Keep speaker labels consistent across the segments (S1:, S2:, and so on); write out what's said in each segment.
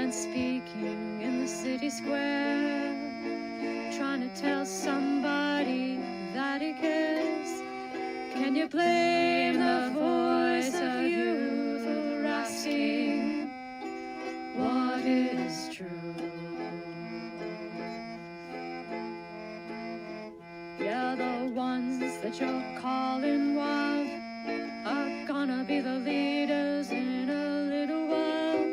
S1: man speaking in the city square, trying to tell somebody that he cares. Can you blame the voice of youth for asking what is true? Yeah, the ones that you're calling wild are gonna be the leaders in a little while,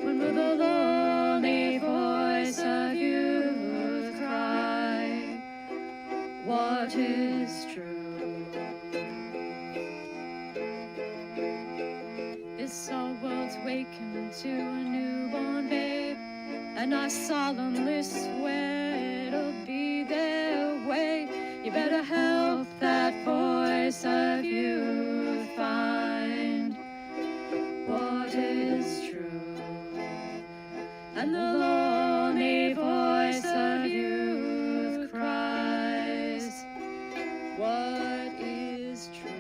S1: when will the lonely voice of youth cry what is true? This old world's waking to a newborn babe, and I solemnly swear it'll be their way. You better help that voice of youth find what is true. And the lonely voice of youth cries, what is true?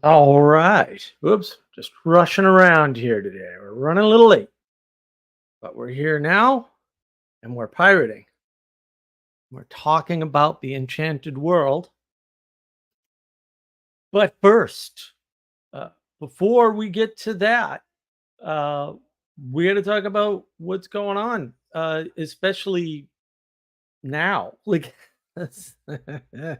S2: All right. Whoops. Just rushing around here today. We're running a little late, but we're here now and we're pirating. We're talking about the Enchanted World. But first, uh, before we get to that, uh, we got to talk about what's going on, especially now. Like, the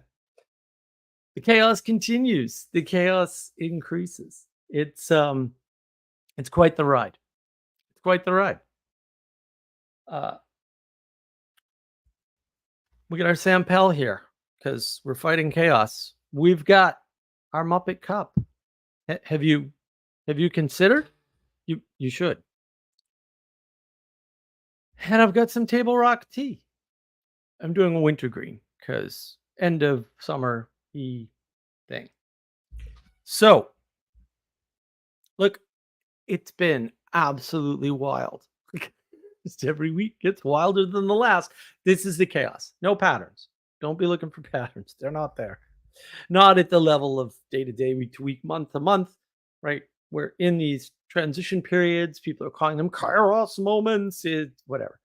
S2: chaos continues. The chaos increases. It's quite the ride. It's quite the ride. Uh, we got our Sam Pell here because we're fighting chaos. We've got our Muppet Cup. Have you considered? You should. And I've got some Table Rock tea. I'm doing a wintergreen because end of summer thing. So, look, it's been absolutely wild. Just every week gets wilder than the last. This is the chaos. No patterns. Don't be looking for patterns. They're not there. Not at the level of day to day, week to week, month to month, right? We're in these transition periods. People are calling them kairos moments. Whatever.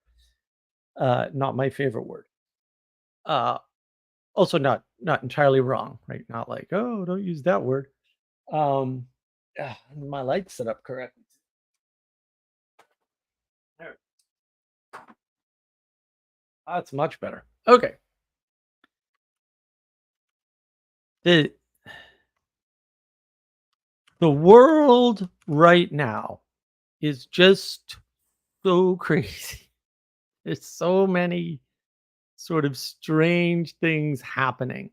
S2: Not my favorite word. Also not entirely wrong, right? Not like, oh, don't use that word. My light's set up correctly. There. That's much better. Okay. The world right now is just so crazy. There's so many sort of strange things happening.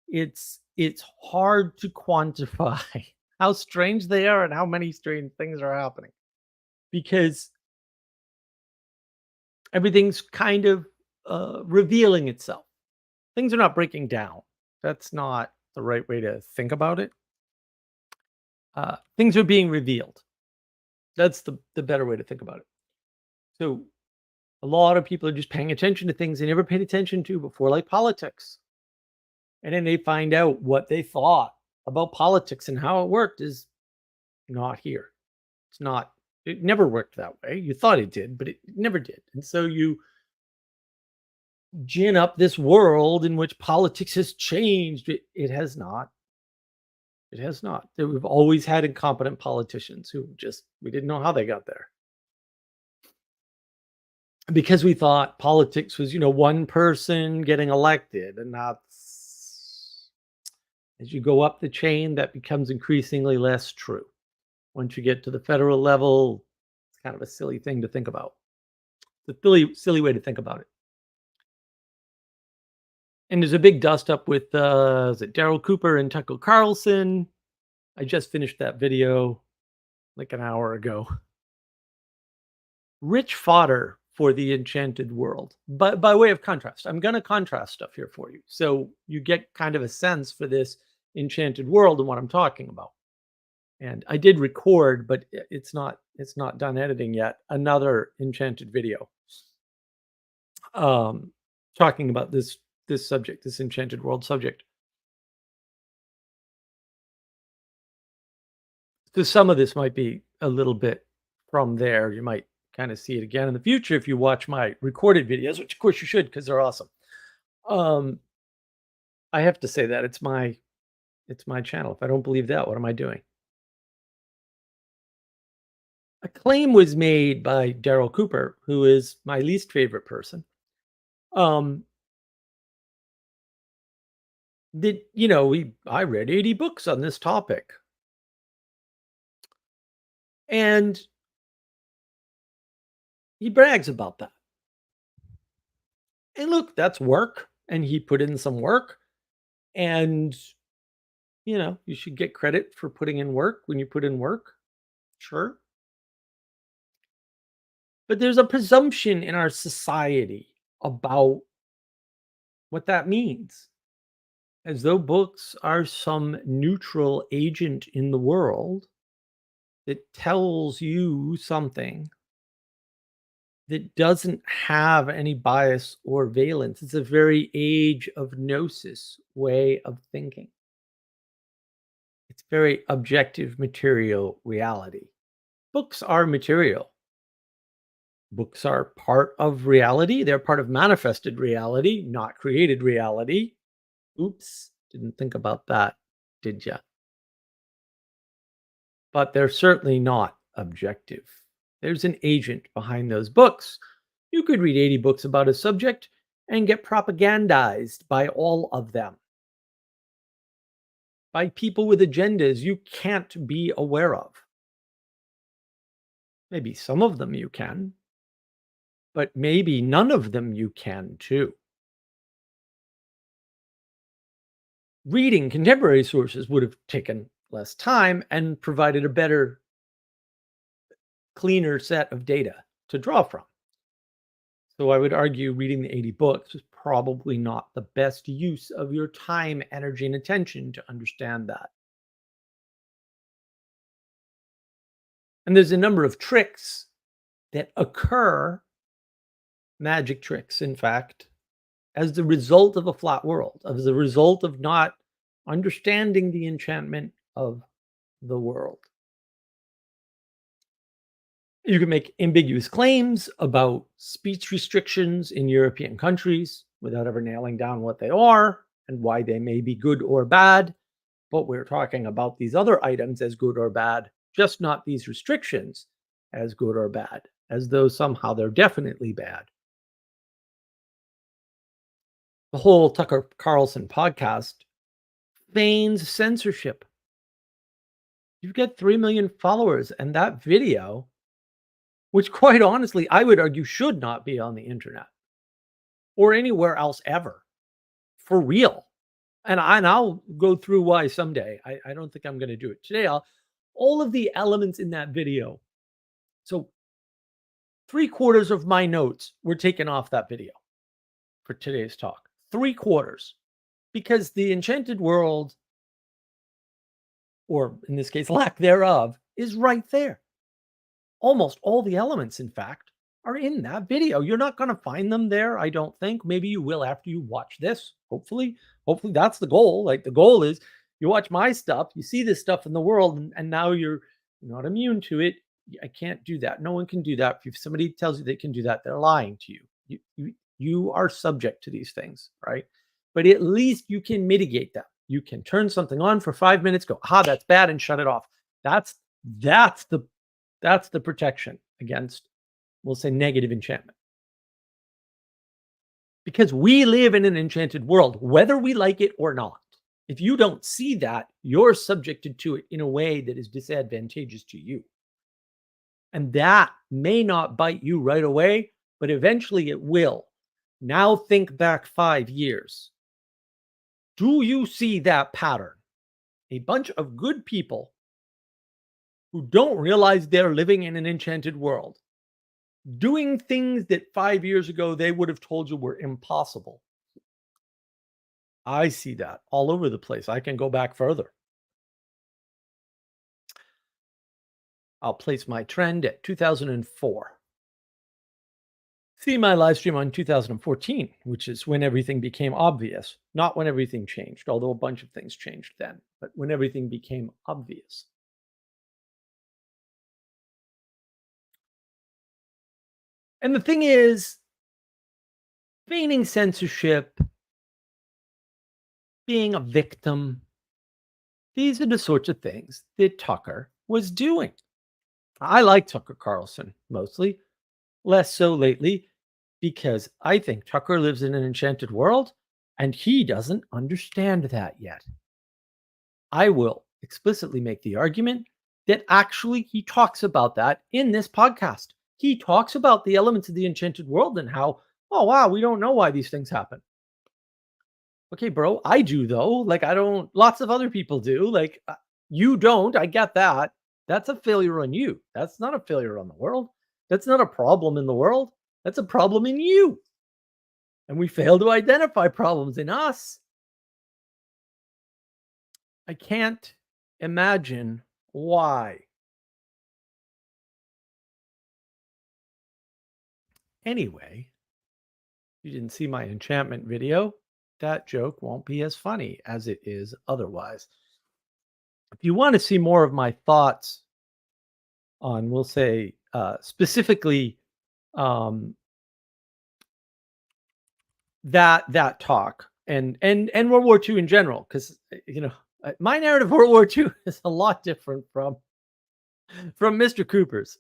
S2: It's hard to quantify how strange they are and how many strange things are happening, because everything's kind of revealing itself. Things are not breaking down. That's not the right way to think about it. Things are being revealed. That's the better way to think about it. So a lot of people are just paying attention to things they never paid attention to before, like politics. And then they find out what they thought about politics and how it worked is not here. It's not, it never worked that way. You thought it did, but it never did. And so you gin up this world in which politics has changed. It has not. It has not. We've always had incompetent politicians who we didn't know how they got there. Because we thought politics was, one person getting elected, and that's, as you go up the chain, that becomes increasingly less true. Once you get to the federal level, it's kind of a silly thing to think about. It's a silly way to think about it. And there's a big dust up with is it Daryl Cooper and Tucker Carlson? I just finished that video like an hour ago. Rich fodder for the Enchanted World. But by way of contrast, I'm going to contrast stuff here for you, so you get kind of a sense for this Enchanted World and what I'm talking about. And I did record, but it's not done editing yet. Another enchanted video, um, talking about this subject, this enchanted world subject. So some of this might be a little bit from there. You might kind of see it again in the future if you watch my recorded videos, which of course you should because they're awesome. Um, I have to say that it's my channel. If I don't believe that, what am I doing? A claim was made by Daryl Cooper, who is my least favorite person. Um, that we I read 80 books on this topic, and he brags about that. And look, that's work, and he put in some work, and you should get credit for putting in work when you put in work. Sure. But there's a presumption in our society about what that means, as though books are some neutral agent in the world that tells you something that doesn't have any bias or valence. It's a very age of gnosis way of thinking. It's very objective material reality. Books are material. Books are part of reality. They're part of manifested reality, not created reality. Oops, didn't think about that, did ya? But they're certainly not objective. There's an agent behind those books. You could read 80 books about a subject and get propagandized by all of them, by people with agendas you can't be aware of. Maybe some of them you can, but maybe none of them you can too. Reading contemporary sources would have taken less time and provided a better, cleaner set of data to draw from. So I would argue reading the 80 books is probably not the best use of your time, energy, and attention to understand that. And there's a number of tricks that occur, magic tricks, in fact, as the result of a flat world, as a result of not understanding the enchantment of the world. You can make ambiguous claims about speech restrictions in European countries without ever nailing down what they are and why they may be good or bad. But we're talking about these other items as good or bad, just not these restrictions as good or bad, as though somehow they're definitely bad. The whole Tucker Carlson podcast feigns censorship. You've got 3 million followers, and that video, which quite honestly, I would argue should not be on the internet or anywhere else ever, for real. And I'll go through why someday. I don't think I'm going to do it today. All of the elements in that video. So 3/4 of my notes were taken off that video for today's talk. 3/4, because the enchanted world, or in this case, lack thereof, is right there. Almost all the elements, in fact, are in that video. You're not going to find them there, I don't think. Maybe you will after you watch this. Hopefully that's the goal. Like, the goal is you watch my stuff, you see this stuff in the world, and now you're not immune to it. I can't do that. No one can do that. If somebody tells you they can do that, they're lying to you. You are subject to these things, right? But at least you can mitigate them. You can turn something on for 5 minutes, go, aha, that's bad, and shut it off. That's the that's the protection against, we'll say, negative enchantment. Because we live in an enchanted world, whether we like it or not. If you don't see that, you're subjected to it in a way that is disadvantageous to you. And that may not bite you right away, but eventually it will. Now think back 5 years. Do you see that pattern? A bunch of good people who don't realize they're living in an enchanted world, doing things that 5 years ago they would have told you were impossible. I see that all over the place. I can go back further. I'll place my trend at 2004. See my live stream on 2014, which is when everything became obvious, not when everything changed, although a bunch of things changed then, but when everything became obvious. And the thing is, feigning censorship, being a victim, these are the sorts of things that Tucker was doing. I like Tucker Carlson mostly, less so lately, because I think Tucker lives in an enchanted world and he doesn't understand that yet. I will explicitly make the argument that actually he talks about that in this podcast. He talks about the elements of the enchanted world and how, oh, wow, we don't know why these things happen. Okay, bro, I do though. Like, I don't, lots of other people do. Like, you don't. I get that. That's a failure on you. That's not a failure on the world. That's not a problem in the world. That's a problem in you. And we fail to identify problems in us. I can't imagine why. Anyway, you didn't see my enchantment video. That joke won't be as funny as it is otherwise. If you want to see more of my thoughts on, we'll say, specifically um, that talk and World War II in general, because my narrative of World War II is a lot different from Mr. Cooper's.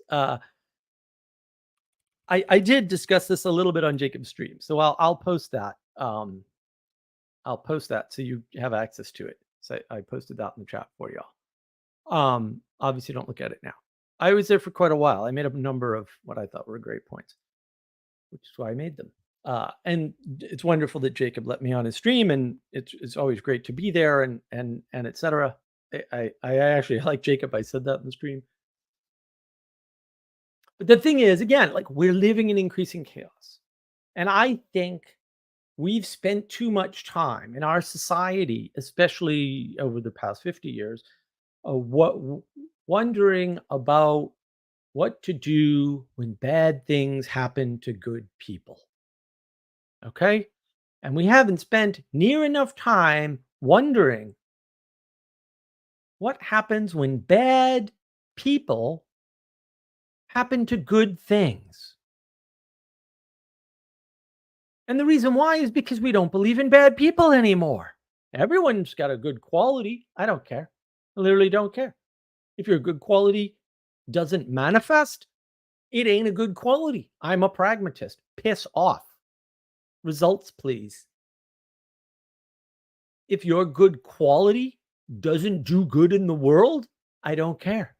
S2: I did discuss this a little bit on Jacob's stream, so I'll post that. I'll post that so you have access to it. So I posted that in the chat for y'all. Obviously, don't look at it now. I was there for quite a while. I made a number of what I thought were great points, which is why I made them. And it's wonderful that Jacob let me on his stream, and it's always great to be there, and etc. I actually like Jacob. I said that in the stream. But the thing is, again, like, we're living in increasing chaos, and I think we've spent too much time in our society, especially over the past 50 years, wondering about what to do when bad things happen to good people. Okay? And we haven't spent near enough time wondering what happens when bad people happen to good things. And the reason why is because we don't believe in bad people anymore. Everyone's got a good quality. I don't care. I literally don't care. If your good quality doesn't manifest, it ain't a good quality. I'm a pragmatist. Piss off. Results, please. If your good quality doesn't do good in the world, I don't care.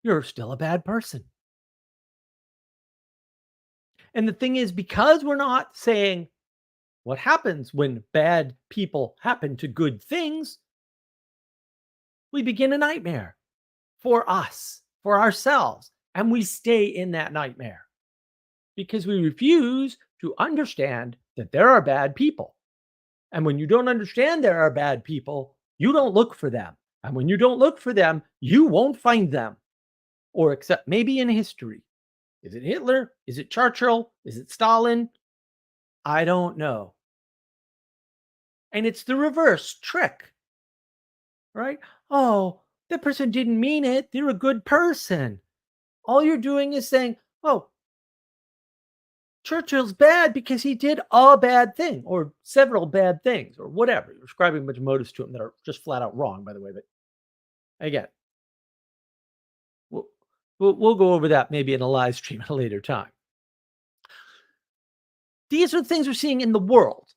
S2: You're still a bad person. And the thing is, because we're not saying what happens when bad people happen to good things, we begin a nightmare for us, for ourselves, and we stay in that nightmare because we refuse to understand that there are bad people. And when you don't understand there are bad people, you don't look for them. And when you don't look for them, you won't find them. Or except maybe in history. Is it Hitler? Is it Churchill? Is it Stalin? I don't know. And it's the reverse trick, right? Oh, that person didn't mean it. They're a good person. All you're doing is saying, oh, Churchill's bad because he did a bad thing or several bad things or whatever. You're ascribing a bunch of motives to him that are just flat out wrong, by the way. But again, we'll go over that maybe in a live stream at a later time. These are the things we're seeing in the world.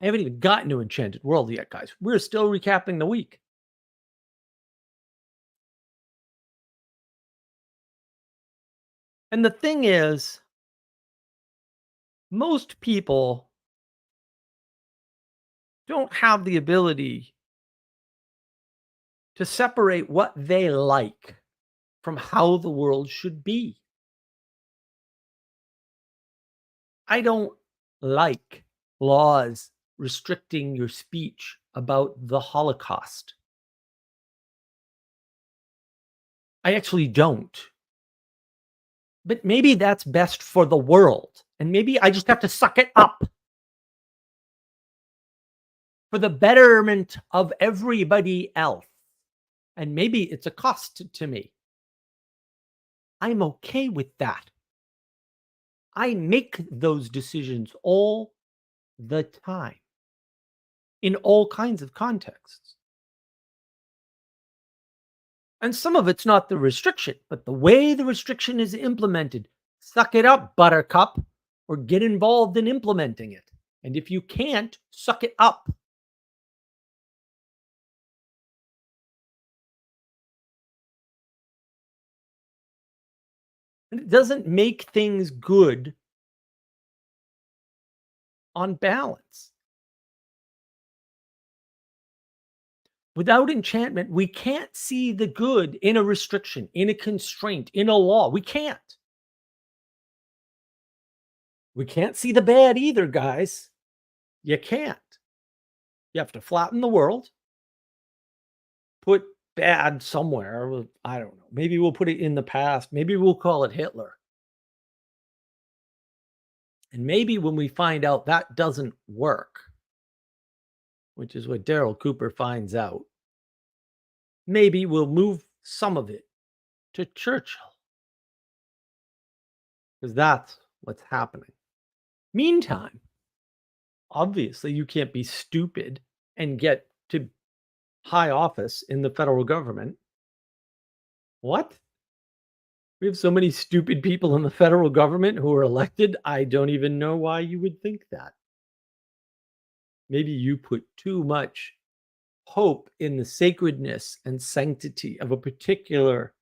S2: I haven't even gotten to Enchanted World yet, guys. We're still recapping the week. And the thing is, most people don't have the ability to separate what they like from how the world should be. I don't like laws restricting your speech about the Holocaust. I actually don't. But maybe that's best for the world. And maybe I just have to suck it up for the betterment of everybody else. And maybe it's a cost to me. I'm okay with that. I make those decisions all the time in all kinds of contexts. And some of it's not the restriction, but the way the restriction is implemented. Suck it up, buttercup, or get involved in implementing it. And if you can't, suck it up. And it doesn't make things good on balance. Without enchantment, we can't see the good in a restriction, in a constraint, in a law. We can't. We can't see the bad either, guys. You can't. You have to flatten the world, put bad somewhere. I don't know. Maybe we'll put it in the past. Maybe we'll call it Hitler. And maybe when we find out that doesn't work, which is what Daryl Cooper finds out, maybe we'll move some of it to Churchill. Because that's what's happening. Meantime, obviously, you can't be stupid and get to high office in the federal government. What? We have so many stupid people in the federal government who are elected. I don't even know why you would think that. Maybe you put too much hope in the sacredness and sanctity of a particular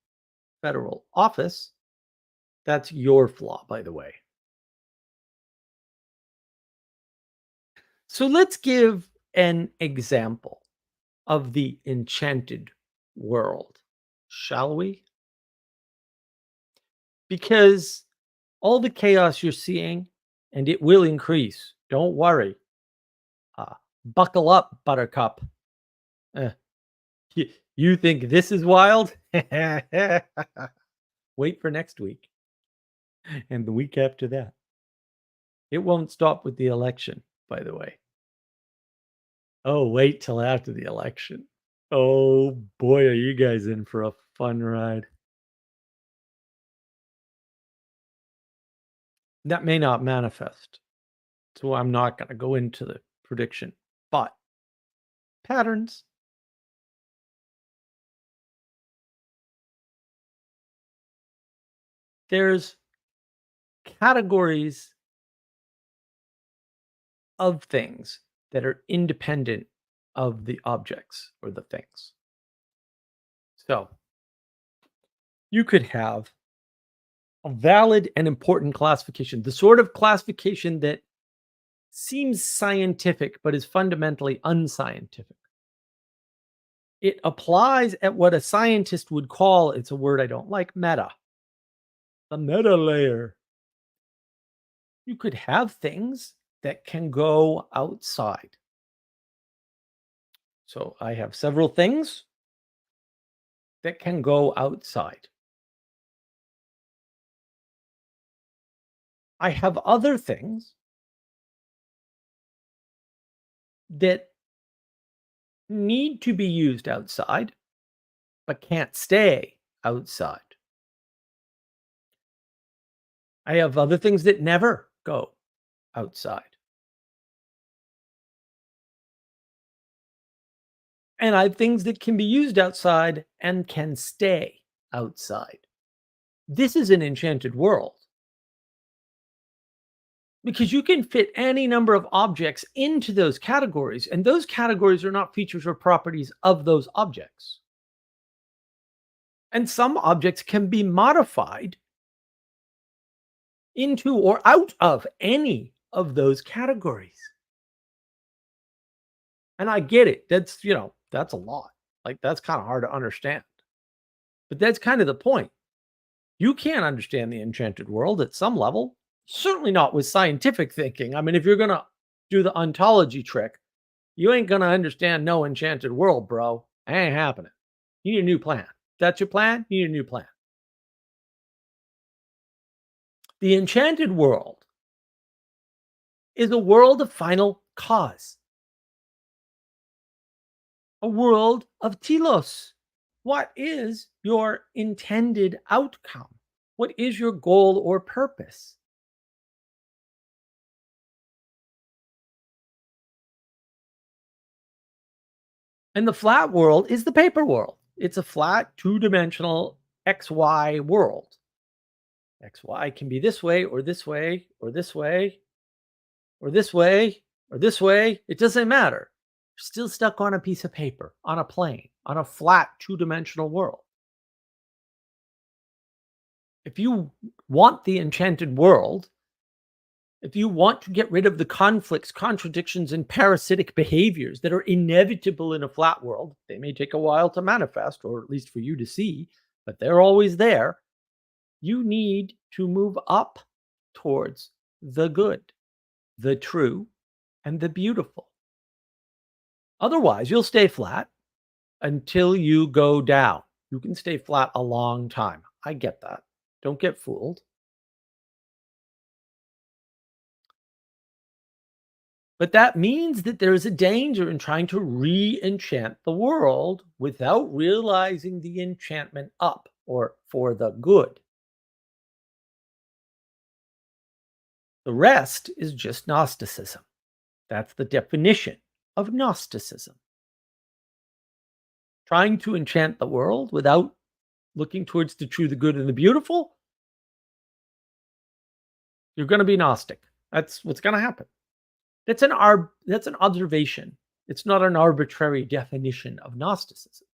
S2: federal office. That's your flaw, by the way. So let's give an example of the enchanted world, shall we? Because all the chaos you're seeing, and it will increase, don't worry. Buckle up, buttercup. You think this is wild? Wait for next week and the week after that. It won't stop with the election, by the way. Oh, wait till after the election. Oh boy, are you guys in for a fun ride. That may not manifest. So I'm not going to go into the prediction, but patterns. There's categories of things that are independent of the objects or the things. So you could have a valid and important classification, the sort of classification that seems scientific but is fundamentally unscientific. It applies at what a scientist would call, it's a word I don't like, meta. The meta layer. You could have things that can go outside. So I have several things that can go outside. I have other things that need to be used outside, but can't stay outside. I have other things that never go outside. And I have things that can be used outside and can stay outside. This is an enchanted world. Because you can fit any number of objects into those categories, and those categories are not features or properties of those objects. And some objects can be modified into or out of any of those categories. And I get it. That's, that's a lot. Like, that's kind of hard to understand. But that's kind of the point. You can't understand the enchanted world at some level. Certainly not with scientific thinking. I mean, if you're going to do the ontology trick, you ain't going to understand no enchanted world, bro. It ain't happening. You need a new plan. That's your plan? You need a new plan. The Enchanted World is a world of final cause, a world of telos. What is your intended outcome? What is your goal or purpose? And the flat world is the paper world. It's a flat, two-dimensional XY world. XY can be this way or this way or this way or this way or this way. It doesn't matter. You're still stuck on a piece of paper, on a plane, on a flat, two-dimensional world. If you want the enchanted world, if you want to get rid of the conflicts, contradictions, and parasitic behaviors that are inevitable in a flat world, they may take a while to manifest, or at least for you to see, but they're always there. You need to move up towards the good, the true, and the beautiful. Otherwise, you'll stay flat until you go down. You can stay flat a long time. I get that. Don't get fooled. But that means that there is a danger in trying to re enchant the world without realizing the enchantment up or for the good. The rest is just Gnosticism. That's the definition of Gnosticism. Trying to enchant the world without looking towards the true, the good, and the beautiful, you're going to be Gnostic. That's what's going to happen. That's an observation. It's not an arbitrary definition of Gnosticism.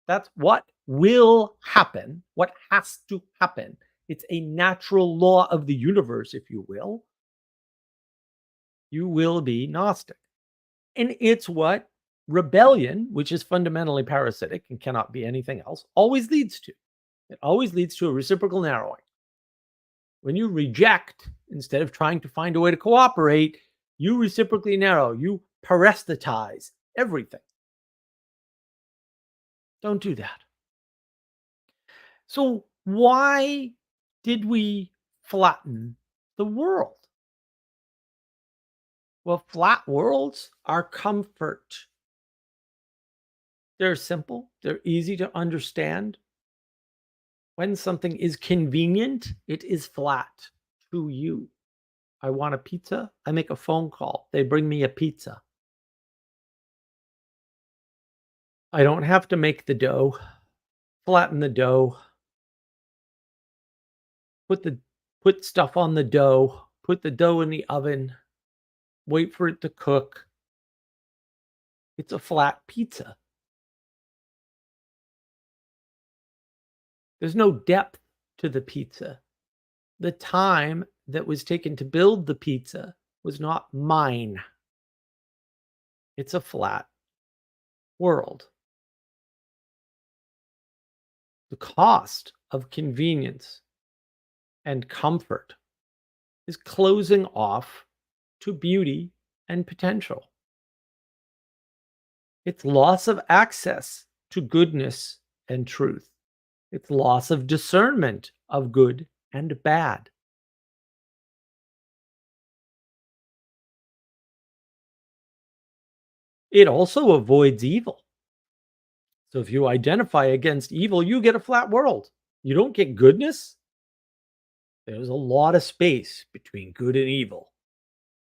S2: That's what will happen, what has to happen. It's a natural law of the universe, if you will. You will be Gnostic. And it's what rebellion, which is fundamentally parasitic and cannot be anything else, always leads to. It always leads to a reciprocal narrowing. When you reject, instead of trying to find a way to cooperate, you reciprocally narrow, you parasitize everything. Don't do that. So, why did we flatten the world? Well, flat worlds are comfort. They're simple, they're easy to understand. When something is convenient, it is flat to you. I want a pizza, I make a phone call, they bring me a pizza. I don't have to make the dough, flatten the dough, put stuff on the dough, put the dough in the oven, wait for it to cook. It's a flat pizza. There's no depth to the pizza. The time that was taken to build the pizza was not mine. It's a flat world. The cost of convenience and comfort is closing off to beauty and potential. It's loss of access to goodness and truth. It's loss of discernment of good and bad. It also avoids evil. So if you identify against evil, you get a flat world. You don't get goodness. There's a lot of space between good and evil.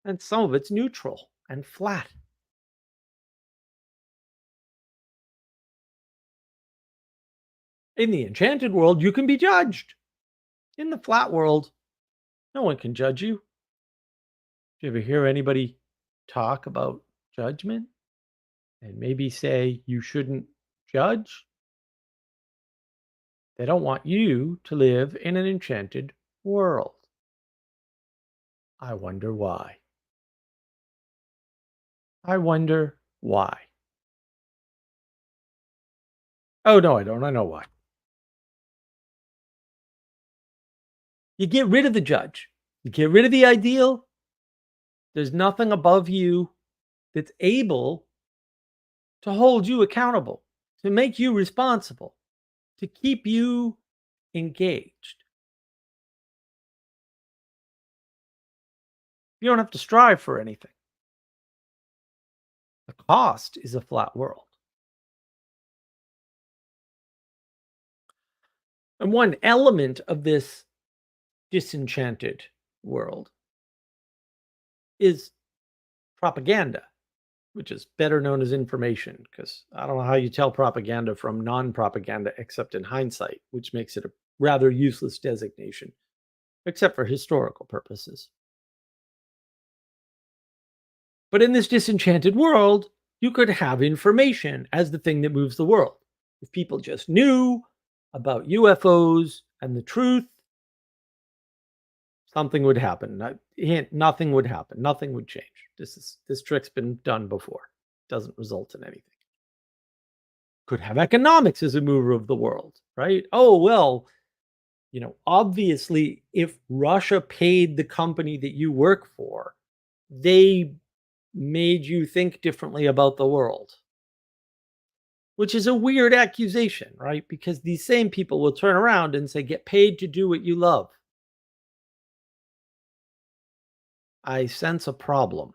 S2: And some of it's neutral and flat. In the enchanted world, you can be judged. In the flat world, no one can judge you. Do you ever hear anybody talk about judgment and maybe say you shouldn't judge? They don't want you to live in an enchanted world. I wonder why. I wonder why. Oh, no, I don't. I know why. You get rid of the judge. You get rid of the ideal. There's nothing above you that's able to hold you accountable, to make you responsible, to keep you engaged. You don't have to strive for anything. The cost is a flat world. And one element of this disenchanted world is propaganda, which is better known as information, because I don't know how you tell propaganda from non propaganda except in hindsight, which makes it a rather useless designation, except for historical purposes. But in this disenchanted world, you could have information as the thing that moves the world. If people just knew about UFOs and the truth, something would happen. Nothing would happen. Nothing would change. This trick's been done before. Doesn't result in anything. Could have economics as a mover of the world, right? Oh, well, obviously, if Russia paid the company that you work for, they made you think differently about the world, which is a weird accusation, right? Because these same people will turn around and say, get paid to do what you love. I sense a problem.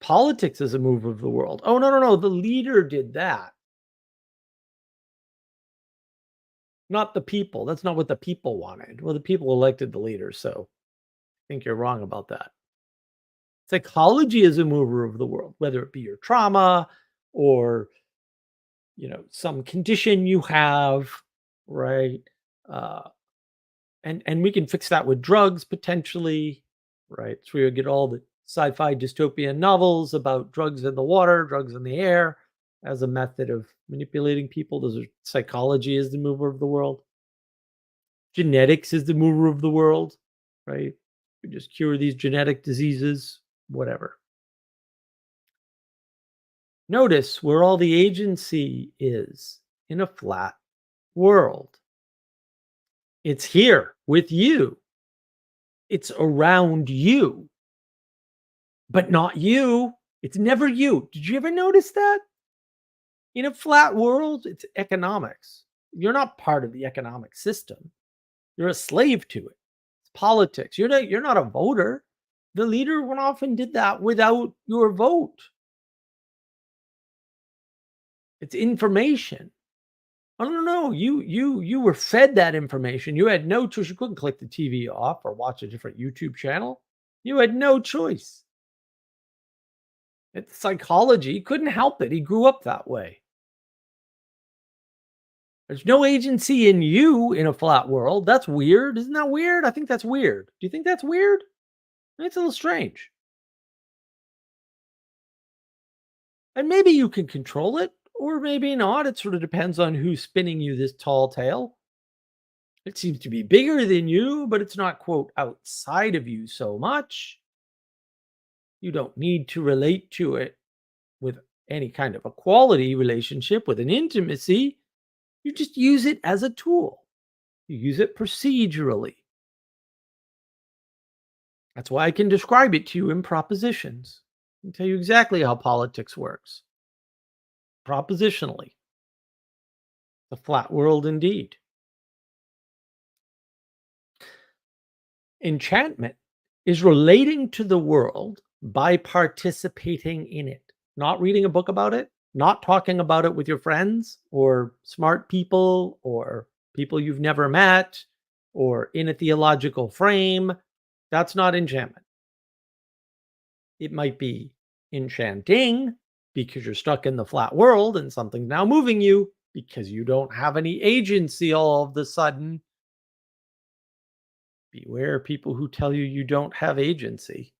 S2: Politics is a move of the world. Oh, no, no, no. The leader did that. Not the people. That's not what the people wanted. Well, the people elected the leader, so I think you're wrong about that. Psychology is a mover of the world, whether it be your trauma or some condition you have, right? Uh, and we can fix that with drugs potentially, right? So we get all the sci-fi dystopian novels about drugs in the water, drugs in the air, as a method of manipulating people. Psychology is the mover of the world. Genetics is the mover of the world, right? We just cure these genetic diseases, whatever. Notice where all the agency is in a flat world. It's here with you. It's around you, but not you. It's never you. Did you ever notice that? In a flat world, it's economics. You're not part of the economic system. You're a slave to it. It's politics. You're not a voter. The leader often did that without your vote. It's information. I don't know. You were fed that information. You had no choice. You couldn't click the TV off or watch a different YouTube channel. You had no choice. It's psychology. He couldn't help it. He grew up that way. There's no agency in you in a flat world. That's weird. Isn't that weird? I think that's weird. Do you think that's weird? It's a little strange. And maybe you can control it, or maybe not. It sort of depends on who's spinning you this tall tale. It seems to be bigger than you, but it's not, quote, outside of you so much. You don't need to relate to it with any kind of a quality relationship, with an intimacy. You just use it as a tool. You use it procedurally. That's why I can describe it to you in propositions and tell you exactly how politics works. Propositionally. The flat world indeed. Enchantment is relating to the world by participating in it, not reading a book about it, not talking about it with your friends or smart people or people you've never met or in a theological frame. That's not enchantment. It might be enchanting because you're stuck in the flat world and something's now moving you because you don't have any agency all of a sudden. Beware people who tell you you don't have agency.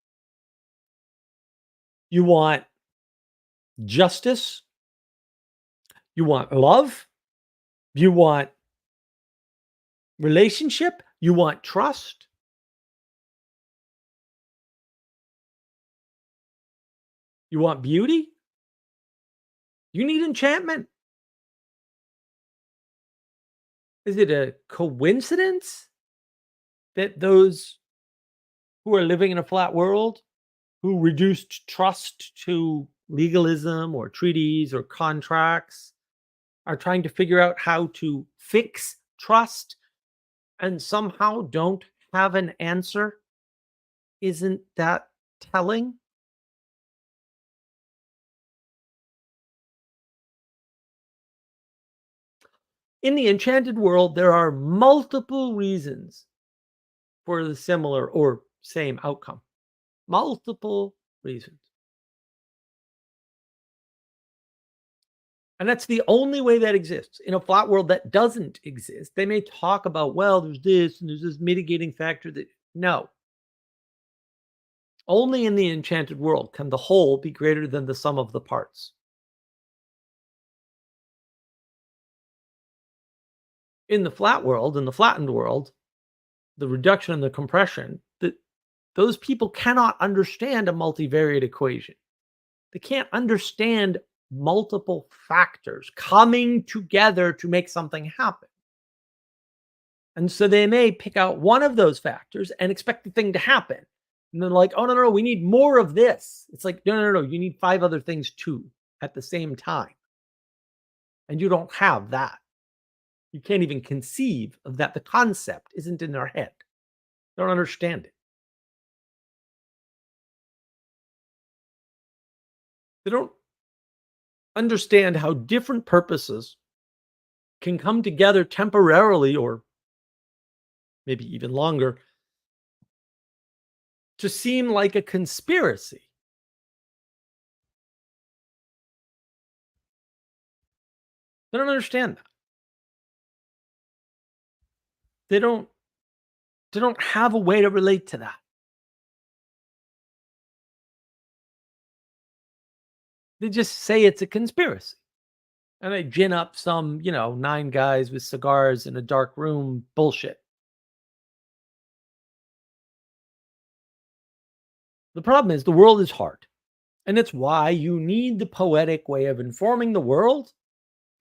S2: You want justice. You want love. You want relationship. You want trust. You want beauty. You need enchantment. Is it a coincidence that those who are living in a flat world, who reduced trust to legalism or treaties or contracts, are trying to figure out how to fix trust and somehow don't have an answer, isn't that telling? In the Enchanted World, there are multiple reasons for the similar or same outcome. Multiple reasons. And that's the only way that exists. In a flat world that doesn't exist, they may talk about, well, there's this and there's this mitigating factor that no. Only in the Enchanted World can the whole be greater than the sum of the parts. In the flat world, in the flattened world, the reduction and the compression, that those people cannot understand a multivariate equation. They can't understand multiple factors coming together to make something happen. And so they may pick out one of those factors and expect the thing to happen. And then like, oh no, we need more of this. It's like, no, you need 5 other things too at the same time. And you don't have that. You can't even conceive of that. The concept isn't in their head. They don't understand it. They don't understand how different purposes can come together temporarily or maybe even longer to seem like a conspiracy. They don't understand that. They don't they don't have a way to relate to that. They just say it's a conspiracy. And they gin up some, 9 guys with cigars in a dark room bullshit. The problem is the world is hard. And it's why you need the poetic way of informing the world.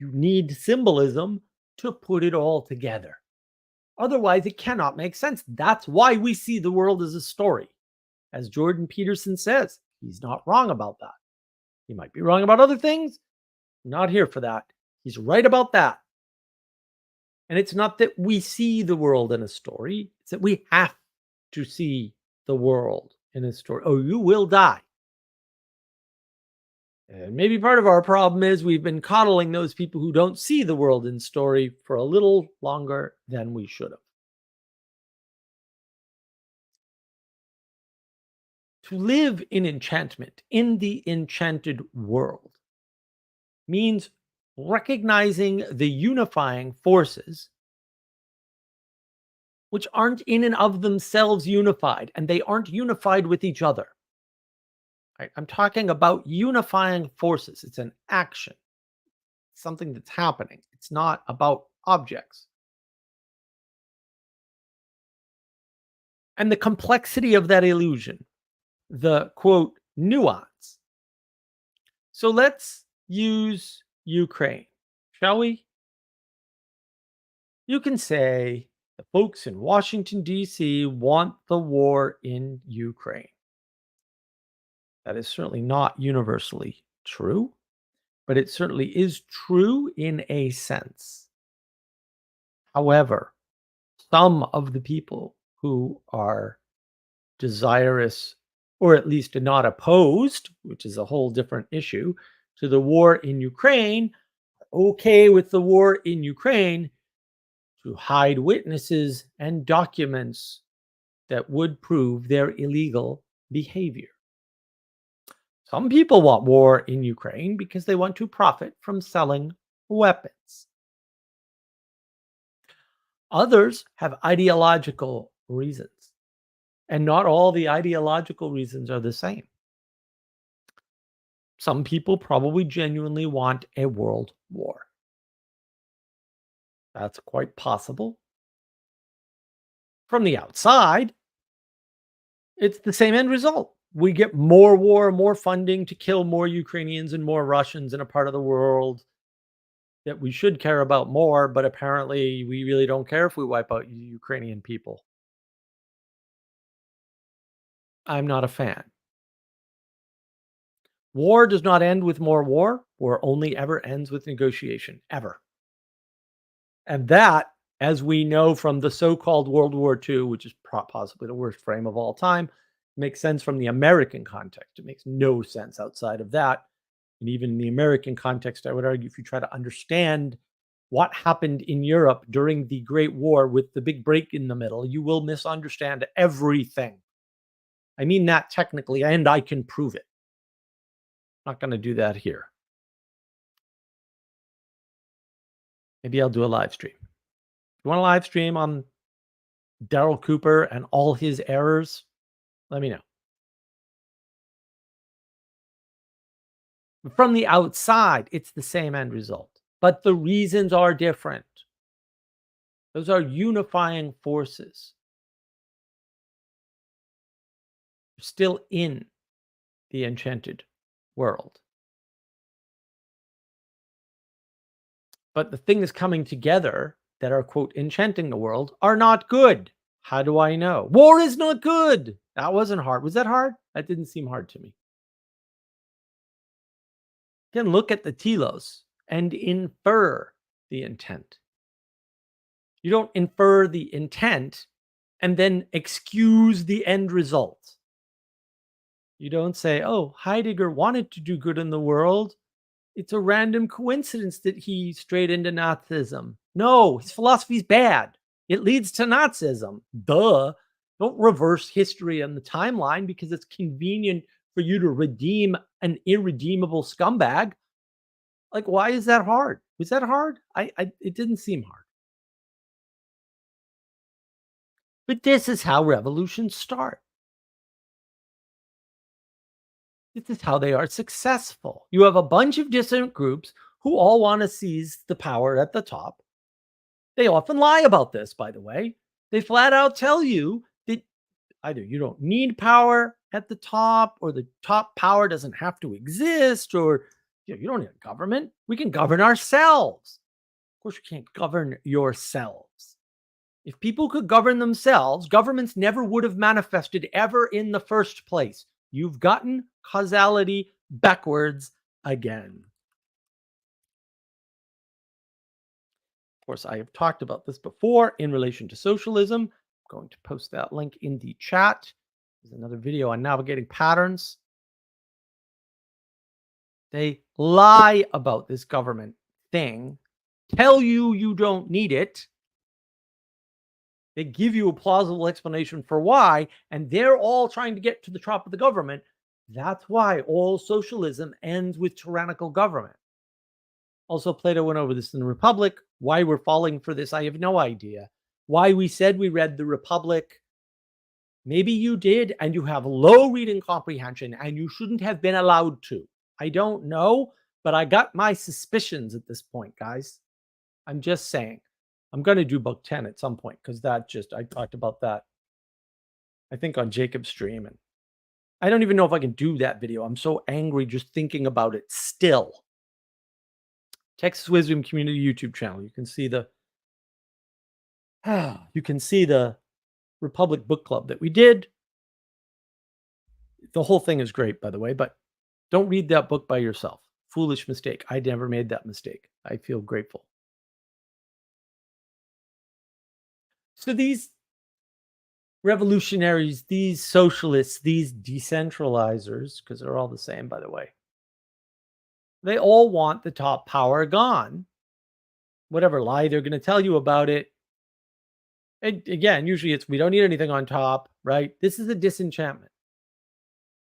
S2: You need symbolism to put it all together. Otherwise, it cannot make sense. That's why we see the world as a story. As Jordan Peterson says, he's not wrong about that. He might be wrong about other things. Not here for that. He's right about that. And it's not that we see the world in a story, it's that we have to see the world in a story. Oh, you will die. And maybe part of our problem is we've been coddling those people who don't see the world in story for a little longer than we should have. To live in enchantment, in the enchanted world, means recognizing the unifying forces which aren't in and of themselves unified, and they aren't unified with each other. Right? I'm talking about unifying forces. It's an action, something that's happening. It's not about objects. And the complexity of that illusion, the quote, nuance. So let's use Ukraine, shall we? You can say the folks in Washington, D.C. want the war in Ukraine. That is certainly not universally true, but it certainly is true in a sense. However, some of the people who are desirous, or at least not opposed, which is a whole different issue, to the war in Ukraine, okay with the war in Ukraine to hide witnesses and documents that would prove their illegal behavior. Some people want war in Ukraine because they want to profit from selling weapons. Others have ideological reasons, and not all the ideological reasons are the same. Some people probably genuinely want a world war. That's quite possible. From the outside, it's the same end result. We get more war, more funding to kill more Ukrainians and more Russians in a part of the world that we should care about more, but apparently we really don't care if we wipe out Ukrainian people. I'm not a fan. War does not end with more war. war only ever ends with negotiation, ever. And that, as we know from the so-called World War II, which is possibly the worst frame of all time, makes sense from the American context. It makes no sense outside of that. And even in the American context, I would argue if you try to understand what happened in Europe during the Great War with the big break in the middle, you will misunderstand everything. I mean that technically, and I can prove it. Not going to do that here. Maybe I'll do a live stream. You want a live stream on Daryl Cooper and all his errors? Let me know. From the outside, it's the same end result, but the reasons are different. Those are unifying forces. You're still in the enchanted world. But the things coming together that are, quote, enchanting the world are not good. How do I know? War is not good. That wasn't hard. Was that hard? That didn't seem hard to me. You can look at the telos and infer the intent. You don't infer the intent and then excuse the end result. You don't say, oh, Heidegger wanted to do good in the world. It's a random coincidence that he strayed into Nazism. No, his philosophy is bad. It leads to Nazism. Duh. Don't reverse history on the timeline because it's convenient for you to redeem an irredeemable scumbag. Like, why is that hard? Was that hard? It didn't seem hard. But this is how revolutions start. This is how they are successful. You have a bunch of dissident groups who all want to seize the power at the top. They often lie about this, by the way. They flat out tell you that either you don't need power at the top, or the top power doesn't have to exist, or you don't need a government. We can govern ourselves. Of course, you can't govern yourselves. If people could govern themselves, governments never would have manifested ever in the first place. You've gotten causality backwards again. Of course, I have talked about this before in relation to socialism. I'm going to post that link in the chat. There's another video on navigating patterns. They lie about this government thing, tell you you don't need it. They give you a plausible explanation for why, and they're all trying to get to the top of the government. That's why all socialism ends with tyrannical government. Also, Plato went over this in the Republic. Why we're falling for this, I have no idea. Why we said we read the Republic. Maybe you did, and you have low reading comprehension, and you shouldn't have been allowed to. I don't know, but I got my suspicions at this point, guys. I'm just saying. I'm going to do book 10 at some point because I talked about that, I think, on Jacob's stream. And I don't even know if I can do that video. I'm so angry just thinking about it still. Texas Wisdom Community YouTube channel. You can see the Republic Book Club that we did. The whole thing is great, by the way, but don't read that book by yourself. Foolish mistake. I never made that mistake. I feel grateful. So these revolutionaries, these socialists, these decentralizers, because they're all the same, by the way, they all want the top power gone. Whatever lie they're going to tell you about it. And again, usually it's we don't need anything on top, right? This is a disenchantment.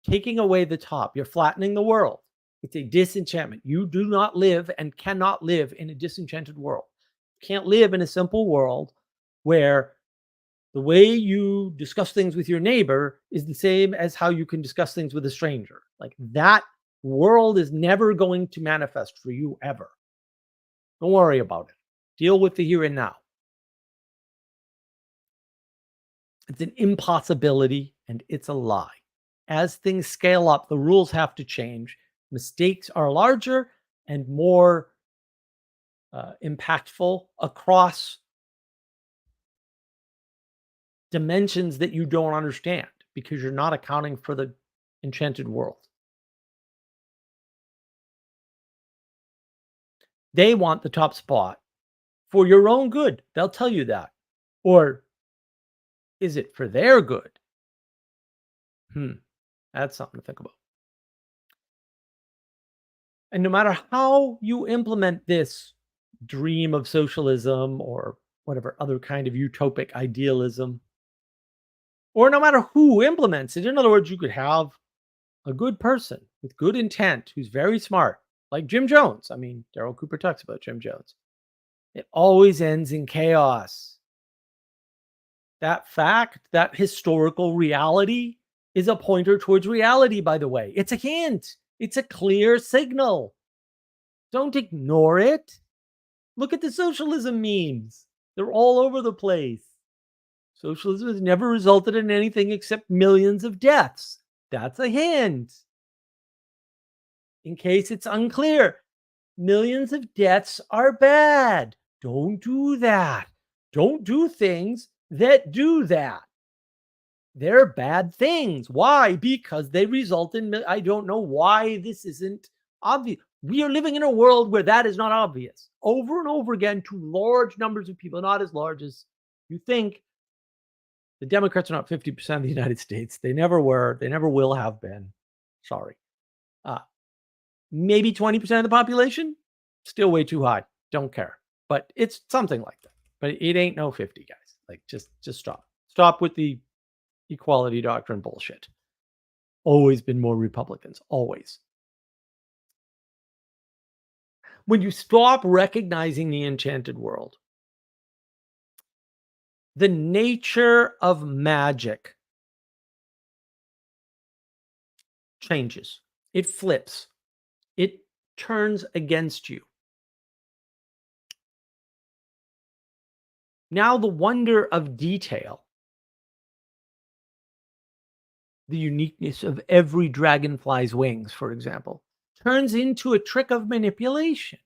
S2: Taking away the top, you're flattening the world. It's a disenchantment. You do not live and cannot live in a disenchanted world. You can't live in a simple world where the way you discuss things with your neighbor is the same as how you can discuss things with a stranger. Like, that world is never going to manifest for you ever. Don't worry about it. Deal with the here and now. It's an impossibility and it's a lie. As things scale up, the rules have to change. Mistakes are larger and more impactful across dimensions that you don't understand because you're not accounting for the enchanted world. They want the top spot for your own good. They'll tell you that. Or is it for their good? Hmm, that's something to think about. And no matter how you implement this dream of socialism or whatever other kind of utopic idealism, or no matter who implements it, in other words, you could have a good person with good intent who's very smart, like Jim Jones. I mean, Daryl Cooper talks about Jim Jones. It always ends in chaos. That fact, that historical reality is a pointer towards reality, by the way. It's a hint, it's a clear signal. Don't ignore it. Look at the socialism memes, they're all over the place. Socialism has never resulted in anything except millions of deaths. That's a hint. In case it's unclear, millions of deaths are bad. Don't do that. Don't do things that do that. They're bad things. Why? Because they result in, I don't know why this isn't obvious. We are living in a world where that is not obvious. Over and over again to large numbers of people, not as large as you think. The Democrats are not 50% of the United States. They never were. They never will have been. Sorry. Uh, Maybe 20% of the population, still way too high. Don't care. But it's something like that. But it ain't no 50, guys. Like just stop. Stop with the equality doctrine bullshit. Always been more Republicans. Always. When you stop recognizing the enchanted world, the nature of magic changes. It flips. It turns against you. Now, the wonder of detail, the uniqueness of every dragonfly's wings, for example, turns into a trick of manipulation.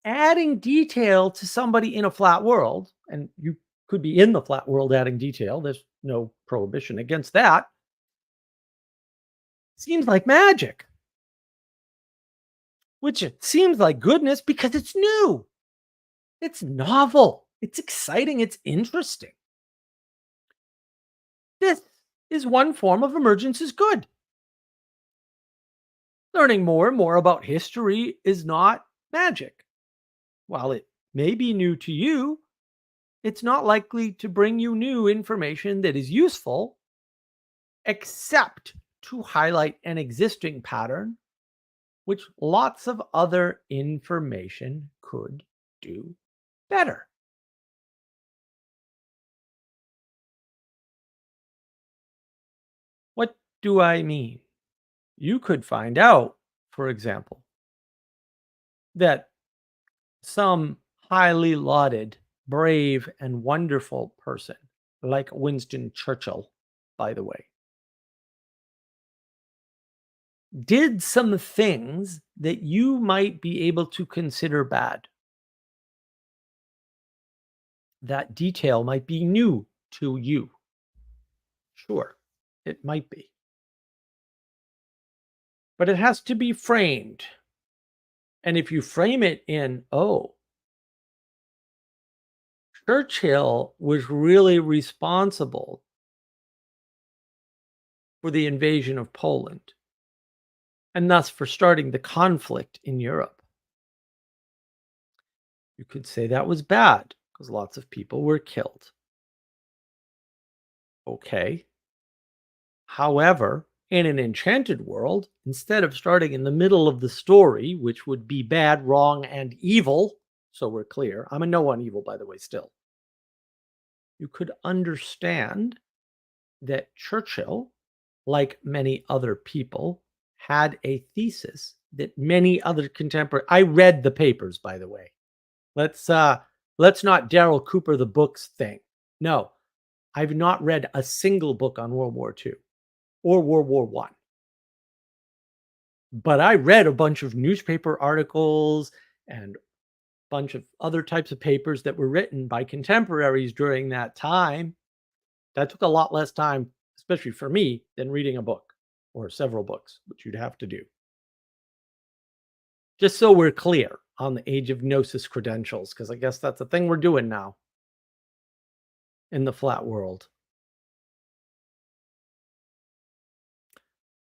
S2: Adding detail to somebody in a flat world, and you could be in the flat world adding detail, there's no prohibition against that, seems like magic, which it seems like goodness because it's new, it's novel, it's exciting, it's interesting. This is one form of emergence is good. Learning more and more about history is not magic. While it may be new to you, it's not likely to bring you new information that is useful, except to highlight an existing pattern, which lots of other information could do better. What do I mean? You could find out, for example, that some highly lauded, brave, and wonderful person, like Winston Churchill, by the way, did some things that you might be able to consider bad. That detail might be new to you. Sure, it might be. But it has to be framed. And if you frame it in, oh, Churchill was really responsible for the invasion of Poland and thus for starting the conflict in Europe. You could say that was bad because lots of people were killed. Okay. However, in an enchanted world, instead of starting in the middle of the story, which would be bad, wrong, and evil, so we're clear, I'm a no on evil, by the way, still. You could understand that Churchill, like many other people, had a thesis that many other contemporary I read the papers, by the way. Let's not Daryl Cooper the books thing. No, I've not read a single book on World War II or World War One. But I read a bunch of newspaper articles and a bunch of other types of papers that were written by contemporaries during that time. That took a lot less time, especially for me, than reading a book or several books, which you'd have to do. Just so we're clear on the age of gnosis credentials, because I guess that's a thing we're doing now in the flat world.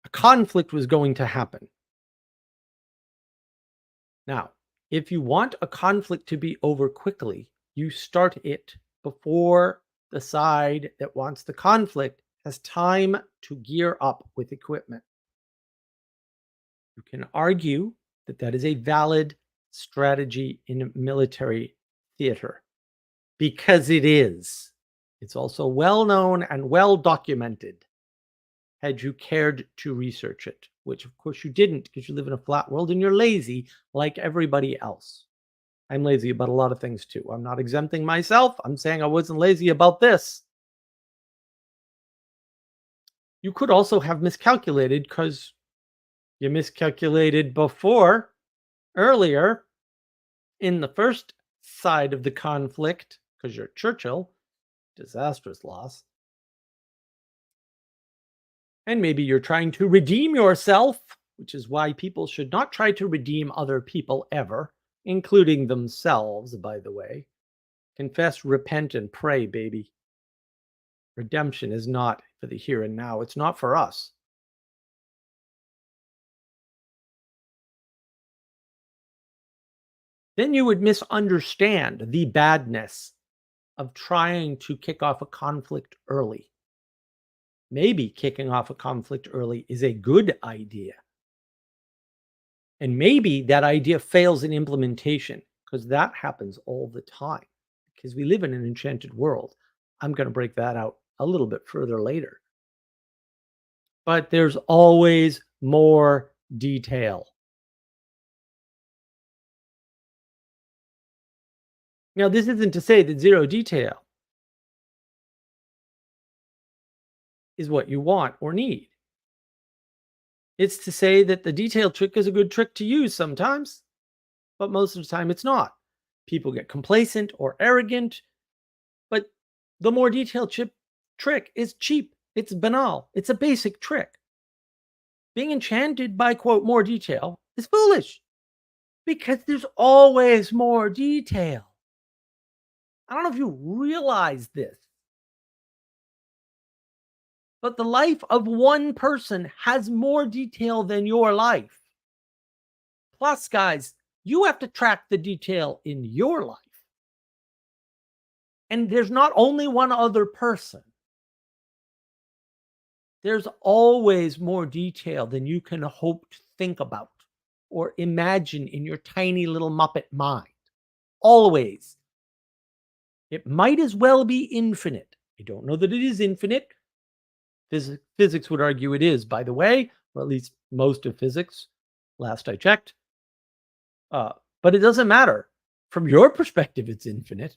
S2: A conflict was going to happen. Now, if you want a conflict to be over quickly, you start it before the side that wants the conflict has time to gear up with equipment. You can argue that that is a valid strategy in military theater because it is. It's also well known and well documented had you cared to research it, which of course you didn't because you live in a flat world and you're lazy like everybody else. I'm lazy about a lot of things too. I'm not exempting myself. I'm saying I wasn't lazy about this. You could also have miscalculated because you miscalculated before, earlier, in the first side of the conflict, because you're Churchill, disastrous loss. And maybe you're trying to redeem yourself, which is why people should not try to redeem other people ever, including themselves, by the way. Confess, repent, and pray, baby. Redemption is not for the here and now, it's not for us. Then you would misunderstand the badness of trying to kick off a conflict early. Maybe kicking off a conflict early is a good idea. And maybe that idea fails in implementation because that happens all the time because we live in an enchanted world. I'm going to break that out a little bit further later. But there's always more detail. Now, this isn't to say that zero detail is what you want or need. It's to say that the detail trick is a good trick to use sometimes, but most of the time it's not. People get complacent or arrogant, but the more detailed trick is cheap. It's banal. It's a basic trick. Being enchanted by, quote, more detail is foolish because there's always more detail. I don't know if you realize this, but the life of one person has more detail than your life. Plus, guys, you have to track the detail in your life. And there's not only one other person. There's always more detail than you can hope to think about or imagine in your tiny little Muppet mind. Always. It might as well be infinite. I don't know that it is infinite. Physics would argue it is, by the way, or at least most of physics, last I checked. But it doesn't matter. From your perspective, it's infinite.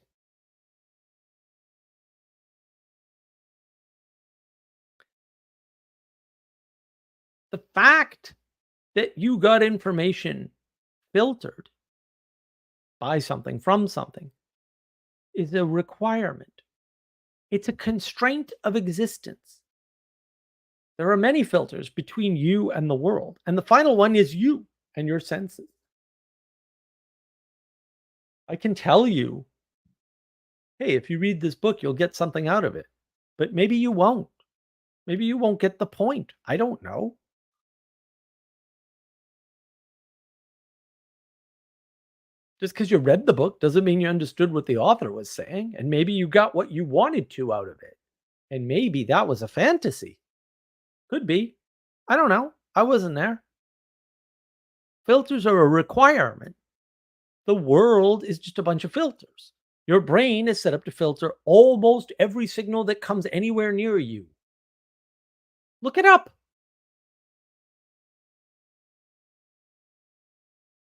S2: The fact that you got information filtered by something from something is a requirement. It's a constraint of existence. There are many filters between you and the world, and the final one is you and your senses. I can tell you, hey, if you read this book, you'll get something out of it, but maybe you won't. Maybe you won't get the point. I don't know. Just because you read the book doesn't mean you understood what the author was saying, and maybe you got what you wanted to out of it. And maybe that was a fantasy. Could be. I don't know. I wasn't there. Filters are a requirement. The world is just a bunch of filters. Your brain is set up to filter almost every signal that comes anywhere near you. Look it up.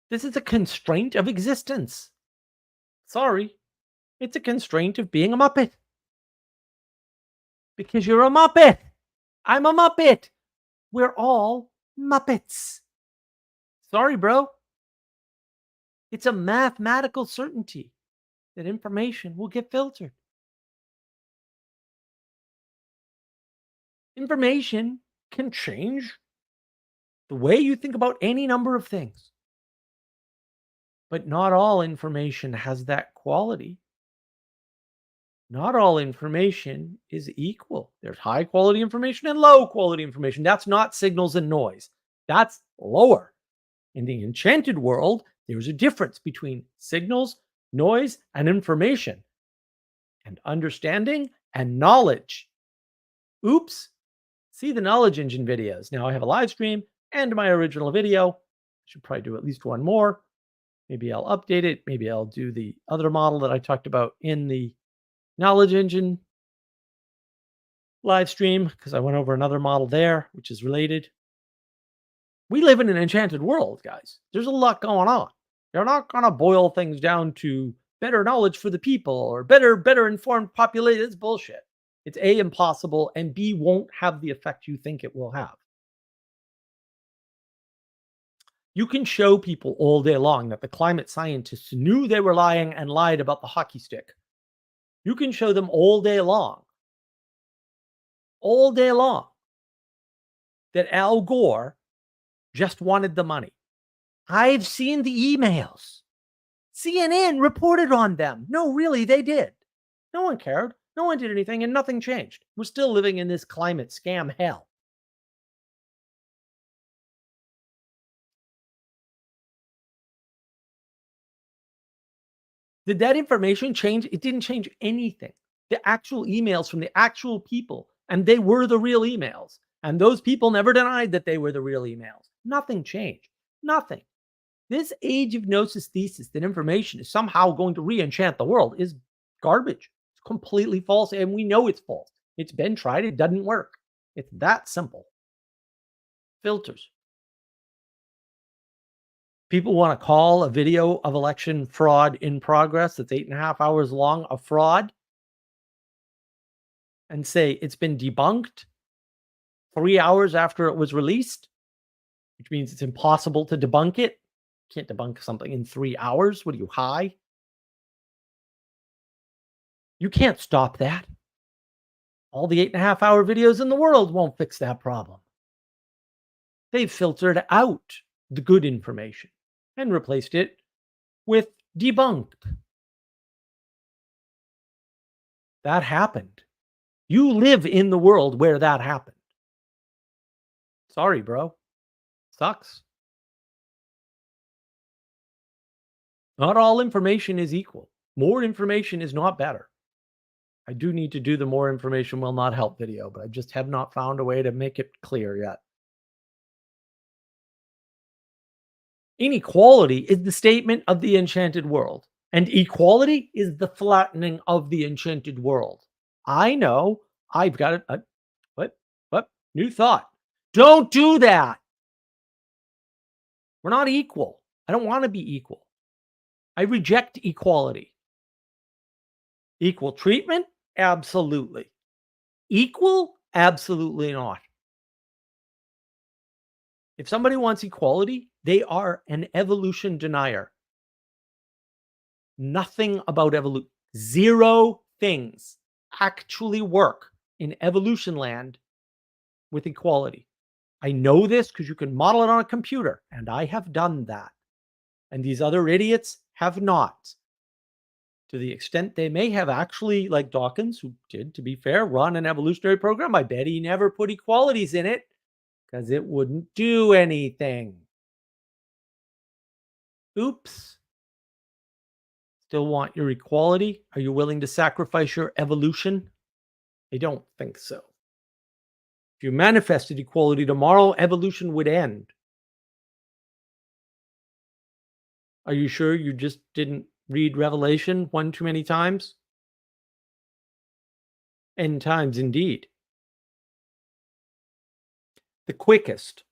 S2: This is a constraint of existence. Sorry, it's a constraint of being a Muppet. Because you're a Muppet. I'm a Muppet. We're all Muppets. Sorry, bro. It's a mathematical certainty that information will get filtered. Information can change the way you think about any number of things. But not all information has that quality. Not all information is equal. There's high quality information and low quality information. That's not signals and noise. That's lower. In the enchanted world, there's a difference between signals, noise, and information, and understanding and knowledge. Oops. See the Knowledge Engine videos. Now I have a live stream and my original video. I should probably do at least one more. Maybe I'll update it. Maybe I'll do the other model that I talked about in the Knowledge Engine live stream because I went over another model there, which is related. We live in an enchanted world, guys. There's a lot going on. You're not going to boil things down to better knowledge for the people or better informed population. It's bullshit. It's A, impossible, and B, won't have the effect you think it will have. You can show people all day long that the climate scientists knew they were lying and lied about the hockey stick. You can show them all day long, that Al Gore just wanted the money. I've seen the emails. CNN reported on them. No, really, they did. No one cared. No one did anything, and nothing changed. We're still living in this climate scam hell. Did that information change? It didn't change anything. The actual emails from the actual people, and they were the real emails. And those people never denied that they were the real emails. Nothing changed. Nothing. This age of gnosis thesis that information is somehow going to re-enchant the world is garbage. It's completely false, and we know it's false. It's been tried. It doesn't work. It's that simple. Filters. People want to call a video of election fraud in progress that's 8.5 hours long a fraud and say it's been debunked 3 hours after it was released, which means it's impossible to debunk it. You can't debunk something in 3 hours. What are you, high? You can't stop that. All the 8.5 hour videos in the world won't fix that problem. They've filtered out the good information and replaced it with debunked. That happened. You live in the world where that happened. Sorry, bro. Sucks. Not all information is equal. More information is not better. I do need to do the more information will not help video, but I just have not found a way to make it clear yet. Inequality is the statement of the enchanted world, and equality is the flattening of the enchanted world. I know. I've got it. What? New thought. Don't do that. We're not equal. I don't want to be equal. I reject equality. Equal treatment? Absolutely. Equal? Absolutely not. If somebody wants equality, they are an evolution denier. Nothing about evolution. Zero things actually work in evolution land with equality. I know this because you can model it on a computer, and I have done that. And these other idiots have not. To the extent they may have actually, like Dawkins, who did, to be fair, run an evolutionary program, I bet he never put equalities in it because it wouldn't do anything. Oops. Still want your equality? Are you willing to sacrifice your evolution? I don't think so. If you manifested equality tomorrow, evolution would end. Are you sure you just didn't read Revelation one too many times? End times indeed. The quickest,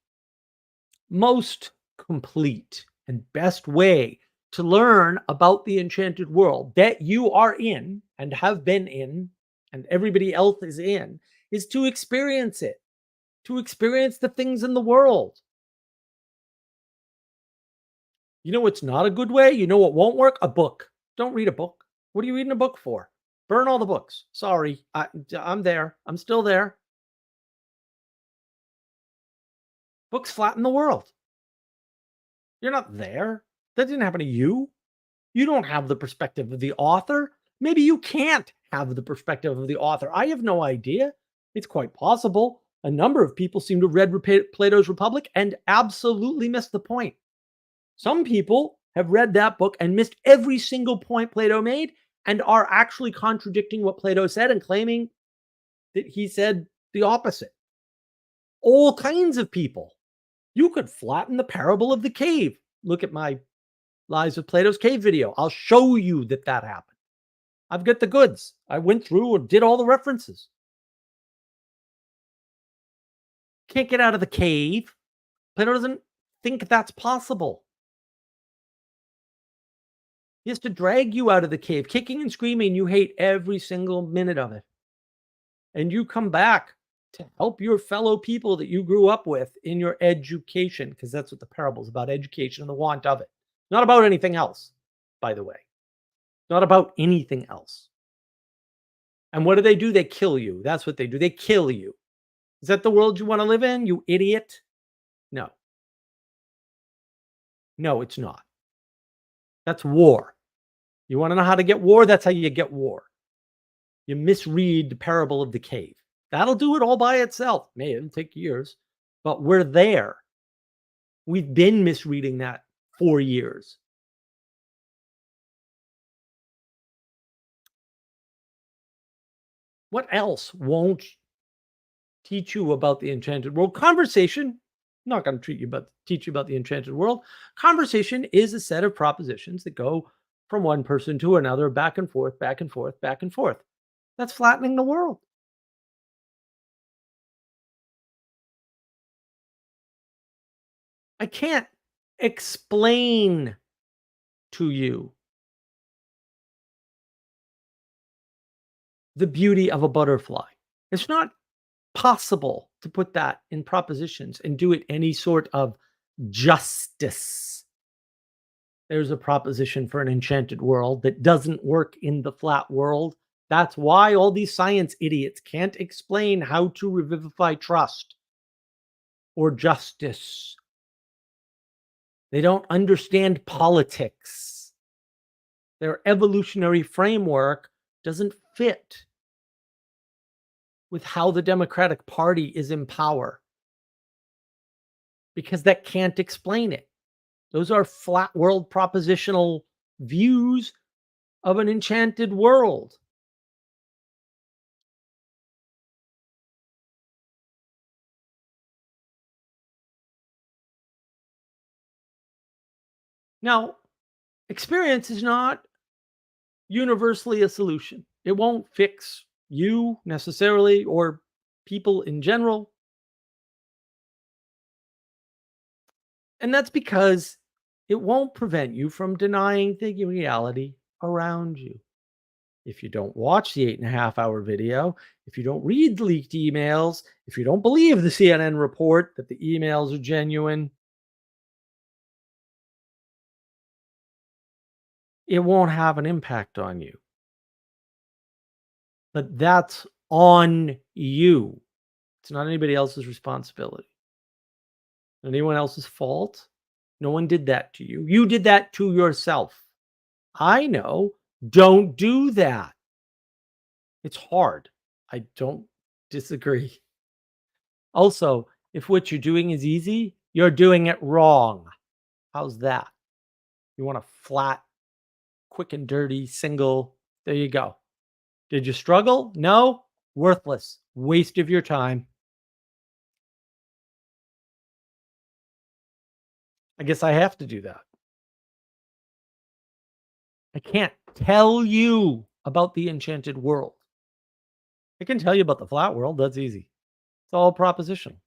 S2: most complete, and best way to learn about the enchanted world that you are in and have been in and everybody else is in is to experience it, to experience the things in the world. You know what's not a good way? You know what won't work? A book. Don't read a book. What are you reading a book for? Burn all the books. Sorry. I'm there. I'm still there. Books flatten the world. You're not there. That didn't happen to you. You don't have the perspective of the author. Maybe you can't have the perspective of the author. I have no idea. It's quite possible. A number of people seem to have read Plato's Republic and absolutely missed the point. Some people have read that book and missed every single point Plato made and are actually contradicting what Plato said and claiming that he said the opposite. All kinds of people. You could flatten the parable of the cave. Look at my Lies with Plato's Cave video. I'll show you that that happened. I've got the goods. I went through and did all the references. Can't get out of the cave. Plato doesn't think that's possible. He has to drag you out of the cave, kicking and screaming. You hate every single minute of it. And you come back to help your fellow people that you grew up with in your education, because that's what the parable is about, education and the want of it. Not about anything else, by the way. Not about anything else. And what do? They kill you. That's what they do. They kill you. Is that the world you want to live in, you idiot? No. No, it's not. That's war. You want to know how to get war? That's how you get war. You misread the parable of the cave. That'll do it all by itself. It'll take years, but we're there. We've been misreading that for years. What else won't teach you about the Enchanted World? Conversation. I'm not going to teach you about the Enchanted World. Conversation is a set of propositions that go from one person to another, back and forth, back and forth, back and forth. That's flattening the world. I can't explain to you the beauty of a butterfly. It's not possible to put that in propositions and do it any sort of justice. There's a proposition for an enchanted world that doesn't work in the flat world. That's why all these science idiots can't explain how to revivify trust or justice. They don't understand politics. Their evolutionary framework doesn't fit with how the Democratic Party is in power, because that can't explain it. Those are flat world propositional views of an enchanted world. Now, experience is not universally a solution. It won't fix you necessarily or people in general. And that's because it won't prevent you from denying the reality around you. If you don't watch the 8.5-hour video, if you don't read the leaked emails, if you don't believe the CNN report that the emails are genuine, it won't have an impact on you. But that's on you. It's not anybody else's responsibility. Anyone else's fault. No one did that to you. You did that to yourself. I know. Don't do that. It's hard. I don't disagree. Also, if what you're doing is easy, you're doing it wrong. How's that? You want a flat, quick and dirty, single. There you go. Did you struggle? No. Worthless. Waste of your time. I guess I have to do that. I can't tell you about the enchanted world. I can tell you about the flat world. That's easy. It's all propositional.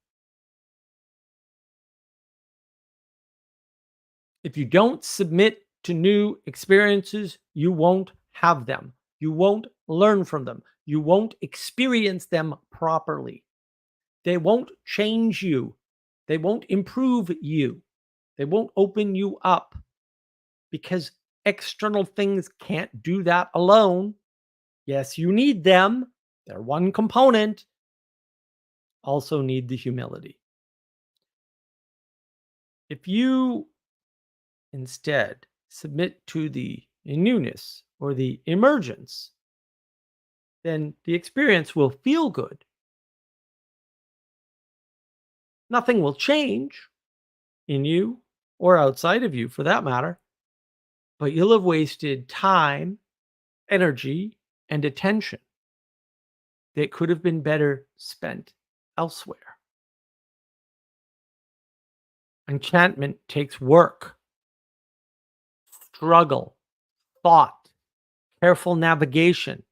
S2: If you don't submit to new experiences, you won't have them. You won't learn from them. You won't experience them properly. They won't change you. They won't improve you. They won't open you up, because external things can't do that alone. Yes, you need them. They're one component. Also need the humility. If you instead submit to the newness or the emergence, then the experience will feel good. Nothing will change in you or outside of you for that matter, but you'll have wasted time, energy, and attention that could have been better spent elsewhere. Enchantment takes work, struggle, thought, careful navigation,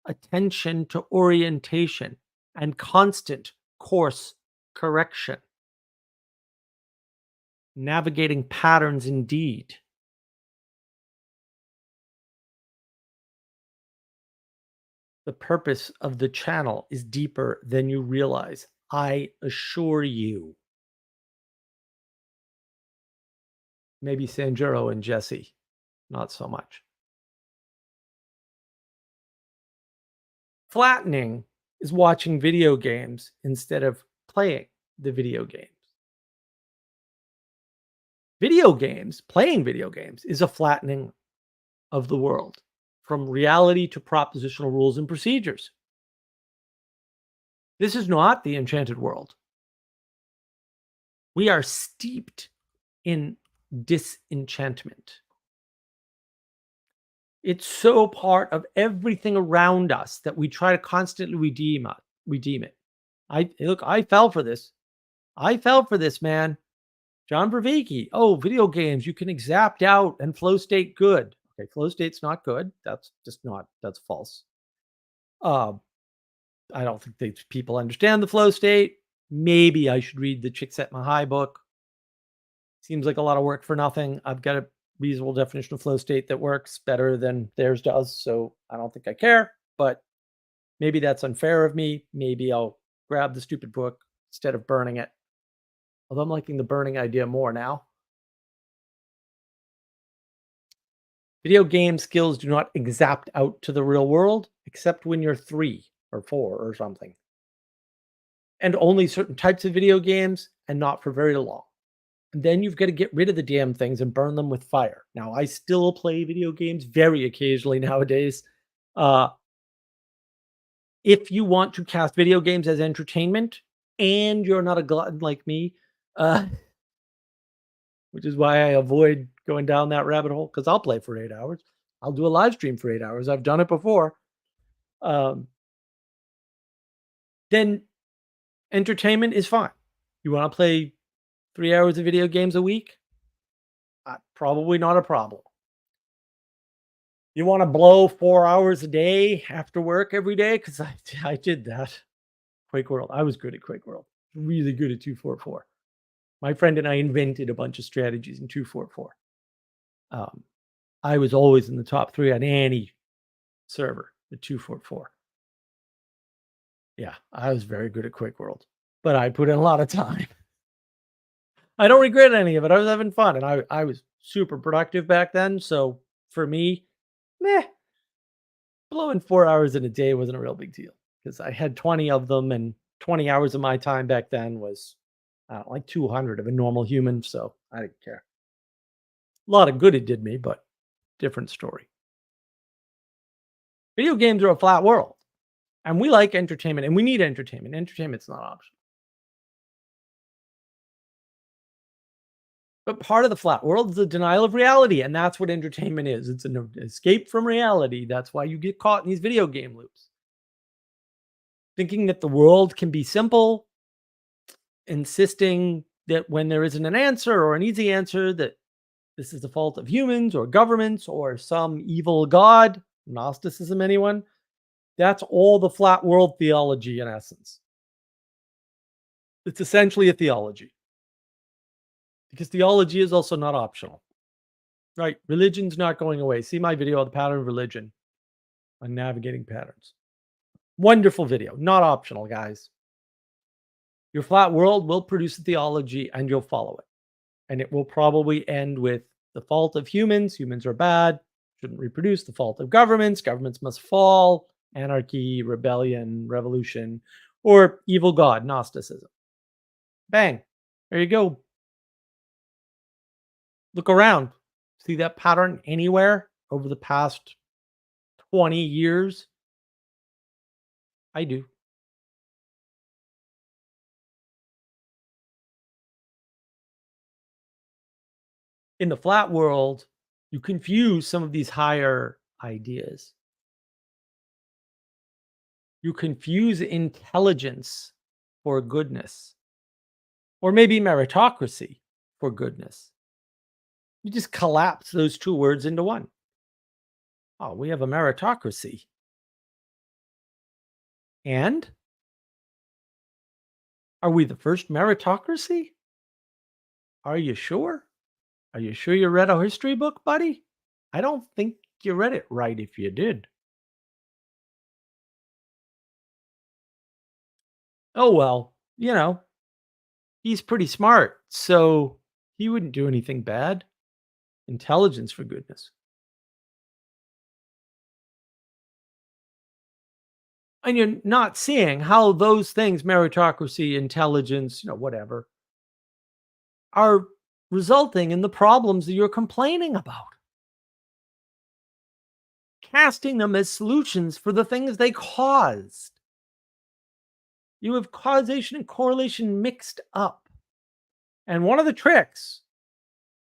S2: attention to orientation, and constant course correction. Navigating patterns indeed. The purpose of the channel is deeper than you realize. I assure you. Maybe Sanjuro and Jesse, not so much. Flattening is watching video games instead of playing the video games. Playing video games is a flattening of the world from reality to propositional rules and procedures. This is not the Enchanted World. We are steeped in disenchantment. It's so part of everything around us that we try to constantly redeem it. I fell for this. Man. John Vervaeke. Oh, video games, you can exapt out and flow state good. Okay, flow state's not good. That's false. I don't think people understand the flow state. Maybe I should read the Csikszentmihalyi book. Seems like a lot of work for nothing. I've got a reasonable definition of flow state that works better than theirs does, so I don't think I care. But maybe that's unfair of me. Maybe I'll grab the stupid book instead of burning it. Although I'm liking the burning idea more now. Video game skills do not exapt out to the real world, except when you're 3 or 4 or something. And only certain types of video games, and not for very long. And then you've got to get rid of the damn things and burn them with fire. Now, I still play video games very occasionally nowadays. If you want to cast video games as entertainment, and you're not a glutton like me, which is why I avoid going down that rabbit hole, because I'll play for 8 hours. I'll do a live stream for 8 hours. I've done it before. Then entertainment is fine. You want to play 3 hours of video games a week? Probably not a problem. You want to blow 4 hours a day after work every day? Because I did that. Quake World. I was good at Quake World. Really good at 244. My friend and I invented a bunch of strategies in 244. I was always in the top 3 on any server at 244. Yeah, I was very good at Quake World, but I put in a lot of time. I don't regret any of it. I was having fun, and I was super productive back then. So for me, blowing 4 hours in a day wasn't a real big deal because I had 20 of them, and 20 hours of my time back then was like 200 of a normal human. So I didn't care. A lot of good it did me, but different story. Video games are a flat world, and we like entertainment, and we need entertainment. Entertainment's not optional. But part of the flat world is the denial of reality, and that's what entertainment is. It's an escape from reality. That's why you get caught in these video game loops. Thinking that the world can be simple, insisting that when there isn't an answer or an easy answer, that this is the fault of humans or governments or some evil god, Gnosticism, anyone? That's all the flat world theology in essence. It's essentially a theology. Because theology is also not optional. Right? Religion's not going away. See my video on the pattern of religion on navigating patterns. Wonderful video. Not optional, guys. Your flat world will produce a theology and you'll follow it. And it will probably end with the fault of humans. Humans are bad. Shouldn't reproduce. The fault of governments. Governments must fall. Anarchy, rebellion, revolution, or evil god, Gnosticism. Bang. There you go. Look around. See that pattern anywhere over the past 20 years? I do. In the flat world, you confuse some of these higher ideas. You confuse intelligence for goodness, or maybe meritocracy for goodness. You just collapse those two words into one. Oh, we have a meritocracy. And are we the first meritocracy? Are you sure? Are you sure you read a history book, buddy? I don't think you read it right if you did. Oh, well, he's pretty smart, so he wouldn't do anything bad. Intelligence for goodness. And you're not seeing how those things, meritocracy, intelligence, whatever, are resulting in the problems that you're complaining about. Casting them as solutions for the things they caused. You have causation and correlation mixed up. And one of the tricks,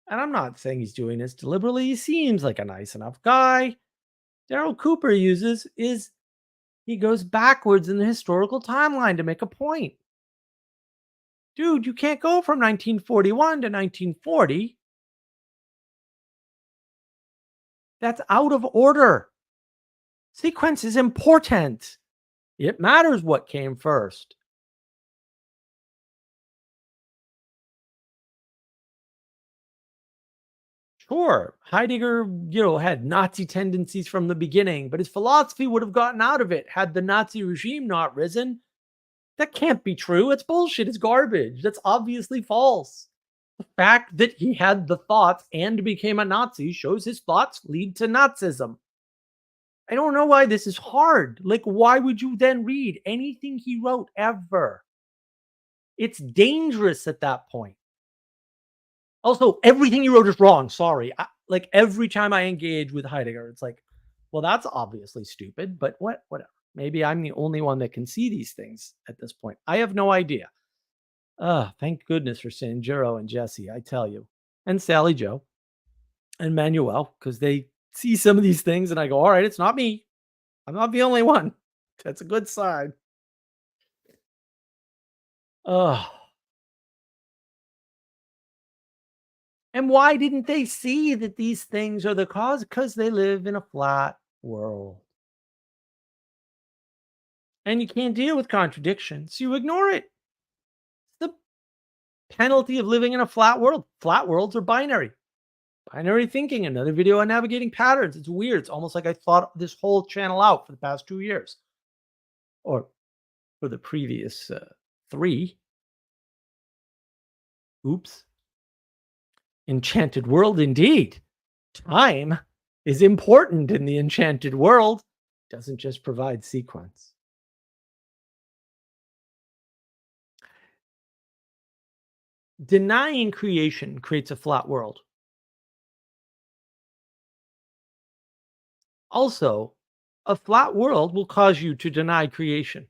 S2: and I'm not saying he's doing this deliberately, he seems like a nice enough guy, Daryl Cooper uses is he goes backwards in the historical timeline to make a point. Dude, you can't go from 1941 to 1940. That's out of order. Sequence is important. It matters what came first. Sure, Heidegger, had Nazi tendencies from the beginning, but his philosophy would have gotten out of it had the Nazi regime not risen. That can't be true. It's bullshit. It's garbage. That's obviously false. The fact that he had the thoughts and became a Nazi shows his thoughts lead to Nazism. I don't know why this is hard. Like, why would you then read anything he wrote ever? It's dangerous at that point. Also, everything you wrote is wrong. Sorry. Like every time I engage with Heidegger, it's like, well, that's obviously stupid, but whatever. Maybe I'm the only one that can see these things at this point. I have no idea. Thank goodness for Sanjuro and Jesse, I tell you. And Sally Joe and Manuel, because they see some of these things and I go, all right, it's not me. I'm not the only one. That's a good sign. Oh. And why didn't they see that these things are the cause? Because they live in a flat world. And you can't deal with contradictions. You ignore it. The penalty of living in a flat world. Flat worlds are binary. Binary thinking, another video on navigating patterns. It's weird. It's almost like I thought this whole channel out for the past 2 years. Or for the previous 3. Oops. Enchanted World indeed. Time is important in the Enchanted World. Doesn't just provide sequence. Denying creation creates a flat world. Also, a flat world will cause you to deny creation.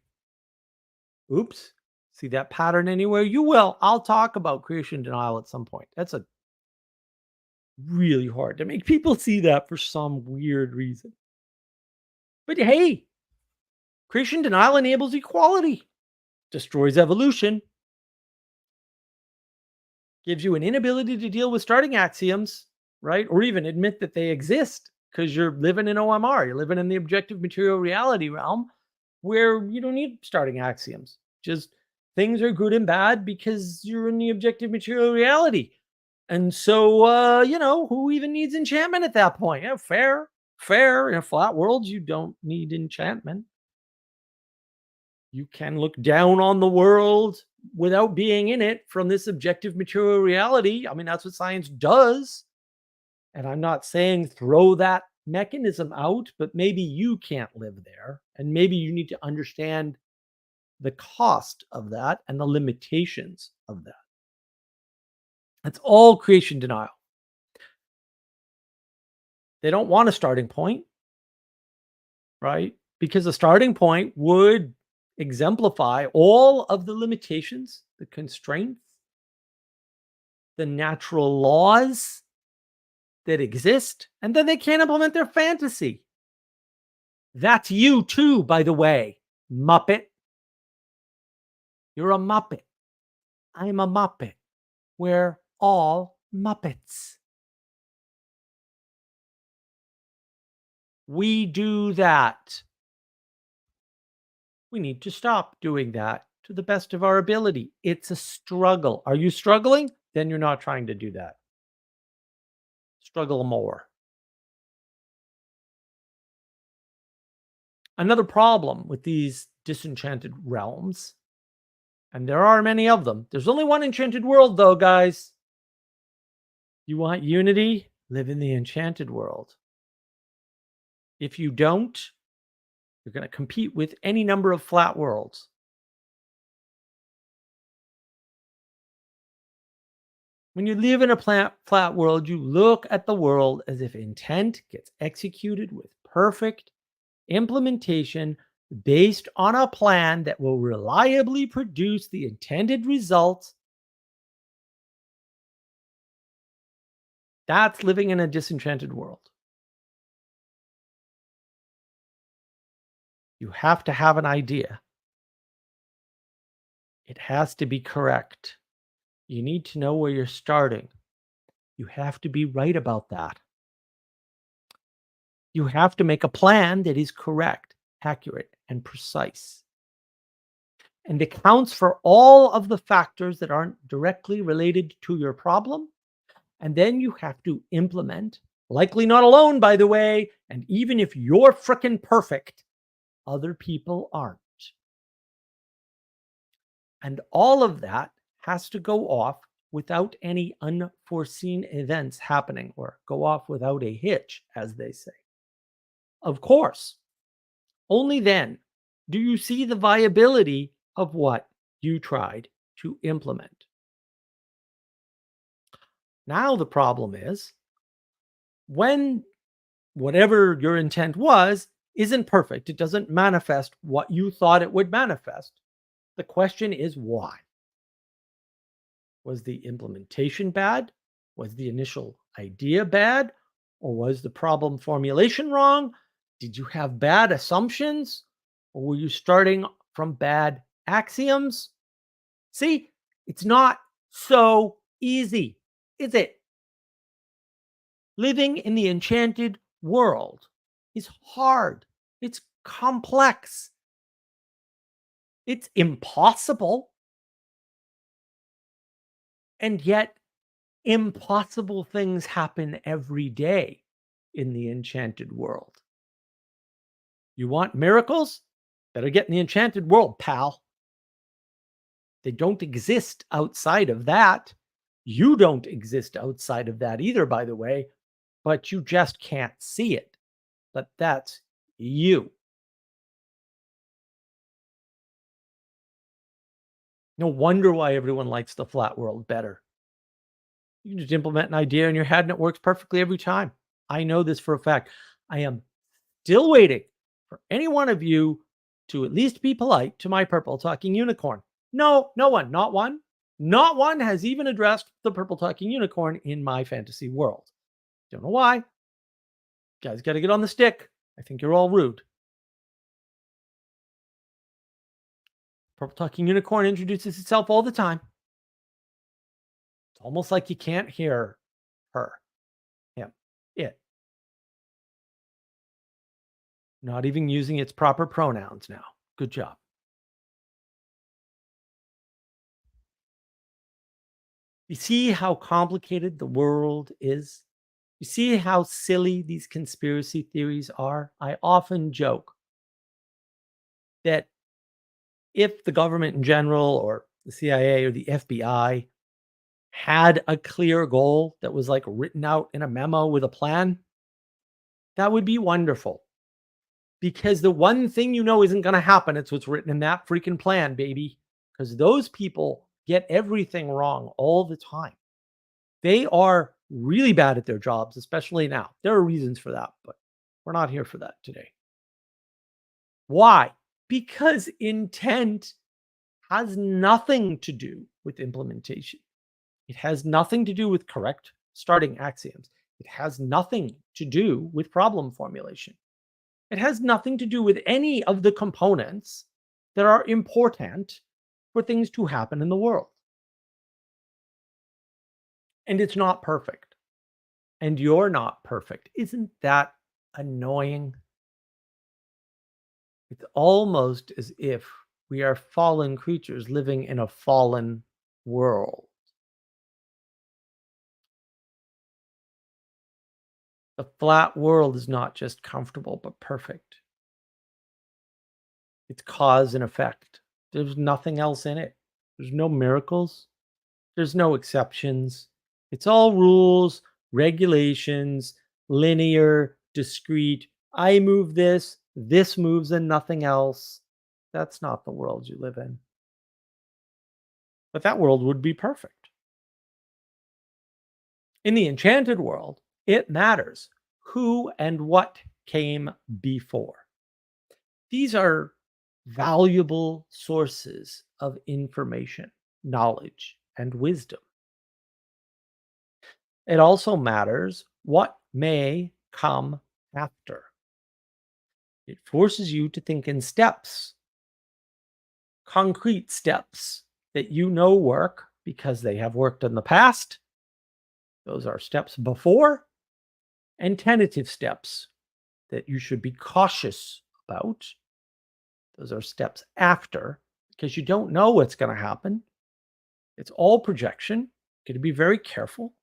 S2: Oops. See that pattern anywhere? You will. I'll talk about creation denial at some point. That's a really hard to make people see that for some weird reason. But hey, creation denial enables equality, destroys evolution, gives you an inability to deal with starting axioms, right? Or even admit that they exist because you're living in OMR. You're living in the objective material reality realm where you don't need starting axioms. Just things are good and bad because you're in the objective material reality. And so, who even needs enchantment at that point? Yeah, fair, fair. In a flat world, you don't need enchantment. You can look down on the world without being in it from this objective material reality. I mean, that's what science does. And I'm not saying throw that mechanism out, but maybe you can't live there. And maybe you need to understand the cost of that and the limitations of that. That's all creation denial. They don't want a starting point, right? Because a starting point would exemplify all of the limitations, the constraints, the natural laws that exist, and then they can't implement their fantasy. That's you too, by the way, Muppet. You're a Muppet. I'm a Muppet. We're all Muppets. We do that. We need to stop doing that to the best of our ability. It's a struggle. Are you struggling? Then you're not trying to do that. Struggle more. Another problem with these disenchanted realms, and there are many of them. There's only one enchanted world, though, guys. You want unity? Live in the enchanted world. If you don't, you're going to compete with any number of flat worlds. When you live in a flat world, you look at the world as if intent gets executed with perfect implementation based on a plan that will reliably produce the intended results. That's living in a disenchanted world. You have to have an idea. It has to be correct. You need to know where you're starting. You have to be right about that. You have to make a plan that is correct, accurate, and precise, and accounts for all of the factors that aren't directly related to your problem. And then you have to implement, likely not alone, by the way. And even if you're frickin' perfect, other people aren't. And all of that has to go off without any unforeseen events happening, or go off without a hitch, as they say. Of course, only then do you see the viability of what you tried to implement. Now, the problem is when whatever your intent was isn't perfect, it doesn't manifest what you thought it would manifest. The question is why? Was the implementation bad? Was the initial idea bad? Or was the problem formulation wrong? Did you have bad assumptions? Or were you starting from bad axioms? See, it's not so easy, is it? Living in the enchanted world is hard. It's complex. It's impossible. And yet, impossible things happen every day in the enchanted world. You want miracles? Better get in the enchanted world, pal. They don't exist outside of that. You don't exist outside of that either, by the way, but you just can't see it. But that's you. No wonder why everyone likes the flat world better. You can just implement an idea in your head and it works perfectly every time. I know this for a fact. I am still waiting for any one of you to at least be polite to my purple talking unicorn. No, no one, not one has even addressed the purple talking unicorn in my fantasy world. Don't know why. You guys got to get on the stick. I think you're all rude. Purple talking unicorn introduces itself all the time. It's almost like you can't hear her, him, it. Not even using its proper pronouns now. Good job. You see how complicated the world is? You see how silly these conspiracy theories are? I often joke that if the government in general, or the CIA or the FBI, had a clear goal that was like written out in a memo with a plan, that would be wonderful. Because the one thing you know isn't going to happen, it's what's written in that freaking plan, baby. Because those people get everything wrong all the time. They are really bad at their jobs, especially now. There are reasons for that, but we're not here for that today. Why? Because intent has nothing to do with implementation. It has nothing to do with correct starting axioms. It has nothing to do with problem formulation. It has nothing to do with any of the components that are important for things to happen in the world. And it's not perfect. And you're not perfect. Isn't that annoying? It's almost as if we are fallen creatures living in a fallen world. The flat world is not just comfortable, but perfect. It's cause and effect. There's nothing else in it. There's no miracles. There's no exceptions. It's all rules, regulations, linear, discrete. I move this, this moves, and nothing else. That's not the world you live in. But that world would be perfect. In the enchanted world, it matters who and what came before. These are valuable sources of information, knowledge, and wisdom. It also matters what may come after. It forces you to think in steps, concrete steps that you know work because they have worked in the past. Those are steps before, and tentative steps that you should be cautious about. Those are steps after, because you don't know what's going to happen. It's all projection. Got to be very careful,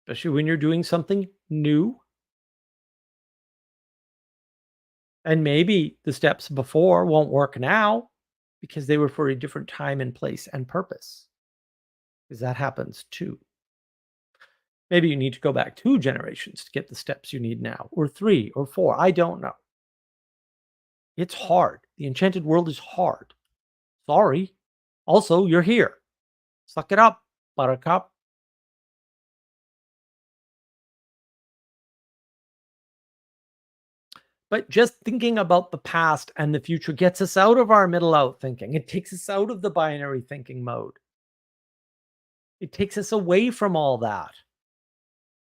S2: especially when you're doing something new. And maybe the steps before won't work now because they were for a different time and place and purpose. Because that happens too. Maybe you need to go back 2 generations to get the steps you need now, or 3 or 4. I don't know. It's hard. The enchanted world is hard. Sorry. Also, you're here. Suck it up, buttercup. But just thinking about the past and the future gets us out of our middle out thinking. It takes us out of the binary thinking mode. It takes us away from all that.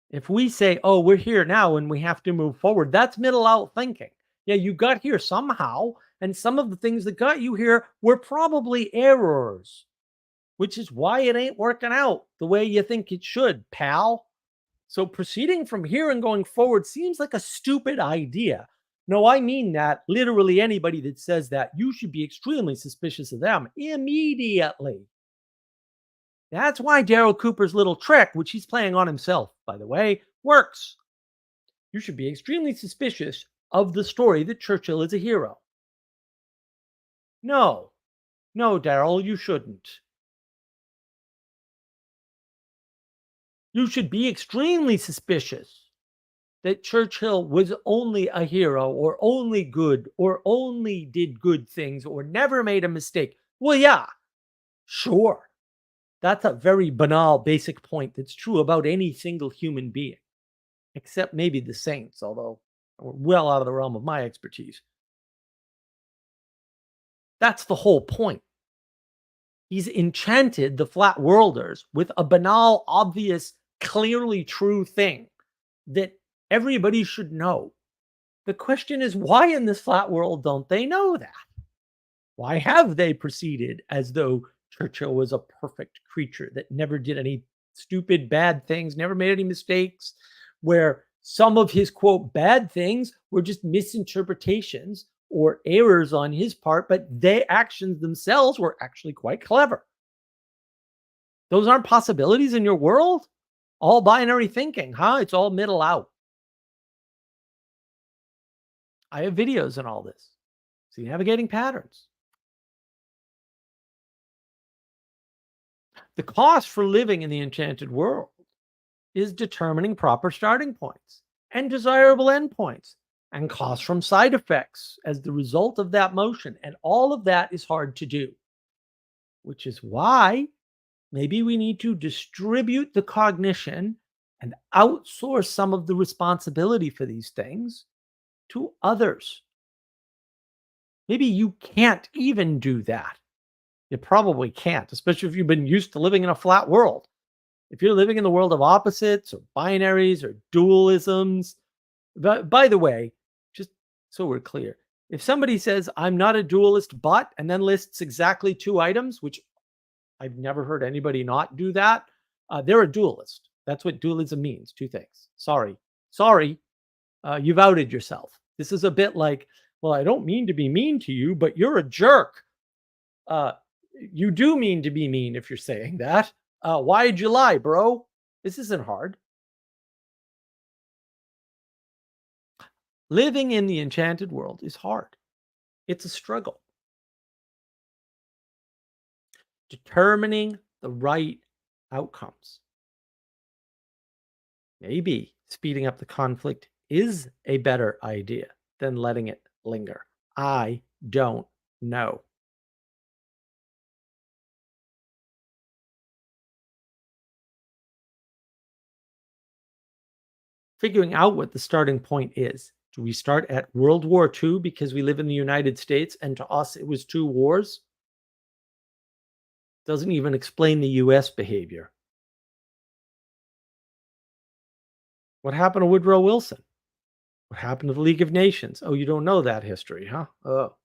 S2: If we say, oh, we're here now and we have to move forward, that's middle out thinking. Yeah, you got here somehow, and some of the things that got you here were probably errors, which is why it ain't working out the way you think it should, pal. So proceeding from here and going forward seems like a stupid idea. No, I mean that literally anybody that says that, you should be extremely suspicious of them immediately. That's why Daryl Cooper's little trick, which he's playing on himself, by the way, works. You should be extremely suspicious of the story that Churchill is a hero. No, Daryl, you shouldn't. You should be extremely suspicious that Churchill was only a hero or only good or only did good things or never made a mistake. Well, yeah, sure. That's a very banal, basic point that's true about any single human being, except maybe the saints, although we're well out of the realm of my expertise. That's the whole point. He's enchanted the flat worlders with a banal, obvious, clearly true thing that everybody should know. The question is, why in this flat world don't they know that? Why have they proceeded as though Churchill was a perfect creature that never did any stupid, bad things, never made any mistakes, where some of his, quote, bad things were just misinterpretations or errors on his part, but their actions themselves were actually quite clever? Those aren't possibilities in your world? All binary thinking, huh? It's all middle out. I have videos on all this. See, navigating patterns. The cost for living in the enchanted world is determining proper starting points and desirable endpoints and costs from side effects as the result of that motion. And all of that is hard to do, which is why Maybe we need to distribute the cognition and outsource some of the responsibility for these things to others. Maybe you can't even do that. You probably can't, especially if you've been used to living in a flat world. If you're living in the world of opposites or binaries or dualisms, but by the way, just so we're clear, if somebody says, I'm not a dualist, but, and then lists exactly two items, which I've never heard anybody not do that, they're a dualist. That's what dualism means. Two things. Sorry, you've outed yourself. This is a bit like, well, I don't mean to be mean to you, but you're a jerk. Uh, you do mean to be mean if you're saying that. Why'd you lie, bro? This isn't hard. Living in the enchanted world is hard. It's a struggle. Determining the right outcomes. Maybe speeding up the conflict is a better idea than letting it linger. I don't know. Figuring out what the starting point is. Do we start at World War II because we live in the United States and to us it was two wars? Doesn't even explain the US behavior. What happened to Woodrow Wilson? What happened to the League of Nations? Oh, you don't know that history, huh? Oh,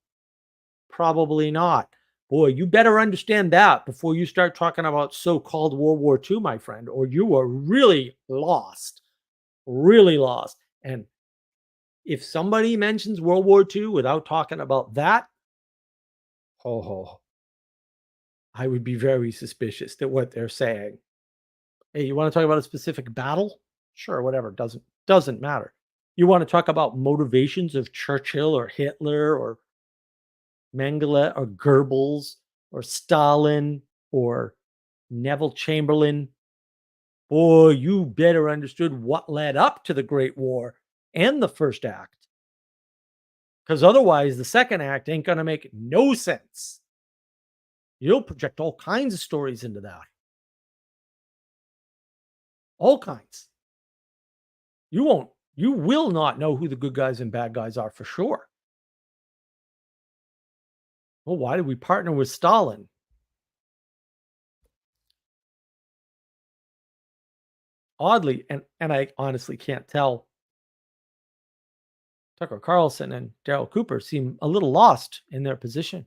S2: probably not. Boy, you better understand that before you start talking about so called World War II, my friend, or you are really lost. Really lost. And if somebody mentions World War II without talking about that, oh, I would be very suspicious that what they're saying. Hey, you want to talk about a specific battle? Sure, whatever. Doesn't matter. You want to talk about motivations of Churchill or Hitler or Mengele or Goebbels or Stalin or Neville Chamberlain? Boy, you better understood what led up to the Great War and the first act. Because otherwise, the second act ain't going to make no sense. You'll project all kinds of stories into that. All kinds. You will not know who the good guys and bad guys are for sure. Well, why did we partner with Stalin? Oddly, and I honestly can't tell. Tucker Carlson and Daryl Cooper seem a little lost in their position.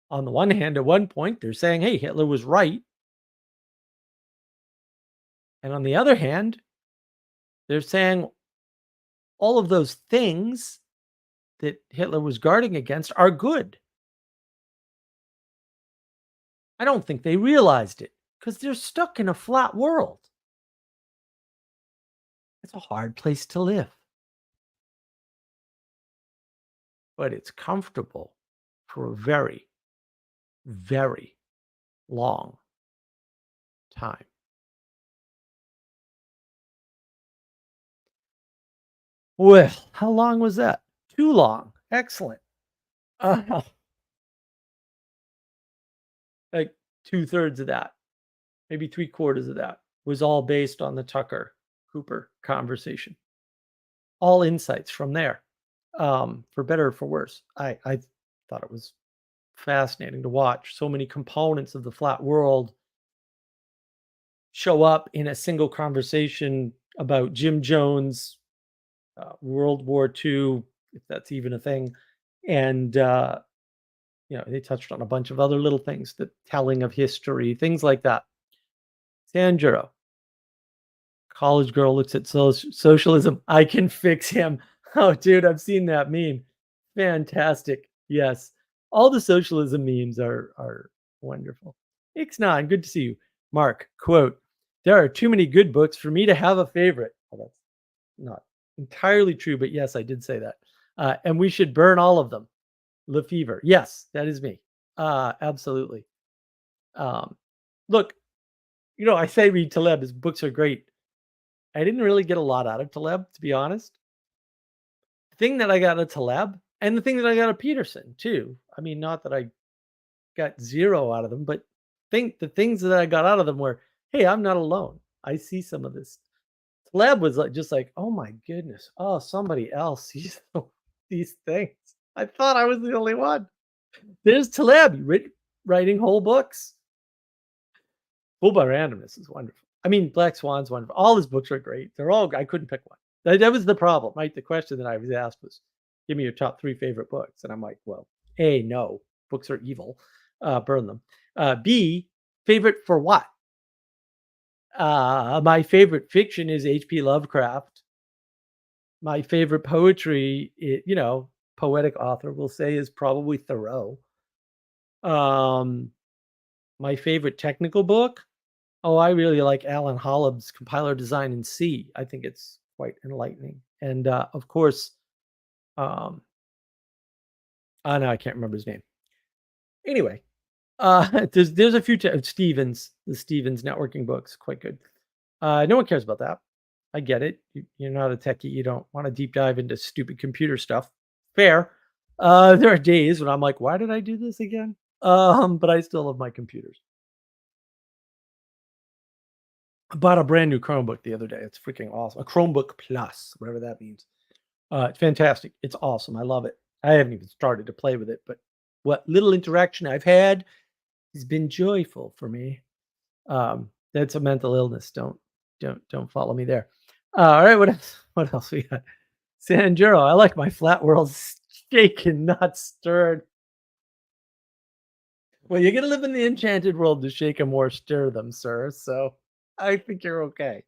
S2: On the one hand, at one point, they're saying, hey, Hitler was right. And on the other hand, they're saying all of those things that Hitler was guarding against are good. I don't think they realized it because they're stuck in a flat world. It's a hard place to live, but it's comfortable for a very, very long time. Well, how long was that? Too long. Excellent. Uh, like two-thirds of that, maybe three-quarters of that was all based on the Tucker Cooper conversation. All insights from there, for better or for worse. I thought it was fascinating to watch. So many components of the flat world show up in a single conversation about Jim Jones, World War II, if that's even a thing, and they touched on a bunch of other little things, the telling of history, things like that. Sanjuro, college girl looks at socialism. I can fix him. Oh, dude, I've seen that meme. Fantastic. Yes. All the socialism memes are wonderful. Ixnaan, good to see you. Mark, quote, there are too many good books for me to have a favorite. Well, that's not entirely true, but yes, I did say that. And we should burn all of them. Lefevre. Yes, that is me. Absolutely. Um, look, I say read Taleb. His books are great. I didn't really get a lot out of Taleb, to be honest. The thing that I got out of Taleb, and the thing that I got out of Peterson, too. I mean, not that I got zero out of them, but the things that I got out of them were, hey, I'm not alone. I see some of this. Lab was like just like, oh my goodness. Oh, somebody else sees these things. I thought I was the only one. There's Taleb writing whole books. Full by Randomness is wonderful. I mean, Black Swan's wonderful. All his books are great. They're all I couldn't pick one. That was the problem, right? The question that I was asked was, "Give me your top 3 favorite books." And I'm like, "Well, A, no. Books are evil. Burn them. B, favorite for what? My favorite fiction is H.P. Lovecraft. My favorite poetry, poetic author will say is probably Thoreau. Um, my favorite technical book, oh, I really like Alan Hollob's Compiler Design in C. I think it's quite enlightening. And of course, um, oh no, I can't remember his name. Anyway, there's a few Stevens, the Stevens networking books, quite good. No one cares about that. I get it. You're not a techie. You don't want to deep dive into stupid computer stuff. Fair. There are days when I'm like, why did I do this again? But I still love my computers. I bought a brand new Chromebook the other day. It's freaking awesome. A Chromebook Plus, whatever that means. It's fantastic. It's awesome. I love it. I haven't even started to play with it, but what little interaction I've had has been joyful for me. That's a mental illness. Don't follow me there. All right, what else? What else we got? Sanjuro, I like my flat world shaken, not stirred. Well, you're gonna live in the enchanted world to shake them or stir them, sir. So I think you're okay.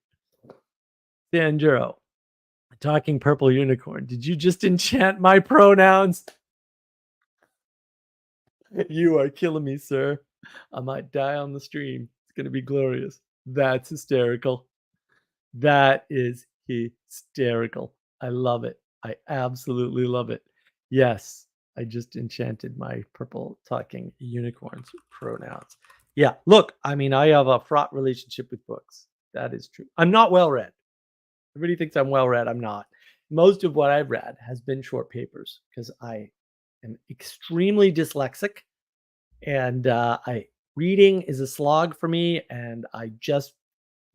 S2: Sanjuro, talking purple unicorn. Did you just enchant my pronouns? You are killing me, sir. I might die on the stream. It's gonna be glorious. That's hysterical. That is hysterical. I love it. I absolutely love it. Yes, I just enchanted my purple talking unicorns pronouns. Yeah, look, I mean, I have a fraught relationship with books. That is true. I'm not well read. Everybody thinks I'm well read. I'm not. Most of what I've read has been short papers because I am extremely dyslexic, and I reading is a slog for me, and I just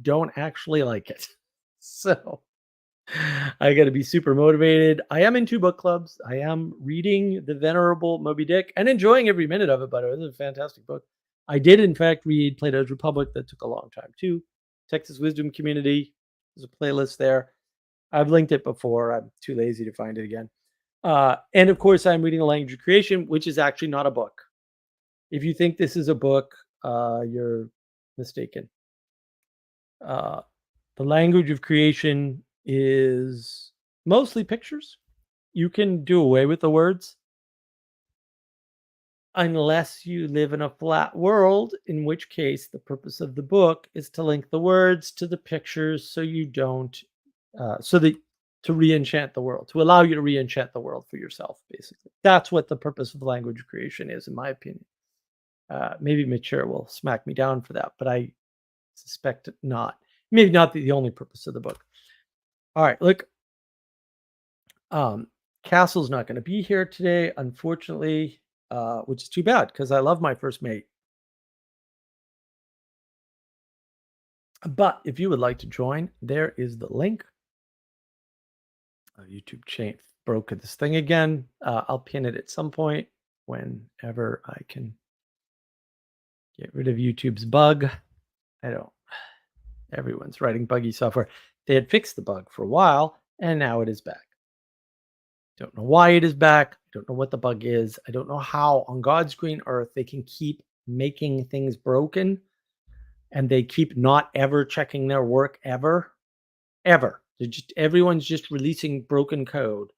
S2: don't actually like it. So I got to be super motivated. I am in 2 book clubs. I am reading the venerable Moby Dick and enjoying every minute of it, by the way. It's a fantastic book. I did, in fact, read Plato's Republic. That took a long time, too. Texas Wisdom Community. There's a playlist there. I've linked it before. I'm too lazy to find it again. And, of course, I'm reading A Language of Creation, which is actually not a book. If you think this is a book, you're mistaken. The language of creation is mostly pictures. You can do away with the words unless you live in a flat world, in which case the purpose of the book is to link the words to the pictures so you don't, so that to re-enchant the world, to allow you to re-enchant the world for yourself, basically. That's what the purpose of the language of creation is, in my opinion. Maybe Mature will smack me down for that, but I suspect not. Maybe not the only purpose of the book. All right, look. Castle's not going to be here today, unfortunately, which is too bad because I love my first mate. But if you would like to join, there is the link. YouTube chain broke this thing again. I'll pin it at some point whenever I can get rid of YouTube's bug. I don't. Everyone's writing buggy software. They had fixed the bug for a while, and now it is back. Don't know why it is back. I don't know what the bug is. I don't know how on God's green earth they can keep making things broken and they keep not ever checking their work ever. Everyone's just releasing broken code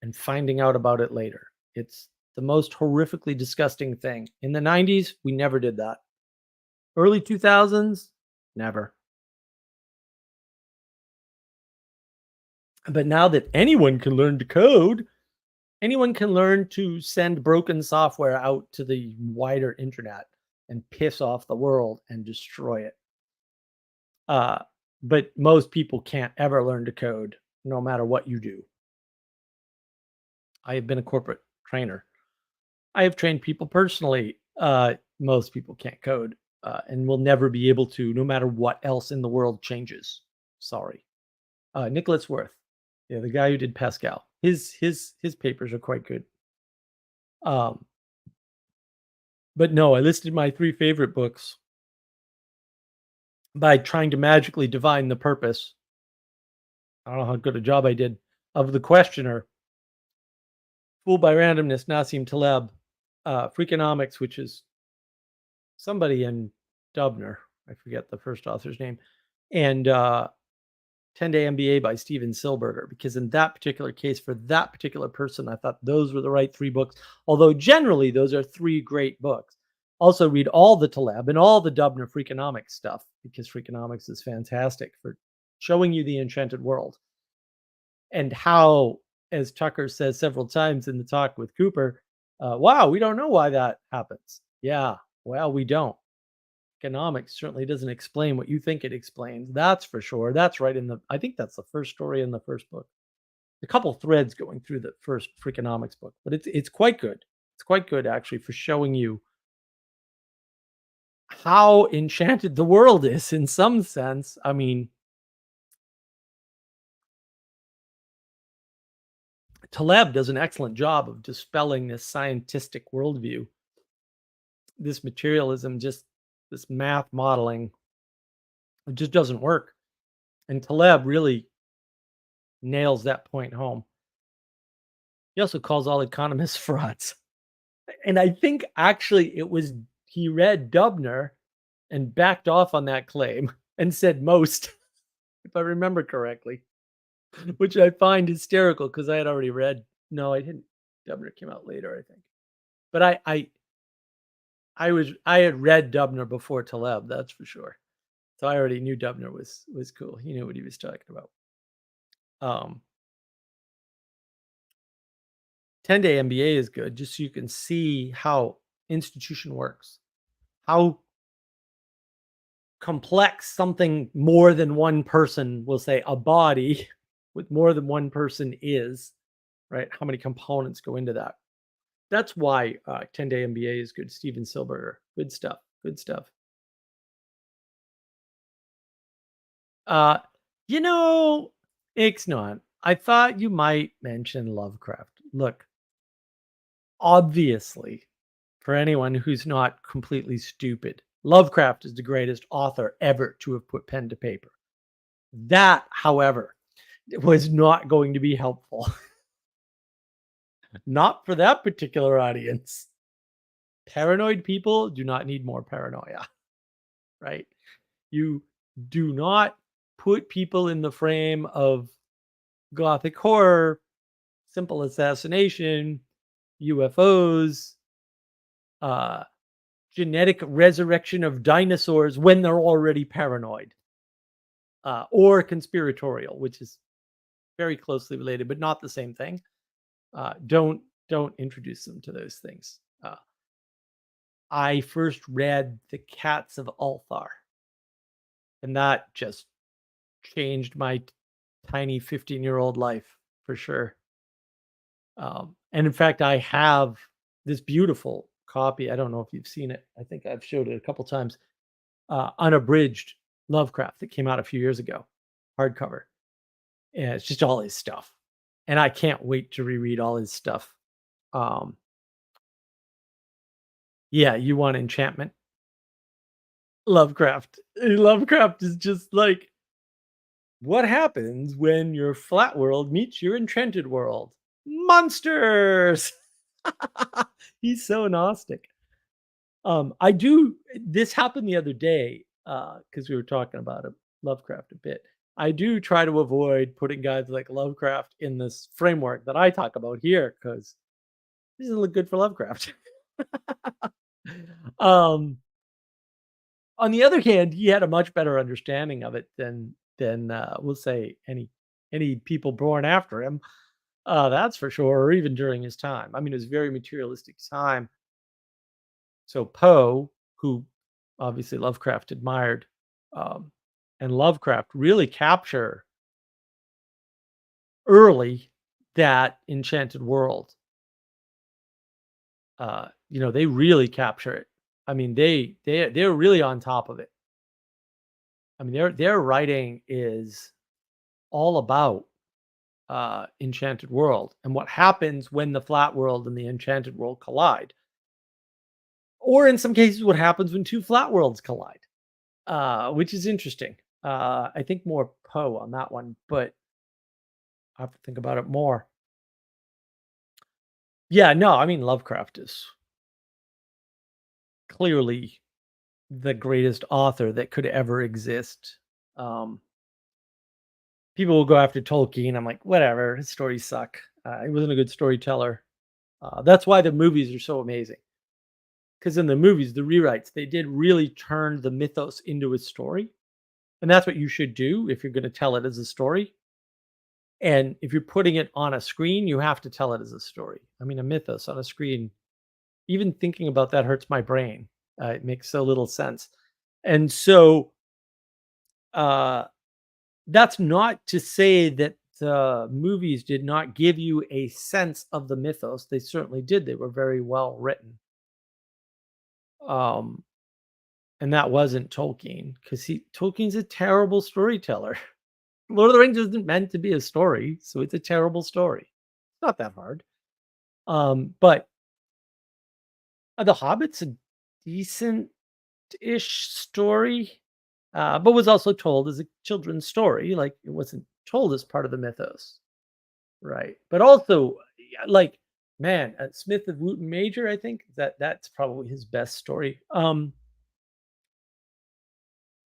S2: and finding out about it later. It's the most horrifically disgusting thing. In the 90s, we never did that. Early 2000s, never. But now that anyone can learn to code, anyone can learn to send broken software out to the wider internet and piss off the world and destroy it. But most people can't ever learn to code, no matter what you do. I have been a corporate trainer. I have trained people personally. most people can't code, and will never be able to, no matter what else in the world changes. Sorry. Nicholas Worth, yeah, the guy who did Pascal. His papers are quite good. Um, but no, I listed my 3 favorite books by trying to magically divine the purpose. I don't know how good a job I did of the questioner. Fooled by Randomness, Nassim Taleb, Freakonomics, which is somebody in Dubner. I forget the first author's name, and 10-Day MBA by Steven Silberger, because in that particular case, for that particular person, I thought those were the right 3 books. Although generally, those are 3 great books. Also, read all the Taleb and all the Dubner Freakonomics stuff, because Freakonomics is fantastic for showing you the Enchanted World and how, as Tucker says several times in the talk with Cooper, wow, we don't know why that happens. Yeah, well, we don't. Economics certainly doesn't explain what you think it explains. That's for sure. That's right in the I think that's the first story in the first book. A couple threads going through the first Freakonomics book, but it's quite good. It's quite good actually for showing you how enchanted the world is in some sense. I mean, Taleb does an excellent job of dispelling this scientific worldview, this materialism, just this math modeling. It just doesn't work. And Taleb really nails that point home. He also calls all economists frauds. And I think actually it was he read Dubner and backed off on that claim and said most, if I remember correctly, which I find hysterical because I had already read. No, I didn't. Dubner came out later, I think. But I had read Dubner before Taleb, that's for sure. So I already knew Dubner was cool. He knew what he was talking about. 10-Day MBA is good, just so you can see how institution works, how complex something more than one person will say a body with more than one person is, right? How many components go into that? That's why 10-Day MBA is good. Steven Silberger, good stuff. Good stuff. Uh, you know, Ixnon, I thought you might mention Lovecraft. Look, obviously, for anyone who's not completely stupid, Lovecraft is the greatest author ever to have put pen to paper. That, however, was not going to be helpful. Not for that particular audience. Paranoid people do not need more paranoia, right? You do not put people in the frame of gothic horror, simple assassination, UFOs, uh, genetic resurrection of dinosaurs when they're already paranoid, or conspiratorial, which is very closely related, but not the same thing. Don't introduce them to those things. I first read The Cats of Ulthar, and that just changed my tiny 15-year-old life for sure. And in fact, I have this beautiful copy. I don't know if you've seen it. I think I've showed it a couple times. Unabridged Lovecraft that came out a few years ago, hardcover. And it's just all his stuff. And I can't wait to reread all his stuff. Yeah, you want enchantment? Lovecraft. Lovecraft is just like, what happens when your flat world meets your enchanted world? Monsters! He's so Gnostic. I do this happened the other day, because we were talking about Lovecraft a bit. I do try to avoid putting guys like Lovecraft in this framework that I talk about here, because it doesn't look good for Lovecraft. um, on the other hand, he had a much better understanding of it than we'll say any people born after him. That's for sure, or even during his time. I mean, it was a very materialistic time. So Poe, who obviously Lovecraft admired, um, and Lovecraft really capture early that enchanted world. They really capture it. I mean, they're really on top of it. I mean, their writing is all about Enchanted World and what happens when the flat world and the Enchanted World collide, or in some cases, what happens when two flat worlds collide, which is interesting. I think more Poe on that one, but I have to think about it more. Yeah, no, I mean Lovecraft is clearly the greatest author that could ever exist. Um, People will go after Tolkien. I'm like, whatever, his stories suck. He wasn't a good storyteller. That's why the movies are so amazing. Because in the movies, the rewrites, they did really turn the mythos into a story. And that's what you should do if you're going to tell it as a story. And if you're putting it on a screen, you have to tell it as a story. I mean, a mythos on a screen, even thinking about that hurts my brain. It makes so little sense. And so uh, that's not to say that the movies did not give you a sense of the mythos. They certainly did. They were very well written. Um, and that wasn't Tolkien because Tolkien's a terrible storyteller. Lord of the Rings isn't meant to be a story, so it's a terrible story. It's not that hard. But The Hobbit's a decent-ish story, but was also told as a children's story. Like it wasn't told as part of the mythos, right? But also, yeah, like man, Smith of Wootton Major, I think that's probably his best story.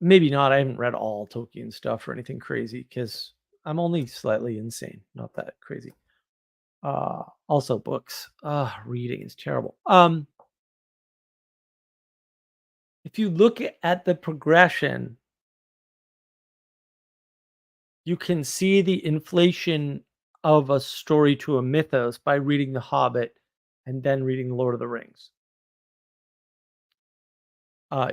S2: Maybe not. I haven't read all Tolkien stuff or anything crazy because I'm only slightly insane, not that crazy. Also books. Reading is terrible. If you look at the progression, you can see the inflation of a story to a mythos by reading The Hobbit and then reading Lord of the Rings.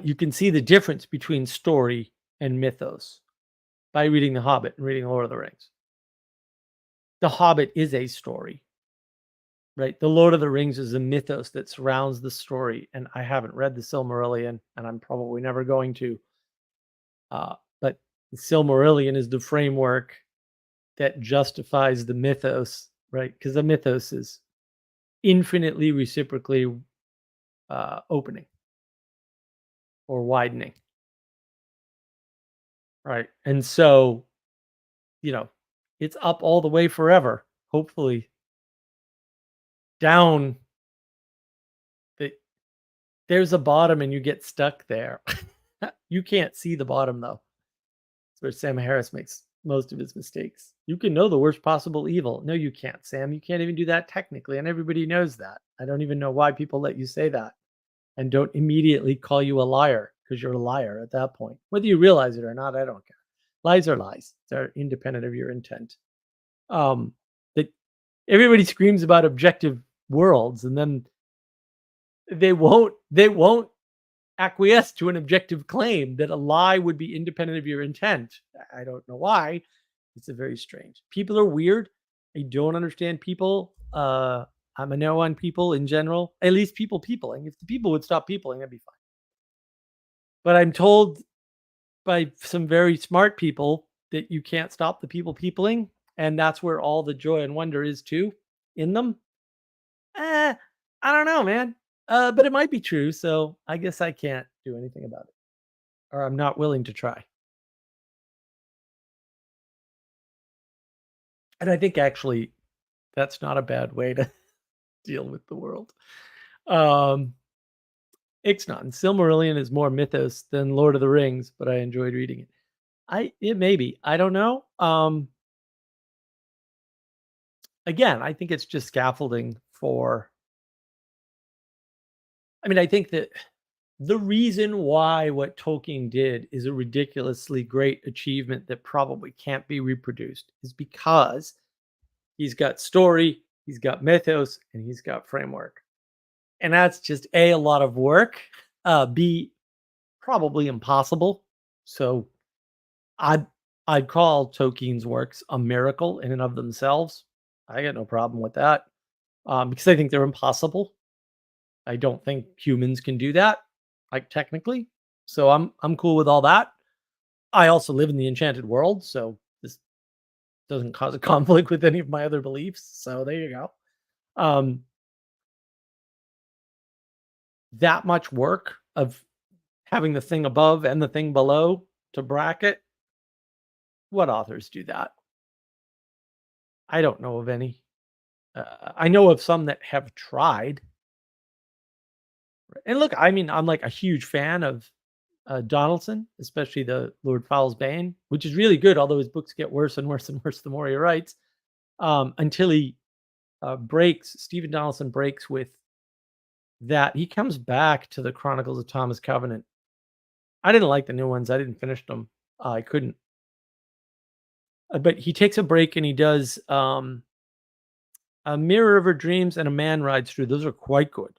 S2: You can see the difference between story and mythos by reading The Hobbit and reading Lord of the Rings. The Hobbit is a story, right? The Lord of the Rings is a mythos that surrounds the story, and I haven't read the Silmarillion, and I'm probably never going to. But the Silmarillion is the framework that justifies the mythos, right? Because the mythos is infinitely reciprocally opening or widening, right? And so, you know, it's up all the way forever. Hopefully, down the there's a bottom and you get stuck there. You can't see the bottom though. That's where Sam Harris makes most of his mistakes. You can know the worst possible evil. No, you can't, Sam. You can't even do that technically, and everybody knows that. I don't even know why people let you say that and don't immediately call you a liar because you're a liar at that point. Whether you realize it or not, I don't care. Lies are lies. They're independent of your intent. Um, that everybody screams about objective worlds, and then they won't acquiesce to an objective claim that a lie would be independent of your intent. I don't know why. It's a very strange. People are weird. I don't understand people. I'm a no on people in general. At least peopling. If the people would stop peopling, that'd be fine. But I'm told by some very smart people that you can't stop the peopling, and that's where all the joy and wonder is too in them. Eh, I don't know, man. But it might be true, so I guess I can't do anything about it, or I'm not willing to try. And I think actually that's not a bad way to deal with the world. Um, Ixnat Silmarillion is more mythos than Lord of the Rings, but I enjoyed reading it. It may be. I don't know. Again, I think it's just scaffolding for I mean, I think that the reason why what Tolkien did is a ridiculously great achievement that probably can't be reproduced is because he's got story, he's got mythos, and he's got framework. And that's just a lot of work, B, probably impossible. So I'd I'd call Tolkien's works a miracle in and of themselves. I got no problem with that, because I think they're impossible. I don't think humans can do that. like technically. So I'm cool with all that. I also live in the Enchanted World, so this doesn't cause a conflict with any of my other beliefs. So there you go. Um, that much work of having the thing above and the thing below to bracket. What authors do that? I don't know of any. I know of some that have tried. And look, I mean, I'm like a huge fan of Donaldson, especially the Lord Fowl's Bane, which is really good. Although his books get worse and worse and worse the more he writes, until he breaks. Stephen Donaldson breaks with that. He comes back to the Chronicles of Thomas Covenant. I didn't like the new ones. I didn't finish them. I couldn't. But he takes a break and he does a Mirror of Her Dreams and A Man Rides Through. Those are quite good.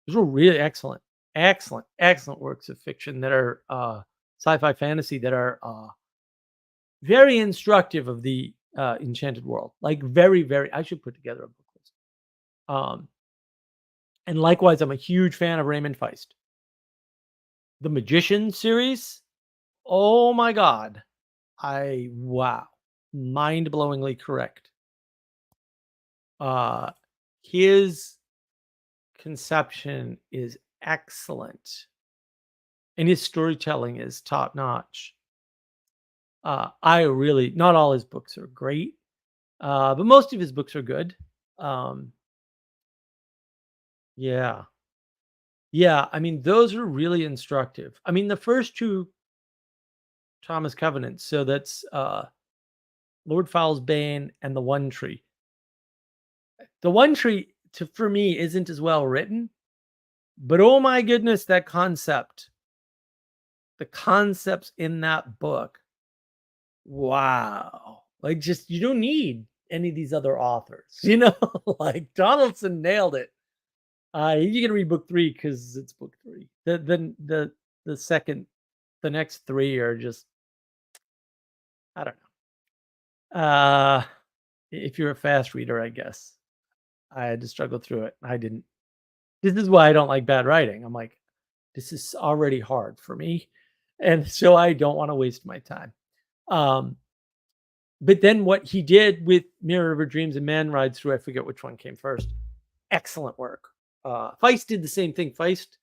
S2: Those were really excellent, excellent, excellent works of fiction that are sci-fi fantasy that are very instructive of the Enchanted World. Like very, very. I should put together a book list. And likewise, I'm a huge fan of Raymond Feist. The Magician series. Oh my God! Wow, mind-blowingly correct. His conception is excellent, and his storytelling is top notch. I really not all his books are great, but most of his books are good. Um, yeah, yeah. I mean, those are really instructive. I mean, the first two Thomas Covenants. So that's Lord Fowl's Bane and the One Tree. The One Tree, for me, isn't as well written, but oh my goodness, that concept, the concepts in that book, wow! Like, just you don't need any of these other authors, you know. Like Donaldson nailed it. You can read book 3 because it's book 3. The second, the next 3 are just I don't know. If you're a fast reader, I guess I had to struggle through it. I didn't. This is why I don't like bad writing. I'm like, this is already hard for me, and so I don't want to waste my time. Um, but then what he did with Mirror of Her Dreams and Man Rides Through, I forget which one came first. Excellent work. Feist did the same thing. Feist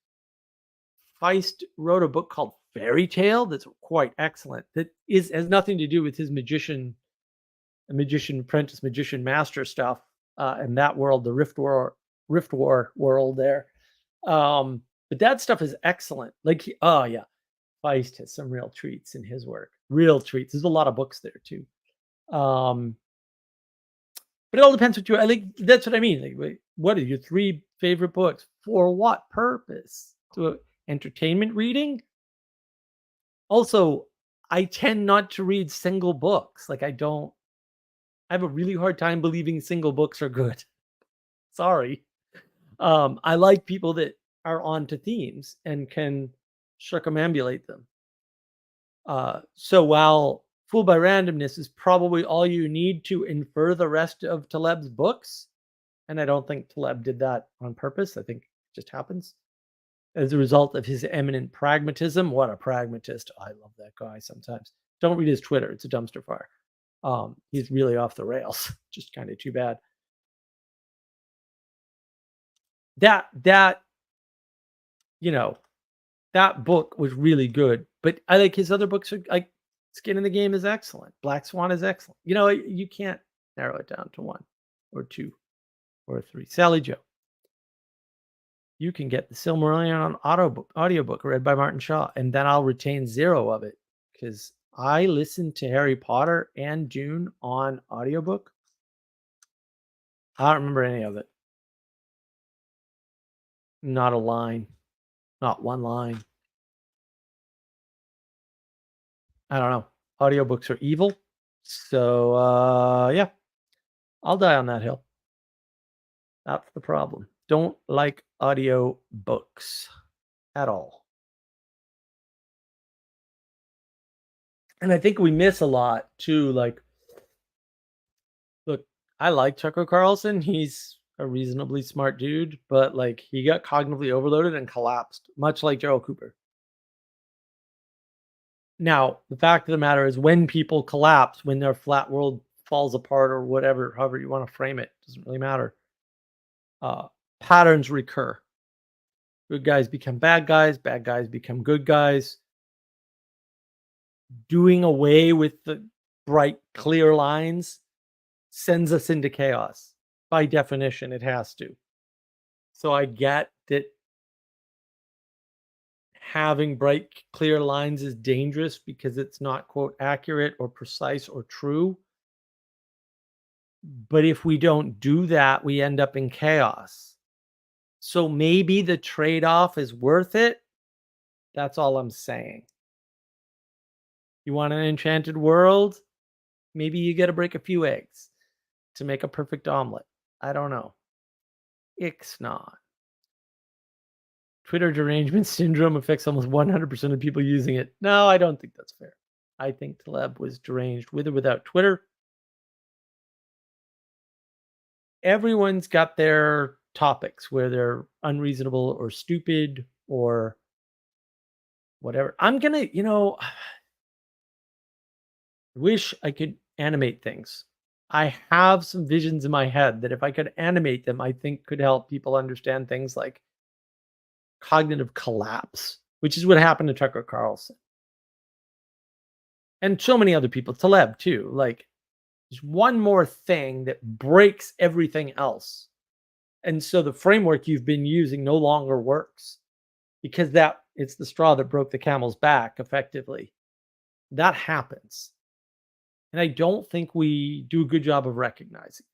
S2: wrote a book called Fairy Tale that's quite excellent. That has nothing to do with his magician apprentice, magician master stuff in that world, the Rift War world there. But that stuff is excellent. Like, oh yeah, Feist has some real treats in his work. Real treats. There's a lot of books there too. But it all depends what you. I think that's what I mean. Like, what are your 3 favorite books? For what purpose? To entertainment reading. Also, I tend not to read single books. Like, I don't. I have a really hard time believing single books are good. Sorry. I like people that are onto themes and can circumambulate them. So while Fooled by Randomness is probably all you need to infer the rest of Taleb's books, and I don't think Taleb did that on purpose. I think it just happens as a result of his eminent pragmatism. What a pragmatist. I love that guy sometimes. Don't read his Twitter. It's a dumpster fire. He's really off the rails. Just kind of too bad. That you know, that book was really good, but I like his other books are like Skin in the Game is excellent. Black Swan is excellent. You know, you can't narrow it down to 1 or 2 or 3. Sally Joe. You can get the Silmarillion on audiobook read by Martin Shaw, and then I'll retain 0 of it because I listened to Harry Potter and Dune on audiobook. I don't remember any of it. Not a line. Not one line. I don't know. Audiobooks are evil. So yeah. I'll die on that hill. That's the problem. Don't like audio books at all. And I think we miss a lot too. Like, look, I like Tucker Carlson. He's a reasonably smart dude, but like he got cognitively overloaded and collapsed, much like Gerald Cooper. Now, the fact of the matter is when people collapse, when their flat world falls apart or whatever, however you want to frame it, doesn't really matter. Uh, Patterns recur. Good guys become bad guys become good guys. Doing away with the bright, clear lines sends us into chaos. By definition, it has to. So I get that having bright, clear lines is dangerous because it's not, quote, accurate or precise or true. But if we don't do that, we end up in chaos. So maybe the trade off is worth it. That's all I'm saying. You want an enchanted world? Maybe you got to break a few eggs to make a perfect omelet. I don't know. Ixnay. Twitter derangement syndrome affects almost 100% of people using it. No, I don't think that's fair. I think Taleb was deranged with or without Twitter. Everyone's got their topics where they're unreasonable or stupid or whatever. I'm going to, wish I could animate things. I have some visions in my head that if I could animate them, I think could help people understand things like cognitive collapse, which is what happened to Tucker Carlson. And so many other people, Taleb too. Like, there's one more thing that breaks everything else. And so the framework you've been using no longer works because that it's the straw that broke the camel's back effectively. That happens. And I don't think we do a good job of recognizing.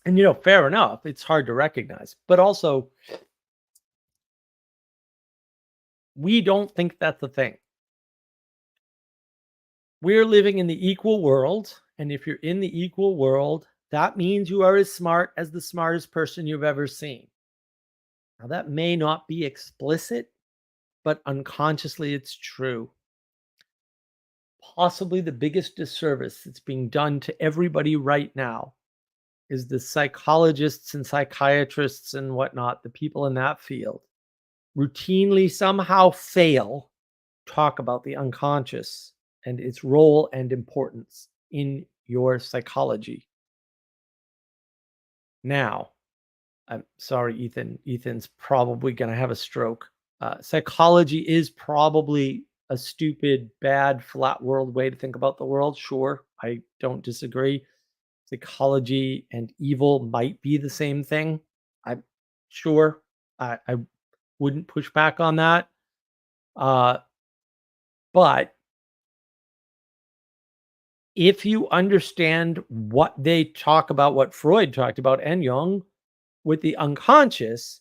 S2: And fair enough, it's hard to recognize, but also we don't think that's the thing. We're living in the equal world, and if you're in the equal world, that means you are as smart as the smartest person you've ever seen. Now, that may not be explicit, but unconsciously it's true. Possibly the biggest disservice that's being done to everybody right now is the psychologists and psychiatrists and whatnot, the people in that field, routinely somehow fail to talk about the unconscious and its role and importance in your psychology. Now, I'm sorry, Ethan. Ethan's probably going to have a stroke. Psychology is probably a stupid, bad, flat world way to think about the world. Sure, I don't disagree. Psychology and evil might be the same thing. I'm sure. I wouldn't push back on that. But if you understand what they talk about, what Freud talked about and Jung with the unconscious,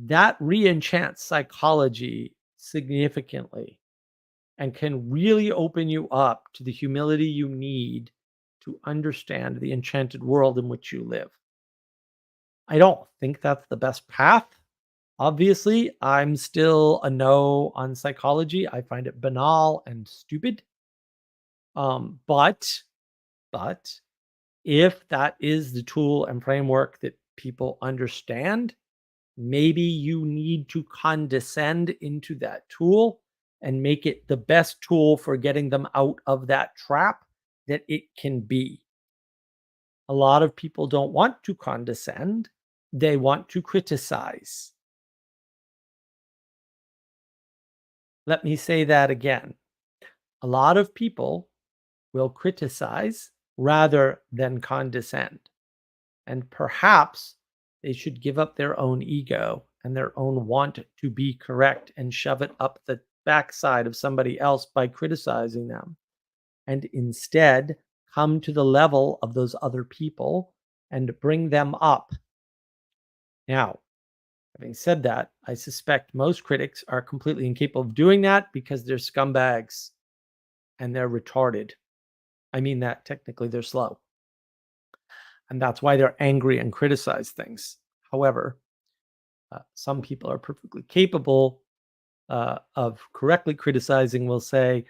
S2: that re-enchants psychology significantly and can really open you up to the humility you need to understand the enchanted world in which you live. I don't think that's the best path. Obviously, I'm still a no on psychology. I find it banal and stupid. But if that is the tool and framework that people understand, maybe you need to condescend into that tool and make it the best tool for getting them out of that trap that it can be. A lot of people don't want to condescend, they want to criticize. Let me say that again. A lot of people will criticize rather than condescend. And perhaps they should give up their own ego and their own want to be correct and shove it up the backside of somebody else by criticizing them. And instead come to the level of those other people and bring them up. Now, having said that, I suspect most critics are completely incapable of doing that because they're scumbags and they're retarded. I mean that technically they're slow. And that's why they're angry and criticize things. However, some people are perfectly capable of correctly criticizing, will say,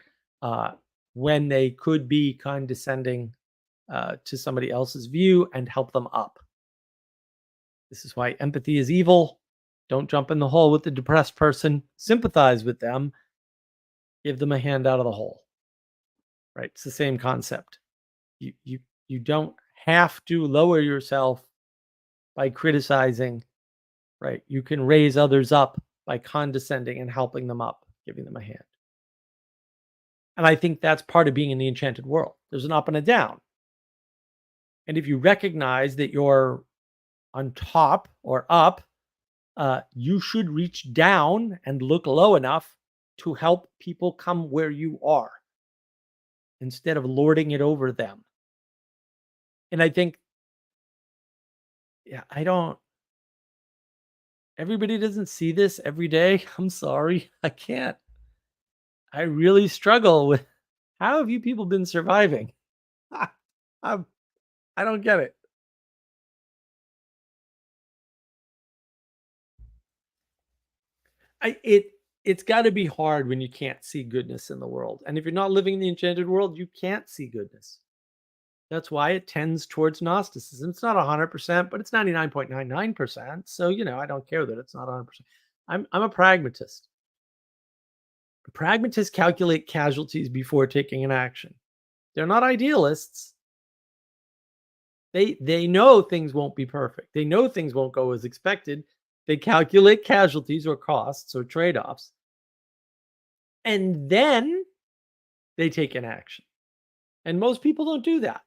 S2: when they could be condescending to somebody else's view and help them up. This is why empathy is evil. Don't jump in the hole with the depressed person. Sympathize with them. Give them a hand out of the hole. Right? It's the same concept. You don't have to lower yourself by criticizing. Right? You can raise others up by condescending and helping them up, giving them a hand. And I think that's part of being in the enchanted world. There's an up and a down. And if you recognize that you're on top or up, you should reach down and look low enough to help people come where you are instead of lording it over them. And I think, yeah, everybody doesn't see this every day. I'm sorry. I can't. I really struggle with how have you people been surviving? I don't get it. It's got to be hard when you can't see goodness in the world. And if you're not living in the enchanted world, you can't see goodness. That's why it tends towards Gnosticism. It's not 100%, but it's 99.99%. So, I don't care that it's not 100%. I'm a pragmatist. Pragmatists calculate casualties before taking an action. They're not idealists. They know things won't be perfect. They know things won't go as expected. They calculate casualties or costs or trade-offs. And then they take an action. And most people don't do that.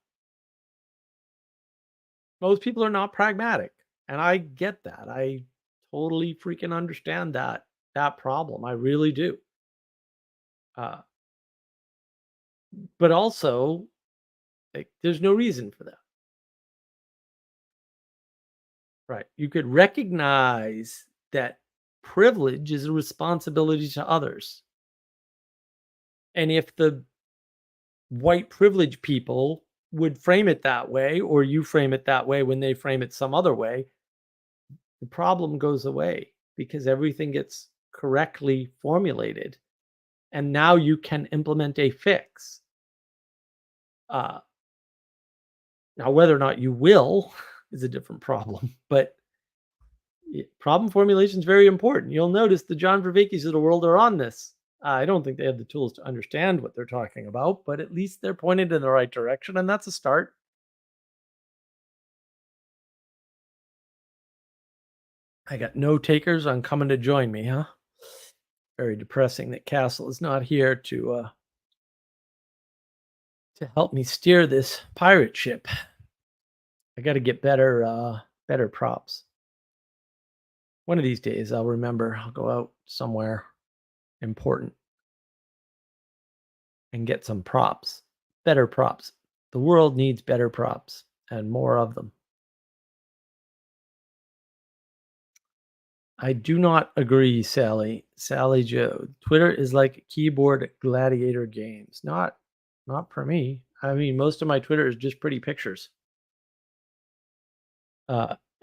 S2: Most people are not pragmatic. And I get that. I totally freaking understand that problem. I really do. But also, there's no reason for that. Right. You could recognize that privilege is a responsibility to others. And if the white privilege people would frame it that way, or you frame it that way when they frame it some other way, the problem goes away because everything gets correctly formulated. And now you can implement a fix. Now, whether or not you will is a different problem, but problem formulation is very important. You'll notice the John Vervaeke's of the world are on this. I don't think they have the tools to understand what they're talking about, but at least they're pointed in the right direction, and that's a start. I got no takers on coming to join me, huh? Very depressing that Castle is not here to help me steer this pirate ship. I got to get better props. One of these days, I'll remember. I'll go out somewhere important and get some props, better props. The world needs better props and more of them. I do not agree, Sally. Sally Joe. Twitter is like keyboard gladiator games. Not for me. I mean, most of my Twitter is just pretty pictures.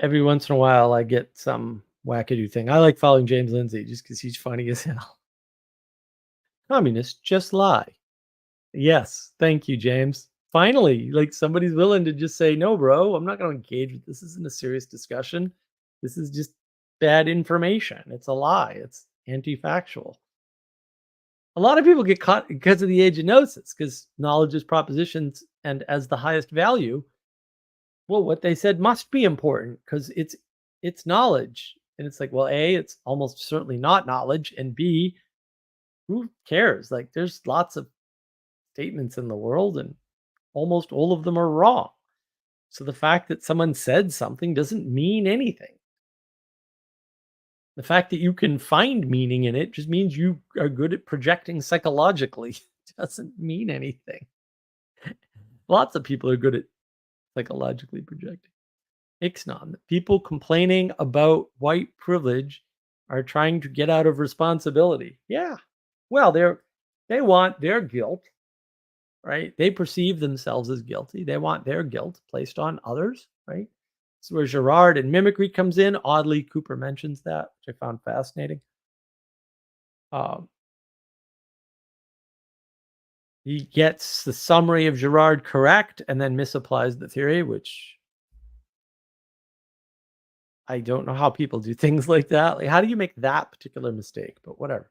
S2: Every once in a while, I get some wackadoo thing. I like following James Lindsay just because he's funny as hell. Communists just lie. Yes, thank you, James. Finally, like somebody's willing to just say, no, bro, I'm not going to engage with this. This isn't a serious discussion. This is just bad information. It's a lie. It's anti-factual. A lot of people get caught because of the age of gnosis, because knowledge is propositions and as the highest value. Well, what they said must be important because it's knowledge. And it's like, well, A, it's almost certainly not knowledge. And B, who cares? Like there's lots of statements in the world and almost all of them are wrong. So the fact that someone said something doesn't mean anything. The fact that you can find meaning in it just means you are good at projecting psychologically. It doesn't mean anything. Lots of people are good at psychologically projecting. Ixnon, people complaining about white privilege are trying to get out of responsibility. Yeah. Well, they want their guilt, right? They perceive themselves as guilty. They want their guilt placed on others, right? This is where Girard and mimicry comes in. Oddly, Cooper mentions that, which I found fascinating. He gets the summary of Girard correct and then misapplies the theory, which I don't know how people do things like that. Like, how do you make that particular mistake? But whatever.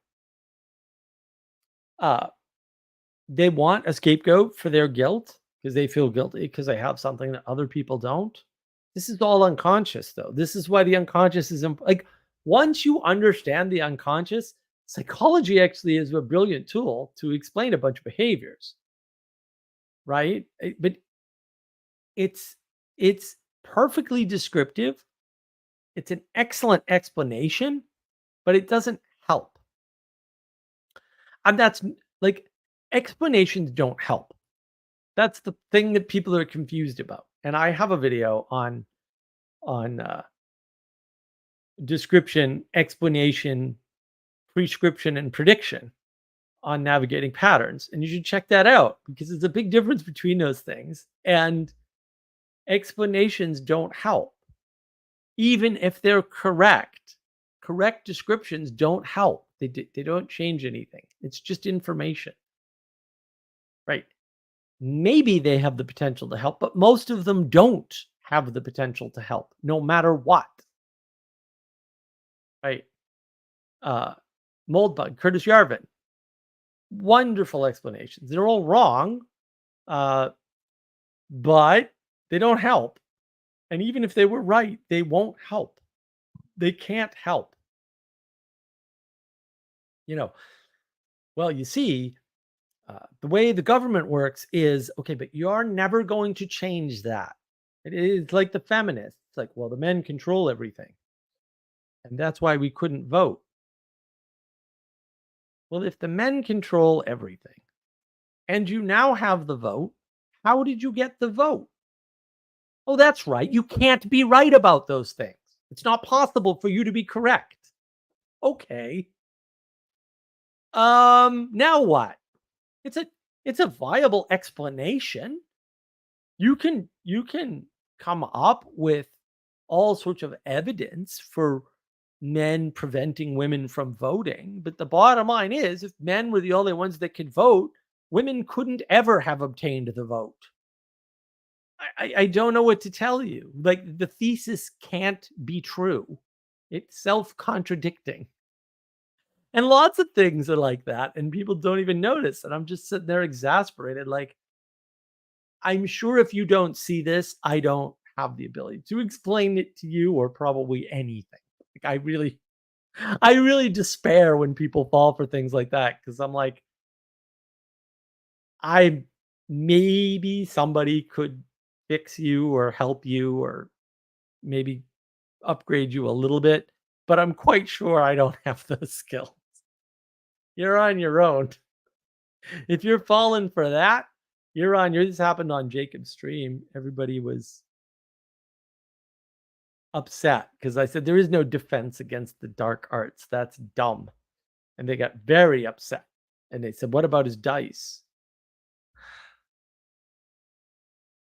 S2: Uh, they want a scapegoat for their guilt because they feel guilty because they have something that other people don't. This is all unconscious, though. This is why the unconscious is like once you understand the unconscious, psychology actually is a brilliant tool to explain a bunch of behaviors, right? But it's it's perfectly descriptive. It's an excellent explanation, but it doesn't help. And that's like explanations don't help. That's the thing that people are confused about. And I have a video on description, explanation, prescription, and prediction on navigating patterns. And you should check that out because there's a big difference between those things. And explanations don't help, even if they're correct. Correct descriptions don't help. They don't change anything. It's just information, right? Maybe they have the potential to help, but most of them don't have the potential to help, no matter what. Right? Uh, Moldbug, Curtis Yarvin, wonderful explanations. They're all wrong, uh, but they don't help. And even if they were right, they won't help. They can't help. You know, well, you see, the way the government works is okay, but you're never going to change that. It is like the feminists. It's like, well, the men control everything. And that's why we couldn't vote. Well, if the men control everything and you now have the vote, how did you get the vote? Oh, that's right. You can't be right about those things. It's not possible for you to be correct. Okay. Now what? It's a it's a viable explanation. You can come up with all sorts of evidence for men preventing women from voting, but the bottom line is if men were the only ones that could vote, women couldn't ever have obtained the vote. I don't know what to tell you. Like the thesis can't be true. It's self-contradicting. And lots of things are like that, and people don't even notice. And I'm just sitting there exasperated. Like, I'm sure if you don't see this, I don't have the ability to explain it to you or probably anything. Like I really despair when people fall for things like that because I'm like, I maybe somebody could fix you or help you or maybe upgrade you a little bit, but I'm quite sure I don't have those skills. You're on your own. If you're falling for that, you're on your this happened on Jacob's stream. Everybody was upset because I said there is no defense against the dark arts. That's dumb. And they got very upset. And they said, "What about his dice?"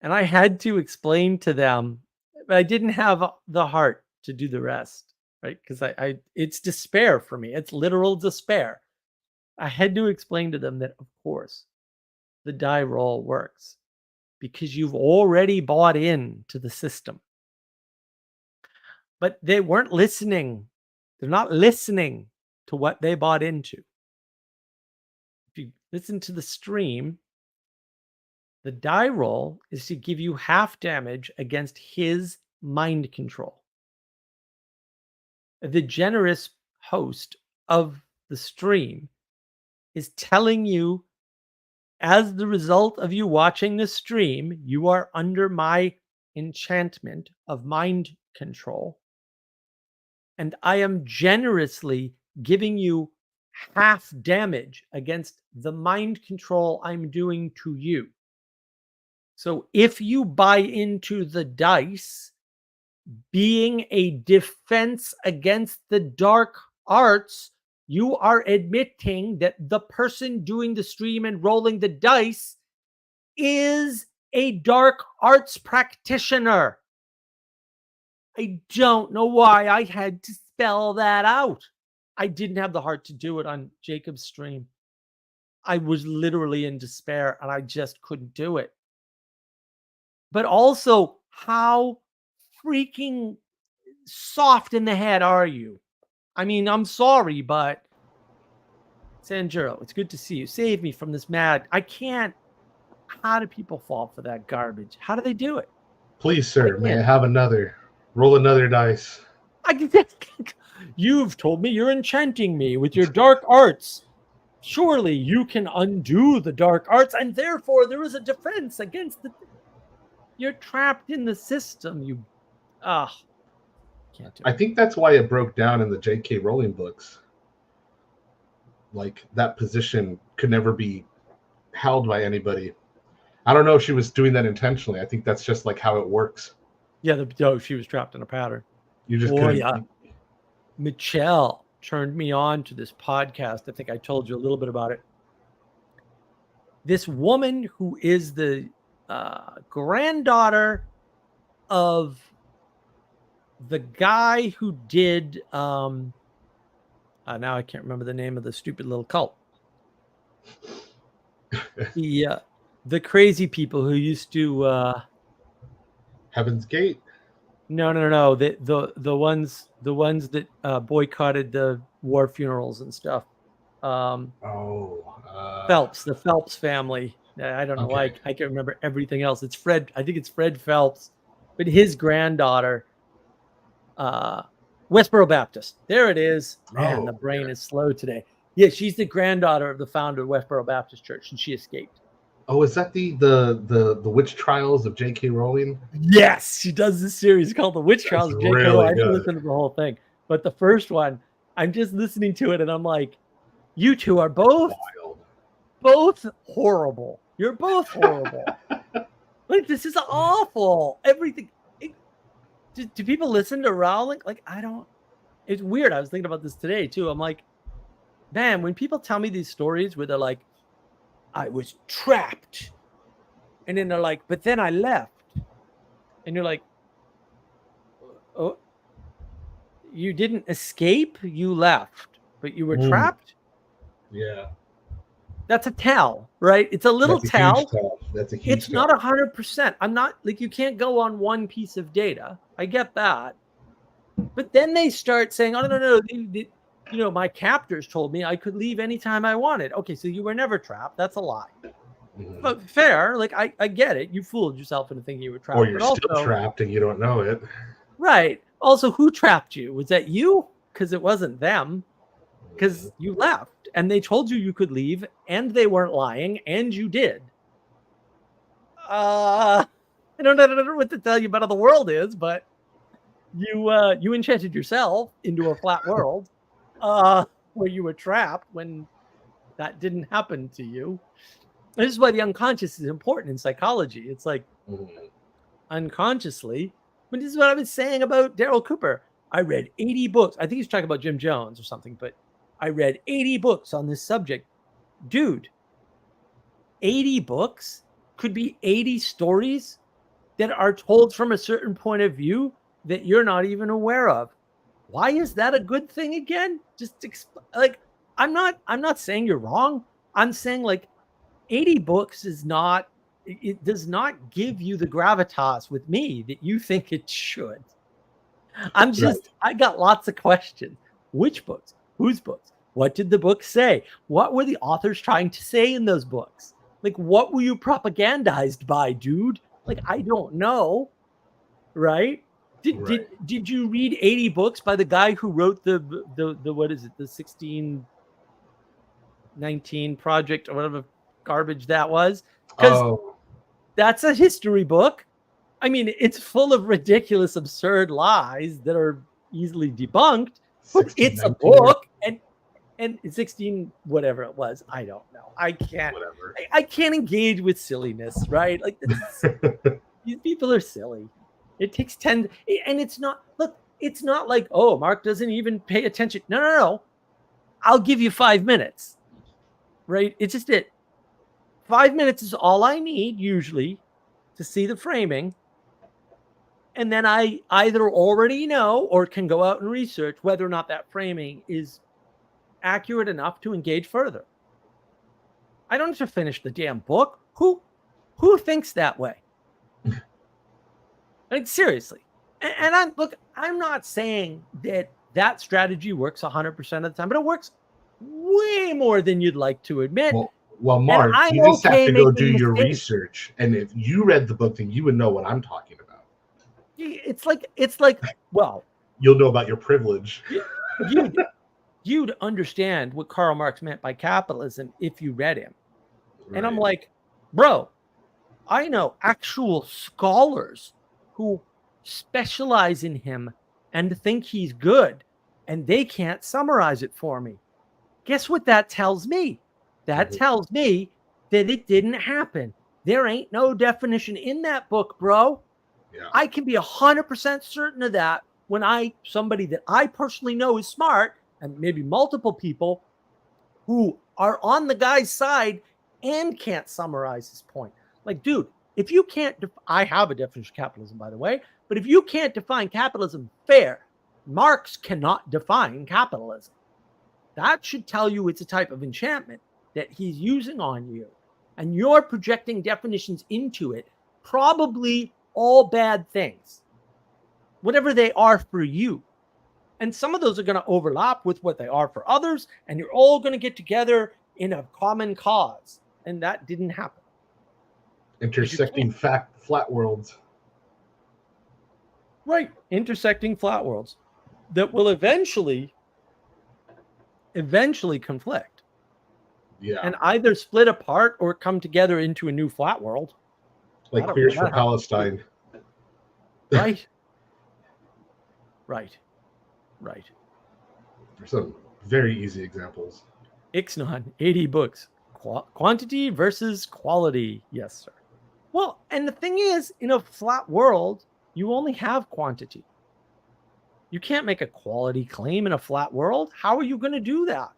S2: And I had to explain to them, but I didn't have the heart to do the rest, right? Because I it's despair for me. It's literal despair. I had to explain to them that, of course, the die roll works because you've already bought in to the system. But they weren't listening. They're not listening to what they bought into. If you listen to the stream, the die roll is to give you half damage against his mind control. The generous host of the stream is telling you, as the result of you watching the stream, you are under my enchantment of mind control. And I am generously giving you half damage against the mind control I'm doing to you. So if you buy into the dice being a defense against the dark arts, you are admitting that the person doing the stream and rolling the dice is a dark arts practitioner. I don't know why I had to spell that out. I didn't have the heart to do it on Jacob's stream. I was literally in despair and I just couldn't do it. But also, how freaking soft in the head are you? I mean, I'm sorry, but Sanjuro, it's good to see you. Save me from this mad. I can't. How do people fall for that garbage? How do they do it?
S3: Please,
S2: I
S3: sir, may
S2: can't.
S3: I have another? Roll another dice.
S2: You've told me you're enchanting me with your dark arts. Surely you can undo the dark arts, and therefore there is a defense against the. You're trapped in the system. You, can't do
S3: I
S2: it.
S3: think that's why it broke down in the J.K. Rowling books. Like that position could never be held by anybody. I don't know if she was doing that intentionally. I think that's just like how it works.
S2: Yeah, she was trapped in a pattern.
S3: You just
S2: Boy,
S3: couldn't.
S2: yeah. Michelle turned me on to this podcast. I think I told you a little bit about it. This woman who is the granddaughter of the guy who did now I can't remember the name of the stupid little cult. The crazy people who used to
S3: Heaven's Gate.
S2: No. The ones that boycotted the war funerals and stuff. Phelps, the Phelps family. I don't know why I can't remember everything else. It's Fred. I think it's Fred Phelps, but his granddaughter, Westboro Baptist. There it is. Man, the brain is slow today. Yeah, she's the granddaughter of the founder of Westboro Baptist Church, and she escaped.
S3: Oh, is that the witch trials of J.K. Rowling?
S2: Yes, she does this series called The Witch Trials of J.K.
S3: Really
S2: Rowling. I didn't
S3: good.
S2: listen to the whole thing, but the first one, I'm just listening to it, and I'm like, you two are both horrible. You're both horrible. Like, this is awful. Everything. Do people listen to Rowling? Like, I don't. It's weird. I was thinking about this today too. I'm like, man, when people tell me these stories where they're like, I was trapped, and then they're like, but then I left, and you're like, oh, you didn't escape, you left, but you were trapped.
S3: Yeah,
S2: that's a tell, right? It's a little tell.
S3: That's a huge
S2: it's not 100%. I'm not like, you can't go on one piece of data. I get that, but then they start saying, oh no, you know, my captors told me I could leave anytime I wanted. Okay, so you were never trapped. That's a lie. But fair, like I get it. You fooled yourself into thinking you were trapped.
S3: Or you're still trapped and you don't know it.
S2: Right. Also, who trapped you? Was that you? Because it wasn't them. Because you left and they told you could leave and they weren't lying and you did. I don't know what to tell you about how the world is, but you enchanted yourself into a flat world where you were trapped when that didn't happen to you. This is why the unconscious is important in psychology. It's like unconsciously, but this is what I was saying about Daryl Cooper. I read 80 books. I think he's talking about Jim Jones or something, but I read 80 books on this subject. Dude, 80 books could be 80 stories that are told from a certain point of view that you're not even aware of. Why is that a good thing again? Just like, I'm not saying you're wrong. I'm saying like 80 books is not, it does not give you the gravitas with me that you think it should. I'm just, I got lots of questions. Which books? Whose books? What did the book say? What were the authors trying to say in those books? Like, what were you propagandized by, dude? Like, I don't know. Right? Did you read 80 books by the guy who wrote the what is it, the 1619 project or whatever garbage that was? Because that's a history book. I mean, it's full of ridiculous, absurd lies that are easily debunked, but it's a book. And 16 whatever it was, I don't know. I can't engage with silliness, right? Like, these people are silly. It takes 10, and it's not, look, it's not like, oh, Mark doesn't even pay attention. No. I'll give you 5 minutes, right? It's just 5 minutes is all I need usually to see the framing. And then I either already know or can go out and research whether or not that framing is accurate enough to engage further. I don't have to finish the damn book. Who thinks that way? Like, seriously. And I'm not saying that strategy works 100% of the time, but it works way more than you'd like to admit.
S3: Well, Mark,
S2: I'm
S3: you just have to go do
S2: making
S3: your
S2: mistakes.
S3: research, and if you read the book, then you would know what I'm talking about.
S2: It's like, well,
S3: you'll know about your privilege.
S2: You'd understand what Karl Marx meant by capitalism if you read him. Right. And I'm like, bro, I know actual scholars who specialize in him and think he's good, and they can't summarize it for me. Guess what that tells me? That tells me that it didn't happen. There ain't no definition in that book, bro. Yeah. I can be 100% certain of that when somebody that I personally know is smart, and maybe multiple people who are on the guy's side and can't summarize his point. Like, dude, if you can't, I have a definition of capitalism, by the way, but if you can't define capitalism fair, Marx cannot define capitalism. That should tell you it's a type of enchantment that he's using on you. And you're projecting definitions into it, probably all bad things, whatever they are for you. And some of those are going to overlap with what they are for others, and you're all going to get together in a common cause. And that didn't happen.
S3: Intersecting flat worlds.
S2: Right. Intersecting flat worlds that will eventually conflict.
S3: Yeah.
S2: And either split apart or come together into a new flat world.
S3: Like Queers for Palestine.
S2: Right. Right. Right.
S3: There's some very easy examples.
S2: Ixnon, 80 books. Quantity versus quality. Yes, sir. Well, and the thing is, in a flat world, you only have quantity. You can't make a quality claim in a flat world. How are you going to do that?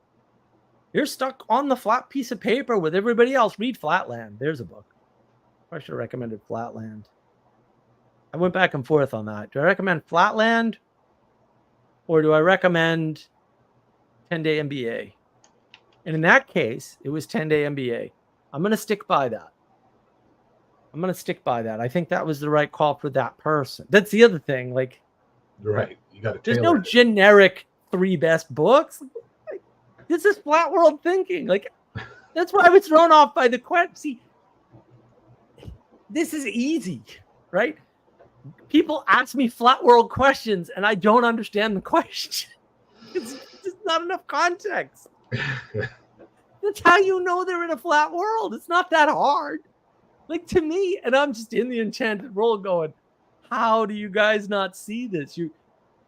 S2: You're stuck on the flat piece of paper with everybody else. Read Flatland. There's a book. I should have recommended Flatland. I went back and forth on that. Do I recommend Flatland? Or do I recommend 10-Day MBA? And in that case, it was 10-Day MBA. I'm going to stick by that. I think that was the right call for that person. That's the other thing. Like,
S3: right. You got to
S2: there's no generic 3 best books. This is flat world thinking. Like, that's why I was thrown off by the question. See, this is easy, right? People ask me flat world questions and I don't understand the question. It's just not enough context. That's how you know they're in a flat world. It's not that hard. Like, to me, and I'm just in the Enchanted World going, how do you guys not see this? You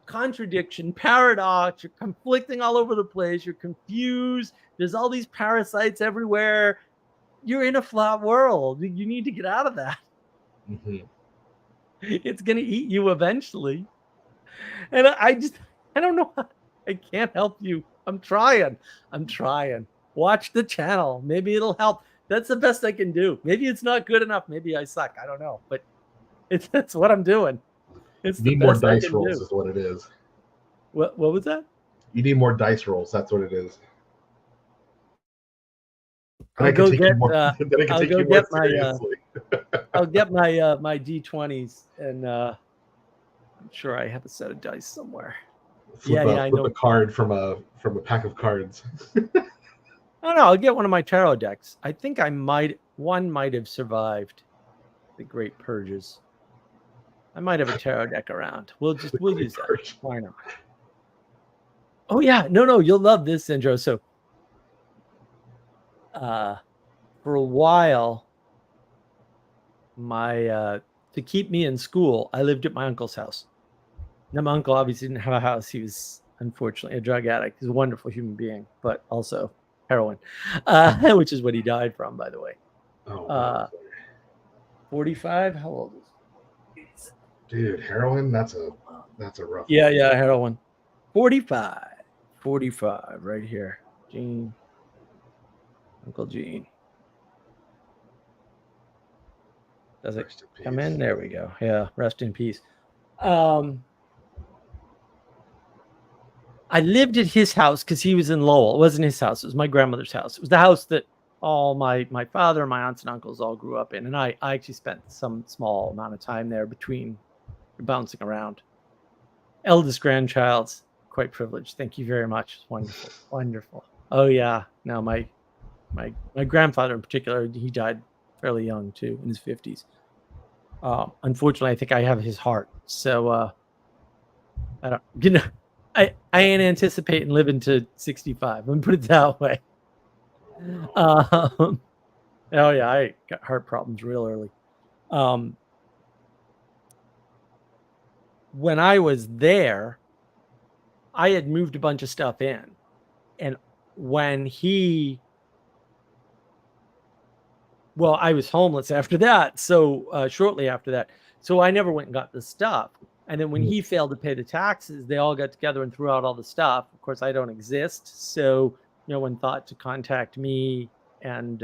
S2: contradiction, paradox, you're conflicting all over the place, you're confused, there's all these parasites everywhere. You're in a flat world. You need to get out of that. Mm-hmm. It's going to eat you eventually. And I don't know. I can't help you. I'm trying. Watch the channel. Maybe it'll help. That's the best I can do. Maybe it's not good enough. Maybe I suck. I don't know. But it's what I'm doing. It's
S3: you need more dice rolls is what it is.
S2: What was that?
S3: You need more dice rolls. That's what it is.
S2: I'll go get my my D20s, and I'm sure I have a set of dice somewhere.
S3: Flip a card from a pack of cards.
S2: Oh no, I'll get one of my tarot decks. I think one might have survived the Great Purges. I might have a tarot deck around. We'll use that. Why not? Oh yeah, no, you'll love this intro. So, for a while, to keep me in school, I lived at my uncle's house. Now, my uncle obviously didn't have a house. He was unfortunately a drug addict. He's a wonderful human being, but also heroin, which is what he died from, by the way. 45. How old is he?
S3: Dude, heroin. That's a rough.
S2: Yeah, heroin. 45, right here. Gene, Uncle Gene. Does it come in? There we go. Yeah, rest in peace. I lived at his house because he was in Lowell. It wasn't his house. It was my grandmother's house. It was the house that all my father, my aunts and uncles all grew up in, and I actually spent some small amount of time there between bouncing around. Eldest grandchild, quite privileged. Thank you very much. It's wonderful, wonderful. Oh yeah, no, my grandfather in particular, he died fairly young too, in his 50s. Unfortunately, I think I have his heart, so I don't, I ain't anticipating living to 65. Let me put it that way. Oh yeah, I got heart problems real early. When I was there, I had moved a bunch of stuff in, and when I was homeless after that, so shortly after that, so I never went and got the stuff. And then when he failed to pay the taxes, they all got together and threw out all the stuff. Of course, I don't exist, so no one thought to contact me and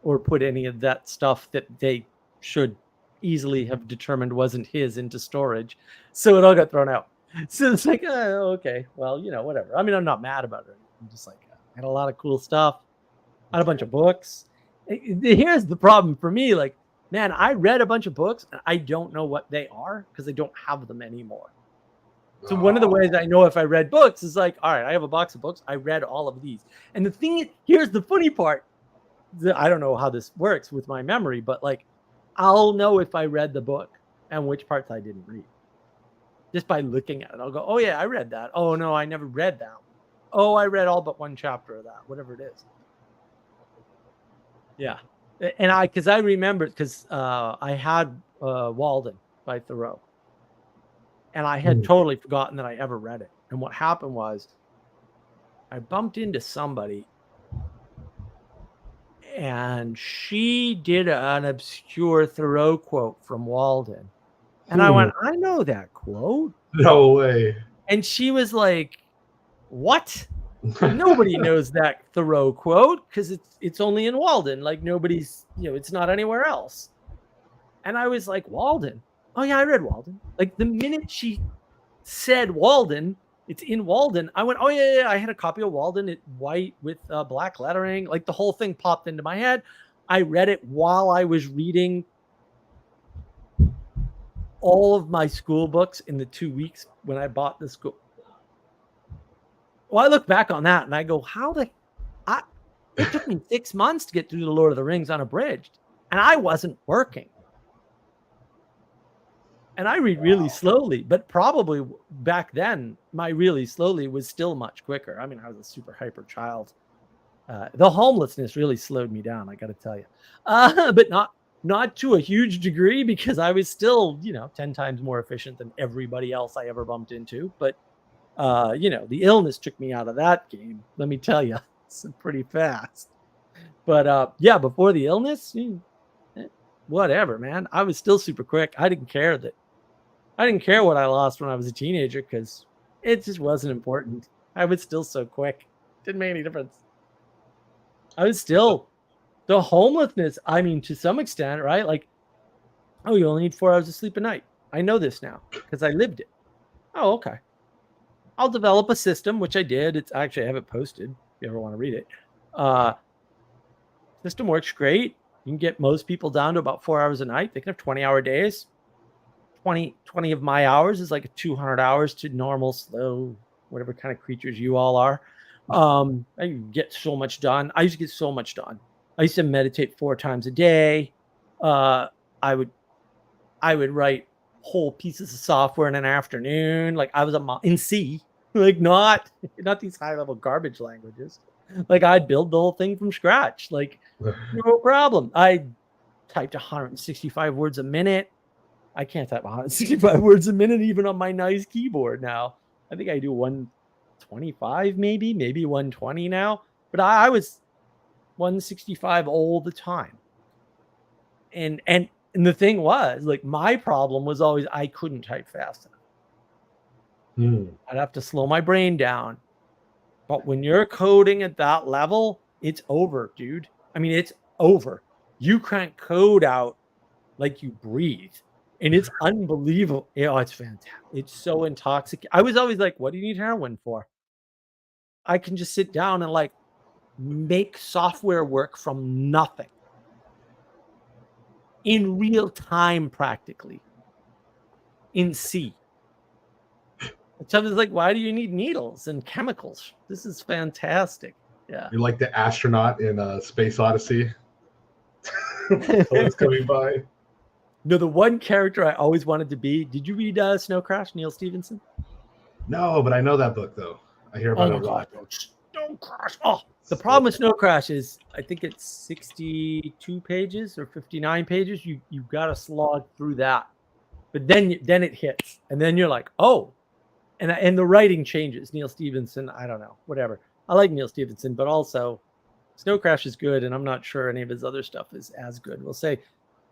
S2: or put any of that stuff that they should easily have determined wasn't his into storage. So it all got thrown out. So it's like, okay, well, whatever. I mean, I'm not mad about it. I'm just like, I had a lot of cool stuff. I had a bunch of books. Here's the problem for me. Like, man, I read a bunch of books and I don't know what they are because I don't have them anymore. So one of the ways I know if I read books is like, all right, I have a box of books. I read all of these. And the thing is, here's the funny part. I don't know how this works with my memory, but like, I'll know if I read the book and which parts I didn't read. Just by looking at it, I'll go, oh yeah, I read that. Oh no, I never read that. Oh, I read all but one chapter of that, whatever it is. Yeah. And because I remembered, because I had Walden by Thoreau. And I had totally forgotten that I ever read it. And what happened was I bumped into somebody and she did an obscure Thoreau quote from Walden. And I went, I know that quote.
S3: No way.
S2: And she was like, what? Nobody knows that Thoreau quote because it's only in Walden. Like nobody's, it's not anywhere else. And I was like, Walden? Oh yeah, I read Walden. Like the minute she said Walden, it's in Walden. I went, oh yeah, I had a copy of Walden, it white with black lettering. Like the whole thing popped into my head. I read it while I was reading all of my school books in the 2 weeks when I bought the school. Well, I look back on that and I go, it took me 6 months to get through the Lord of the Rings unabridged, and I wasn't working. And I read really slowly, but probably back then, my really slowly was still much quicker. I mean, I was a super hyper child. The homelessness really slowed me down, I got to tell you. But not to a huge degree, because I was still, 10 times more efficient than everybody else I ever bumped into. But, the illness took me out of that game. Let me tell you, it's pretty fast. But yeah, before the illness, whatever, man. I was still super quick. I didn't care what I lost when I was a teenager because it just wasn't important. I was still so quick. Didn't make any difference. I was still the homelessness. I mean, to some extent, right? Like, oh, you only need 4 hours of sleep a night. I know this now because I lived it. Oh, okay. I'll develop a system, which I did. It's actually, I have it posted if you ever want to read it. System works great. You can get most people down to about 4 hours a night. They can have 20-hour days. 20 of my hours is like 200 hours to normal, slow, whatever kind of creatures you all are. I get so much done. I used to get so much done. I used to meditate 4 times a day. I would write whole pieces of software in an afternoon. Like I was in C, like not these high level garbage languages. Like I'd build the whole thing from scratch. Like no problem. I typed 165 words a minute. I can't type 165 words a minute even on my nice keyboard now. I think I do 125 maybe 120 now. But I was 165 all the time. And the thing was, like, my problem was always I couldn't type fast enough. I'd have to slow my brain down. But when you're coding at that level, it's over, dude. I mean, it's over. You crank code out like you breathe. And it's unbelievable. It's fantastic. It's so intoxicating. I was always like, what do you need heroin for? I can just sit down and like make software work from nothing in real time, practically in C. And somebody's like, why do you need needles and chemicals? This is fantastic. Yeah.
S3: You're like the astronaut in Space Odyssey. Always coming by.
S2: No, the one character I always wanted to be. Did you read Snow Crash, Neil Stephenson?
S3: No, but I know that book though. I hear about it a lot.
S2: God, Snow Crash. Oh, the problem with Snow Crash is I think it's 62 pages or 59 pages. You've got to slog through that, but then it hits, and then you're like, oh, and the writing changes. Neil Stephenson, I don't know, whatever. I like Neil Stephenson, but also Snow Crash is good, and I'm not sure any of his other stuff is as good. We'll say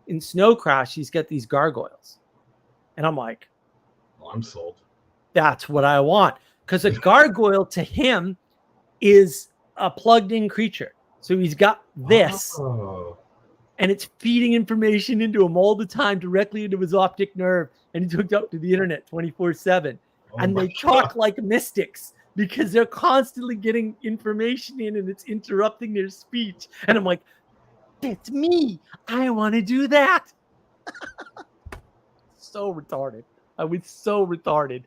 S2: in Snow Crash, he's got these gargoyles, and I'm like,
S3: Oh, I'm sold.
S2: that's what I want. Because a gargoyle to him is a plugged-in creature. So he's got this, and it's feeding information into him all the time, directly into his optic nerve, and he's hooked up to the internet 24/7. And they talk like mystics because they're constantly getting information in, and it's interrupting their speech. And I'm like, that's me. I want to do that. So retarded. I was so retarded.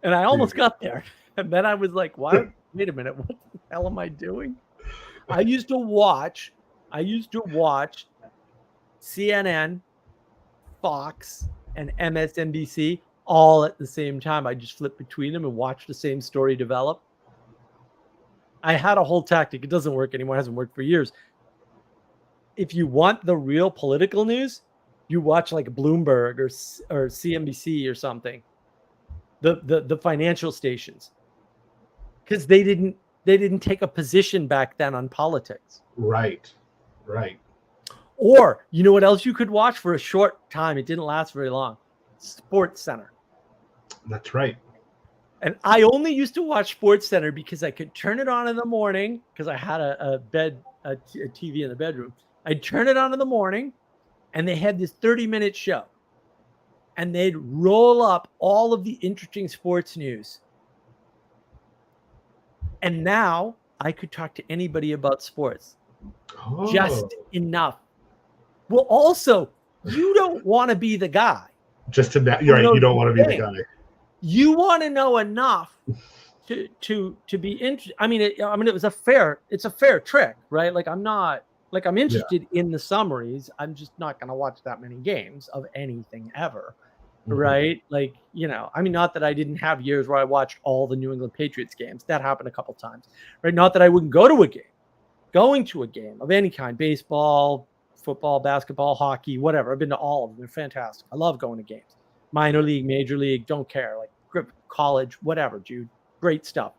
S2: And I almost got there. And then I was like, wait a minute, what the hell am I doing? I used to watch CNN, Fox, and MSNBC all at the same time. I just flipped between them and watched the same story develop. I had a whole tactic. It doesn't work anymore. It hasn't worked for years. If you want the real political news, you watch like Bloomberg or CNBC or something. The financial stations, because they didn't take a position back then on politics.
S3: Right.
S2: Or you know what else you could watch for a short time? It didn't last very long. Sports Center.
S3: That's right.
S2: And I only used to watch Sports Center because I could turn it on in the morning because I had a TV in the bedroom. I'd turn it on in the morning, and they had this 30-minute show. And they'd roll up all of the interesting sports news. And now I could talk to anybody about sports. Just enough. Well, also, you don't want to be the guy.
S3: You're right. You don't want to be the guy.
S2: You want to know enough to be interested. I mean, it's a fair trick, right? Like I'm interested in the summaries. I'm just not going to watch that many games of anything ever. Right? Like, not that I didn't have years where I watched all the New England Patriots games. That happened a couple times, right? Not that I wouldn't go to a game. Going to a game of any kind, baseball, football, basketball, hockey, whatever. I've been to all of them. They're fantastic. I love going to games. Minor league, major league, don't care. Like college, whatever, dude. Great stuff.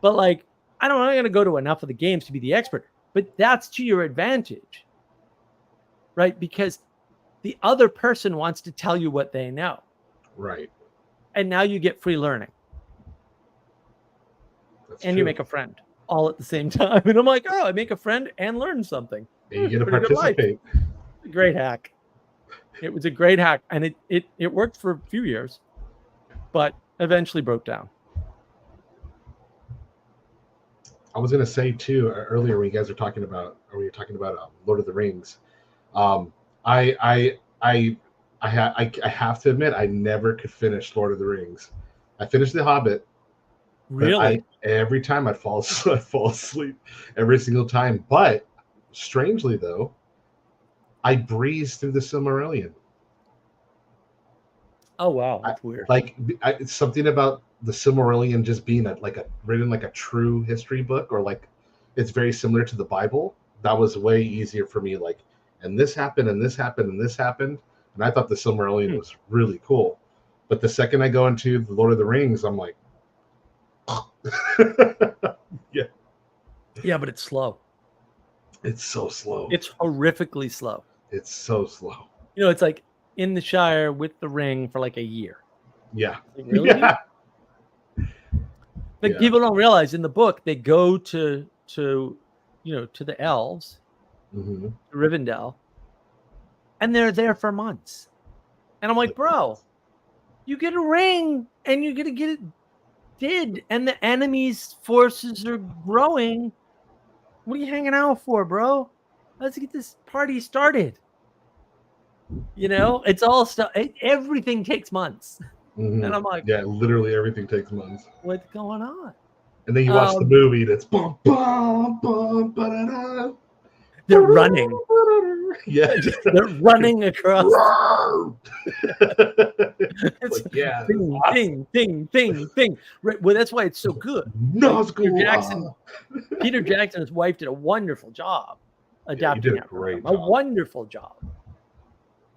S2: But like, I'm not going to go to enough of the games to be the expert, but that's to your advantage, right? Because the other person wants to tell you what they know.
S3: Right.
S2: And now you get free learning. That's true. You make a friend all at the same time. And I'm like, oh, I make a friend and learn something.
S3: And you get to participate.
S2: Great hack. It was a great hack. And it worked for a few years, but eventually broke down.
S3: I was going to say too, earlier when you guys were talking about, Lord of the Rings, I have to admit, I never could finish Lord of the Rings. I finished The Hobbit.
S2: Really?
S3: Every time I'd fall asleep every single time. But strangely though, I breezed through the Silmarillion.
S2: Oh wow, that's weird.
S3: It's something about the Silmarillion just being written like a true history book, or like it's very similar to the Bible. That was way easier for me. Like, and this happened, and this happened, and this happened. And I thought the Silmarillion was really cool. But the second I go into the Lord of the Rings, I'm like,
S2: yeah, but it's slow.
S3: It's so slow.
S2: It's horrifically slow.
S3: It's so slow.
S2: It's like in the Shire with the ring for like a year.
S3: Yeah.
S2: Like, really? Yeah. But people don't realize in the book they go to the elves, to Rivendell, and they're there for months. And I'm like, bro, you get a ring and you're gonna get it did, and the enemy's forces are growing. What are you hanging out for, bro? Let's get this party started. You know, it's all stuff. Everything takes months, and I'm like,
S3: Yeah, literally everything takes months.
S2: what's going on?
S3: And then you watch the movie that's bum bum bum ba-da-da.
S2: They're running.
S3: Yeah,
S2: They're running across.
S3: It's like, yeah,
S2: ding,
S3: awesome.
S2: ding, ding, ding, ding. Right. Well, that's why it's so good.
S3: No,
S2: Like, Peter Jackson's wife did a wonderful job adapting
S3: did a
S2: it.
S3: great
S2: A
S3: job.
S2: wonderful job.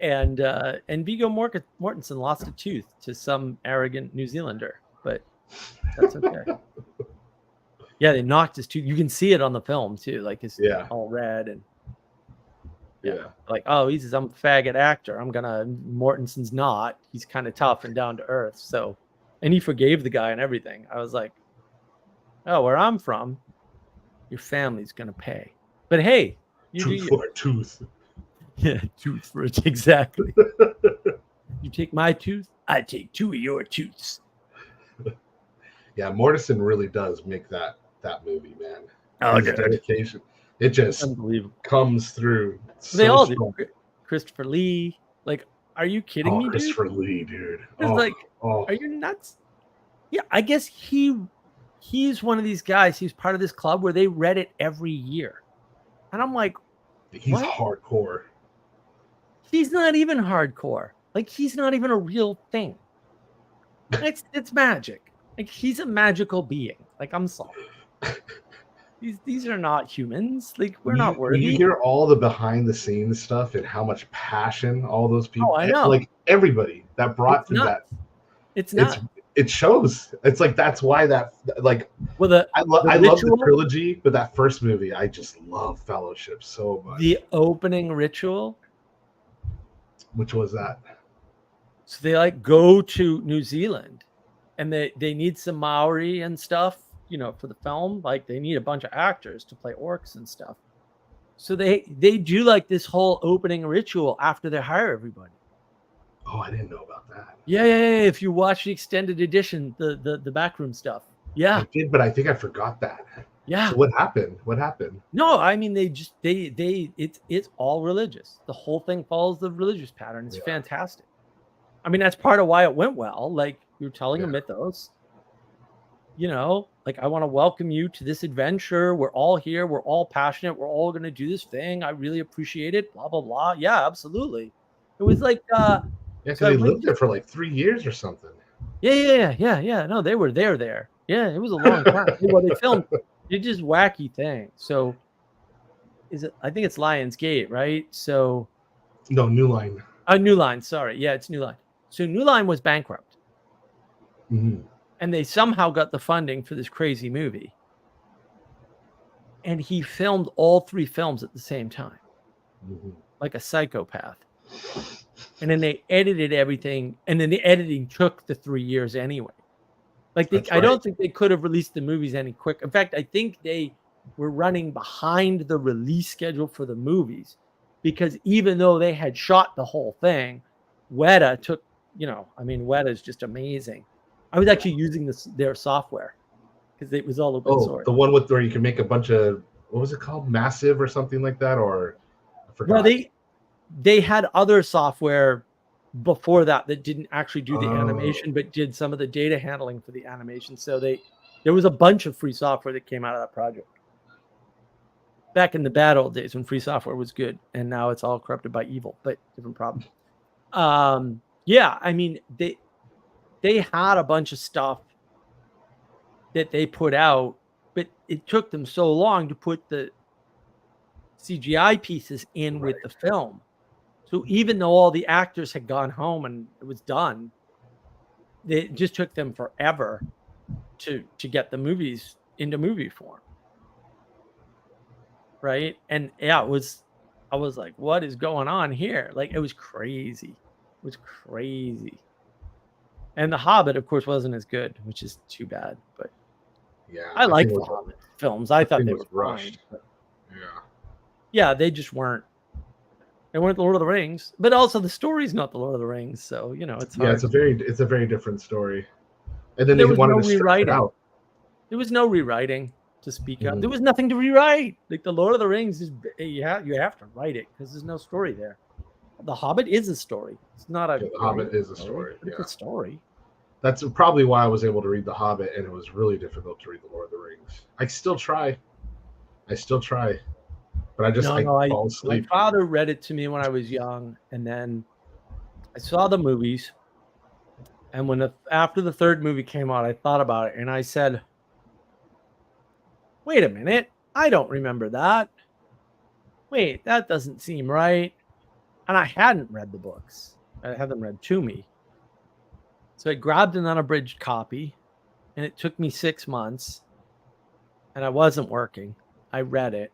S2: And Viggo Mortensen lost a tooth to some arrogant New Zealander, but that's okay. Yeah, they knocked his tooth. You can see it on the film too, like it's all red and like, oh, he's some faggot actor. Mortensen's not. He's kind of tough and down to earth. So, and he forgave the guy and everything. I was like, oh, where I'm from, your family's gonna pay. But hey,
S3: tooth for a tooth.
S2: Yeah, tooth for it, exactly. You take my tooth, I take 2 of your tooths.
S3: Yeah, Mortensen really does make that movie, man.
S2: Oh,
S3: his dedication, it just comes through.
S2: They all do. Christopher Lee, like, are you kidding me, dude?
S3: Christopher Lee, dude.
S2: It's like, are you nuts? Yeah, I guess he's one of these guys. He's part of this club where they read it every year, and I'm like,
S3: he's hardcore.
S2: He's not even hardcore. Like, he's not even a real thing. It's magic. Like, he's a magical being. Like, I'm sorry. These are not humans. Like, we're not worthy.
S3: You hear all the behind the scenes stuff and how much passion all those people.
S2: Oh, I know.
S3: Like, everybody that brought to that.
S2: It's nuts.
S3: It shows. It's like, that's why that, like,
S2: well,
S3: I love the trilogy, but that first movie, I just love Fellowship so much.
S2: The opening ritual.
S3: Which was that?
S2: So they like go to New Zealand, and they need some Maori and stuff, you know, for the film. Like, they need a bunch of actors to play orcs and stuff. So they do like this whole opening ritual after they hire everybody.
S3: Oh, I didn't know about that.
S2: Yeah. If you watch the extended edition, the backroom stuff. Yeah,
S3: I did, but I think I forgot that.
S2: Yeah.
S3: So what happened?
S2: No, I mean, it's all religious. The whole thing follows the religious pattern. It's fantastic. I mean, that's part of why it went well. Like, you're telling a mythos. You know, like, I want to welcome you to this adventure. We're all here. We're all passionate. We're all going to do this thing. I really appreciate it. Blah, blah, blah. Yeah, absolutely. It was like,
S3: because they lived there for like 3 years or something.
S2: Yeah. No, they were there. Yeah, it was a long time. Well, they filmed. It's just wacky thing. So, I think it's Lionsgate, right? So,
S3: no, New Line.
S2: New Line. Sorry, yeah, it's New Line. So New Line was bankrupt, and they somehow got the funding for this crazy movie. And he filmed all 3 films at the same time, like a psychopath. And then they edited everything, and then the editing took the 3 years anyway. Like, I don't think they could have released the movies any quicker. In fact, I think they were running behind the release schedule for the movies, because even though they had shot the whole thing, Weta took, Weta is just amazing. I was actually using their software because it was all open source.
S3: The one where you can make a bunch of, what was it called? Massive or something like that? Or I forgot.
S2: Well, they had other software before that didn't actually do the animation, but did some of the data handling for the animation. So there was a bunch of free software that came out of that project back in the bad old days when free software was good, and now it's all corrupted by evil, but different problem. I mean, they had a bunch of stuff that they put out, but it took them so long to put the CGI pieces in with the film. So even though all the actors had gone home and it was done, it just took them forever to get the movies into movie form. Right? And yeah, I was like, what is going on here? Like, it was crazy. It was crazy. And The Hobbit, of course, wasn't as good, which is too bad. But
S3: yeah,
S2: I liked the Hobbit films. I thought they were
S3: rushed.
S2: Fine, yeah, they just weren't. They weren't the Lord of the Rings, but also the story's not the Lord of the Rings, so it's hard.
S3: Yeah, it's a very different story. And then
S2: There
S3: they
S2: was
S3: wanted
S2: no
S3: to stretch it
S2: rewriting.
S3: out.
S2: There was no rewriting to speak of.
S3: Mhm.
S2: There was nothing to rewrite. Like the Lord of the Rings is you have to write it because there's no story there. The Hobbit is a story. It's not a
S3: Yeah, The Hobbit is a story.
S2: but it's a story.
S3: That's probably why I was able to read The Hobbit, and it was really difficult to read The Lord of the Rings. I still try, but I fall
S2: My
S3: asleep.
S2: father read it to me when I was young, and then I saw the movies. And when after the third movie came out, I thought about it, and I said, "Wait a minute, I don't remember that. Wait, that doesn't seem right." And I hadn't read the books. I had them read to me. So I grabbed an unabridged copy, and it took me 6 months, and I wasn't working. I read it,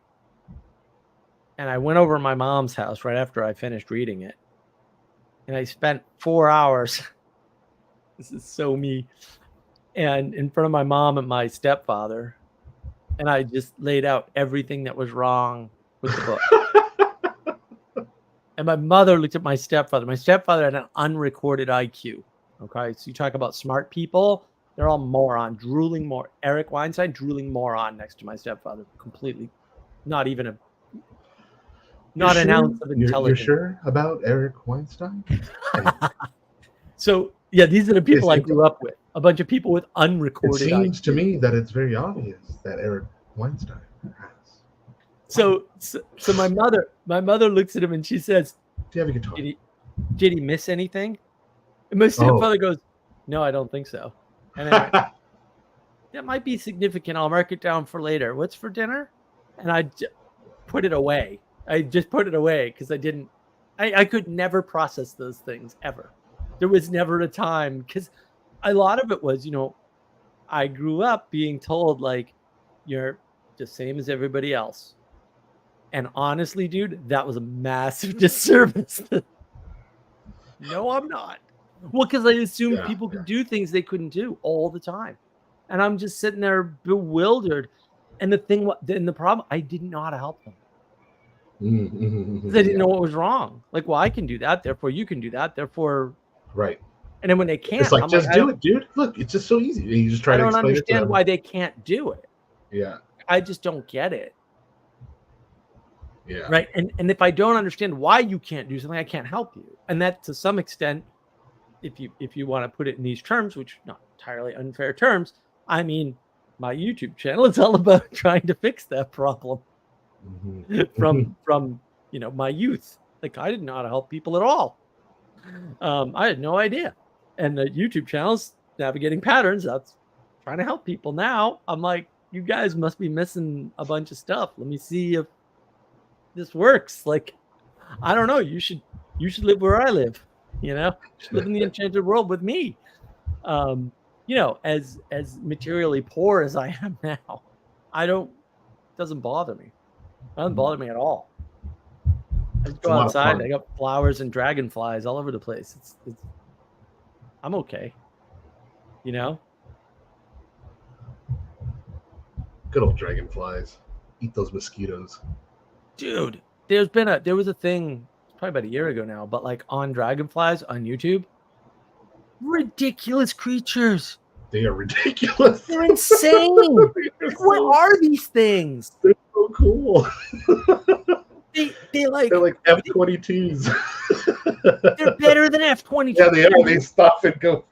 S2: and I went over to my mom's house right after I finished reading it, and I spent 4 hours. This is so me. And in front of my mom and my stepfather, and I just laid out everything that was wrong with the book. And my mother looked at my stepfather. My stepfather had an unrecorded IQ. Okay, so you talk about smart people, they're all moron, drooling more. Eric Weinstein, drooling moron next to my stepfather. Completely, not even an ounce of intelligence.
S3: You're sure about Eric Weinstein?
S2: So yeah, these are the people I grew up with. A bunch of people with
S3: It
S2: unrecorded
S3: seems
S2: IQ.
S3: to me that it's very obvious that Eric Weinstein has.
S2: So my mother looks at him and she says,
S3: Do you have a guitar?
S2: Did he miss anything? And my stepfather goes, "No, I don't think so." And I went, "That might be significant. I'll mark it down for later. What's for dinner?" And I put it away. I just put it away because I could never process those things ever. There was never a time, because a lot of it was, I grew up being told, like, you're the same as everybody else. And honestly, dude, that was a massive disservice. No, I'm not. Well, because I assumed people could do things they couldn't do all the time. And I'm just sitting there bewildered. And the problem, I didn't know how to help them. Because I didn't know what was wrong. Like, well, I can do that, therefore you can do that, therefore.
S3: Right.
S2: And then when they can't,
S3: it's like,
S2: I'm
S3: just do it, dude. Look, it's just so easy. You just try to explain it to them.
S2: I don't understand why they can't do it.
S3: Yeah.
S2: I just don't get it.
S3: Yeah.
S2: Right. And if I don't understand why you can't do something, I can't help you. And that, to some extent, if you want to put it in these terms, which not entirely unfair terms, I mean, my YouTube channel is all about trying to fix that problem from my youth. Like, I didn't know how to help people at all. I had no idea. And the YouTube channel's navigating patterns. That's trying to help people. Now I'm like, you guys must be missing a bunch of stuff. Let me see if this works. Like, I don't know. You should live where I live. You should live in the Enchanted World with me. As materially poor as I am now, it doesn't bother me. It doesn't bother me at all. I just go outside. I got flowers and dragonflies all over the place. It's I'm okay.
S3: Good old dragonflies. Eat those mosquitoes.
S2: Dude, there was a thing probably about a year ago now, but like on dragonflies on YouTube. Ridiculous creatures.
S3: They are ridiculous.
S2: They're insane. What are these things?
S3: They're so cool.
S2: They're like
S3: F-22s.
S2: They're better than F-22s.
S3: Yeah, they are. They stop and go.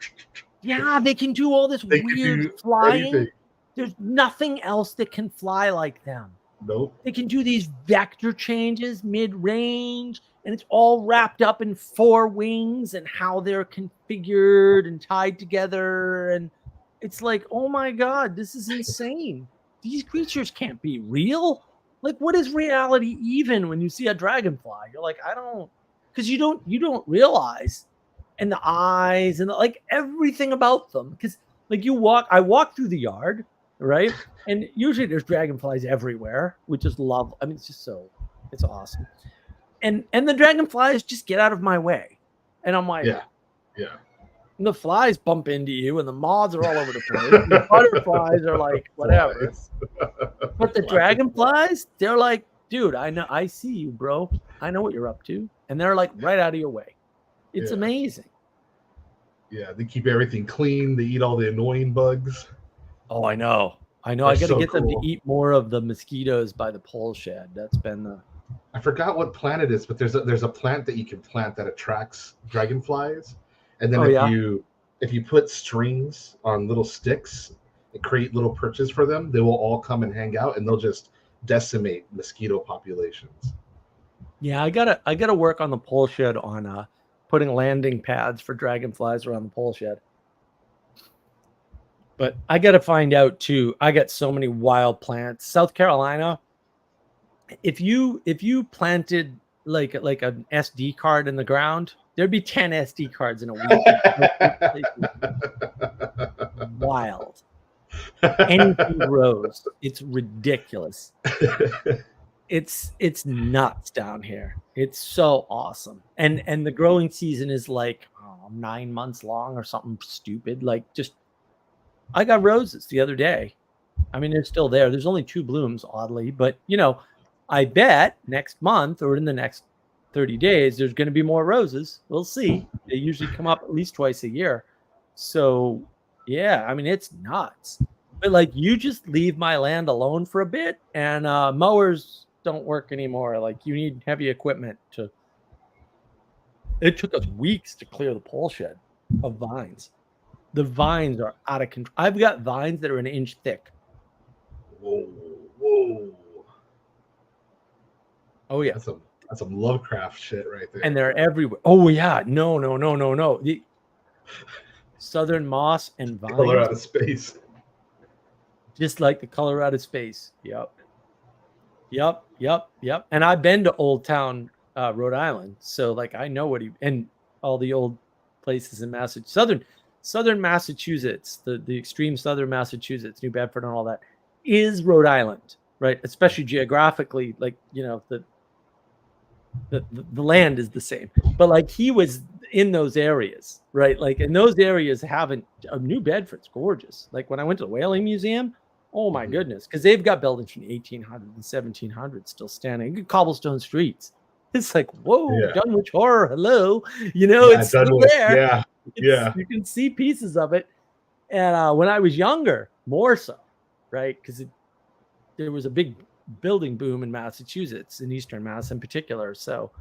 S2: Yeah, they can do all this weird flying. Anything. There's nothing else that can fly like them.
S3: Nope.
S2: They can do these vector changes mid-range, and it's all wrapped up in 4 wings and how they're configured and tied together. And it's like, oh my God, this is insane. These creatures can't be real. Like, what is reality even when you see a dragonfly? You're like, I don't, because you don't realize, and the eyes and everything about them. Because like I walk through the yard, right? And usually there's dragonflies everywhere, which is love. I mean, it's awesome. And the dragonflies just get out of my way. And I'm like,
S3: yeah.
S2: And the flies bump into you, and the moths are all over the place. The butterflies are like, whatever. But the dragonflies, they're like, dude, I see you, bro. I know what you're up to. And they're like right out of your way. It's amazing.
S3: Yeah, they keep everything clean. They eat all the annoying bugs.
S2: Oh, I know. I know.
S3: They're
S2: I got to
S3: so
S2: get them to
S3: cool.
S2: eat more of the mosquitoes by the pole shed. That's been the.
S3: I forgot what plant it is, but there's a plant that you can plant that attracts dragonflies, and then
S2: Oh yeah.
S3: if you put strings on little sticks and create little perches for them, they will all come and hang out, and they'll just decimate mosquito populations.
S2: Yeah, I gotta work on the pole shed on putting landing pads for dragonflies around the pole shed. But I gotta find out too. I got so many wild plants. South Carolina, if you planted like an SD card in the ground, there'd be 10 SD cards in a week. This place is wild. Anything grows. It's ridiculous. It's nuts down here. It's so awesome. And the growing season is like 9 months long or something stupid. Like just I got roses the other day. I mean, they're still there. There's only 2 blooms, oddly, but I bet next month or in the next 30 days there's going to be more roses. We'll see. They usually come up at least twice a year. So, yeah, I mean, it's nuts. But like you just leave my land alone for a bit and mowers don't work anymore. Like you need heavy equipment to it took us weeks to clear the pole shed of vines. The vines are out of control. I've got vines that are an inch thick.
S3: Whoa, whoa!
S2: Oh yeah,
S3: That's some Lovecraft shit right there.
S2: and they're everywhere. Oh yeah, no. The southern moss and
S3: Color
S2: vines,
S3: out of space.
S2: just like the color out of space. Yep. And I've been to Old Town, Rhode Island, so like I know and all the old places in Massachusetts, southern Massachusetts, the extreme southern Massachusetts, New Bedford, and all that is Rhode Island, right? Especially geographically, like the land is the same, but like he was in those areas, right? Like, and those areas haven't. New Bedford's gorgeous. Like when I went to the Whaling Museum, oh my goodness, because they've got buildings from the 1800s and 1700s still standing, cobblestone streets. It's like, whoa,
S3: Yeah.
S2: Dunwich Horror, hello,
S3: Yeah,
S2: it's still
S3: Dunwich.
S2: there.
S3: Yeah, yeah.
S2: You can see pieces of it. And when I was younger, more so, right? Because there was a big building boom in Massachusetts, in Eastern Mass in particular. So,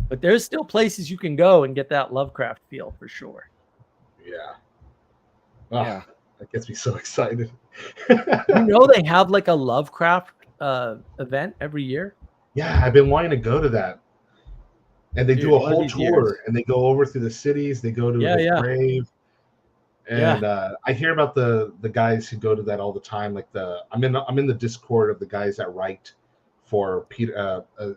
S2: but there's still places you can go and get that Lovecraft feel for sure.
S3: Yeah. Oh,
S2: Yeah.
S3: that gets me so excited.
S2: They have like a Lovecraft event every year.
S3: Yeah, I've been wanting to go to that. And they
S2: Dude,
S3: do a
S2: one of
S3: whole
S2: these
S3: tour,
S2: years.
S3: and they go over through the cities. They go to his grave, and I hear about the guys who go to that all the time. Like I'm in the Discord of the guys that write for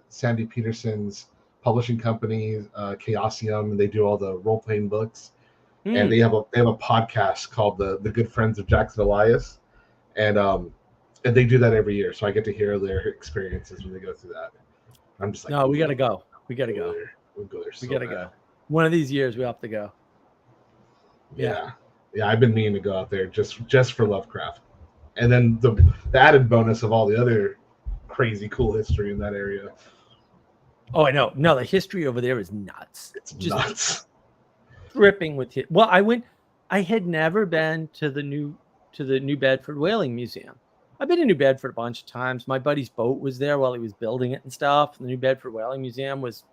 S3: Sandy Peterson's publishing company, Chaosium, and they do all the role playing books. And they have a podcast called the Good Friends of Jackson Elias, and they do that every year. So I get to hear their experiences when they go through that. I'm just like,
S2: no, we gotta go. We gotta go.
S3: We'll go there.
S2: We gotta go. One of these years, we have to go.
S3: Yeah. I've been meaning to go out there just for Lovecraft, and then the added bonus of all the other crazy cool history in that area.
S2: Oh, I know. No, the history over there is nuts.
S3: It's just nuts.
S2: Dripping with it. Well, I had never been to the New Bedford Whaling Museum. I've been to New Bedford a bunch of times. My buddy's boat was there while he was building it and stuff. And the New Bedford Whaling Museum was,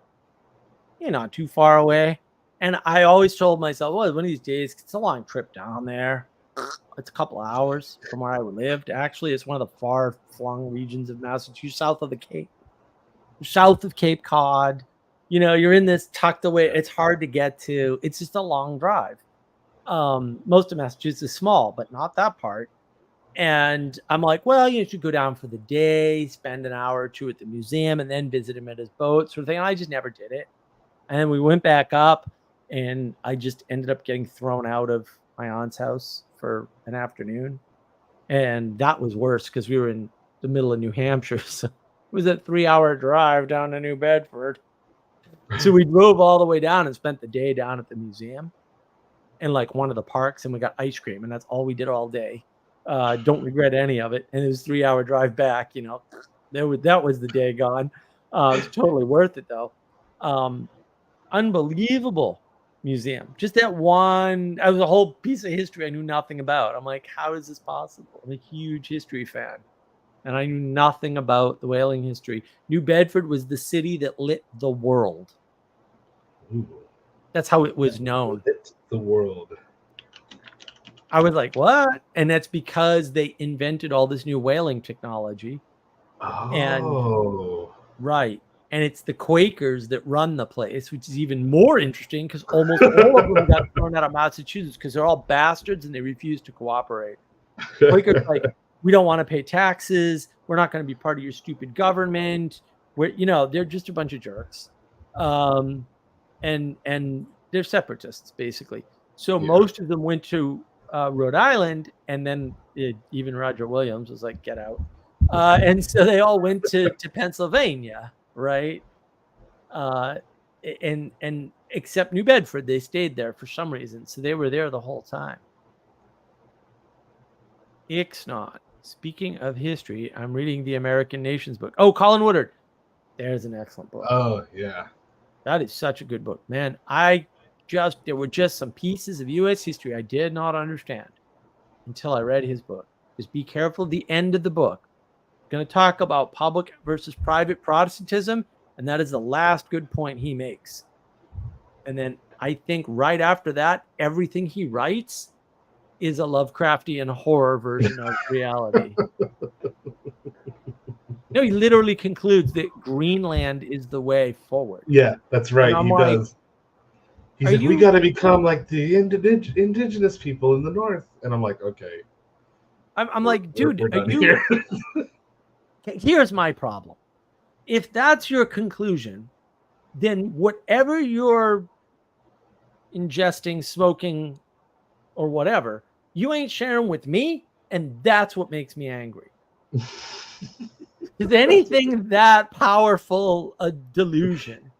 S2: not too far away. And I always told myself, well, one of these days, it's a long trip down there. It's a couple of hours from where I lived. Actually, it's one of the far-flung regions of Massachusetts, south of Cape Cod. You're in this tucked away. It's hard to get to. It's just a long drive. Most of Massachusetts is small, but not that part. And I'm like, well, you should go down for the day, spend an hour or two at the museum, and then visit him at his boat, sort of thing. And I just never did it. And we went back up, and I just ended up getting thrown out of my aunt's house for an afternoon. And that was worse because we were in the middle of New Hampshire. So it was a 3-hour drive down to New Bedford. So we drove all the way down and spent the day down at the museum and like one of the parks, and we got ice cream, and that's all we did all day. Don't regret any of it. And it was a 3-hour drive back, that was the day gone. It's totally worth it though. Unbelievable museum. Just that one. I was a whole piece of history I knew nothing about. I'm like, how is this possible? I'm a huge history fan, and I knew nothing about the whaling history. New Bedford was the city that lit the world.
S3: Ooh,
S2: That's how it was known.
S3: lit the world.
S2: I was like, what? And that's because they invented all this new whaling technology. And
S3: Oh.
S2: right. And it's the Quakers that run the place, which is even more interesting because almost all of them got thrown out of Massachusetts because they're all bastards and they refuse to cooperate. Quakers like, we don't want to pay taxes. We're not going to be part of your stupid government. They're just a bunch of jerks. And they're separatists, basically. So most of them went to Rhode Island, and then even Roger Williams was like, get out. And so they all went to Pennsylvania, right? And except New Bedford, they stayed there for some reason. So they were there the whole time. Ixnot. Speaking of history, I'm reading the American Nations book. Oh, Colin Woodard. There's an excellent book.
S3: Oh, yeah.
S2: That is such a good book, man. There were just some pieces of U.S. history I did not understand until I read his book. Just be careful at the end of the book. I'm going to talk about public versus private Protestantism, and that is the last good point he makes. And then I think right after that, everything he writes is a Lovecraftian horror version of reality. No, he literally concludes that Greenland is the way forward.
S3: Yeah, that's right. He does. He's like, we got to become like the indigenous people in the North. And I'm like, okay.
S2: I'm like, dude,
S3: we're done here.
S2: Here's my problem. If that's your conclusion, then whatever you're ingesting, smoking, or whatever, you ain't sharing with me, and that's what makes me angry. Is anything that powerful a delusion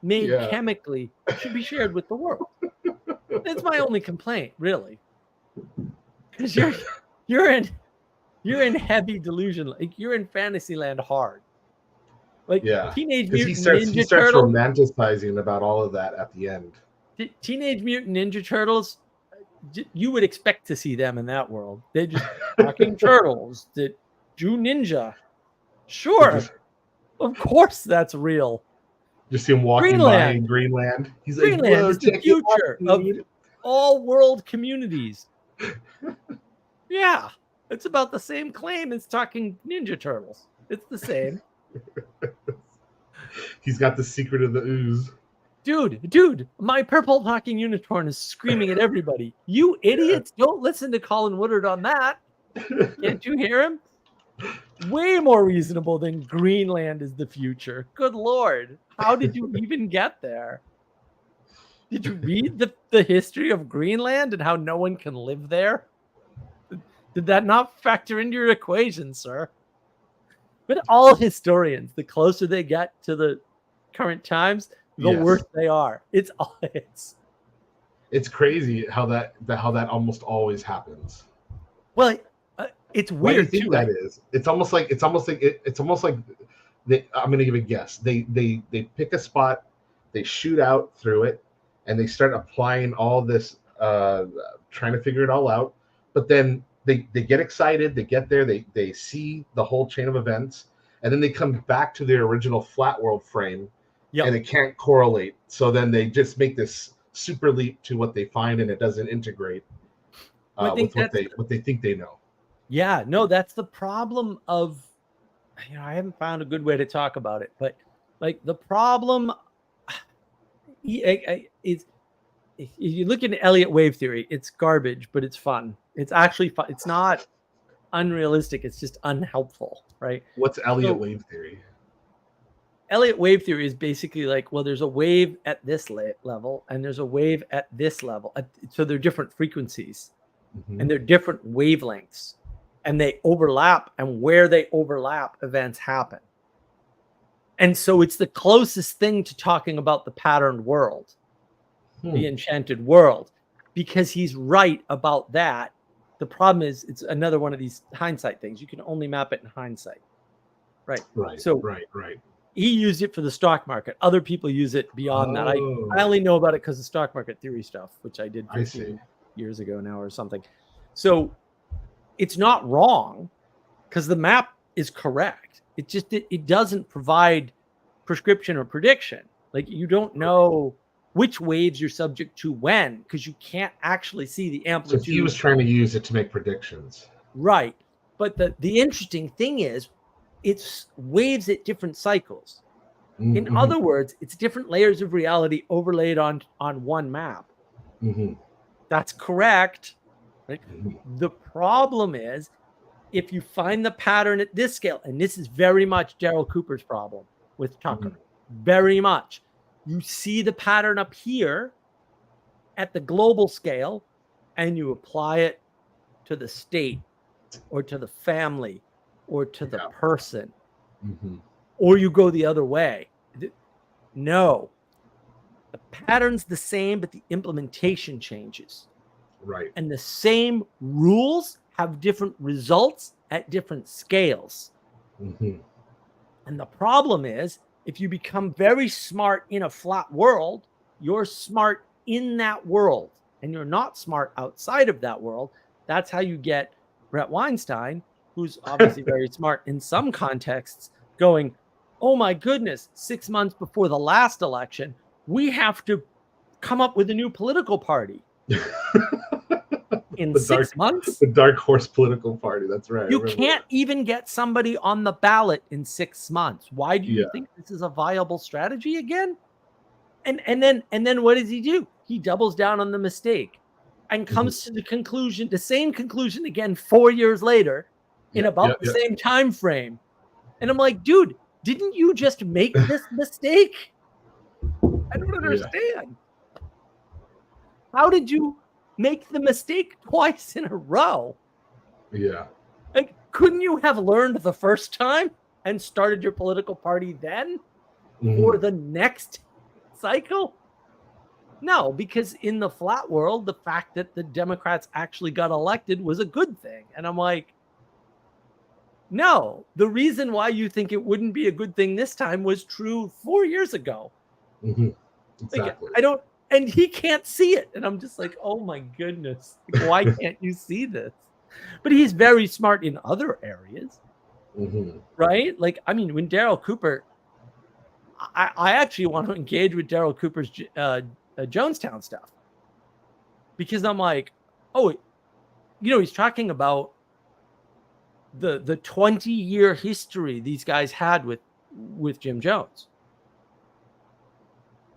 S2: made chemically should be shared with the world? That's my only complaint, really. Because you're in heavy delusion, like you're in Fantasyland hard. Like Teenage Mutant
S3: he starts romanticizing about all of that at the end.
S2: Teenage Mutant Ninja Turtles, you would expect to see them in that world. They're just fucking turtles that do ninja. Sure, of course that's real.
S3: Just see him walking by in Greenland. He's like,
S2: Greenland is the future of all world communities. Yeah, it's about the same claim as talking Ninja Turtles. It's the same.
S3: He's got the secret of the ooze.
S2: Dude, my purple talking unicorn is screaming at everybody. You idiots, don't listen to Colin Woodard on that. Can't you hear him? Way more reasonable than Greenland is the future. Good Lord. How did you even get there? Did you read the history of Greenland and how no one can live there? Did that not factor into your equation, sir? But all historians, the closer they get to the current times, the worse they are. It's
S3: crazy how that almost always happens.
S2: Well, it's weird.
S3: Why do you think that is? It's almost like I'm going to give a guess. They pick a spot, they shoot out through it, and they start applying all this, trying to figure it all out. But then they get excited, they get there, they see the whole chain of events, and then they come back to their original flat world frame, and it can't correlate. So then they just make this super leap to what they find, and it doesn't integrate with what they think they know.
S2: Yeah, no, that's the problem of, I haven't found a good way to talk about it, but like the problem is, if you look at Elliott wave theory, it's garbage, but it's fun. It's actually fun. It's not unrealistic. It's just unhelpful, right?
S3: What's Elliott wave theory?
S2: Elliott wave theory is basically like, well, there's a wave at this level and there's a wave at this level. So they're different frequencies and they're different wavelengths. And they overlap, and where they overlap, events happen. And so it's the closest thing to talking about the patterned world, the enchanted world, because he's right about that. The problem is it's another one of these hindsight things. You can only map it in hindsight. Right.
S3: Right.
S2: So
S3: right.
S2: he used it for the stock market. Other people use it beyond that. I only know about it because of stock market theory stuff, which I did 15 years ago now or something. So it's not wrong because the map is correct. It just it doesn't provide prescription or prediction. Like you don't know which waves you're subject to when, because you can't actually see the amplitude.
S3: So he was trying to use it to make predictions.
S2: Right. But the interesting thing is it's waves at different cycles.
S3: Mm-hmm.
S2: In other words, it's different layers of reality overlaid on one map.
S3: Mm-hmm.
S2: That's correct. Right?
S3: Mm-hmm.
S2: The problem is if you find the pattern at this scale, and this is very much Daryl Cooper's problem with Tucker, very much. You see the pattern up here at the global scale, and you apply it to the state or to the family or to the person, or you go the other way. No, the pattern's the same, but the implementation changes.
S3: Right.
S2: And the same rules have different results at different scales.
S3: Mm-hmm.
S2: And the problem is, if you become very smart in a flat world, you're smart in that world and you're not smart outside of that world. That's how you get Brett Weinstein, who's obviously very smart in some contexts, going, oh my goodness, 6 months before the last election, we have to come up with a new political party. In 6 months?
S3: The dark horse political party. That's right.
S2: You can't even get somebody on the ballot in 6 months. Why do you think this is a viable strategy again? And then what does he do? He doubles down on the mistake and comes to the conclusion, the same conclusion again 4 years later in about the same time frame. And I'm like, dude, didn't you just make this mistake? I don't understand. How did you make the mistake twice in a row?
S3: Yeah.
S2: Like, couldn't you have learned the first time and started your political party then for the next cycle? No, because in the flat world, the fact that the Democrats actually got elected was a good thing. And I'm like, no, the reason why you think it wouldn't be a good thing this time was true 4 years ago.
S3: Exactly.
S2: Like, I don't, and he can't see it. And I'm just like, oh my goodness, like, why can't you see this? But he's very smart in other areas, right? Like, I mean, when Daryl Cooper, I actually want to engage with Daryl Cooper's Jonestown stuff, because I'm like, oh, you know, he's talking about the 20-year history these guys had with Jim Jones.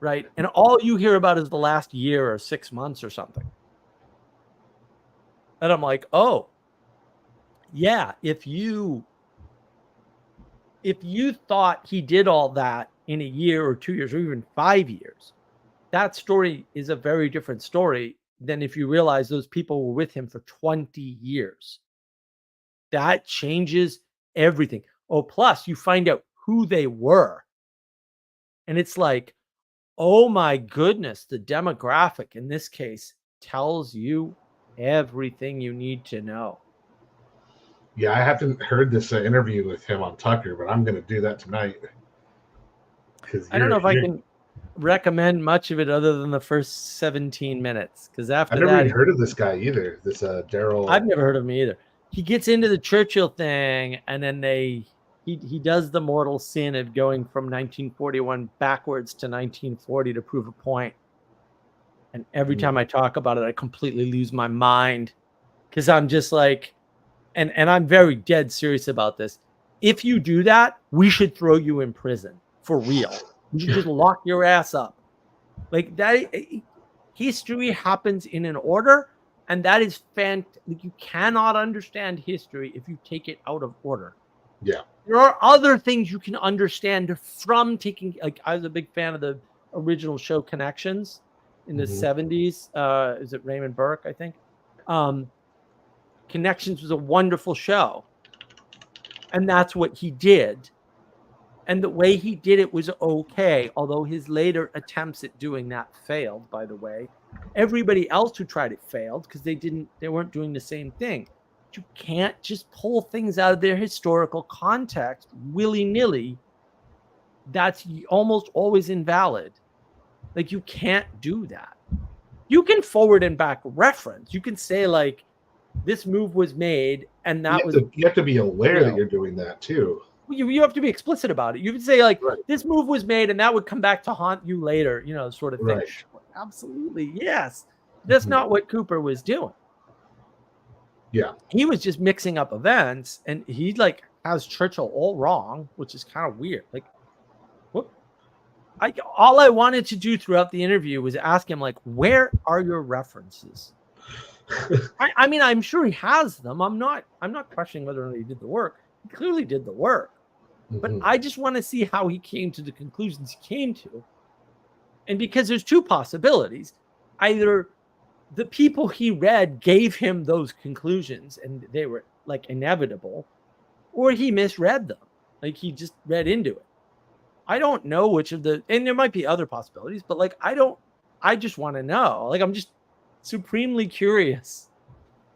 S2: Right. And all you hear about is the last year or 6 months or something. And I'm like, oh, yeah, if you thought he did all that in a year or 2 years or even 5 years, that story is a very different story than if you realize those people were with him for 20 years. That changes everything. Oh, plus you find out who they were. And it's like, oh my goodness, the demographic in this case tells you everything you need to know.
S3: Yeah, I haven't heard this interview with him on Tucker, but I'm going to do that tonight.
S2: I don't know if I can recommend much of it other than the first 17 minutes, because after
S3: I've never even heard of this guy either. This Daryl.
S2: I've never heard of him either. He gets into the Churchill thing, and then he does the mortal sin of going from 1941 backwards to 1940 to prove a point. And every time I talk about it, I completely lose my mind, because I'm just like, and I'm very dead serious about this. If you do that, we should throw you in prison for real. You should just lock your ass up. Like that. History happens in an order, and that is fantastic. You cannot understand history if you take it out of order.
S3: Yeah.
S2: There are other things you can understand from taking, like, I was a big fan of the original show Connections in the 70s. Is it Raymond Burke, I think? Connections was a wonderful show. And that's what he did. And the way he did it was okay, although his later attempts at doing that failed, by the way. Everybody else who tried it failed because they weren't doing the same thing. You can't just pull things out of their historical context willy-nilly that's almost always invalid. Like, you can't do that. You can forward and back reference. You can say, like, this move was made, and that
S3: you have to be aware that you're doing that too.
S2: You have to be explicit about it. You can say, like,
S3: Right.
S2: this move was made, and that would come back to haunt you later, sort of thing.
S3: Right.
S2: Absolutely, yes. That's not what Cooper was doing.
S3: Yeah.
S2: He was just mixing up events, and he, like, has Churchill all wrong, which is kind of weird. Like, what? All I wanted to do throughout the interview was ask him, like, where are your references? I mean, I'm sure he has them. I'm not questioning whether or not he did the work. He clearly did the work. But I just want to see how he came to the conclusions he came to. And because there's two possibilities. Either the people he read gave him those conclusions and they were, like, inevitable, or he misread them. Like, he just read into it. I don't know which of the, and there might be other possibilities, but, like, I just want to know. Like, I'm just supremely curious.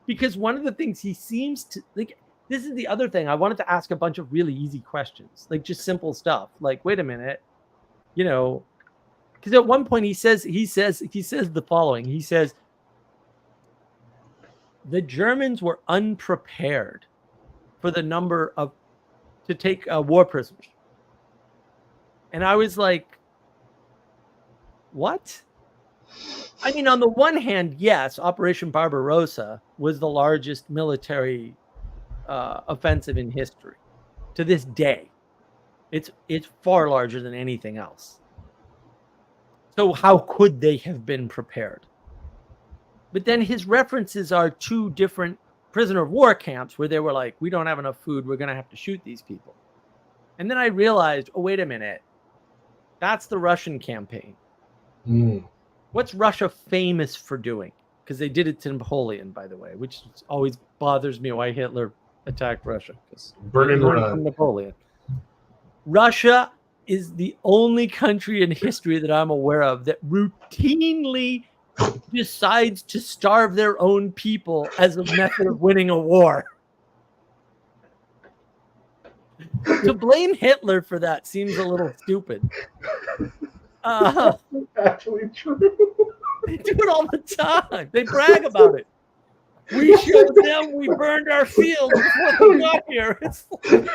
S2: Because one of the things he seems to, like, this is the other thing. I wanted to ask a bunch of really easy questions, like just simple stuff. Like, wait a minute, because at one point he says the following. He says, the Germans were unprepared for the number to take war prisoners. And I was like, what? I mean, on the one hand, yes, Operation Barbarossa was the largest military offensive in history to this day. It's far larger than anything else. So how could they have been prepared? But then his references are two different prisoner of war camps where they were like, we don't have enough food, we're going to have to shoot these people. And then I realized, oh, wait a minute. That's the Russian campaign. What's Russia famous for doing? Because they did it to Napoleon, by the way, which always bothers me why Hitler attacked Russia.
S3: Burn and run.
S2: From Napoleon. Russia is the only country in history that I'm aware of that routinely decides to starve their own people as a method of winning a war. To blame Hitler for that seems a little stupid.
S3: Actually true.
S2: They do it all the time. They brag about it. We showed them we burned our fields before we got here. It's like,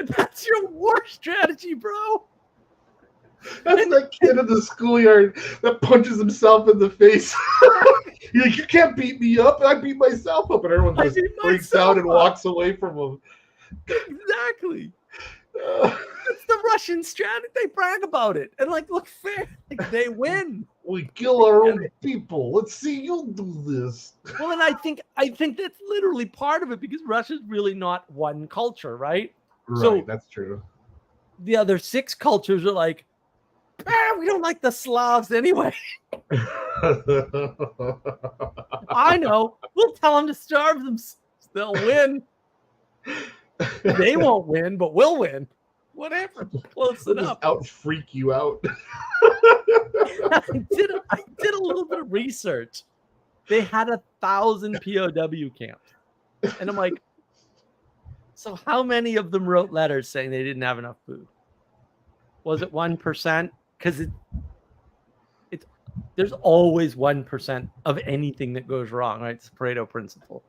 S2: that's your war strategy, bro.
S3: That's that kid in the schoolyard that punches himself in the face. You're like, you can't beat me up. I beat myself up. And everyone just freaks out and walks away from him.
S2: Exactly. That's the Russian strategy. They brag about it. And, like, look fair. Like, they win.
S3: We kill our own people. Let's see you do this.
S2: Well, and I think that's literally part of it because Russia's really not one culture, right?
S3: Right,
S2: so
S3: that's true.
S2: The other 6 cultures are like, we don't like the Slavs anyway. I know. We'll tell them to starve them. They'll win. They won't win, but we'll win. Whatever. Close enough.
S3: Out freak you out.
S2: I did a little bit of research. They had 1,000 POW camps. And I'm like, so how many of them wrote letters saying they didn't have enough food? Was it 1%? Because there's always 1% of anything that goes wrong, right? It's the Pareto principle.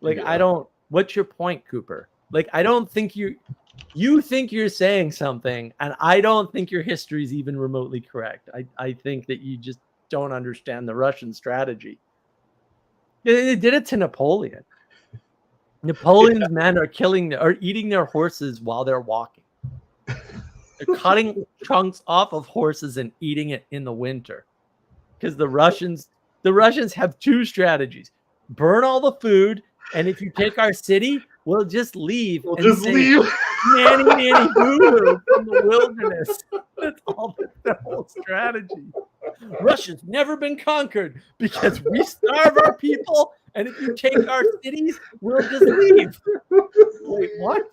S2: Like, yeah. What's your point, Cooper? Like, I don't think you think you're saying something, and I don't think your history is even remotely correct. I think that you just don't understand the Russian strategy. They did it to Napoleon. Napoleon's men are eating their horses while they're walking. They're cutting chunks off of horses and eating it in the winter. Because the Russians have 2 strategies. Burn all the food, and if you take our city, we'll just leave.
S3: We'll just leave.
S2: Nanny, nanny, boo from the wilderness. That's all their whole strategy. Russia's never been conquered because we starve our people, and if you take our cities, we'll just leave. Wait, what?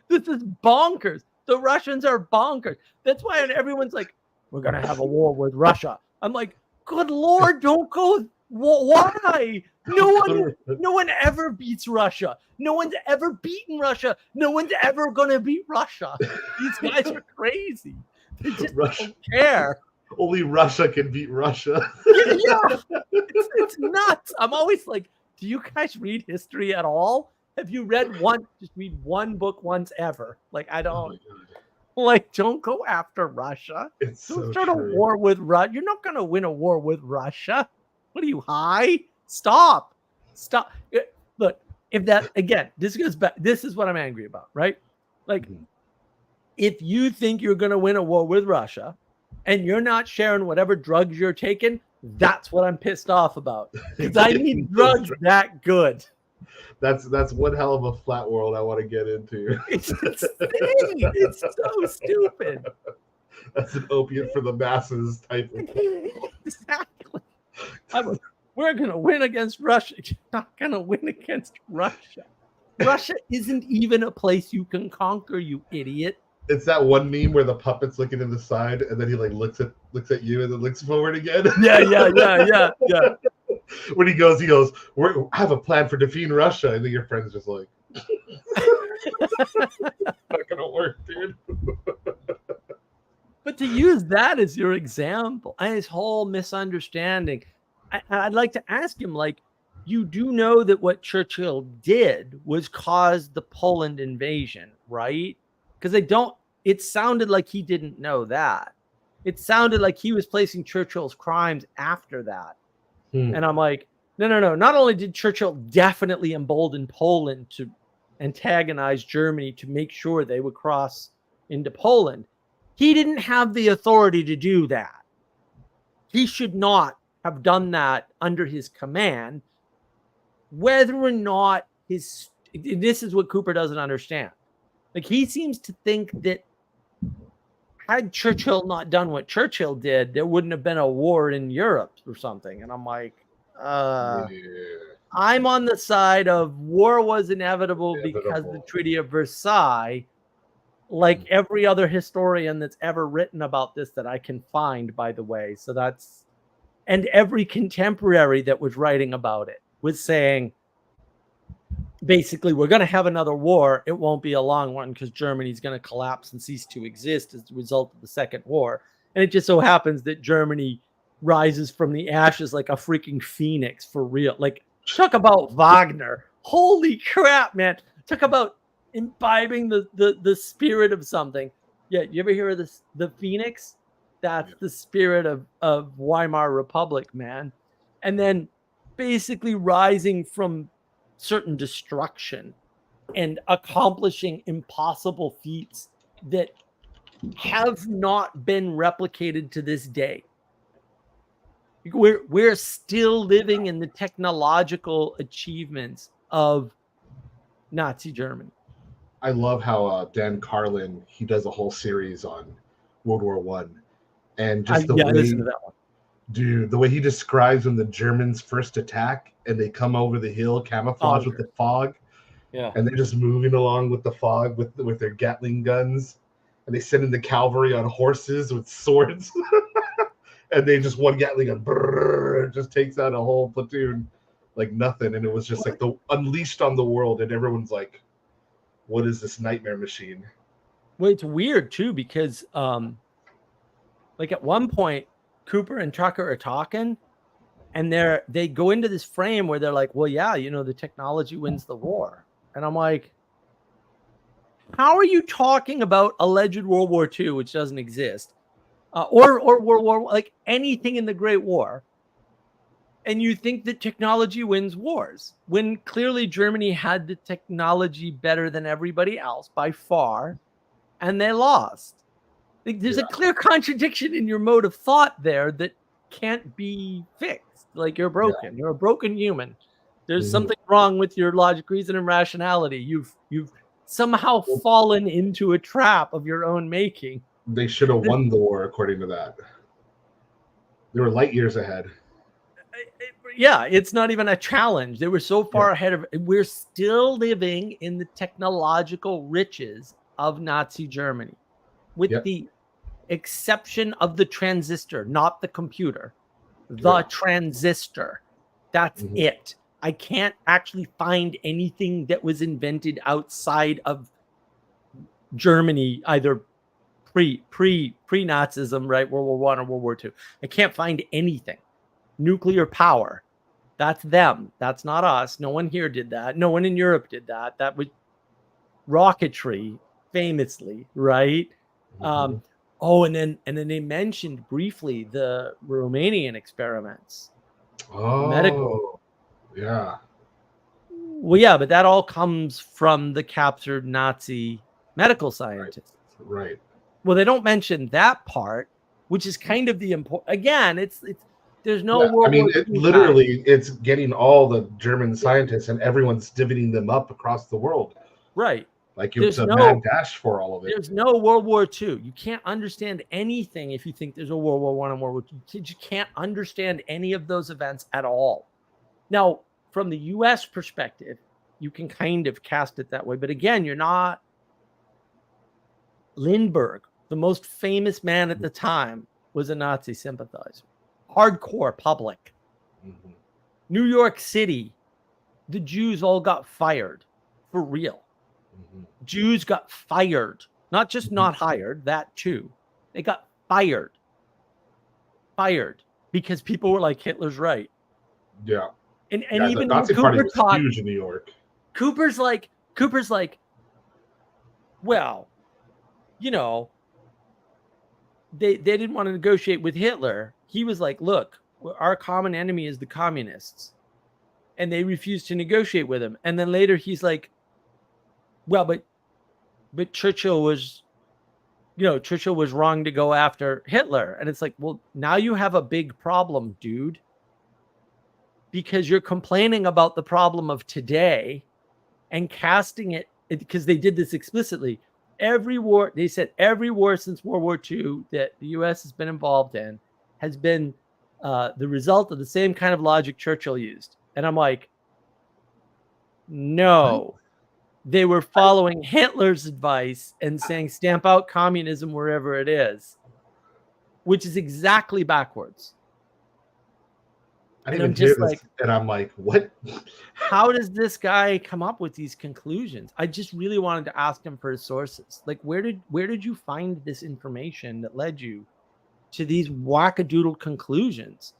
S2: This is bonkers. The Russians are bonkers. That's why everyone's like, we're going to have a war with Russia. I'm like, good Lord, don't go Why? No one ever beats Russia. No one's ever beaten Russia. No one's ever gonna beat Russia. These guys are crazy. They just don't care.
S3: Only Russia can beat Russia.
S2: Yeah. It's nuts. I'm always like, do you guys read history at all? Have you read one? Just read one book once ever. Like, I don't. Don't go after Russia.
S3: It's
S2: don't
S3: so
S2: start
S3: true.
S2: a war with Russia. You're not gonna win a war with Russia. What are you, high? Stop. Look, if that, again, this goes back. This is what I'm angry about, right? Like, if you think you're going to win a war with Russia and you're not sharing whatever drugs you're taking, that's what I'm pissed off about. Because I need drugs that good.
S3: That's one hell of a flat world I want to get into.
S2: It's insane. It's so stupid.
S3: That's an opiate for the masses type of thing.
S2: Exactly. We're going to win against Russia. You're not going to win against Russia. Russia isn't even a place you can conquer, you idiot.
S3: It's that one meme where the puppet's looking to the side and then he like looks at you and then looks forward again.
S2: Yeah.
S3: When he goes, I have a plan for defeating Russia. And then your friend's just like, not going to work, dude.
S2: But to use that as your example, and his whole misunderstanding, I'd like to ask him, like, you do know that what Churchill did was cause the Poland invasion, right? Because it sounded like he didn't know that. It sounded like he was placing Churchill's crimes after that. And I'm like, no. Not only did Churchill definitely embolden Poland to antagonize Germany to make sure they would cross into Poland, he didn't have the authority to do that. He should not have done that under his command. Whether or not this is what Cooper doesn't understand. Like, he seems to think that had Churchill not done what Churchill did, there wouldn't have been a war in Europe or something. And I'm like, I'm on the side of war was inevitable because of the Treaty of Versailles, like every other historian that's ever written about this that I can find, by the way. So that's, and every contemporary that was writing about it was saying, basically, we're going to have another war. It won't be a long one because Germany's going to collapse and cease to exist as a result of the Second War. And it just so happens that Germany rises from the ashes like a freaking phoenix, for real. Like, talk about Wagner. Holy crap, man. Talk about imbibing the spirit of something. Yeah, you ever hear of this? The phoenix? That's the spirit of Weimar Republic, man. And then basically rising from certain destruction and accomplishing impossible feats that have not been replicated to this day. We're still living in the technological achievements of Nazi Germany.
S3: I love how Dan Carlin, he does a whole series on World War One, and just the way,
S2: listen to that one.
S3: Dude, the way he describes when the Germans first attack and they come over the hill camouflaged with the fog, and they're just moving along with the fog with their Gatling guns, and they send in the cavalry on horses with swords, and they just one Gatling gun just takes out a whole platoon like nothing, and it was just like the unleashed on the world, and everyone's like, what is this nightmare machine?
S2: Well, it's weird too because like at one point Cooper and Tucker are talking and they go into this frame where they're like, well, yeah, the technology wins the war. And I'm like, how are you talking about alleged World War II, which doesn't exist, or World War, like anything in the Great War, and you think that technology wins wars when clearly Germany had the technology better than everybody else by far, and they lost? Like, there's a clear contradiction in your mode of thought there that can't be fixed. Like, you're broken. You're a broken human. There's something wrong with your logic, reason, and rationality. You've somehow fallen into a trap of your own making.
S3: They should have won the war, according to that. They were light years ahead.
S2: Yeah, it's not even a challenge. They were so far ahead of it. We're still living in the technological riches of Nazi Germany, with the exception of the transistor, not the computer, the transistor. That's
S3: Mhm.
S2: it. I can't actually find anything that was invented outside of Germany, either pre-Nazism, right? World War One or World War Two. I can't find anything. Nuclear power. That's them. That's not us. No one here did that. No one in Europe did that. That was rocketry, famously, right?
S3: Mhm.
S2: Oh, and then they mentioned briefly the Romanian experiments, the medical.
S3: Oh, yeah.
S2: Well, yeah, but that all comes from the captured Nazi medical
S3: Right.
S2: scientists.
S3: Right.
S2: Well, they don't mention that part, which is kind of the important. Again, it's there's no
S3: Yeah. I
S2: World
S3: mean,
S2: War
S3: it
S2: II guy.
S3: literally it's getting all the German scientists and everyone's divvying them up across the world.
S2: Right.
S3: Like it's
S2: There's
S3: a mad
S2: no
S3: dash for all of it.
S2: there's no World War II. You can't understand anything if you think there's a World War I and World War II. You can't understand any of those events at all. Now, from the U.S. perspective, you can kind of cast it that way. But again, you're not Lindbergh, the most famous man at the time, was a Nazi sympathizer. Hardcore public.
S3: Mhm.
S2: New York City, the Jews all got fired for real.
S3: Mhm.
S2: Jews got fired, not just
S3: Mhm.
S2: not hired, that too. They got fired because people were like, Hitler's right.
S3: Yeah.
S2: And
S3: Yeah, the
S2: even
S3: Nazi Party
S2: Cooper
S3: was
S2: taught,
S3: huge in New York.
S2: Cooper's like, well, you know, they didn't want to negotiate with Hitler. He was like, look, our common enemy is the communists. And they refused to negotiate with him. And then later he's like, well, but Churchill was wrong to go after Hitler. And it's like, well, now you have a big problem, dude, because you're complaining about the problem of today and casting it, because they did this explicitly. Every war, they said, every war since World War II that the U.S. has been involved in has been the result of the same kind of logic Churchill used. And I'm like, no, they were following Hitler's advice and saying stamp out communism wherever it is, which is exactly backwards.
S3: I
S2: And
S3: didn't
S2: I'm
S3: even hear
S2: just
S3: this,
S2: like,
S3: and I'm like, what?
S2: how does this guy come up with these conclusions? I just really wanted to ask him for his sources. Like, where did you find this information that led you to these wackadoodle conclusions?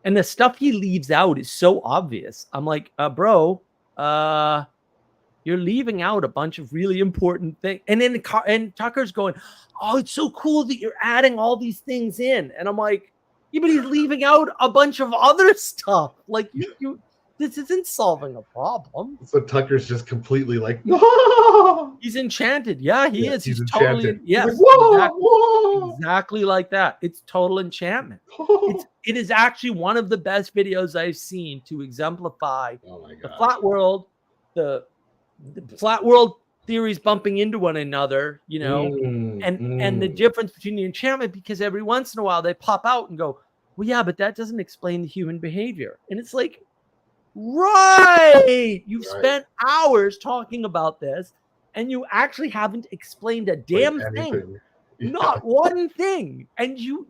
S2: And the stuff he leaves out is so obvious. I'm like, bro, you're leaving out a bunch of really important things. And then and Tucker's going, oh, it's so cool that you're adding all these things in. And I'm like, yeah, but he's leaving out a bunch of other stuff. Like you this isn't solving a problem.
S3: So Tucker's just completely like, no.
S2: He's enchanted. Yeah, he
S3: Yeah,
S2: is.
S3: he's
S2: He's totally
S3: enchanted. He's like,
S2: yes,
S3: whoa, whoa.
S2: exactly like that. It's total enchantment. It is actually one of the best videos I've seen to exemplify
S3: Oh my
S2: the
S3: god.
S2: flat world, the flat world theories bumping into one another, and the difference between the enchantment, because every once in a while they pop out and go, well, yeah, but that doesn't explain the human behavior. And it's like, right, you've spent hours talking about this and you actually haven't explained a damn thing.
S3: Yeah.
S2: Not one thing. And you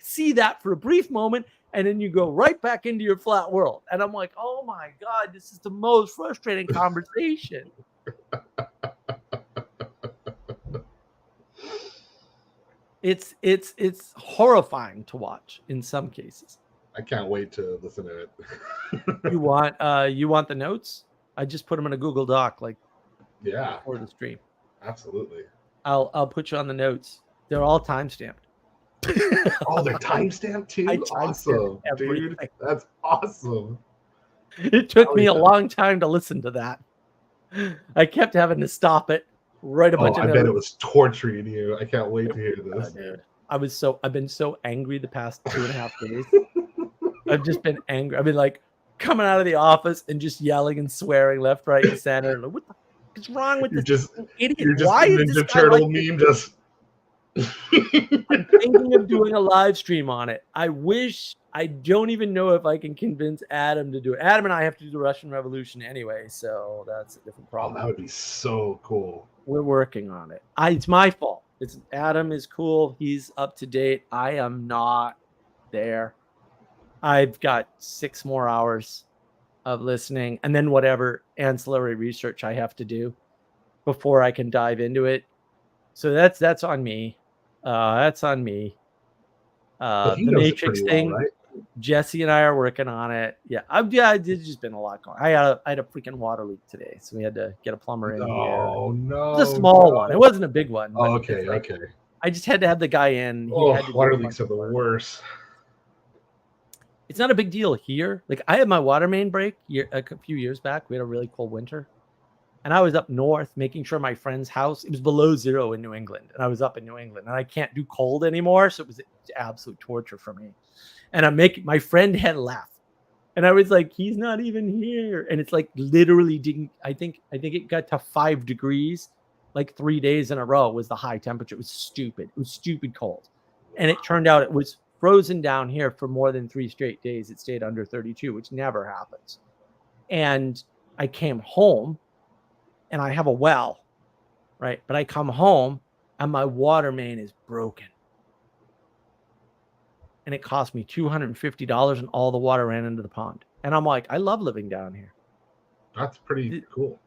S2: see that for a brief moment, and then you go right back into your flat world. And I'm like, oh my god, this is the most frustrating conversation. It's horrifying to watch in some cases.
S3: I can't wait to listen to it.
S2: You want the notes? I just put them in a Google Doc, like,
S3: yeah,
S2: before the stream.
S3: absolutely.
S2: I'll put you on the notes. They're all time stamped.
S3: Oh, they're timestamped too. Awesome, dude. That's awesome.
S2: It took me a long time to listen to that. I kept having to stop it, write a bunch of notes.
S3: I bet it was torturing you. I can't wait to hear this.
S2: Dude. I've been so angry the past 2.5 days. I've just been angry. I've been like coming out of the office and just yelling and swearing left, right, and center. Like, what the fuck is wrong with this idiot?
S3: You're just
S2: Why
S3: a
S2: is this
S3: Ninja
S2: guy
S3: Turtle
S2: like
S3: meme just
S2: I'm thinking of doing a live stream on it. I don't even know if I can convince Adam to do it. Adam and I have to do the Russian Revolution anyway, so that's a different problem.
S3: Oh, that would be so cool.
S2: We're working on it. It's my fault. Adam is cool. He's up to date. I am not there. I've got 6 more hours of listening, and then whatever ancillary research I have to do before I can dive into it. So that's on me. That's on me.
S3: But he
S2: The
S3: knows it
S2: Matrix
S3: pretty well,
S2: thing,
S3: right?
S2: Jesse and I are working on it. Yeah, there's just been a lot going. I had a freaking water leak today, so we had to get a plumber in here.
S3: Oh
S2: It was a
S3: no,
S2: small
S3: no.
S2: one. It wasn't a big one, but
S3: Oh,
S2: it's
S3: okay,
S2: like
S3: okay.
S2: I just had to have the guy in. He had
S3: Oh,
S2: to do
S3: water
S2: a
S3: leaks
S2: bunch
S3: are the
S2: of work.
S3: worst.
S2: It's not a big deal here. Like I had my water main break a few years back. We had a really cold winter, and I was up north making sure my friend's house, it was below 0 in New England, and I was up in New England, and I can't do cold anymore, so it was absolute torture for me. And my friend had left, and I was like, he's not even here, and it's like literally didn't. I think it got to 5 degrees, like 3 days in a row was the high temperature. It was stupid. It was stupid cold, and it turned out it was frozen down here for more than 3 straight days. It stayed under 32, which never happens. And I came home, and I have a well, right? But I come home, and my water main is broken. And it cost me $250, and all the water ran into the pond. And I'm like, I love living down here.
S3: That's pretty cool.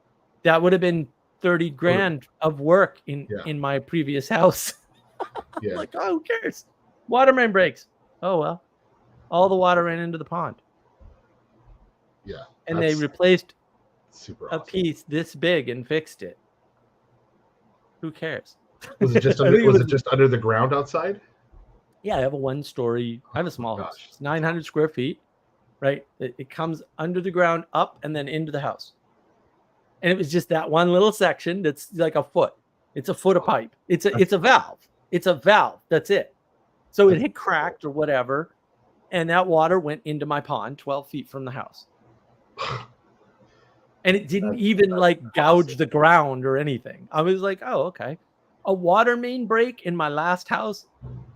S2: That would have been 30 grand of work in my previous house.
S3: Yeah.
S2: Like, oh, who cares? Water main breaks. Oh, well. All the water ran into the pond.
S3: Yeah.
S2: And they replaced
S3: a
S2: piece this big and fixed it. Who cares?
S3: Was it just under the ground outside?
S2: Yeah, I have a 1-story. I have a small house. It's 900 square feet, right? It comes under the ground, up, and then into the house. And it was just that one little section that's like a foot. It's a foot of pipe. It's a valve. It's a valve. That's it. So it had cracked or whatever, and that water went into my pond 12 feet from the house. And it didn't even gouge the ground or anything. I was like, oh, okay. A water main break in my last house,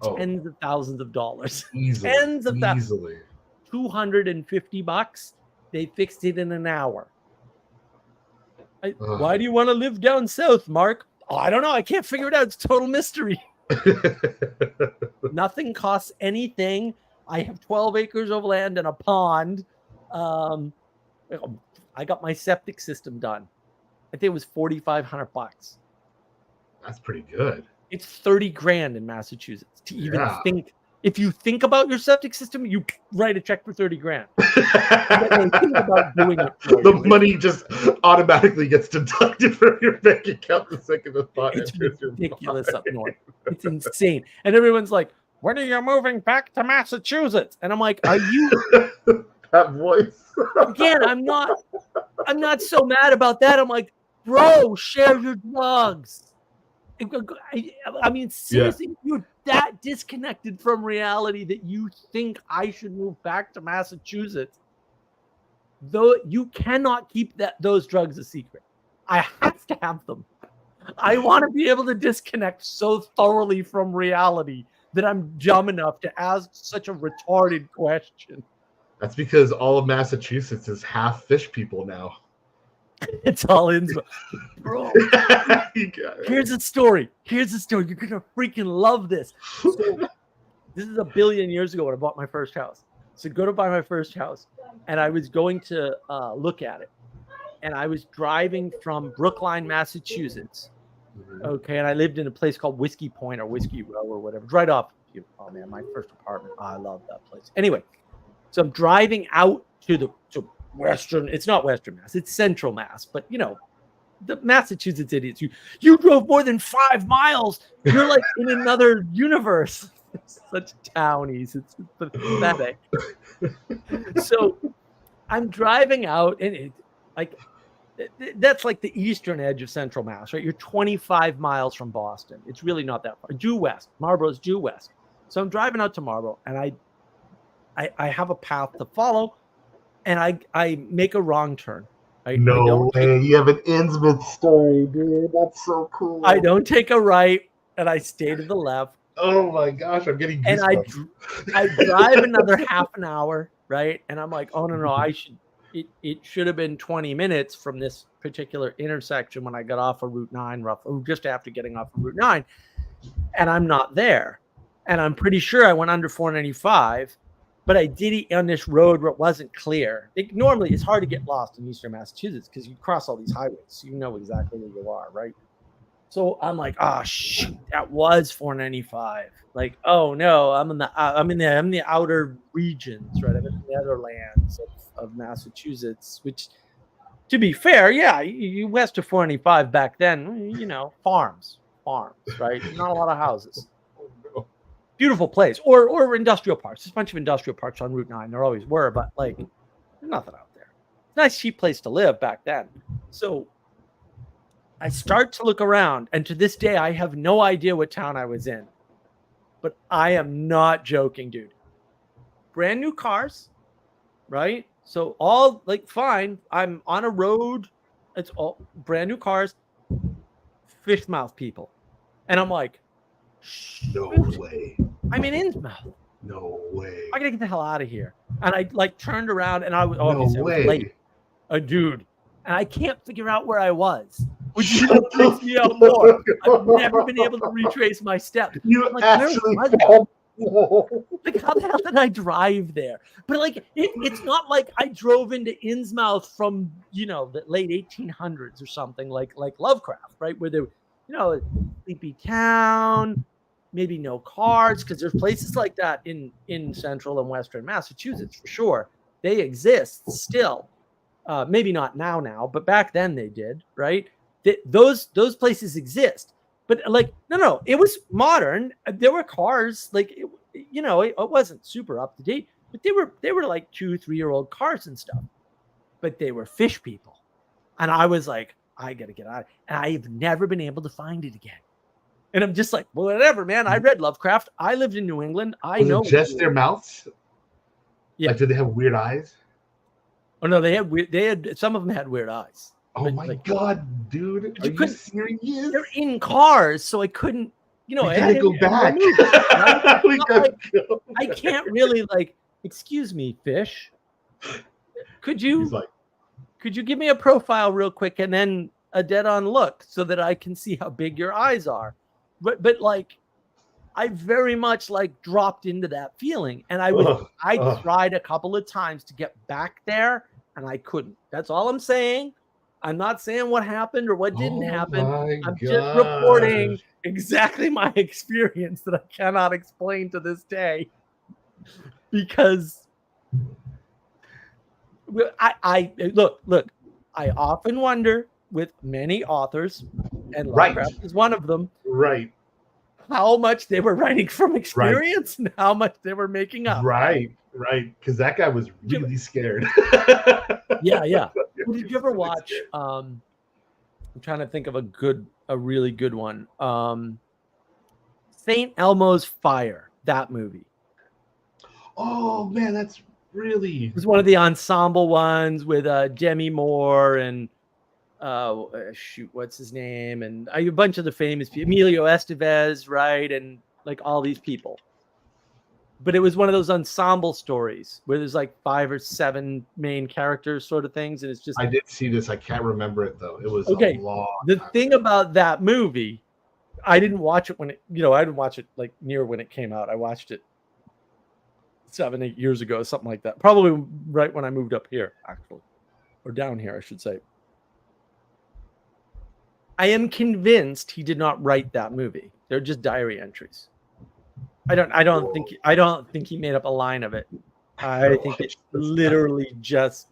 S2: tens of thousands of dollars.
S3: Easily.
S2: Tens of thousands.
S3: Easily.
S2: $250. They fixed it in an hour. Why do you want to live down south, Mark? Oh, I don't know. I can't figure it out. It's a total mystery. Nothing costs anything. I have 12 acres of land and a pond. I got my septic system done. I think it was $4,500.
S3: That's pretty good.
S2: It's 30 grand in Massachusetts to even think. If you think about your septic system, you write a check for 30 grand. Think about doing it
S3: the money just automatically gets deducted from your bank account the second the thought
S2: It's
S3: enters
S2: ridiculous up north. It's insane. And everyone's like, when are you moving back to Massachusetts? And I'm like, are you
S3: that voice?
S2: Again, I'm not so mad about that. I'm like, bro, share your drugs. I mean, seriously, you're that disconnected from reality that you think I should move back to Massachusetts. Though you cannot keep those drugs a secret. I have to have them. I want to be able to disconnect so thoroughly from reality that I'm dumb enough to ask such a retarded question.
S3: That's because all of Massachusetts is half fish people now.
S2: It's all in, bro. Here's a story. You're gonna freaking love this. So, this is a billion years ago when I bought my first house. So go to buy my first house, and I was going to look at it, and I was driving from Brookline, Massachusetts. Okay, and I lived in a place called Whiskey Point or Whiskey Row or whatever, right off. Oh man, my first apartment. Oh, I love that place. Anyway, so I'm driving out to Western, it's not Western Mass, it's Central Mass, but the Massachusetts idiots, you drove more than 5 miles. You're like in another universe. Such townies, it's pathetic. So I'm driving out, and that's like the eastern edge of Central Mass, right? You're 25 miles from Boston. It's really not that far. Due west. Marlborough's due west. So I'm driving out to Marlborough, and I have a path to follow. And I make a wrong turn.
S3: No way. You have an Innsmouth story, dude. That's so cool.
S2: I don't take a right, and I stay to the left.
S3: Oh my gosh, I'm getting goosebumps.
S2: And I drive another half an hour, right? And I'm like, oh no, it should have been 20 minutes from this particular intersection when I got off of Route 9, just after getting off of Route 9. And I'm not there. And I'm pretty sure I went under 495. but I did it on this road where it wasn't clear. Normally, it's hard to get lost in Eastern Massachusetts because you cross all these highways, so you know exactly where you are, right? So I'm like, oh shoot, that was 495. Like, oh no, I'm in the outer regions, right? I'm in the Netherlands of Massachusetts, which, to be fair, yeah, you west of 495 back then, farms, right? Not a lot of houses.
S3: Oh, no.
S2: Beautiful place, or industrial parks. There's a bunch of industrial parks on Route 9. There always were, but like, there's nothing out there. Nice, cheap place to live back then. So I start to look around, and to this day, I have no idea what town I was in. But I am not joking, dude. Brand new cars, right? So all like fine. I'm on a road. It's all brand new cars. Fish mouth people, and I'm like,
S3: No way.
S2: I'm in Innsmouth.
S3: No way.
S2: I gotta get the hell out of here. And I like turned around, and I was
S3: No way.
S2: late. A dude, and I can't figure out where I was, which freaks me out more. I've never been able to retrace my steps.
S3: You
S2: Like,
S3: actually
S2: where was I?
S3: called.
S2: Like, how the hell did I drive there? But like, it's not like I drove into Innsmouth from the late 1800s or something like Lovecraft, right? Where there, sleepy town, maybe no cars, because there's places like that in central and western Massachusetts for sure. They exist still. Maybe not now, but back then they did, right? Those places exist. But like, no, it was modern. There were cars, like, it wasn't super up to date, but they were like 2-3-year-old cars and stuff. But they were fish people, and I was like, I gotta get out. And I've never been able to find it again. And I'm just like, well, whatever, man. I read Lovecraft. I lived in New England. I
S3: Was
S2: know.
S3: it just their mouths?
S2: Yeah.
S3: Like, did they have weird eyes?
S2: Oh no, they had some of them had weird eyes.
S3: Oh
S2: But,
S3: my
S2: like,
S3: god, dude! Are you
S2: couldn't-
S3: serious?
S2: They're in cars, so I couldn't.
S3: We gotta go back. We gotta go.
S2: I can't really like. Excuse me, fish. Could you
S3: He's like,
S2: give me a profile real quick and then a dead-on look so that I can see how big your eyes are? But like, I very much like dropped into that feeling, and I tried a couple of times to get back there, and I couldn't. That's all I'm saying. I'm not saying what happened or what didn't happen. I'm just reporting exactly my experience that I cannot explain to this day, because I look. I often wonder with many authors, and Lovecraft is one of them.
S3: Right.
S2: How much they were writing from experience and how much they were making up.
S3: Right. Because that guy was really scared.
S2: Yeah. Well, did you ever watch? I'm trying to think of a really good one. St. Elmo's Fire. That movie.
S3: Oh man, that's really.
S2: It was one of the ensemble ones with Demi Moore and what's his name, and a bunch of the famous people, Emilio Estevez, right, and like all these people. But it was one of those ensemble stories where there's like 5 or 7 main characters, sort of things, and it's just.
S3: I did see this. I can't remember it though. It was
S2: okay.
S3: A long
S2: the
S3: time
S2: thing
S3: ago.
S2: about that movie, I didn't watch it when it. I didn't watch it like near when it came out. I watched it 7-8 years ago, something like that. Probably right when I moved up here, actually, or down here, I should say. I am convinced he did not write that movie. They're just diary entries. I don't think he made up a line of it. I think it's literally just,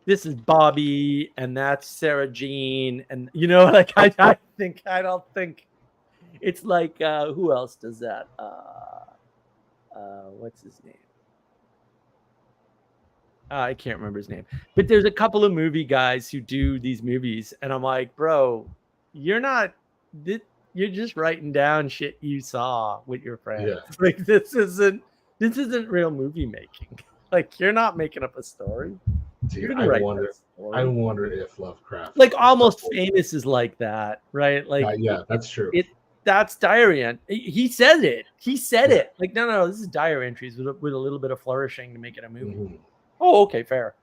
S2: this is Bobby and that's Sarah Jean, and like I don't think it's like who else does that? What's his name? I can't remember his name, but there's a couple of movie guys who do these movies, and I'm like, bro, you're just writing down shit you saw with your friends.
S3: Yeah.
S2: Like this isn't real movie making. Like, you're not making up a story.
S3: Dude, I wonder if Lovecraft,
S2: like, Almost Famous is like that, right? Like,
S3: yeah, that's true.
S2: That's diary. He said it. Like, no, this is diary entries with a little bit of flourishing to make it a movie.
S3: Mm-hmm.
S2: Oh, okay, fair.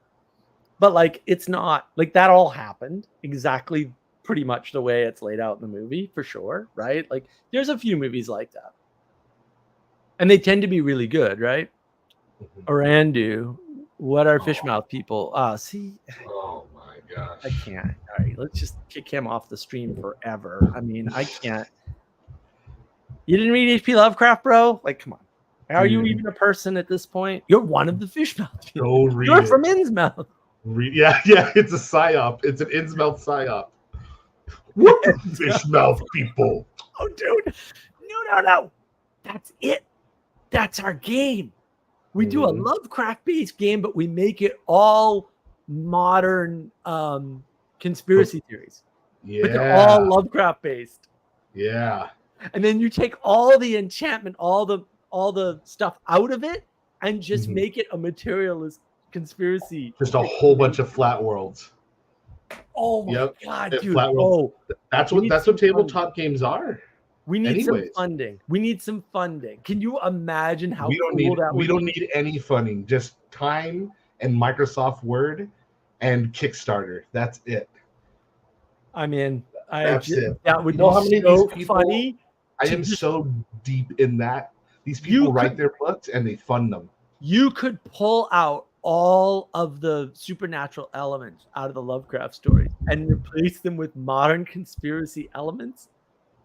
S2: But like, it's not like that all happened exactly pretty much the way it's laid out in the movie, for sure, right? Like, there's a few movies like that. And they tend to be really good, right?
S3: Mhm.
S2: Orandu, what are
S3: Oh.
S2: fishmouth people? See,
S3: Oh my gosh.
S2: I can't. All right, let's just kick him off the stream forever. I mean, I can't. You didn't read H.P. Lovecraft, bro? Like, come on. Are you
S3: Dude.
S2: even a person at this point? You're one of the fishmouth people.
S3: Go read
S2: You're
S3: it.
S2: from Innsmouth.
S3: Yeah, it's a psyop. It's an Innsmouth psyop. What the fishmouth people?
S2: Oh, dude. No. That's it. That's our game. We do a
S3: Mhm.
S2: Lovecraft-based game, but we make it all modern conspiracy theories. But they're all
S3: Yeah.
S2: Lovecraft-based.
S3: Yeah.
S2: And then you take all the enchantment, all the stuff out of it, and just
S3: Mhm.
S2: make it a materialist conspiracy.
S3: Just a whole bunch of flat worlds.
S2: Oh my
S3: Yep.
S2: god,
S3: It
S2: dude!
S3: flat world. That's
S2: we need
S3: what
S2: some
S3: tabletop games are.
S2: We need some
S3: Anyways.
S2: funding. We need some funding. Can you imagine how
S3: We don't
S2: cool
S3: need
S2: that would
S3: we don't
S2: be?
S3: need any funding. Just time and Microsoft Word and Kickstarter. That's it.
S2: I mean,
S3: That's it.
S2: that would
S3: You know
S2: be
S3: how many of
S2: so
S3: these people-
S2: funny.
S3: I
S2: to
S3: am
S2: just-
S3: so deep in that. These people write their books and they fund them.
S2: You could pull out all of the supernatural elements out of the Lovecraft stories and replace them with modern conspiracy elements.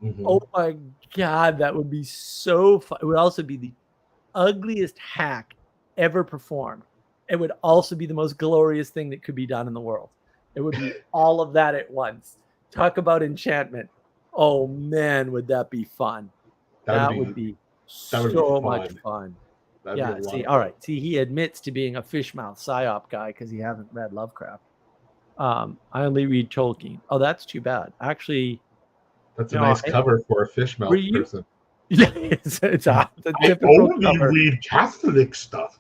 S3: Mhm.
S2: Oh my god, that would be so fun. It would also be the ugliest hack ever performed. It would also be the most glorious thing that could be done in the world. It would be all of that at once. Talk about enchantment. Oh man, would that be fun? That would be so much fun.
S3: That'd
S2: Yeah,
S3: be a lot
S2: see,
S3: of
S2: all
S3: fun.
S2: right. See, he admits to being a fishmouth psyop guy because he hasn't read Lovecraft. I only read Tolkien. Oh, that's too bad. Actually,
S3: That's a
S2: no,
S3: nice cover for a fishmouth person.
S2: Yeah, it's a
S3: I
S2: typical
S3: only
S2: cover.
S3: read Catholic stuff.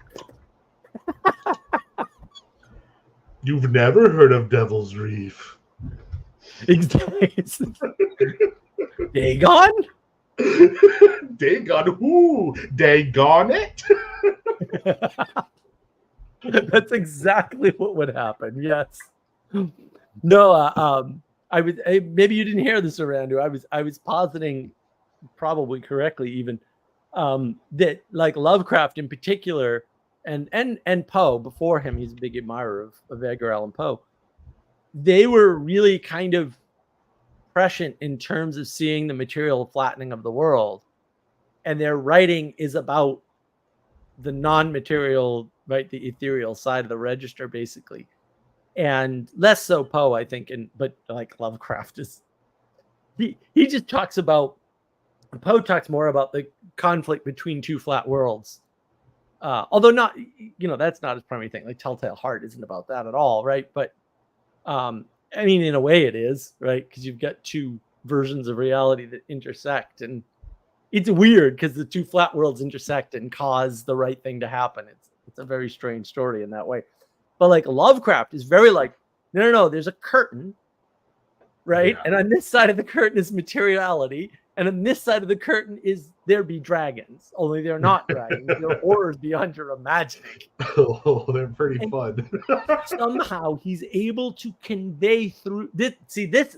S3: You've never heard of Devil's Reef.
S2: Dagon?
S3: Dagon who? Dagon it?
S2: That's exactly what would happen. Yes. No, maybe you didn't hear this, Orandu. I was positing, probably correctly even, that like Lovecraft in particular, and Poe before him, he's a big admirer of Edgar Allan Poe. They were really kind of prescient in terms of seeing the material flattening of the world, and their writing is about the non-material, right, the ethereal side of the register, basically, and less so Poe, I think. But like Lovecraft is, he just talks about, Poe talks more about the conflict between two flat worlds. Although not, that's not his primary thing. Like Telltale Heart isn't about that at all, right? But I mean, in a way it is, right? Because you've got two versions of reality that intersect, and it's weird because the two flat worlds intersect and cause the right thing to happen. It's a very strange story in that way. But like Lovecraft is very like, no, there's a curtain, right?
S3: Yeah.
S2: And on this side of the curtain is materiality, and on this side of the curtain is there be dragons. Only they're not dragons. They're horrors beyond your imagining.
S3: Oh, they're pretty fun.
S2: Somehow he's able to convey through this. See, this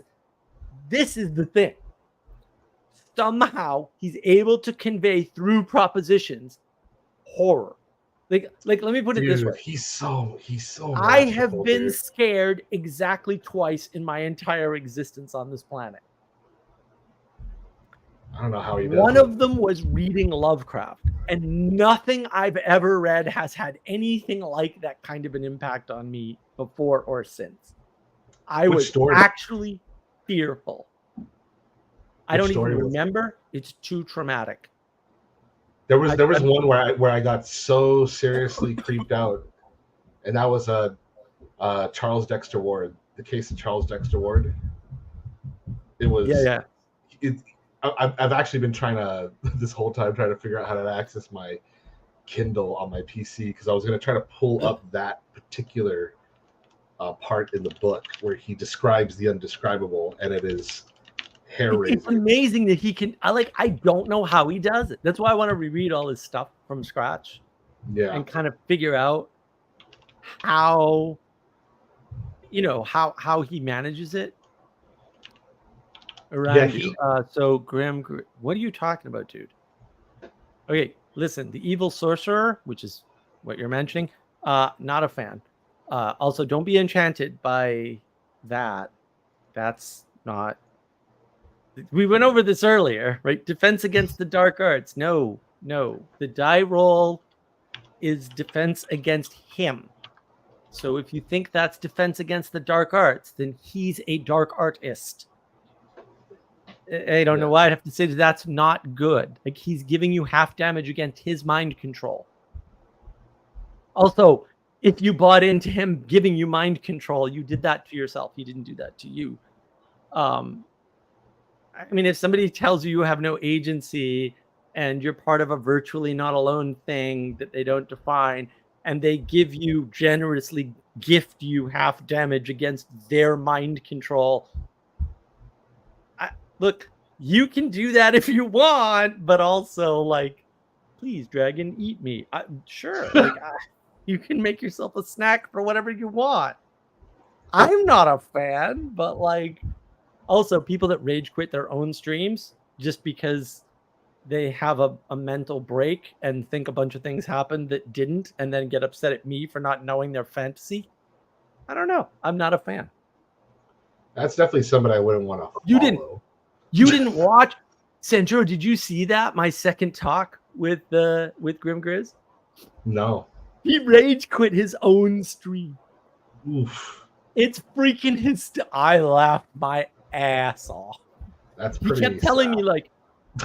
S2: is the thing. Somehow he's able to convey through propositions horror. Like let me put it this way.
S3: He's so
S2: I have been
S3: dude.
S2: scared exactly twice in my entire existence on this planet.
S3: I don't know how he does
S2: One
S3: it.
S2: of them was reading Lovecraft, and nothing I've ever read has had anything like that kind of an impact on me before or since. I was actually fearful. I don't even remember. It's too traumatic.
S3: There was one where I got so seriously creeped out, and that was Charles Dexter Ward, the case of Charles Dexter Ward. It was I've actually been trying to this whole time trying to figure out how to access my Kindle on my PC because I was going to try to pull up that particular part in the book where he describes the undescribable, and it is hair-raising.
S2: It's amazing that he can. I don't know how he does it. That's why I want to reread all his stuff from scratch.
S3: Yeah,
S2: and kind of figure out how how he manages it. Around so Graham, what are you talking about, dude? Okay, listen, the evil sorcerer, which is what you're mentioning. Not a fan. Also, don't be enchanted by that. That's not. We went over this earlier, right? Defense against the dark arts. No. The die roll is defense against him. So if you think that's defense against the dark arts, then he's a dark artist. I don't know why I'd have to say that's not good. Like, he's giving you half damage against his mind control. Also, if you bought into him giving you mind control, you did that to yourself. He didn't do that to you. I mean, if somebody tells you you have no agency and you're part of a virtually not alone thing that they don't define, and they generously gift you half damage against their mind control, look, you can do that if you want, but also, like, please, dragon, eat me. Sure, like, you can make yourself a snack for whatever you want. I'm not a fan, but, like, also people that rage quit their own streams just because they have a mental break and think a bunch of things happened that didn't, and then get upset at me for not knowing their fantasy. I don't know. I'm not a fan.
S3: That's definitely somebody I wouldn't want to follow.
S2: You didn't watch Sanjuro? Did you see that? My second talk with Grim Grizz?
S3: No.
S2: He rage quit his own stream.
S3: Oof.
S2: It's freaking I laughed my ass off.
S3: That's pretty.
S2: He kept telling me, like,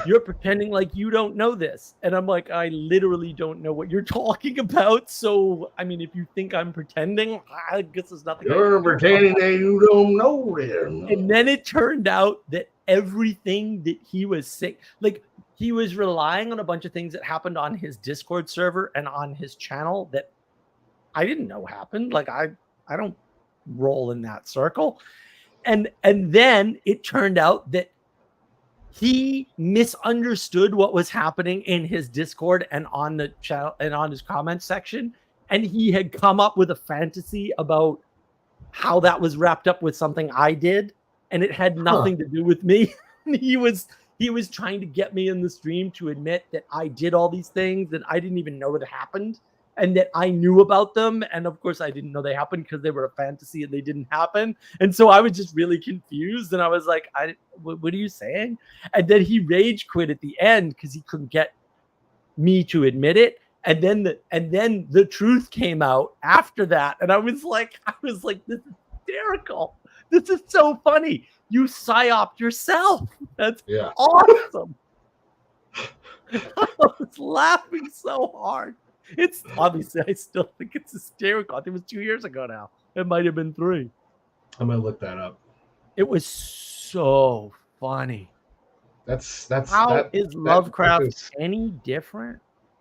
S2: you're pretending like you don't know this. And I'm like, I literally don't know what you're talking about. So, I mean, if you think I'm pretending, I guess there's nothing.
S3: You're pretending that you don't know it.
S2: And then it turned out that everything that he was saying, like, he was relying on a bunch of things that happened on his Discord server and on his channel that I didn't know happened. Like, I don't roll in that circle. And then it turned out that he misunderstood what was happening in his Discord and on the channel and on his comment section. And he had come up with a fantasy about how that was wrapped up with something I did. And it had nothing to do with me. He was trying to get me in the stream to admit that I did all these things that I didn't even know that happened, and that I knew about them. And of course I didn't know they happened because they were a fantasy and they didn't happen. And so I was just really confused. And I was like, what are you saying? And then he rage quit at the end because he couldn't get me to admit it. And then the truth came out after that. And I was like, this is hysterical. This is so funny. You psyoped yourself. That's awesome. I was laughing so hard. It's obviously, I still think it's hysterical. I think it was 2 years ago now. It might have been 3.
S3: I'm gonna look that up.
S2: It was so funny.
S3: That's
S2: how is Lovecraft any different?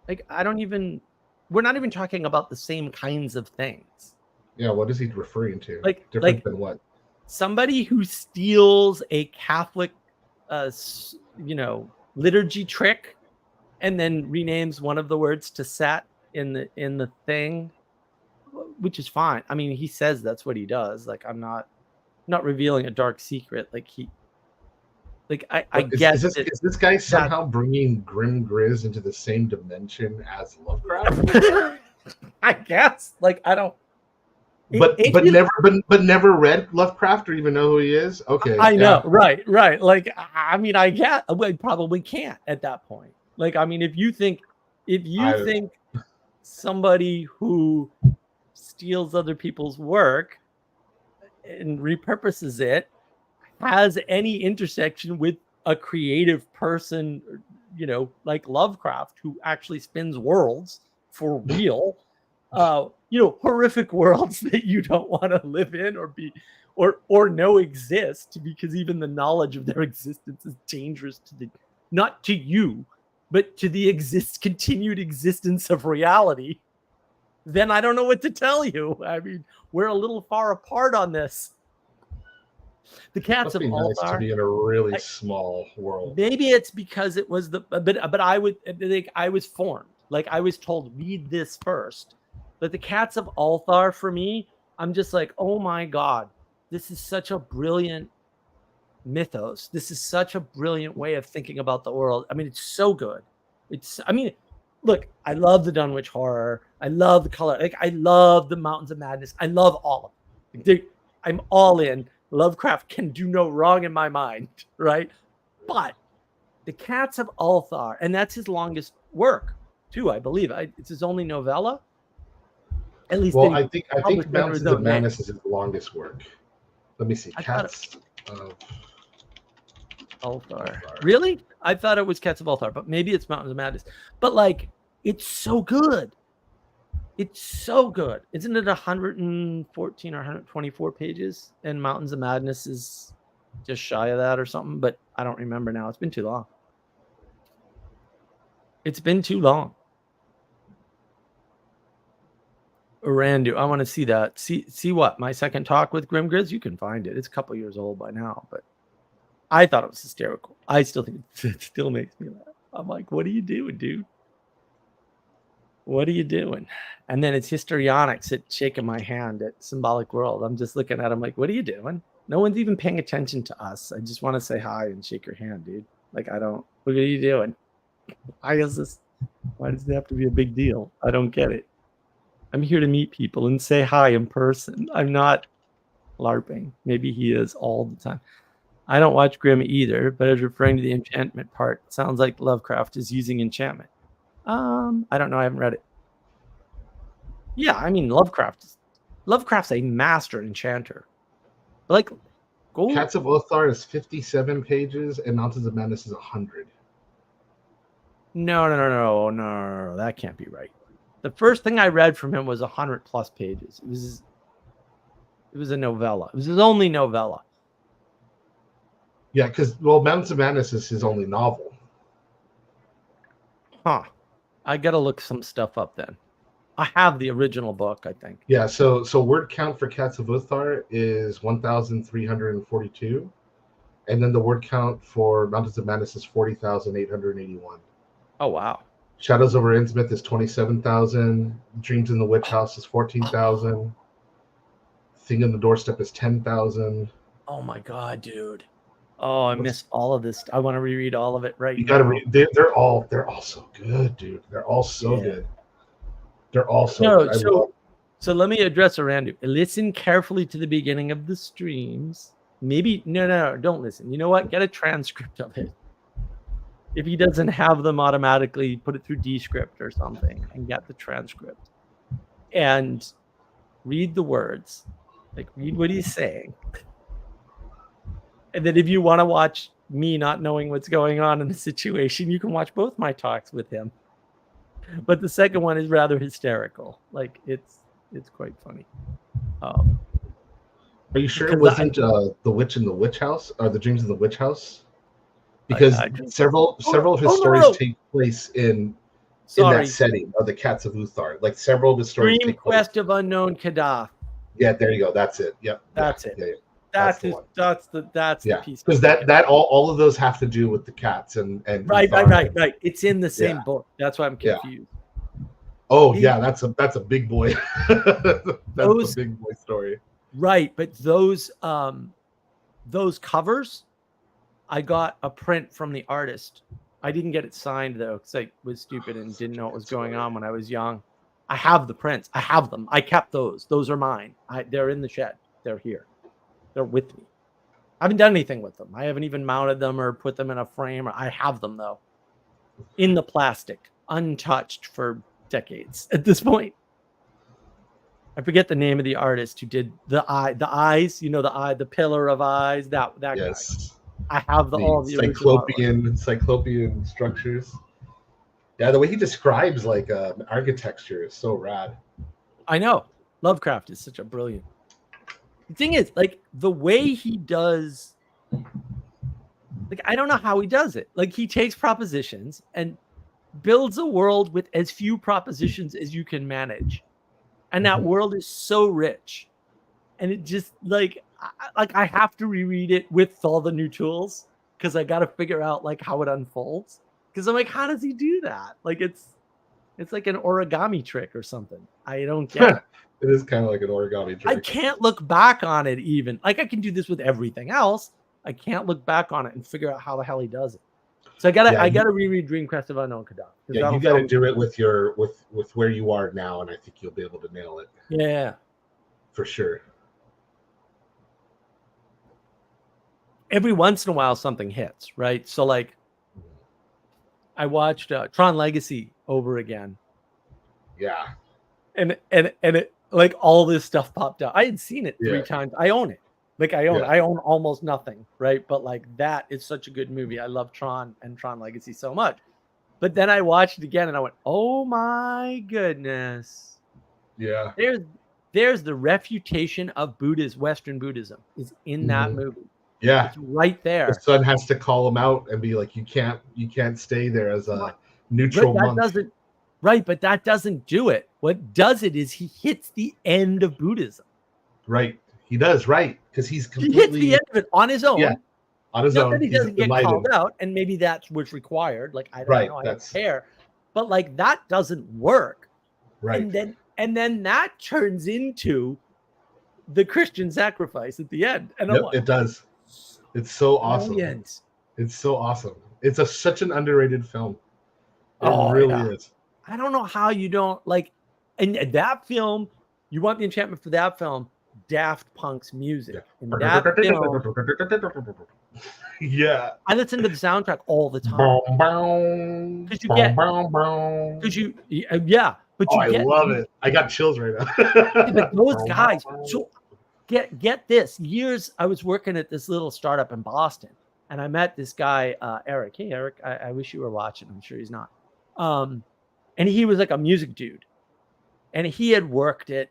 S2: Like, we're not even talking about the same kinds of things.
S3: Yeah, what is he referring to?
S2: Like,
S3: different than what?
S2: Somebody who steals a Catholic, liturgy trick, and then renames one of the words to Set in the thing, which is fine. I mean, he says that's what he does. Like, I'm not revealing a dark secret. Like, I guess
S3: is this guy somehow bringing Grim Grizz into the same dimension as Lovecraft?
S2: I guess. Like, I don't.
S3: But never read Lovecraft or even know who he is. Okay,
S2: I know, right. Like, I mean, I get. We probably can't at that point. Like, I mean, if you think somebody who steals other people's work and repurposes it has any intersection with a creative person, like Lovecraft, who actually spins worlds for real, horrific worlds that you don't want to live in or be or know exist, because even the knowledge of their existence is dangerous not to you, but to the continued existence of reality, then I don't know what to tell you. I mean, we're a little far apart on this. The Cats of Althar.
S3: Nice to be in a really small world.
S2: Maybe it's because it was but I was formed. Like, I was told, read this first. But the Cats of Althar, for me, I'm just like, oh my God, this is such a brilliant mythos. This is such a brilliant way of thinking about the world. I mean, it's so good. look, I love the Dunwich Horror. I love the color. Like, I love the Mountains of Madness. I love all of it. I'm all in. Lovecraft can do no wrong in my mind, right? But The Cats of Ulthar, and that's his longest work, too, I believe. It's his only novella. At least,
S3: well, I think
S2: published under his
S3: Mountains of
S2: own name.
S3: Madness is his longest work. Let me see. Cats of
S2: Ulthar. Really? I thought it was Cats of Ulthar, but maybe it's Mountains of Madness. But like, it's so good. It's so good. Isn't it 114 or 124 pages? And Mountains of Madness is just shy of that or something, but I don't remember now. It's been too long. It's been too long. Urandu, I want to see that. See what? My second talk with Grim Grizz? You can find it. It's a couple years old by now, but I thought it was hysterical. I still think it still makes me laugh. I'm like, what are you doing, dude? What are you doing? And then it's histrionics at shaking my hand at Symbolic World. I'm just looking at him like, what are you doing? No one's even paying attention to us. I just want to say hi and shake your hand, dude. Like, what are you doing? Why does it have to be a big deal? I don't get it. I'm here to meet people and say hi in person. I'm not LARPing. Maybe he is all the time. I don't watch Grimm either, but I was referring to the enchantment part. It sounds like Lovecraft is using enchantment. I don't know. I haven't read it. Yeah, I mean, Lovecraft's a master enchanter. Like,
S3: Cats of Ulthar is 57 pages, and Mountains of Madness is 100.
S2: No. That can't be right. The first thing I read from him was 100 plus pages. It was a novella. It was his only novella.
S3: Yeah, because Mountains of Madness is his only novel.
S2: Huh. I gotta look some stuff up then. I have the original book, I think.
S3: Yeah, so word count for Cats of Ulthar is 1,342, and then the word count for Mountains of Madness is 40,881.
S2: Oh wow.
S3: Shadows over Innsmouth is 27,000. Dreams in the Witch House is 14,000. Thing on the Doorstep is 10,000.
S2: Oh my god, dude. Oh, I missed all of this. I want to reread all of it right now.
S3: You gotta read. They're all so good, dude. They're all so good. They're all so good.
S2: So let me address Arandu. Listen carefully to the beginning of the streams. Maybe no, don't listen. You know what? Get a transcript of it. If he doesn't have them automatically, put it through Descript or something and get the transcript. And read the words. Like, read what he's saying. And then if you want to watch me not knowing what's going on in the situation, you can watch both my talks with him. But the second one is rather hysterical. Like, it's quite funny.
S3: Are you sure it wasn't The Witch in the Witch House or The Dreams in the Witch House? Because several of his stories take place in that setting of the Cats of Ulthar. Like, several of his stories
S2: Dream
S3: take place.
S2: Quest of Unknown Kadath.
S3: Yeah, there you go. That's it. Yep.
S2: That's it.
S3: Yeah.
S2: That's the piece.
S3: Because that all of those have to do with the cats and
S2: right. It's in the same book. That's why I'm confused.
S3: Oh yeah, that's a big boy. That's a big boy story.
S2: Right, but those covers, I got a print from the artist. I didn't get it signed though, because I was stupid and didn't know what was going on when I was young. I have the prints. I have them. I kept those. Those are mine. They're in the shed. They're here. They're with me. I haven't done anything with them. I haven't even mounted them or put them in a frame. I have them though, in the plastic, untouched for decades at this point. I forget the name of the artist who did the eyes. You know, the pillar of eyes. That
S3: yes.
S2: Guy. I have all the
S3: cyclopean structures. Yeah, the way he describes like architecture is so rad.
S2: I know. Lovecraft is such a brilliant. The thing is, like, the way he does, like, I don't know how he does it. Like, he takes propositions and builds a world with as few propositions as you can manage. And that world is so rich. And it just, like I have to reread it with all the new tools because I got to figure out, like, how it unfolds. Because I'm like, how does he do that? Like, it's like an origami trick or something. I don't get it.
S3: It is kind of like an origami trick.
S2: I can't look back on it even. Like, I can do this with everything else. I can't look back on it and figure out how the hell he does it. So
S3: Yeah,
S2: I gotta reread Dream Quest of Unknown Kadar.
S3: Yeah, you got to do it with your with where you are now, and I think you'll be able to nail it.
S2: Yeah,
S3: for sure.
S2: every once in a while something hits, right? So like, I watched Tron Legacy over again,
S3: Yeah,
S2: and it like all this stuff popped up. I had seen it
S3: Yeah.
S2: 3 times. I own it. Like I own
S3: Yeah.
S2: I own almost nothing, right? But like that is such a good movie. I love Tron and Tron Legacy so much. But then I watched it again and I went, "Oh my goodness."
S3: yeah.
S2: There's the refutation of Buddhism, Western Buddhism is in that movie.
S3: Yeah,
S2: It's right
S3: the
S2: there.
S3: son has to call him out and be like, you can't stay there as a neutral
S2: But that
S3: monk.
S2: doesn't right, but that doesn't do it. What does it is he hits the end of Buddhism.
S3: Right, he does, right, because he's
S2: He hits
S3: completely
S2: the end of it on his own.
S3: Yeah, on his
S2: Not
S3: own.
S2: that he
S3: He's
S2: doesn't get
S3: enlightened.
S2: called out, and maybe that's what's required. Like I don't
S3: Right,
S2: know, I
S3: that's-
S2: don't care. But like that doesn't work.
S3: Right.
S2: And then that turns into the Christian sacrifice at the end. And I'm
S3: Yep,
S2: like,
S3: it does. It's so awesome.
S2: brilliant.
S3: It's so awesome. It's such an underrated film. It
S2: Oh,
S3: really
S2: yeah.
S3: is.
S2: I don't know how you don't like, and that film, you want the enchantment for that film, Daft Punk's music. In that film,
S3: Yeah.
S2: I listen to the soundtrack all the time.
S3: Boom, boom,
S2: Because you
S3: boom,
S2: get,
S3: boom, boom.
S2: because you, yeah, but you
S3: I
S2: get,
S3: love it. I got chills right now.
S2: yeah, but those guys, so get this. Years, I was working at this little startup in Boston, and I met this guy, Eric. Hey, Eric, I wish you were watching. I'm sure he's not. And he was like a music dude, and he had worked at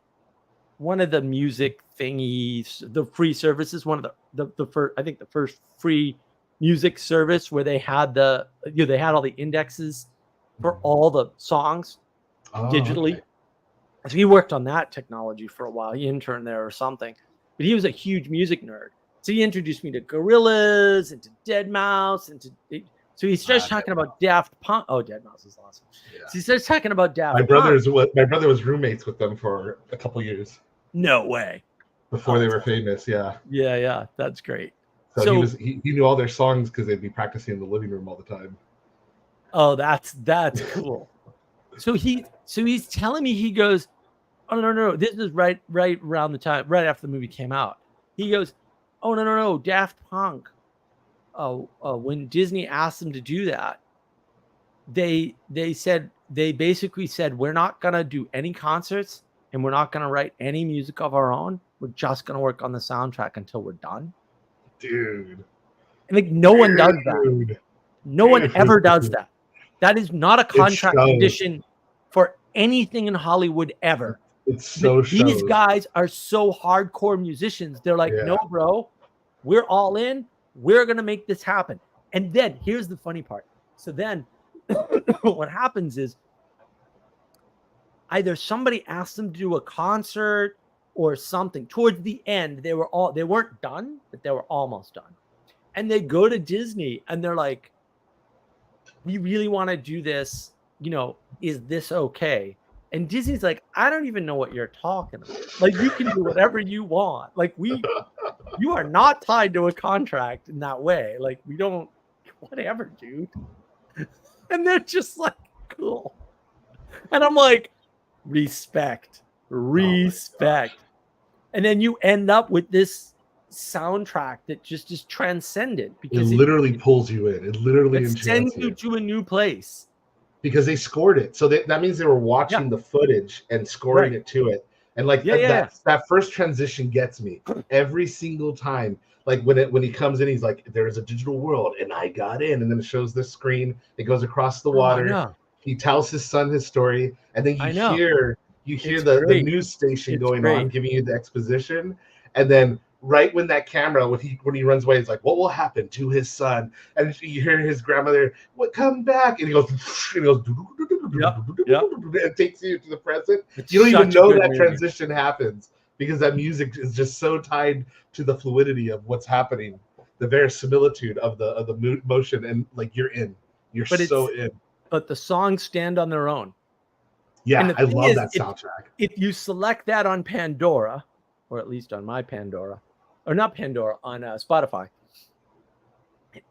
S2: one of the music thingies, the free services, one of the first, I think the first free music service where they had they had all the indexes for all the songs digitally.
S3: Okay.
S2: So he worked on that technology for a while. He interned there or something, but he was a huge music nerd. So he introduced me to Gorillaz and to Deadmau5 and to. So he starts talking about Daft Punk. Oh, Deadmau5 is awesome.
S3: Yeah.
S2: So he starts talking about Daft
S3: My
S2: Punk.
S3: my brother was roommates with them for a couple years
S2: No way.
S3: before they were famous. Yeah.
S2: Yeah, that's great.
S3: So he knew all their songs because they'd be practicing in the living room all the time.
S2: Oh, that's cool. So he's telling me, he goes, oh no, this is right around the time, right after the movie came out. He goes, oh no, Daft Punk. When Disney asked them to do that, they basically said, we're not gonna do any concerts and we're not gonna write any music of our own. We're just gonna work on the soundtrack until we're done.
S3: Dude.
S2: And like no one does that. No one ever does that. That is not a contract condition for anything in Hollywood ever.
S3: It's so
S2: These guys are so hardcore musicians. They're like, no, bro, we're all in. We're going to make this happen. And then here's the funny part. So then what happens is either somebody asked them to do a concert or something. Towards the end, they weren't done, but they were almost done. And they go to Disney and they're like, we really want to do this. Is this okay? And Disney's like, I don't even know what you're talking about. Like, you can do whatever you want. Like, you are not tied to a contract in that way. Like, we don't, whatever, dude. And they're just like, cool. And I'm like, respect. And then you end up with this soundtrack that just is transcendent because
S3: it literally pulls you in. It literally
S2: sends you to a new place.
S3: Because they scored it. So that means they were watching the footage and scoring it to it. And like that first transition gets me every single time. Like when he comes in, he's like, there's a digital world and I got in. And then it shows the screen. It goes across the water. He tells his son his story. And then you hear the news station going on, giving you the exposition. And then right when that camera, when he runs away, he's like, what will happen to his son? And you hear his grandmother, what, come back? And he goes, it takes you to the present. You don't even know that transition happens because that music is just so tied to the fluidity of what's happening, the verisimilitude of the motion, and like you're in. You're so in.
S2: But the songs stand on their own.
S3: Yeah, I love that soundtrack.
S2: If you select that on Pandora, or at least on my Pandora, or not Pandora, on Spotify,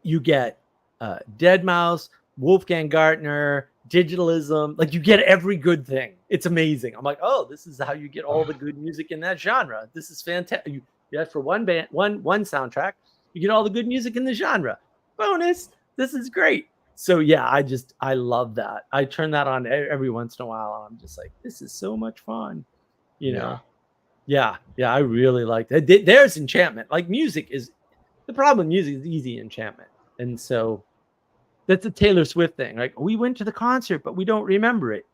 S2: you get Deadmau5, Wolfgang Gartner, digitalism. Like you get every good thing. It's amazing. I'm like, oh, this is how you get all the good music in that genre. This is fantastic. Yeah, for one band, one soundtrack, you get all the good music in the genre. Bonus, this is great. So yeah, I love that. I turn that on every once in a while, and I'm just like, this is so much fun. You know. Yeah, I really like that. There's enchantment. Like music is the problem with music is easy enchantment. And so that's a Taylor Swift thing. Like we went to the concert, but we don't remember it.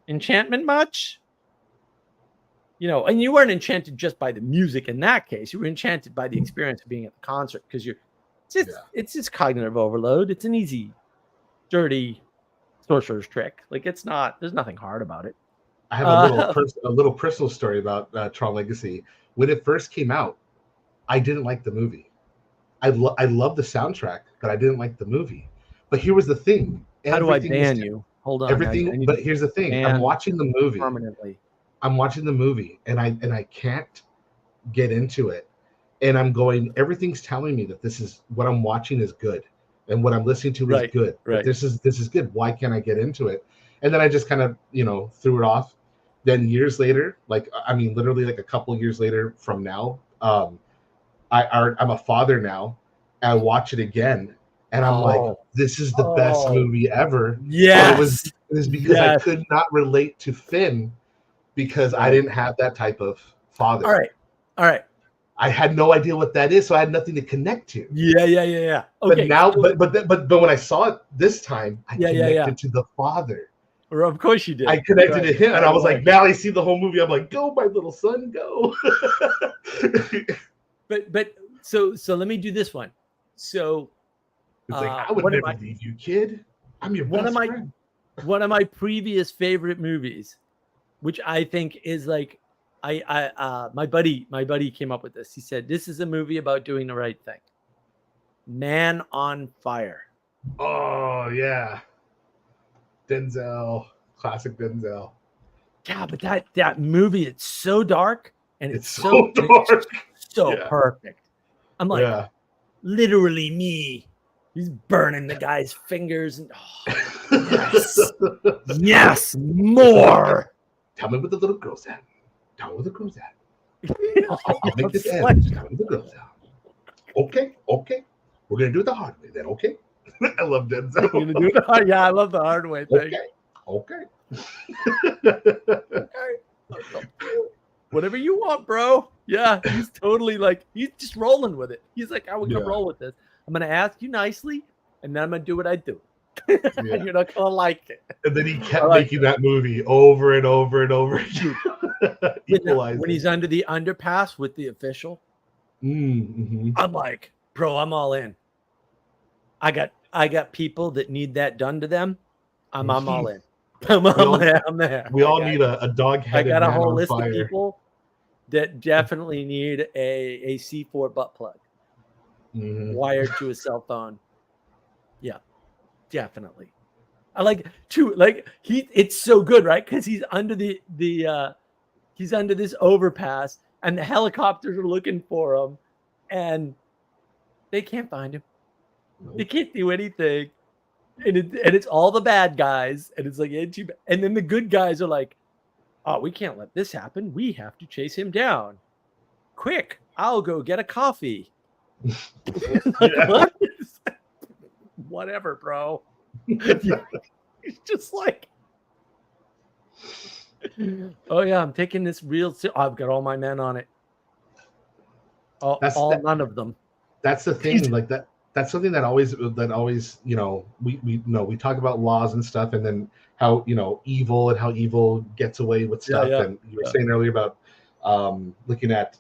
S2: Enchantment much? You know, and you weren't enchanted just by the music in that case. You were enchanted by the experience of being at the concert because it's just cognitive overload. It's an easy, dirty sorcerer's trick. Like it's not. There's nothing hard about it.
S3: I have a little personal story about Tron Legacy. When it first came out, I didn't like the movie. I love the soundtrack, but I didn't like the movie. But here was the thing.
S2: How do I ban you? Hold on.
S3: Everything. But here's the thing. I'm watching the movie
S2: permanently.
S3: I'm watching the movie, and I can't get into it. And I'm going. Everything's telling me that this is what I'm watching is good, and what I'm listening to is good.
S2: Right.
S3: This is good. Why can't I get into it? And then I just kind of threw it off. Then years later, literally like a couple years later from now, I'm a father now. I watch it again, and I'm like, this is the best movie ever.
S2: Yes.
S3: It was because I could not relate to Finn because I didn't have that type of father.
S2: All right.
S3: I had no idea what that is, so I had nothing to connect to.
S2: Yeah.
S3: But
S2: Okay.
S3: now, but when I saw it this time, I connected to the father.
S2: Or of course you did.
S3: I connected to him, and I was like, now I see the whole movie. I'm like, go, my little son, go.
S2: but so let me do this one. So
S3: it's like I would never leave you, kid. I'm your best friend.
S2: One of my previous favorite movies, which I think is like, my buddy came up with this. He said this is a movie about doing the right thing. Man on Fire.
S3: Oh yeah. Denzel, classic Denzel.
S2: Yeah, but that movie, it's so dark and it's
S3: so dark,
S2: so perfect. I'm like, literally me. He's burning the guy's fingers, and yes, more.
S3: Tell me what the little girl's at. Tell me where the girl's at. I'll make this end. Tell me the girl's at. Okay. We're gonna do it the hard way then. Okay. I love Denzel.
S2: I love the hard way thing.
S3: Okay.
S2: Whatever you want, bro. Yeah, he's totally like, he's just rolling with it. He's like, I would gonna roll with this. I'm gonna ask you nicely, and then I'm gonna do what I do. And you're not gonna like it.
S3: And then he kept making that movie over and over and over again.
S2: When he's under the underpass with the official, I'm like, bro, I'm all in. I got people that need that done to them. I'm all in. I'm there.
S3: We all need a dog-headed man on fire.
S2: I got a whole list of people that definitely need a C4 butt plug wired to a cell phone. Yeah, definitely. I like too. Like it's so good, right? Because he's under he's under this overpass, and the helicopters are looking for him, and they can't find him. They can't do anything, and it's all the bad guys, and it's like, and then the good guys are like, oh, we can't let this happen. We have to chase him down. Quick, I'll go get a coffee. What? Whatever, bro. It's just like, oh yeah, I'm taking this real. I've got all my men on it. None of them.
S3: That's the thing. Like that. That's something that always, we talk about laws and stuff, and then how, evil and how evil gets away with stuff. And you were saying earlier about looking at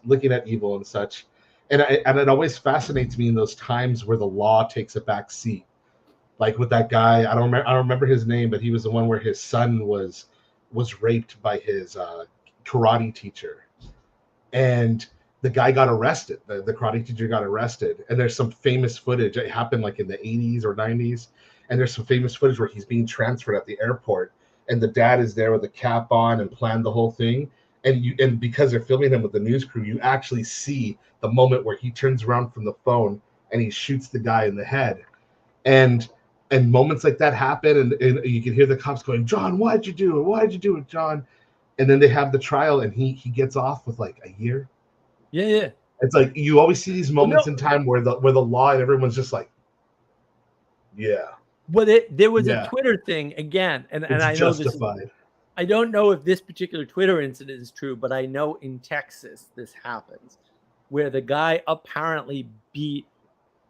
S3: evil and such. And it always fascinates me in those times where the law takes a back seat. Like with that guy, I don't remember his name, but he was the one where his son was raped by his karate teacher. And the guy got arrested. The karate teacher got arrested, and there's some famous footage. It happened like in the 80s or 90s, and there's some famous footage where he's being transferred at the airport, and the dad is there with a cap on and planned the whole thing. And because they're filming him with the news crew, you actually see the moment where he turns around from the phone and he shoots the guy in the head. and moments like that happen, and you can hear the cops going, John, why'd you do it? Why'd you do it, John? And then they have the trial, and he gets off with like a year.
S2: Yeah.
S3: It's like you always see these moments
S2: No.
S3: in time where the law and everyone's just like, yeah.
S2: Well, there was
S3: Yeah.
S2: a Twitter thing again, and
S3: It's
S2: I know this is,
S3: justified.
S2: I don't know if this particular Twitter incident is true, but I know in Texas this happens, where the guy apparently beat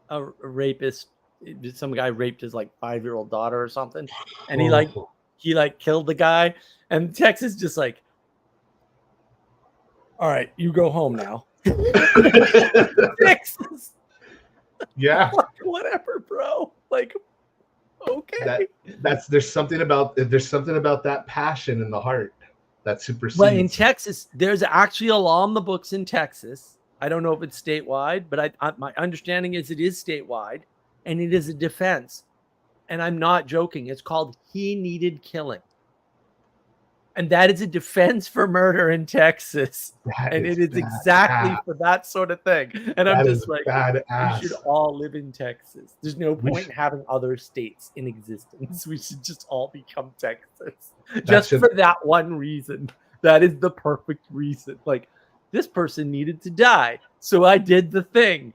S2: a rapist. Some guy raped his like 5-year-old daughter or something, and he killed the guy. And Texas just like, all right, you go home now. Texas,
S3: Yeah.
S2: like, whatever, bro. Like, okay.
S3: There's something about that passion in the heart that supersedes.
S2: Well, in Texas, there's actually a law in the books in Texas. I don't know if it's statewide, but my understanding is it is statewide, and it is a defense. And I'm not joking. It's called he needed killing. And that is a defense for murder in Texas. And it is exactly for that sort of thing. And I'm just like, we should all live in Texas. There's no point in having other states in existence. We should just all become Texas. Just for that one reason. That is the perfect reason. Like, this person needed to die, so I did the thing.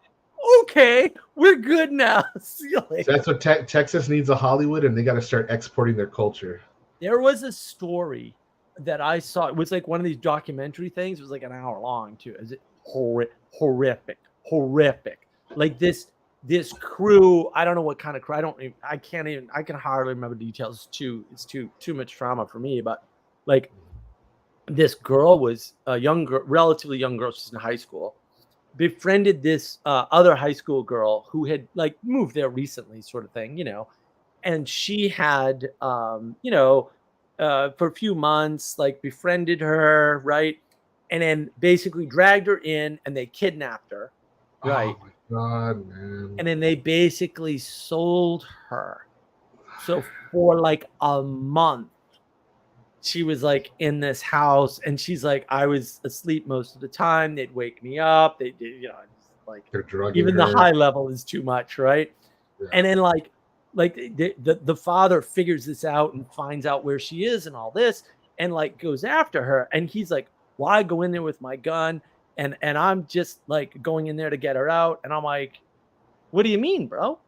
S2: Okay, we're good now. See you later.
S3: So that's what Texas needs, a Hollywood, and they got to start exporting their culture. There
S2: was a story that I saw. It was like one of these documentary things. It was like an hour long too. Is it horrific? Like this crew. I don't know what kind of crew. I can hardly remember details. It's too much trauma for me. But like, this girl was a relatively young girl. She's in high school. Befriended this other high school girl who had like moved there recently, sort of thing, and she had, for a few months, like befriended her, right? And then basically dragged her in and they kidnapped her, right?
S3: Oh my God, man.
S2: And then they basically sold her. So for like a month, she was like in this house, and she's like, I was asleep most of the time. They'd wake me up. They did, like
S3: they're drugging
S2: even
S3: her.
S2: The high level is too much, right? Yeah. And then like the father figures this out and finds out where she is and all this, and like goes after her. And he's like, why go in there with my gun? And I'm just like going in there to get her out. And I'm like, what do you mean, bro?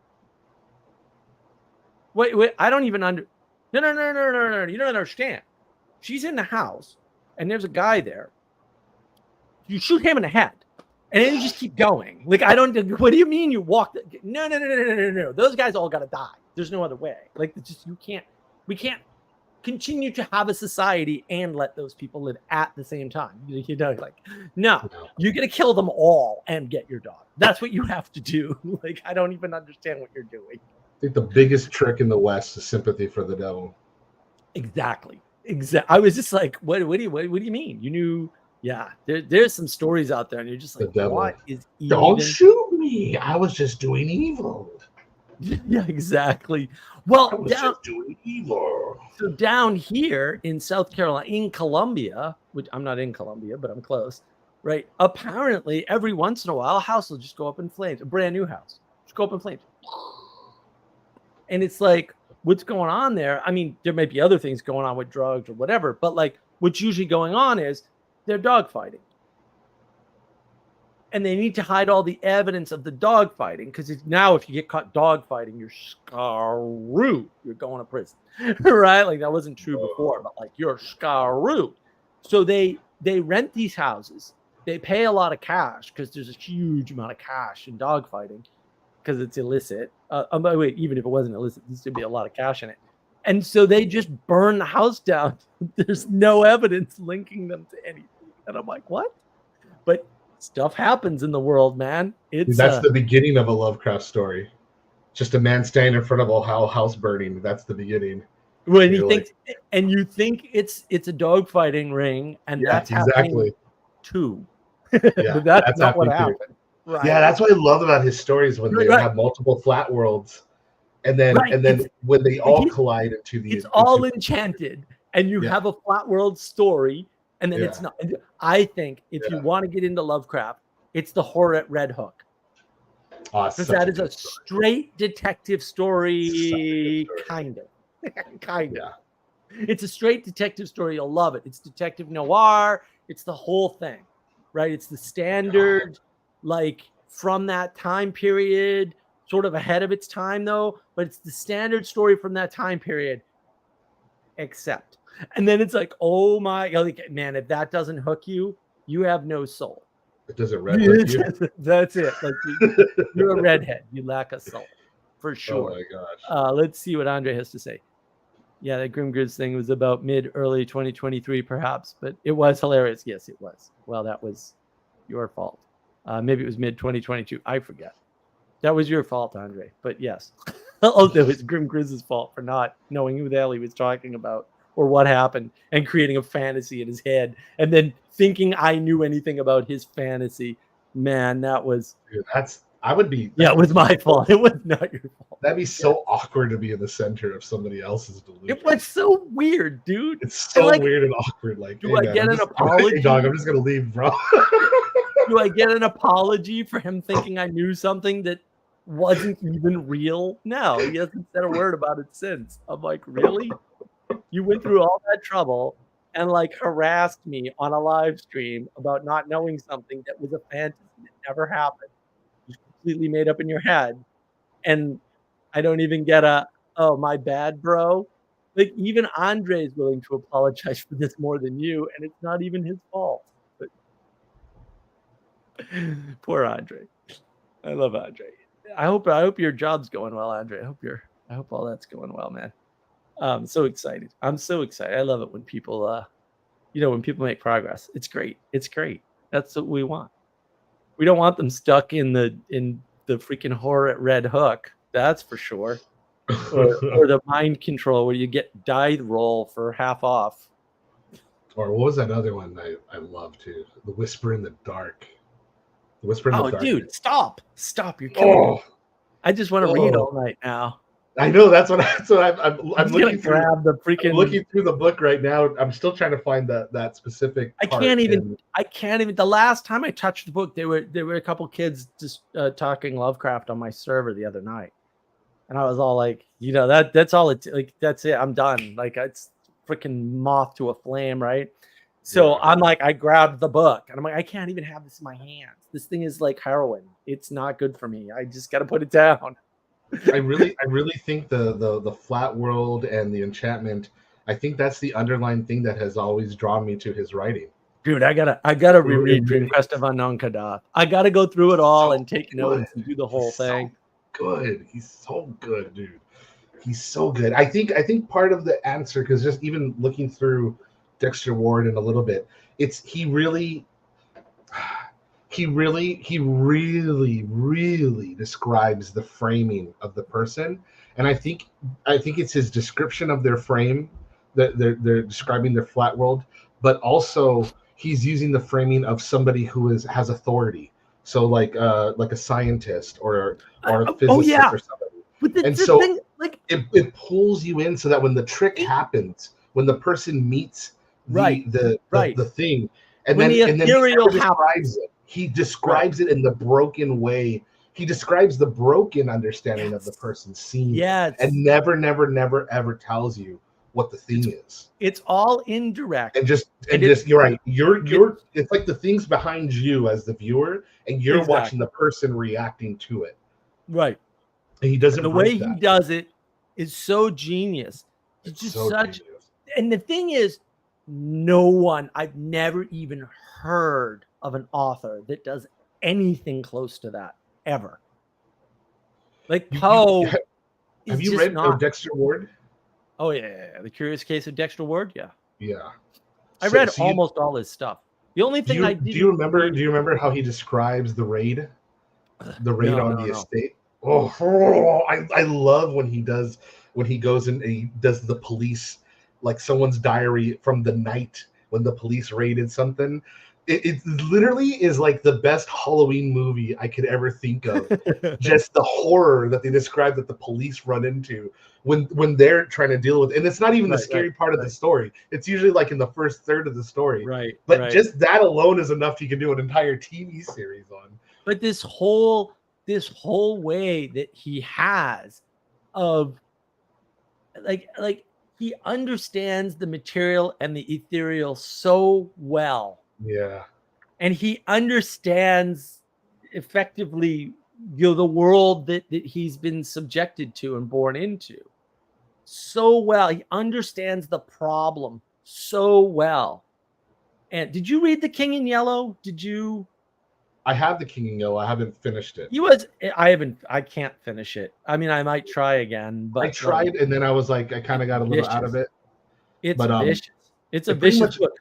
S2: Wait, I don't even No. You don't understand. She's in the house, and there's a guy there. You shoot him in the head, and then you just keep going. Like, I don't. What do you mean you walk? No. Those guys all got to die. There's no other way. Like, we can't continue to have a society and let those people live at the same time. Like, no, you're gonna kill them all and get your daughter. That's what you have to do. Like, I don't even understand what you're doing.
S3: I think the biggest trick in the West is sympathy for the devil.
S2: Exactly. I was just like, what do you mean? You knew? Yeah, there's some stories out there, and you're just like, what is even?
S3: Don't shoot me. I was just doing evil.
S2: Yeah, exactly. Well,
S3: I was just doing evil.
S2: So down here in South Carolina, in Columbia, which I'm not in Columbia, but I'm close, right? Apparently, every once in a while, a house will just go up in flames. A brand new house just go up in flames, and it's like, what's going on there? I mean, there might be other things going on with drugs or whatever, but like what's usually going on is they're dogfighting. And they need to hide all the evidence of the dogfighting, because now if you get caught dogfighting, you're screwed. You're going to prison, right? Like, that wasn't true before, but like, you're screwed. So they rent these houses. They pay a lot of cash, because there's a huge amount of cash in dogfighting, because it's illicit. By the way, even if it wasn't illicit, there's to be a lot of cash in it. And so they just burn the house down. There's no evidence linking them to anything. And I'm like, what? But stuff happens in the world, man.
S3: That's the beginning of a Lovecraft story. Just a man standing in front of a house burning. That's the beginning.
S2: When you think, and you think it's a dogfighting ring, and that's happening too.
S3: Yeah,
S2: that's not what happened.
S3: Right. Yeah, that's what I love about his stories, when they have multiple flat worlds, and then when they all collide into the.
S2: It's all enchanted, and you have a flat world story, and then it's not. I think if you want to get into Lovecraft, it's the horror at Red Hook.
S3: Oh, it's
S2: Because
S3: such
S2: that
S3: a
S2: is a
S3: good story.
S2: straight detective
S3: Such a
S2: story,
S3: good story.
S2: kind of. Kind of.
S3: Yeah.
S2: It's a straight detective story. You'll love it. It's detective noir. It's the whole thing, right? It's the standard, like from that time period, sort of ahead of its time, though. But it's the standard story from that time period, except. And then it's like, oh my, like, man, if that doesn't hook you, you have no soul.
S3: It doesn't red hook you.
S2: That's it. Like you're a redhead. You lack a soul, for sure.
S3: Oh my gosh.
S2: Let's see what Andre has to say. Yeah, that Grim Grizz thing was about early 2023, perhaps, but it was hilarious. Yes, it was. Well, that was your fault. Maybe it was mid 2022. I forget. That was your fault, Andre. But yes, it was Grim Grizz's fault for not knowing who the hell he was talking about or what happened and creating a fantasy in his head and then thinking I knew anything about his fantasy. Man, that was.
S3: Dude, I would be.
S2: Yeah, it was my fault. It was not your fault.
S3: That'd be so awkward to be in the center of somebody else's delusion.
S2: It was so weird, dude.
S3: It's so
S2: like,
S3: weird and awkward. Like,
S2: do I get an apology?
S3: Hey, dog, I'm just gonna leave, bro.
S2: Do I get an apology for him thinking I knew something that wasn't even real? No, he hasn't said a word about it since. I'm like, really? You went through all that trouble and like harassed me on a live stream about not knowing something that was a fantasy that never happened. You completely made up in your head. And I don't even get oh, my bad, bro. Like even Andre is willing to apologize for this more than you, and it's not even his fault. But poor Andre. I love Andre. I hope your job's going well, Andre. I hope all that's going well, man. I'm so excited. I'm so excited. I love it when people when people make progress. It's great. It's great. That's what we want. We don't want them stuck in the freaking horror at Red Hook. That's for sure. Or the mind control where you get die roll for half off.
S3: Or what was that other one I love too? The Whisper in the Dark. The Whisper in the Dark.
S2: Oh, dude, stop! You're killing me. I just want to read all night now.
S3: I know that's what I'm looking through.
S2: Grab the freaking.
S3: I'm looking through the book right now. I'm still trying to find that specific.
S2: I can't even. The last time I touched the book, there were a couple kids just talking Lovecraft on my server the other night, and I was all like, that's all it. Like that's it. I'm done. Like it's freaking moth to a flame, right? So yeah. I'm like, I grabbed the book, and I'm like, I can't even have this in my hands. This thing is like heroin. It's not good for me. I just got to put it down.
S3: I really think the flat world and the enchantment, I think that's the underlying thing that has always drawn me to his writing.
S2: Dude, I gotta reread Dream Quest of Unknown Kadath. I gotta go through it all and take notes and do the whole thing.
S3: So good. He's so good, dude. He's so good. I think part of the answer, because just even looking through Dexter Ward in a little bit, he really describes the framing of the person, and I think it's his description of their frame that they're describing their flat world, but also he's using the framing of somebody who has authority, so like a scientist or a physicist or somebody. And so thing, like it pulls you in so that when the trick happens, when the person meets the thing, and then he describes it. He describes it in the broken way. He describes the broken understanding of the person's scene, and never ever tells you what the thing is.
S2: It's all indirect.
S3: And just you're right. You're it's like the things behind you as the viewer, and you're watching the person reacting to it.
S2: Right.
S3: And he doesn't.
S2: The way he does it is so genius. It's just such. Genius. And the thing is, I've never even heard of an author that does anything close to that ever. Like Poe.
S3: Have you read Dexter Ward?
S2: Oh yeah, The Curious Case of Dexter Ward.
S3: Yeah.
S2: I read almost all his stuff. The only thing I did.
S3: Do you remember how he describes the raid? The raid on the estate. Oh, I love when he goes and he does the police, like someone's diary from the night when the police raided something. It literally is like the best Halloween movie I could ever think of. Just the horror that they describe that the police run into when they're trying to deal with, and it's not even the scary part of the story. It's usually like in the first third of the story.
S2: Right.
S3: But just that alone is enough you can do an entire TV series on.
S2: But this whole this whole way that he has of like he understands the material and the ethereal so well,
S3: Yeah.
S2: and he understands effectively, the world that he's been subjected to and born into so well. He understands the problem so well. And did you read The King in Yellow? Did you?
S3: I have The King in Yellow. I haven't finished it.
S2: I can't finish it. I mean, I might try again,
S3: I
S2: but
S3: tried, and then I was like, I kind of got a little out of it.
S2: It's
S3: But
S2: vicious. It's a
S3: it pretty
S2: vicious
S3: much,
S2: book.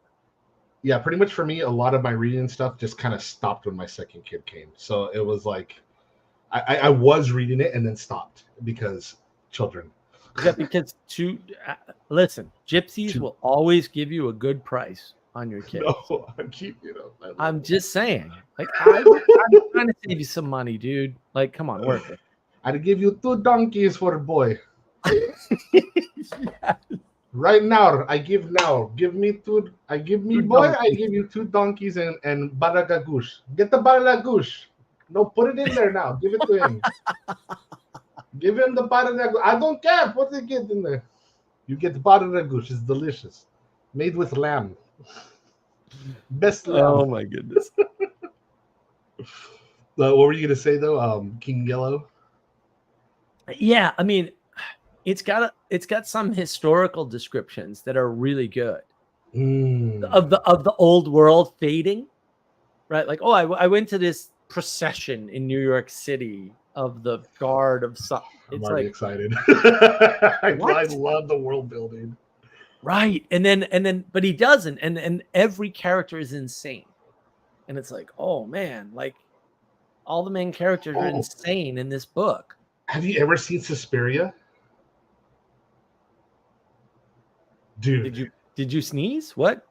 S3: yeah, pretty much for me, a lot of my reading stuff just kind of stopped when my second kid came. So it was like, I was reading it and then stopped because children.
S2: Yeah, because listen, gypsies will always give you a good price on your kids.
S3: No, I'm keeping it up.
S2: I'm just saying, like, I'm trying to save you some money, dude. Like, come on, work it.
S3: I'd give you 2 donkeys for a boy.
S2: Yeah.
S3: Right now, give me 2. I give me
S2: 2
S3: boy.
S2: donkeys.
S3: I give you 2 donkeys and baragagush. Get the baragagush. No, put it in there now. Give it to him. Give him the baragagush. I don't care. Put it in there. You get baragagush. It's delicious, made with lamb. Best lamb.
S2: Oh my goodness.
S3: What were you gonna say though? King Yellow.
S2: Yeah, I mean, it's got some historical descriptions that are really good of the old world fading, right? Like, I went to this procession in New York City of the guard of some.
S3: I'm
S2: It's
S3: already
S2: like,
S3: excited. I
S2: what?
S3: love the world building.
S2: Right, and then, but he doesn't, and every character is insane, and it's like, oh man, like all the main characters are insane in this book.
S3: Have you ever seen Suspiria? Dude.
S2: Did you sneeze? What?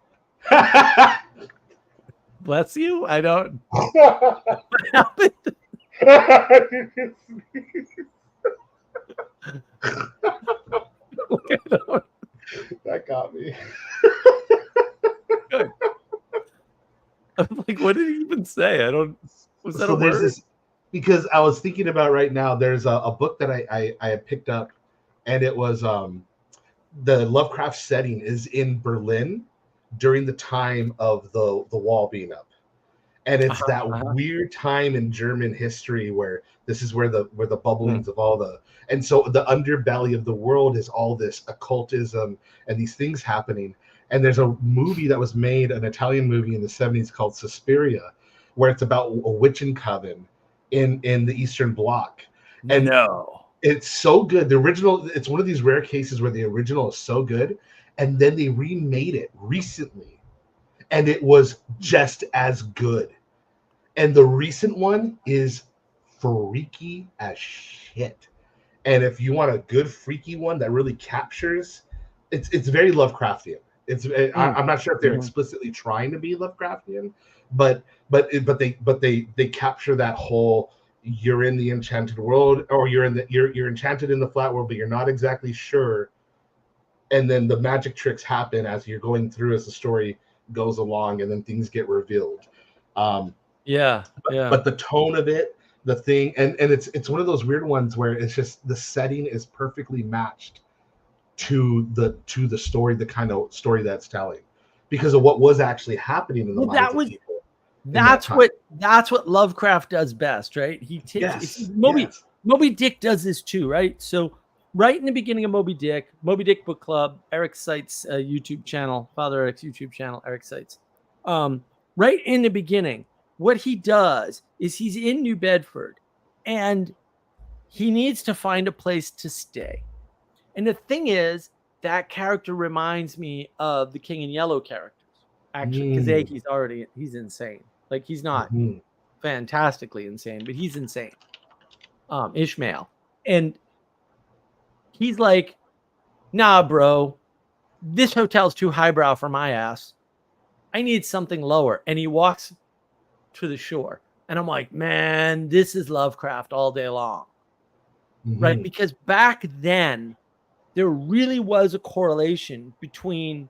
S2: Bless you. I don't. What happened?
S3: That got me.
S2: Good. I'm like, what did he even say? I don't. Was that a
S3: there's
S2: word?
S3: this, because I was thinking about right now. There's a book that I had picked up, and it was the Lovecraft setting is in Berlin during the time of the wall being up, and it's that weird time in German history where this is where the bubblings of all the, and so the underbelly of the world is all this occultism and these things happening. And there's a movie that was made, an Italian movie in the 70s called Suspiria, where it's about a witching coven in the Eastern Bloc. And it's so good. The original, it's one of these rare cases where the original is so good, and then they remade it recently, and it was just as good. And the recent one is freaky as shit. And if you want a good freaky one that really captures, it's very Lovecraftian. I'm not sure if they're explicitly trying to be Lovecraftian, but they capture that whole, you're in the enchanted world, or you're enchanted in the flat world, but you're not exactly sure. And then the magic tricks happen as you're going through, as the story goes along, and then things get revealed. But the tone of it, the thing, and it's one of those weird ones where it's just the setting is perfectly matched to the story, the kind of story that's telling, because of what was actually happening in the minds of people.
S2: That's what Lovecraft does best, right? Moby Dick does this too, right? So right in the beginning of Moby Dick Book Club, Eric Seitz' YouTube channel, Father Eric's YouTube channel, Eric Seitz. Right in the beginning, what he does is he's in New Bedford, and he needs to find a place to stay. And the thing is, that character reminds me of the King in Yellow characters, actually, because he's insane. Like, he's not fantastically insane, but he's insane. Ishmael. And he's like, nah, bro, this hotel's too highbrow for my ass. I need something lower. And he walks to the shore. And I'm like, man, this is Lovecraft all day long. Right? Because back then, there really was a correlation between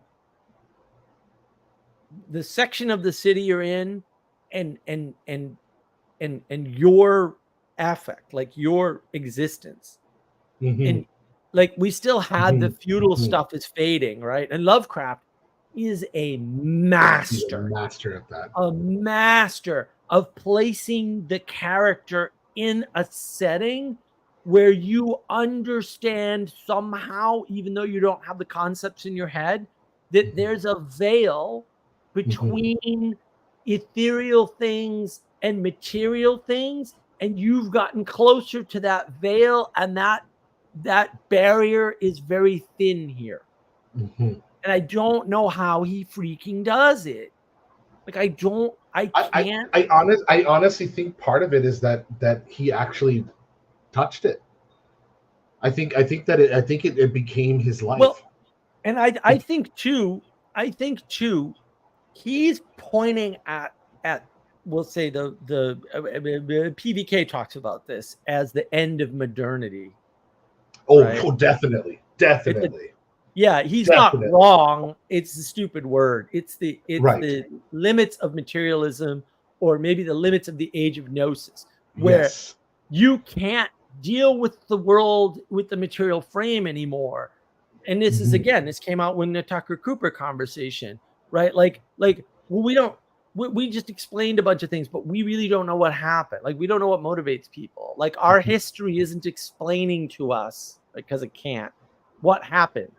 S2: the section of the city you're in and your affect, like your existence.
S3: Mhm.
S2: And like we still had the
S3: Mhm.
S2: feudal
S3: Mhm.
S2: stuff is fading, right? And Lovecraft is a
S3: He's a
S2: master
S3: master at that.
S2: of placing the character in a setting where you understand somehow, even though you don't have the concepts in your head, that
S3: Mhm.
S2: there's a veil
S3: Mhm.
S2: between ethereal things and material things, and you've gotten closer to that veil, and that barrier is very thin here.
S3: Mhm.
S2: And I don't know how he freaking does it. Like I
S3: I,
S2: can't.
S3: I honestly think part of it is that he actually touched it. I think that it became his
S2: Well,
S3: life.
S2: and I think too, he's pointing at we'll say the PVK talks about this as the end of modernity,
S3: Oh,
S2: right?
S3: oh, definitely,
S2: It's a
S3: definitely,
S2: Yeah, he's not
S3: definitely.
S2: wrong. It's a stupid word. It's
S3: Right.
S2: the limits of materialism, or maybe the limits of the age of gnosis, where
S3: Yes.
S2: you can't deal with the world with the material frame anymore. And this is
S3: Mhm.
S2: again, this came out when the Tucker Cooper conversation, right? Well, we just explained a bunch of things, but we really don't know what happened. Like, we don't know what motivates people. Like, our
S3: Mhm.
S2: history isn't explaining to us, because it can't, what happened.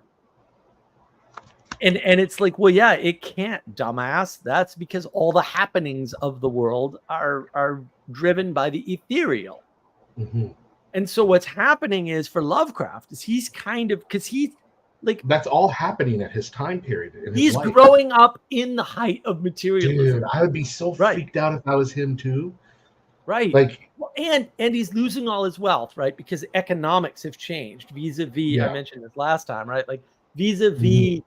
S2: And it's like, well, yeah, it can't, dumbass. That's because all the happenings of the world are driven by the ethereal.
S3: Mhm.
S2: And so what's happening is, for Lovecraft, is he's kind of, because he's like,
S3: That's all happening at his time period in his
S2: he's
S3: life.
S2: growing up in the height of
S3: Dude,
S2: materialism.
S3: I would be so
S2: Right,
S3: freaked out if I was him too.
S2: right.
S3: Like,
S2: Well, and he's losing all his wealth, right? Because economics have changed vis-a-vis, I
S3: yeah.
S2: mentioned this last time, right? Like,
S3: Mhm.
S2: vis-a-vis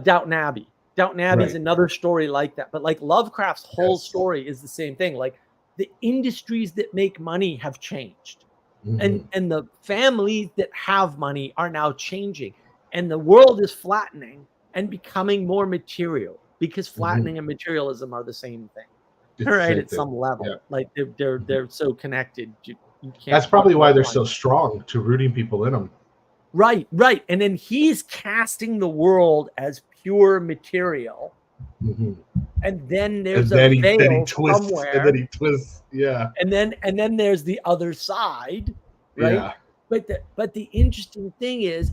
S2: Downton Abbey. Downton Abbey is
S3: Right.
S2: another story like that. But like, Lovecraft's whole
S3: Yes.
S2: story is the same thing. Like, the industries that make money have changed.
S3: Mhm.
S2: And the families that have money are now changing. And the world is flattening and becoming more material, because
S3: Mhm.
S2: flattening and materialism are the same thing.
S3: It's the
S2: Right,
S3: same
S2: at
S3: thing.
S2: some
S3: Yeah.
S2: level, like they're so connected. You
S3: That's
S2: can't talk
S3: probably why
S2: about
S3: they're
S2: one.
S3: so strong to rooting people in them.
S2: Right, right. And then he's casting the world as pure material,
S3: Mhm.
S2: and then
S3: And
S2: there's a
S3: then he
S2: veil
S3: twists, and then
S2: somewhere,
S3: he twists. Yeah.
S2: and then there's the other side, right?
S3: Yeah.
S2: But the interesting thing is,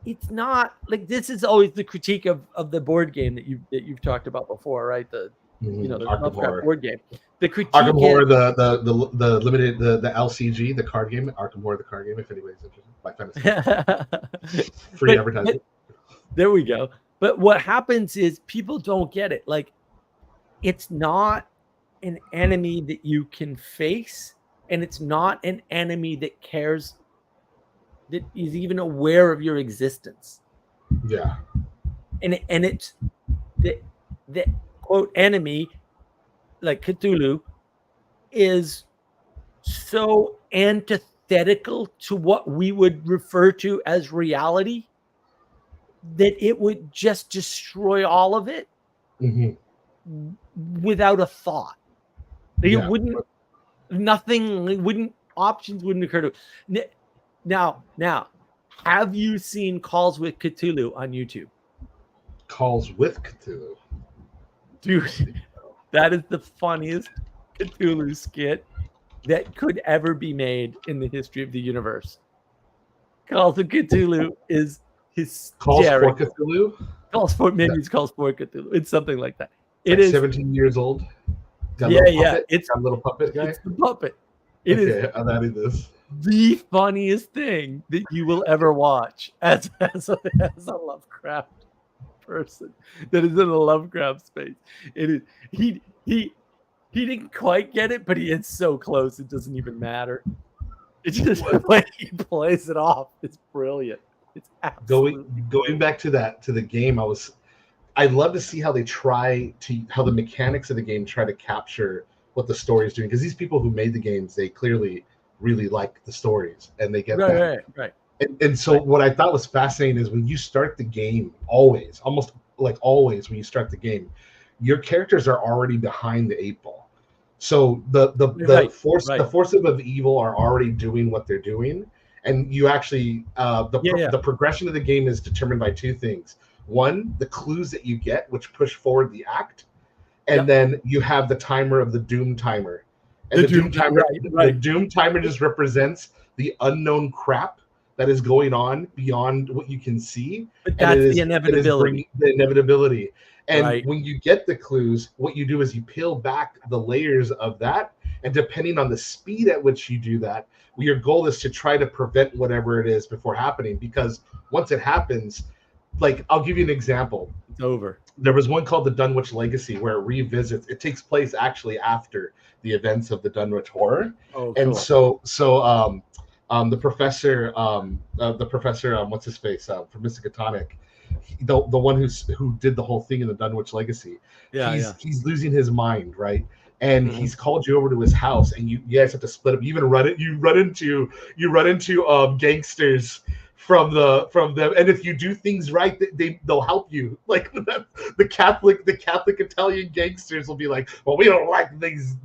S2: it's not like, this is always the critique of the board game that you've talked about before, right? The
S3: Arkham
S2: Lovecraft
S3: Horror.
S2: board game. The
S3: Arkham
S2: critique is,
S3: Horror, the limited the LCG, the card game, Arkham Horror, the card game. If anybody's interested, by fantasy, free
S2: but
S3: advertising.
S2: there we go. But what happens is, people don't get it. Like, it's not an enemy that you can face, and it's not an enemy that cares, that is even aware of your existence.
S3: Yeah.
S2: And it's the quote enemy, like Cthulhu, is so antithetical to what we would refer to as reality, that it would just destroy all of it
S3: Hmm.
S2: without a thought. Like, it
S3: Yeah.
S2: wouldn't, nothing, it wouldn't, options wouldn't occur to it. Now, have you seen Calls with Cthulhu on YouTube?
S3: Calls with Cthulhu.
S2: Dude, that is the funniest Cthulhu skit that could ever be made in the history of the universe. Calls of Cthulhu is
S3: Calls for
S2: hysterical.
S3: Cthulhu.
S2: Maybe
S3: Yeah.
S2: it's Calls for Cthulhu. It's something like that.
S3: It's
S2: It
S3: like
S2: is,
S3: 17 years old. Got a
S2: yeah,
S3: little
S2: yeah.
S3: puppet. Got a little puppet guy.
S2: It's the puppet. It is
S3: Okay, I'm adding this.
S2: the funniest thing that you will ever watch as a Lovecraft person that is in a Lovecraft space. It is he didn't quite get it, but he is so close it doesn't even matter. It's just the way he plays it off. It's brilliant. It's absolutely
S3: Going back to the game, I'd love to see how how the mechanics of the game try to capture what the story is doing, because these people who made the games, they clearly really like the stories, and they get that.
S2: Right.
S3: And so what I thought was fascinating is, when you start the game, almost like always when you start the game, your characters are already behind the eight ball. So the
S2: Right,
S3: force
S2: right.
S3: the forces of evil are already doing what they're doing, and you actually
S2: Yeah.
S3: the progression of the game is determined by two things. One, the clues that you get, which push forward the act, and
S2: Yep.
S3: then you have the timer of the doom timer. And
S2: The
S3: the doom
S2: doom,
S3: timer, the
S2: right.
S3: doom timer just represents the unknown crap that is going on beyond what you can see,
S2: But
S3: and
S2: that's the
S3: it is bringing
S2: inevitability,
S3: the inevitability. And
S2: right?
S3: when you get the clues, what you do is you peel back the layers of that, and depending on the speed at which you do that, your goal is to try to prevent whatever it is before happening. Because once it happens, like I'll give you an example.
S2: It's over.
S3: There was one called the Dunwich Legacy where it revisits. It takes place actually after the events of the Dunwich Horror,
S2: Oh,
S3: and
S2: cool.
S3: the professor, what's his face from Miskatonic, the one who did the whole thing in the Dunwich Legacy,
S2: Yeah.
S3: he's losing his mind, right? And
S2: Mhm.
S3: he's called you over to his house, and you guys have to split up. You even run into gangsters from them, and if you do things right, they'll help you. Like the Catholic Italian gangsters will be like, well, we don't like these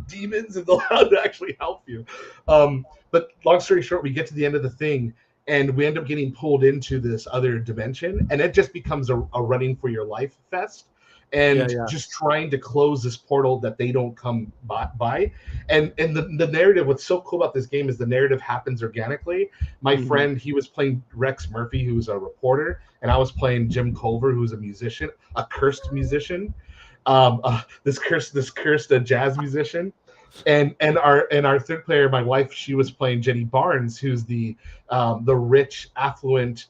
S3: demons, and they'll actually help you. But long story short, we get to the end of the thing, and we end up getting pulled into this other dimension, and it just becomes a running for your life fest, and
S2: Yeah.
S3: just trying to close this portal that they don't come by. And the narrative, what's so cool about this game is the narrative happens organically. My
S2: Mhm.
S3: friend, he was playing Rex Murphy, who's a reporter, and I was playing Jim Culver, who's a musician, a cursed musician, this cursed jazz musician. And our third player, my wife, she was playing Jenny Barnes, who's the rich, affluent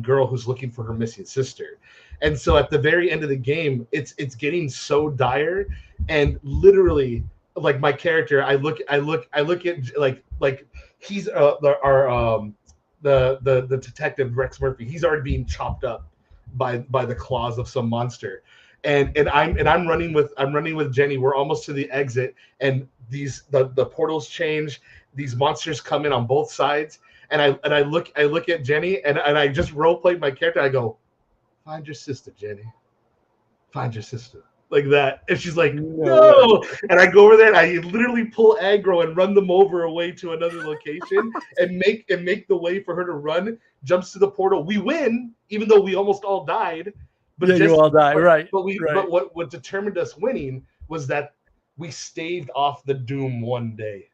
S3: girl who's looking for her missing sister. And so at the very end of the game, it's getting so dire, and literally, like my character, I look at like he's the detective Rex Murphy. He's already being chopped up by the claws of some monster, and I'm running with Jenny. We're almost to the exit, and the portals change. These monsters come in on both sides, and I look at Jenny, and I just role played my character. I go, find your sister, Jenny. Find your sister. Like that. And she's like,
S2: No way.
S3: no. And I go over there and I literally pull aggro and run them over away to another location and make the way for her to run, jumps to the portal. We win, even though we almost all died. But
S2: Yeah, you all die. Right.
S3: But what determined us winning was that we staved off the doom one day.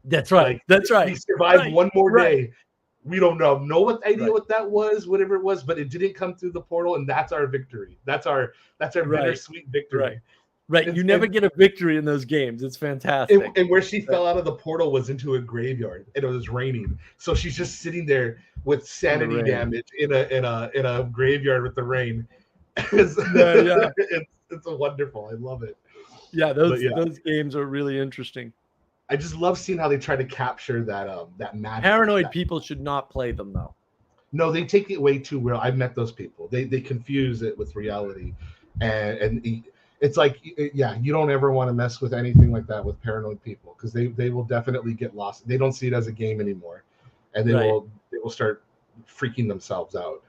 S2: That's right.
S3: Like,
S2: That's right.
S3: we survived one more
S2: Right.
S3: day. We don't know what idea
S2: Right.
S3: what that was, whatever it was, but it didn't come through the portal, and that's our victory. That's our
S2: Right.
S3: bittersweet victory.
S2: Right. You never get a victory in those games. It's fantastic.
S3: And where she fell out of the portal was into a graveyard, and it was raining. So she's just sitting there with sanity
S2: rain.
S3: damage in a graveyard with the rain. It's wonderful. I love it.
S2: Yeah, those games are really interesting.
S3: I just love seeing how they try to capture that magic.
S2: Paranoid people should not play them though.
S3: No, they take it way too well. I've met those people. They confuse it with reality, and it's like, yeah, you don't ever want to mess with anything like that with paranoid people, because they will definitely get lost. They don't see it as a game anymore, and they will start freaking themselves out.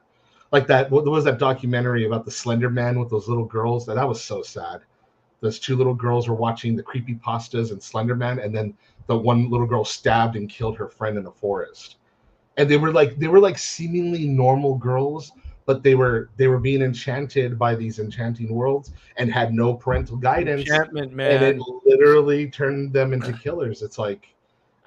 S3: Like that. What was that documentary about the Slender Man with those little girls? That was so sad. Those two little girls were watching the creepy pastas and Slender Man, and then the one little girl stabbed and killed her friend in a forest. And they were like seemingly normal girls, but they were being enchanted by these enchanting worlds and had no parental guidance.
S2: Enchantment, man.
S3: And it literally turned them into killers. It's like,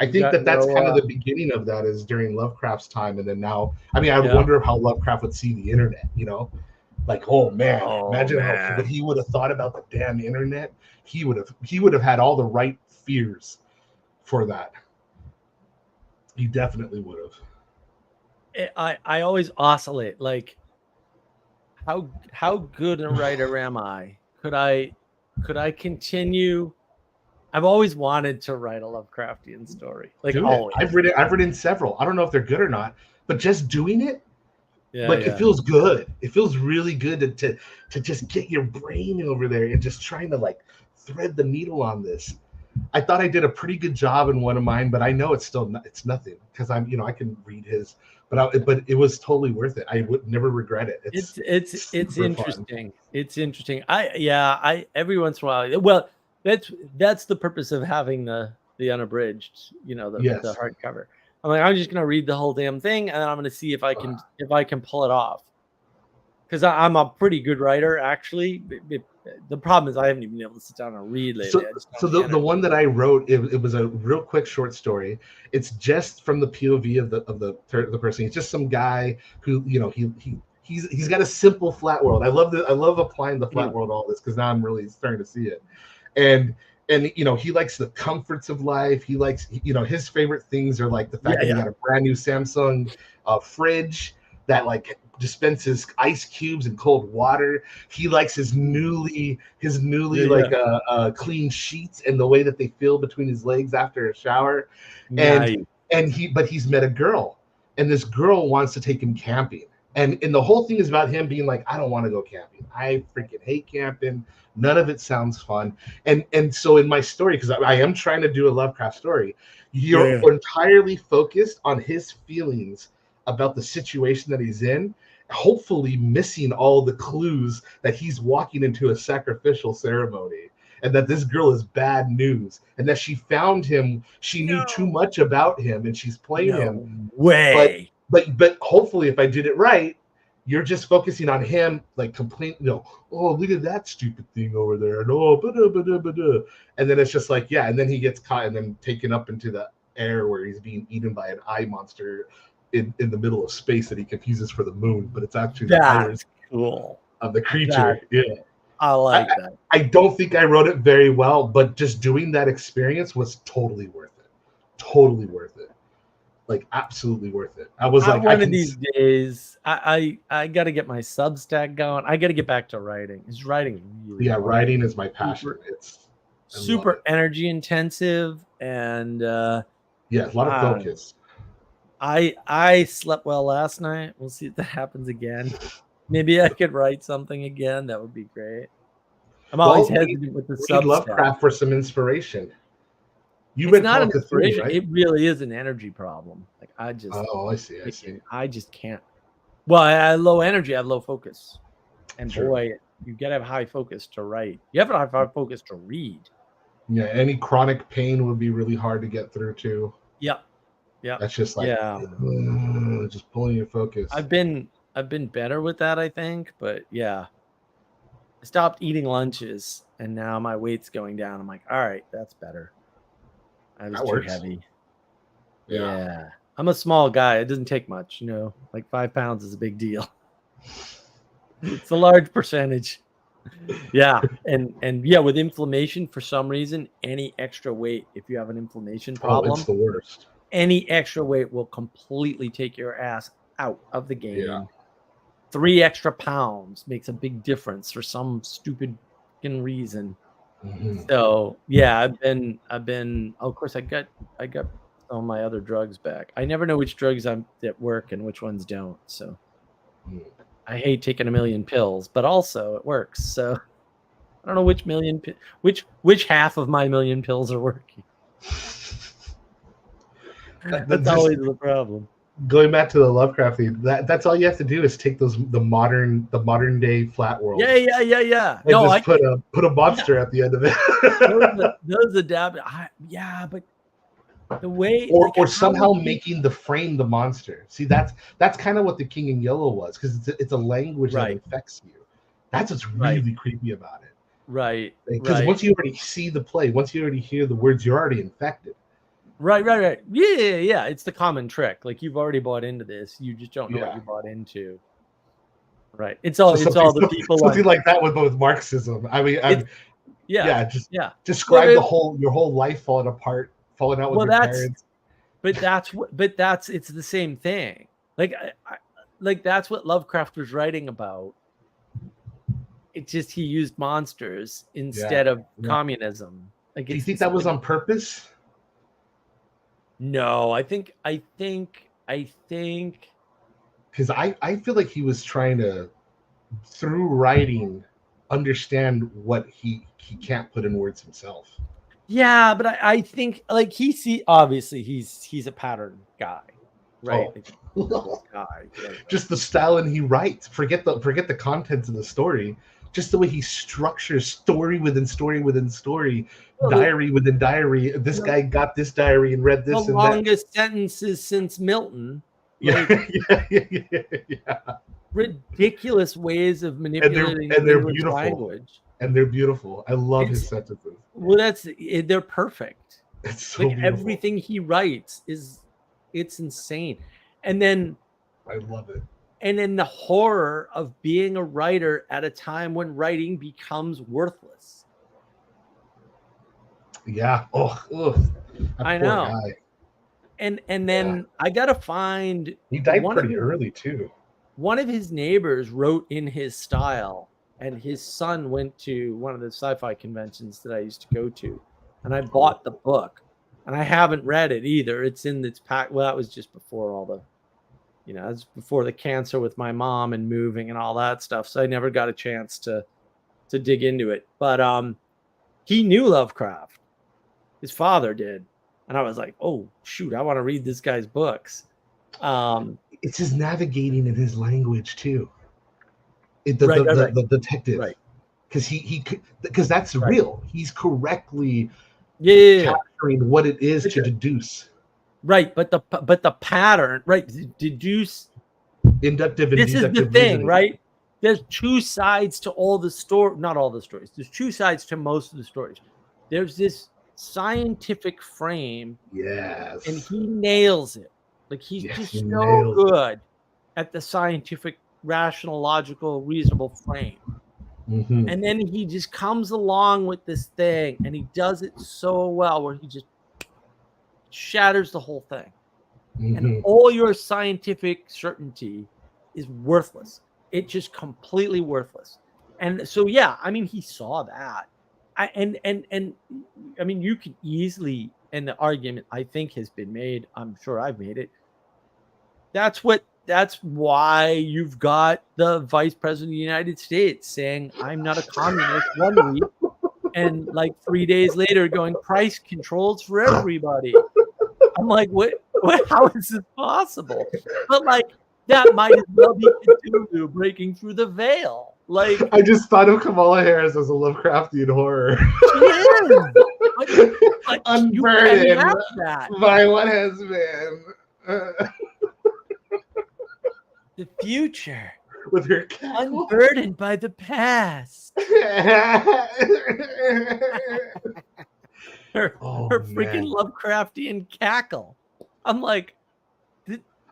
S3: I think that's kind of the beginning of that, is during Lovecraft's time, and then now. I mean, I wonder how Lovecraft would see the internet. Like, oh man, imagine what he would have thought about the damn internet. He would have had all the right fears for that. He definitely would have.
S2: I always oscillate, like, how good a writer am I? Could I continue? I've always wanted to write a Lovecraftian story. Like, always.
S3: I've written several. I don't know if they're good or not, but just doing it, it feels good. It feels really good to just get your brain over there and just trying to like thread the needle on this. I thought I did a pretty good job in one of mine, but I know it's nothing, because I can read his, but it was totally worth it. I would never regret it. It's
S2: interesting. Fun. It's interesting. I every once in a while. Well, that's the purpose of having the unabridged, the
S3: Yes.
S2: hardcover. I'm like, I'm just gonna read the whole damn thing, and then I'm gonna see if I can pull it off. Because I'm a pretty good writer, actually. The problem is I haven't even been able to sit down and read lately.
S3: So,
S2: I just don't
S3: so
S2: have the
S3: the
S2: energy.
S3: one that I wrote, it was a real quick short story. It's just from the POV of the person. He's just some guy who, he's got a simple flat world. I love applying the flat world to all this because now I'm really starting to see it. And he likes the comforts of life. He likes, his favorite things are like the fact that he got a brand new Samsung fridge that like dispenses ice cubes and cold water. He likes his newly like clean sheets and the way that they feel between his legs after a shower.
S2: Nice.
S3: And he's met a girl, and this girl wants to take him camping. And the whole thing is about him being like, I don't want to go camping. I freaking hate camping. None of it sounds fun. And so in my story, because I am trying to do a Lovecraft story, you're entirely focused on his feelings about the situation that he's in, hopefully missing all the clues that he's walking into a sacrificial ceremony, and that this girl is bad news, and that she found him, she knew too much about him, and she's playing him.
S2: Way.
S3: But hopefully, if I did it right, you're just focusing on him, like complaining, oh, look at that stupid thing over there, and and then it's just like, and then he gets caught and then taken up into the air where he's being eaten by an eye monster in the middle of space that he confuses for the moon, but it's actually the eyes
S2: cool
S3: of the creature.
S2: I like that.
S3: I don't think I wrote it very well, but just doing that experience was totally worth it. Like absolutely worth it. I was like,
S2: one of these days, I got to get my Substack going. I got to get back to writing. Is writing really hard.
S3: Writing is my passion. It's
S2: super energy intensive, and
S3: a lot of focus.
S2: I slept well last night. We'll see if that happens again. Maybe I could write something again. That would be great. I'm always hesitant with the Substack.
S3: Lovecraft for some inspiration.
S2: It's not an inspiration. Right? It really is an energy problem. Like I just.
S3: Oh, I see.
S2: I just can't. Well, I have low energy. I have low focus, and boy, you gotta have high focus to write. You have to have high focus to read.
S3: Yeah, any chronic pain would be really hard to get through too.
S2: Yep.
S3: That's just like just pulling your focus.
S2: I've been better with that, I think, but I stopped eating lunches, and now my weight's going down. I'm like, all right, that's better. I was too heavy. Yeah. I'm a small guy. It doesn't take much, like 5 pounds is a big deal. It's a large percentage. And with inflammation, for some reason, any extra weight, if you have an inflammation problem,
S3: it's the worst.
S2: Any extra weight will completely take your ass out of the game. 3 extra pounds makes a big difference for some stupid reason. Mm-hmm. So I've been. Of course, I got all my other drugs back. I never know which drugs that work and which ones don't. So I hate taking a million pills, but also it works. So I don't know which half of my million pills are working. That's always the problem.
S3: Going back to the Lovecraft thing, that's all you have to do is take the modern day flat world.
S2: Yeah.
S3: And just put a monster at the end of it.
S2: those adapt. But the way
S3: or somehow making the frame the monster. See, that's kind of what the King in Yellow was, because it's a language that affects you. That's what's really creepy about it.
S2: Right.
S3: Because once you already see the play, once you already hear the words, you're already infected.
S2: Right. Yeah. It's the common trick. Like, you've already bought into this. You just don't know what you bought into. Right. It's all the people
S3: something like that with Marxism. I mean, describe your whole life falling apart, falling out with your parents.
S2: But it's the same thing. Like that's what Lovecraft was writing about. It's just he used monsters instead of communism. Like,
S3: do you think that was on purpose?
S2: No, I think
S3: because I feel like he was trying to, through writing, understand what he can't put in words himself.
S2: Yeah, but I think, like, obviously he's a pattern guy, right?
S3: Just the style and he writes. Forget the contents of the story. just the way he structures story within story within story,
S2: Well,
S3: diary within diary. This
S2: the-
S3: guy got this diary and read
S2: the
S3: this and that.
S2: longest sentences since Milton.
S3: Yeah,
S2: Like,
S3: yeah.
S2: ridiculous ways of manipulating
S3: and they're
S2: English
S3: beautiful.
S2: language.
S3: And they're beautiful. I love his
S2: It's-
S3: sentences.
S2: Well, they're perfect.
S3: It's so
S2: Like
S3: beautiful.
S2: everything he writes it's insane. And then
S3: I love it.
S2: And then the horror of being a writer at a time when writing becomes worthless.
S3: Yeah. Oh, that
S2: I
S3: poor
S2: know.
S3: guy.
S2: And then I gotta find
S3: He died
S2: one
S3: pretty
S2: of
S3: early too.
S2: one of his neighbors wrote in his style, and his son went to one of the sci-fi conventions that I used to go to, and I bought the book, and I haven't read it either. It's in its pack. Well, that was just before all the, it was before the cancer with my mom and moving and all that stuff. So I never got a chance to dig into it. But he knew Lovecraft. His father did. And I was like, oh shoot, I want to read this guy's books.
S3: It's his navigating in his language too.
S2: Right.
S3: The detective.
S2: Right.
S3: Because that's
S2: Right.
S3: real. He's correctly
S2: Yeah.
S3: capturing what it is
S2: Sure.
S3: to deduce.
S2: Right, but the pattern, right? Deduce.
S3: Inductive and
S2: This is
S3: deductive
S2: the thing,
S3: reasoning.
S2: right? There's two sides to all the story, not all the stories. There's two sides to most of the stories. There's this scientific frame,
S3: Yes.
S2: and he nails it. Like he's
S3: Yes,
S2: just
S3: he
S2: so
S3: nails it.
S2: good at the scientific, rational, logical, reasonable frame.
S3: Mhm.
S2: And then he just comes along with this thing, and he does it so well, where he just shatters the whole thing. And
S3: Mhm.
S2: all your scientific certainty is worthless. It's just completely worthless. And so, yeah, I mean, he saw that. And I mean, you can easily, and the argument I think has been made, I'm sure I've made it. That's why you've got the vice president of the United States saying, I'm not a communist 1 week. And like 3 days later going, price controls for everybody. I'm like, what, how is this possible? But like, that might as well be Cthulhu breaking through the veil. Like,
S3: I just thought of Kamala Harris as a Lovecraftian horror.
S2: she is. Like, you can't
S3: Unburdened
S2: have that.
S3: by what has been.
S2: The future,
S3: With her cackle.
S2: unburdened by the past. Her
S3: Oh,
S2: freaking
S3: man.
S2: Lovecraftian cackle. I'm like,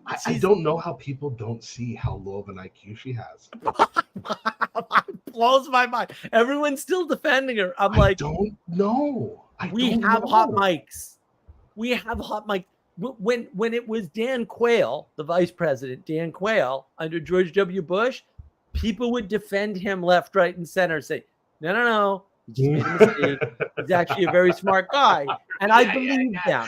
S3: I don't know how people don't see how low of an IQ she has.
S2: blows my mind. Everyone's still defending her. I'm
S3: I
S2: like,
S3: don't know.
S2: we have hot mics. We have hot mics. When it was Dan Quayle, the vice president, Dan Quayle, under George W. Bush, people would defend him left, right, and center, say, no, he just made a mistake. He's actually a very smart guy. And I believe them.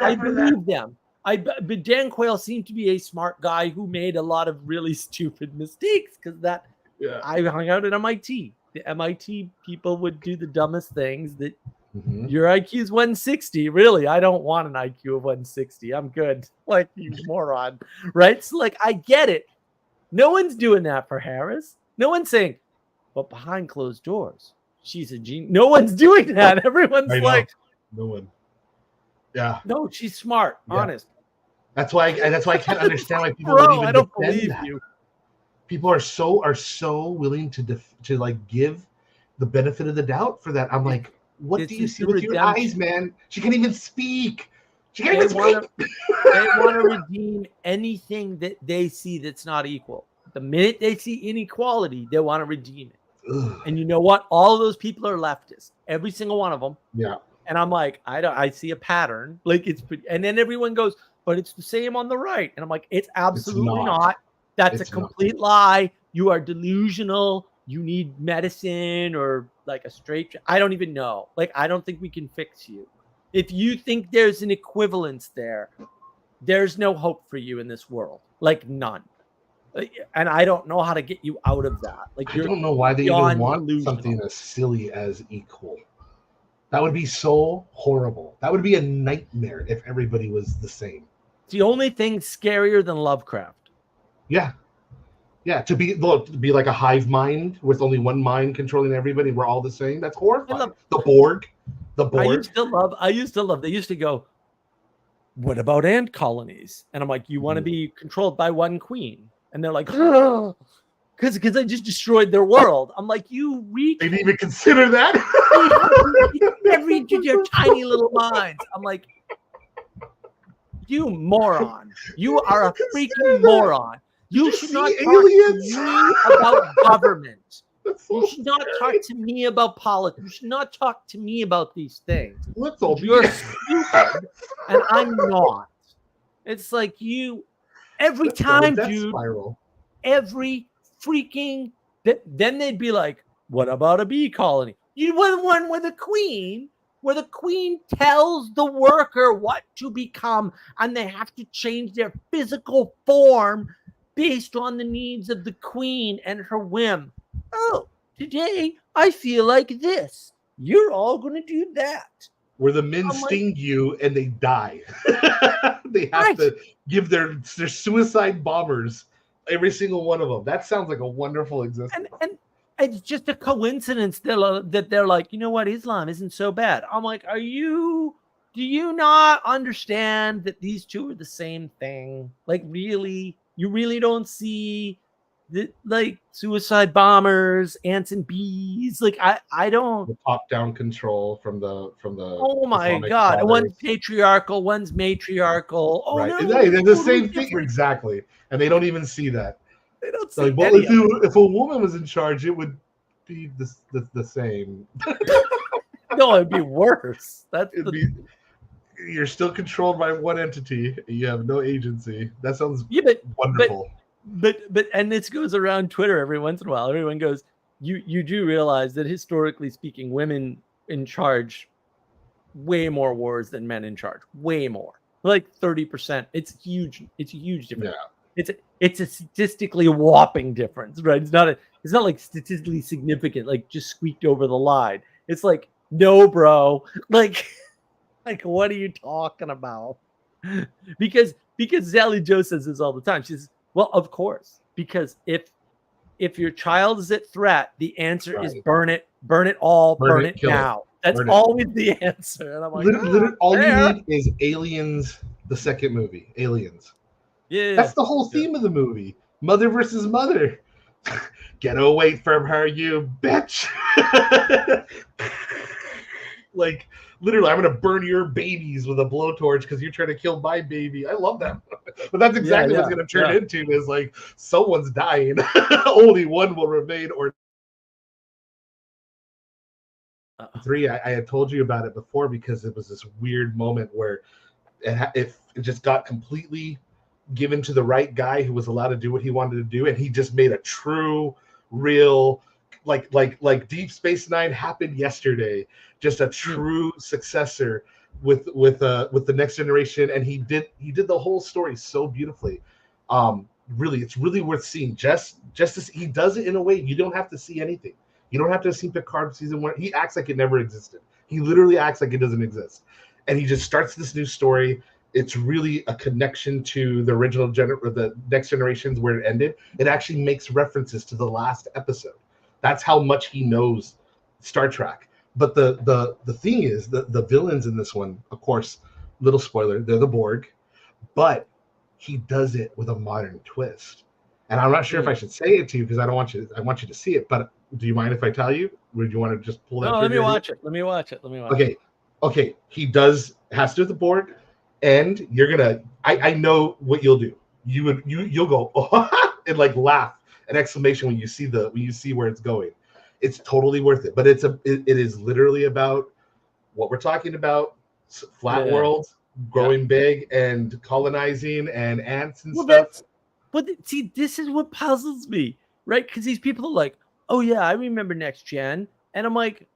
S2: I believe them. But Dan Quayle seemed to be a smart guy who made a lot of really stupid mistakes because I hung out at MIT. The MIT people would do the dumbest things that your IQ is 160. Really, I don't want an IQ of 160. I'm good. Like, you moron. Right? So, like, I get it. No one's doing that for Harris. No one's saying, but behind closed doors, she's a genius. No one's doing that. Everyone's like,
S3: no one. Yeah.
S2: No, she's smart.
S3: Yeah.
S2: Honest.
S3: That's why I can't understand why people
S2: Bro,
S3: would even
S2: I don't
S3: defend
S2: believe
S3: that.
S2: you.
S3: People are so willing to like give the benefit of the doubt for that. I'm like, what do you see with your eyes, man? She can't even speak. She can't even speak.
S2: They want to redeem anything that they see that's not equal. The minute they see inequality, they want to redeem it.
S3: Ugh.
S2: And you know what? All of those people are leftists. Every single one of them.
S3: Yeah.
S2: And I'm like, I see a pattern. Like, it's pretty, and then everyone goes, but it's the same on the right. And I'm like, it's absolutely not. That's a complete lie. You are delusional. You need medicine or like a straight. I don't even know. Like, I don't think we can fix you. If you think there's an equivalence there, there's no hope for you in this world. Like, none. And I don't know how to get you out of that. Like,
S3: I don't know why they even want
S2: delusional.
S3: something as silly as equal. That would be so horrible. That would be a nightmare if everybody was the same.
S2: It's the only thing scarier than Lovecraft.
S3: Yeah. Yeah, to be like a hive mind with only one mind controlling everybody. We're all the same. That's horrifying. The Borg.
S2: I used to love. They used to go, what about ant colonies? And I'm like, you want to be controlled by one queen? And they're like, because I just destroyed their world. I'm like, you
S3: They didn't even consider that.
S2: every your tiny little minds. I'm like, you moron. You are a freaking moron. You should not talk to me about government. You should not talk to me about politics. You should not talk to me about these things. You're stupid, and I'm not. It's like you every time, dude. Every freaking then they'd be like, what about a bee colony? You want one with a queen, where the queen tells the worker what to become, and they have to change their physical form based on the needs of the queen and her whim. Oh, today I feel like this. You're all going to do that.
S3: Where the men sting you and they die. They have to give their suicide bombers, every single one of them. That sounds like a wonderful existence.
S2: And it's just a coincidence that they're like, you know what, Islam isn't so bad. I'm like, do you not understand that these two are the same thing? Like, really? You really don't see that, like, suicide bombers, ants and bees? Like, I don't.
S3: The top-down control from the.
S2: Oh my
S3: Islamic
S2: God!
S3: fathers.
S2: One's patriarchal, one's matriarchal. Oh
S3: right.
S2: No,
S3: They're the same thing exactly, and they don't even see that.
S2: They don't see.
S3: Like, well, if a woman was in charge, it would be the same.
S2: No, it'd be worse.
S3: You're still controlled by one entity. You have no agency. That sounds wonderful.
S2: But and this goes around Twitter every once in a while. Everyone goes, you do realize that historically speaking, women in charge way more wars than men in charge. Way more. Like 30%. It's huge. It's a huge difference. Yeah. It's a statistically whopping difference, right? It's not like statistically significant, like just squeaked over the line. It's like, no, bro. Like what are you talking about? Because Sally Joe says this all the time. She says, well, of course, because if your child is at threat, the answer is burn it all, burn it now. That's always the answer. And I'm like,
S3: all you need is Aliens, the second movie, Aliens.
S2: Yeah,
S3: that's the whole theme of the movie. Mother versus mother. Get away from her, you bitch. Like, literally, I'm going to burn your babies with a blowtorch because you're trying to kill my baby. I love that. But that's exactly what's going to turn into is like, someone's dying. Only one will remain. Or three, I had told you about it before because it was this weird moment where it just got completely given to the right guy who was allowed to do what he wanted to do. And he just made a true, real, like Deep Space Nine happened yesterday. Just a true successor with the Next Generation, and he did the whole story so beautifully. Really, it's really worth seeing. Just he does it in a way you don't have to see anything. You don't have to see Picard season 1. He acts like it never existed. He literally acts like it doesn't exist, and he just starts this new story. It's really a connection to the original the Next Generations where it ended. It actually makes references to the last episode. That's how much he knows Star Trek. But the thing is, the villains in this one, of course, little spoiler, they're the Borg, but he does it with a modern twist. And I'm not sure if I should say it to you because I want you to see it. But do you mind if I tell you? Would you want to just pull that?
S2: No, let me watch it. Let me watch it.
S3: Okay. He has to do the Borg, and you're gonna. I know what you'll do. You'll go oh, and like laugh an exclamation when you see where it's going. It's totally worth it. But it is literally about what we're talking about: flat worlds, growing big, and colonizing, and ants and stuff.
S2: But see, this is what puzzles me, right? Because these people are like, "Oh yeah, I remember Next Gen," and I'm like,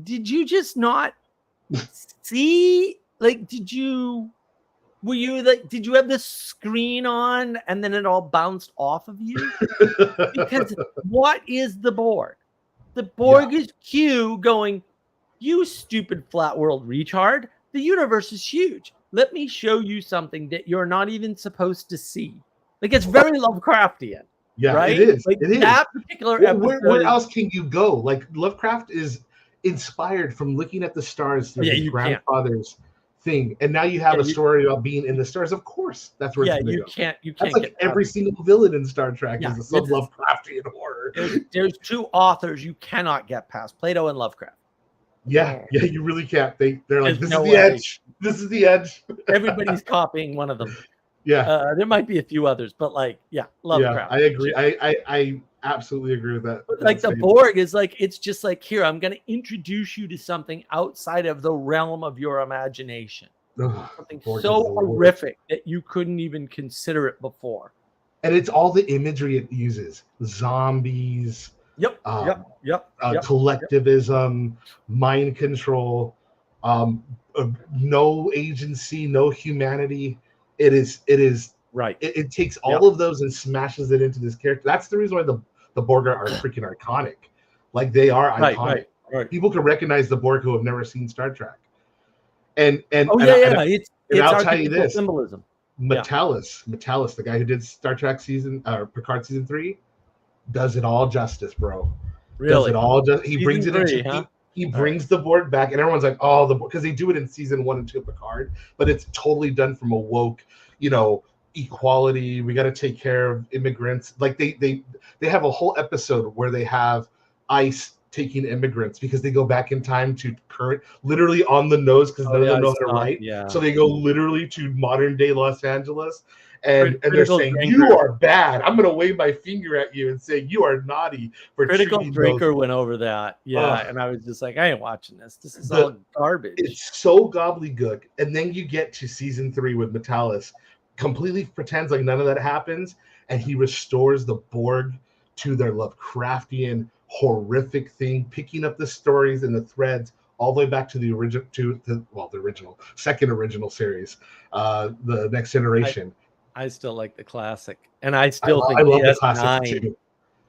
S2: did you just not see? Like, did you have this screen on and then it all bounced off of you? Because what is the Borg? The Borg is Q going, you stupid flat world retard. The universe is huge. Let me show you something that you're not even supposed to see. Like it's very Lovecraftian.
S3: Yeah,
S2: right?
S3: it is.
S2: Like
S3: It is.
S2: that particular
S3: Well,
S2: episode.
S3: where else can you go? Like Lovecraft is inspired from looking at the stars through his
S2: you can't.
S3: grandfather's thing, and now you have a story about being in the stars. Of course, that's where it's going to go.
S2: You can't.
S3: That's like
S2: get
S3: every single villain in Star Trek
S2: Yeah,
S3: is some Lovecraftian horror.
S2: There's two authors you cannot get past: Plato and Lovecraft.
S3: Yeah, you really can't. They're like,
S2: There's
S3: this
S2: no
S3: is the
S2: way.
S3: edge. This is the edge.
S2: Everybody's copying one of them.
S3: Yeah,
S2: there might be a few others, but like, Lovecraft.
S3: Yeah, I agree. I absolutely agree with that.
S2: But like the Borg is like, it's just like, here, I'm going to introduce you to something outside of the realm of your imagination. Something so horrific that you couldn't even consider it before.
S3: And it's all the imagery it uses: zombies.
S2: Yep.
S3: Collectivism, mind control, no agency, no humanity. It is
S2: right.
S3: It takes all of those and smashes it into this character. That's the reason why the Borg are freaking iconic. Like they are iconic. Right. People can recognize the Borg who have never seen Star Trek. And
S2: it's
S3: I'll tell you this:
S2: symbolism.
S3: Metallus, the guy who did Star Trek Picard season 3, does it all justice, bro.
S2: Really?
S3: Does it all just? He
S2: season
S3: brings it
S2: 3,
S3: into. He brings the Borg back, and everyone's like, "Oh, because they do it in season 1 and 2 of Picard, but it's totally done from a woke, equality. We got to take care of immigrants. Like they have a whole episode where they have ICE taking immigrants because they go back in time to current, literally on the nose because none of them know how to write. Yeah. So they go literally to modern day Los Angeles. And they're saying, you are bad. I'm going to wave my finger at you and say, you are naughty. For
S2: Critical Drinker went over that. Yeah. And I was just like, I ain't watching this. This is all garbage.
S3: It's so gobbledygook. And then you get to season 3 with Metallus, completely pretends like none of that happens. And he restores the Borg to their Lovecraftian, horrific thing, picking up the stories and the threads all the way back to the second original series, the Next Generation.
S2: I still like the classic, and I still think
S3: I love
S2: DS9,
S3: the classic too.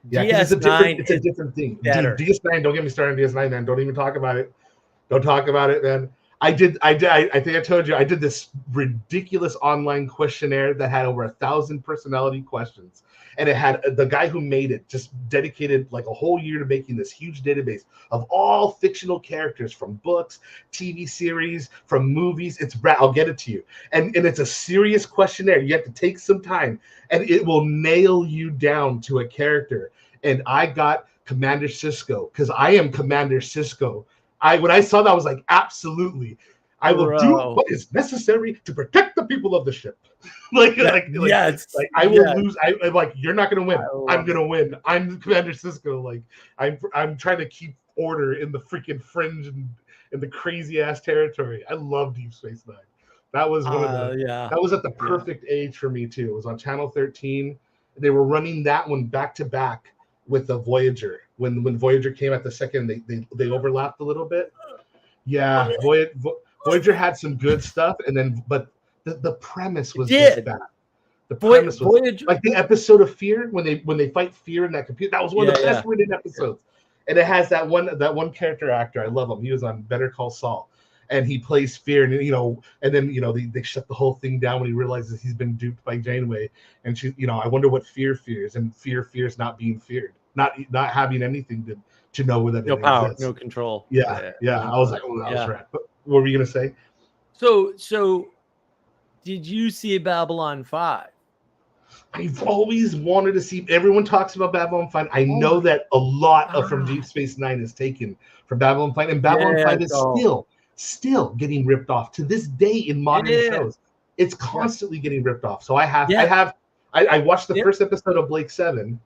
S3: Yeah, it's a different thing.
S2: Better.
S3: Dude, DS9, don't get me started on DS9, man. Don't even talk about it. Don't talk about it, man. I think I told you I did this ridiculous online questionnaire that had over 1,000 personality questions. And it had the guy who made it just dedicated like a whole year to making this huge database of all fictional characters from books, TV series, from movies. I'll get it to you. And it's a serious questionnaire. You have to take some time and it will nail you down to a character. And I got Commander Sisko because I am Commander Sisko. When I saw that, I was like, absolutely. I will do what is necessary to protect the people of the ship. I will lose. I'm like, you're not going to win. I'm going to win. I'm Commander Sisko. Like, I'm trying to keep order in the freaking fringe and in the crazy ass territory. I love Deep Space Nine. That was one of the. That was at the perfect age for me too. It was on Channel 13. They were running that one back to back with the Voyager. When Voyager came at the second, they overlapped a little bit. Yeah, Voyager had some good stuff, but the premise was just bad. The premise was Voyager, like the episode of Fear when they fight Fear in that computer. That was one of the best written episodes, and it has that one character actor. I love him. He was on Better Call Saul, and he plays Fear, and then they shut the whole thing down when he realizes he's been duped by Janeway, and she, I wonder what Fear fears, and Fear fears not being feared, not having anything to know whether
S2: no power, exists. No control.
S3: Yeah. I was like, oh, that was rad. But what were you gonna say?
S2: So, did you see Babylon 5?
S3: I've always wanted to see. Everyone talks about Babylon 5. I know that a lot of from Deep Space Nine is taken from Babylon 5, and Babylon 5 is still getting ripped off to this day in modern shows. It's constantly getting ripped off. So I watched the first episode of Blake 7.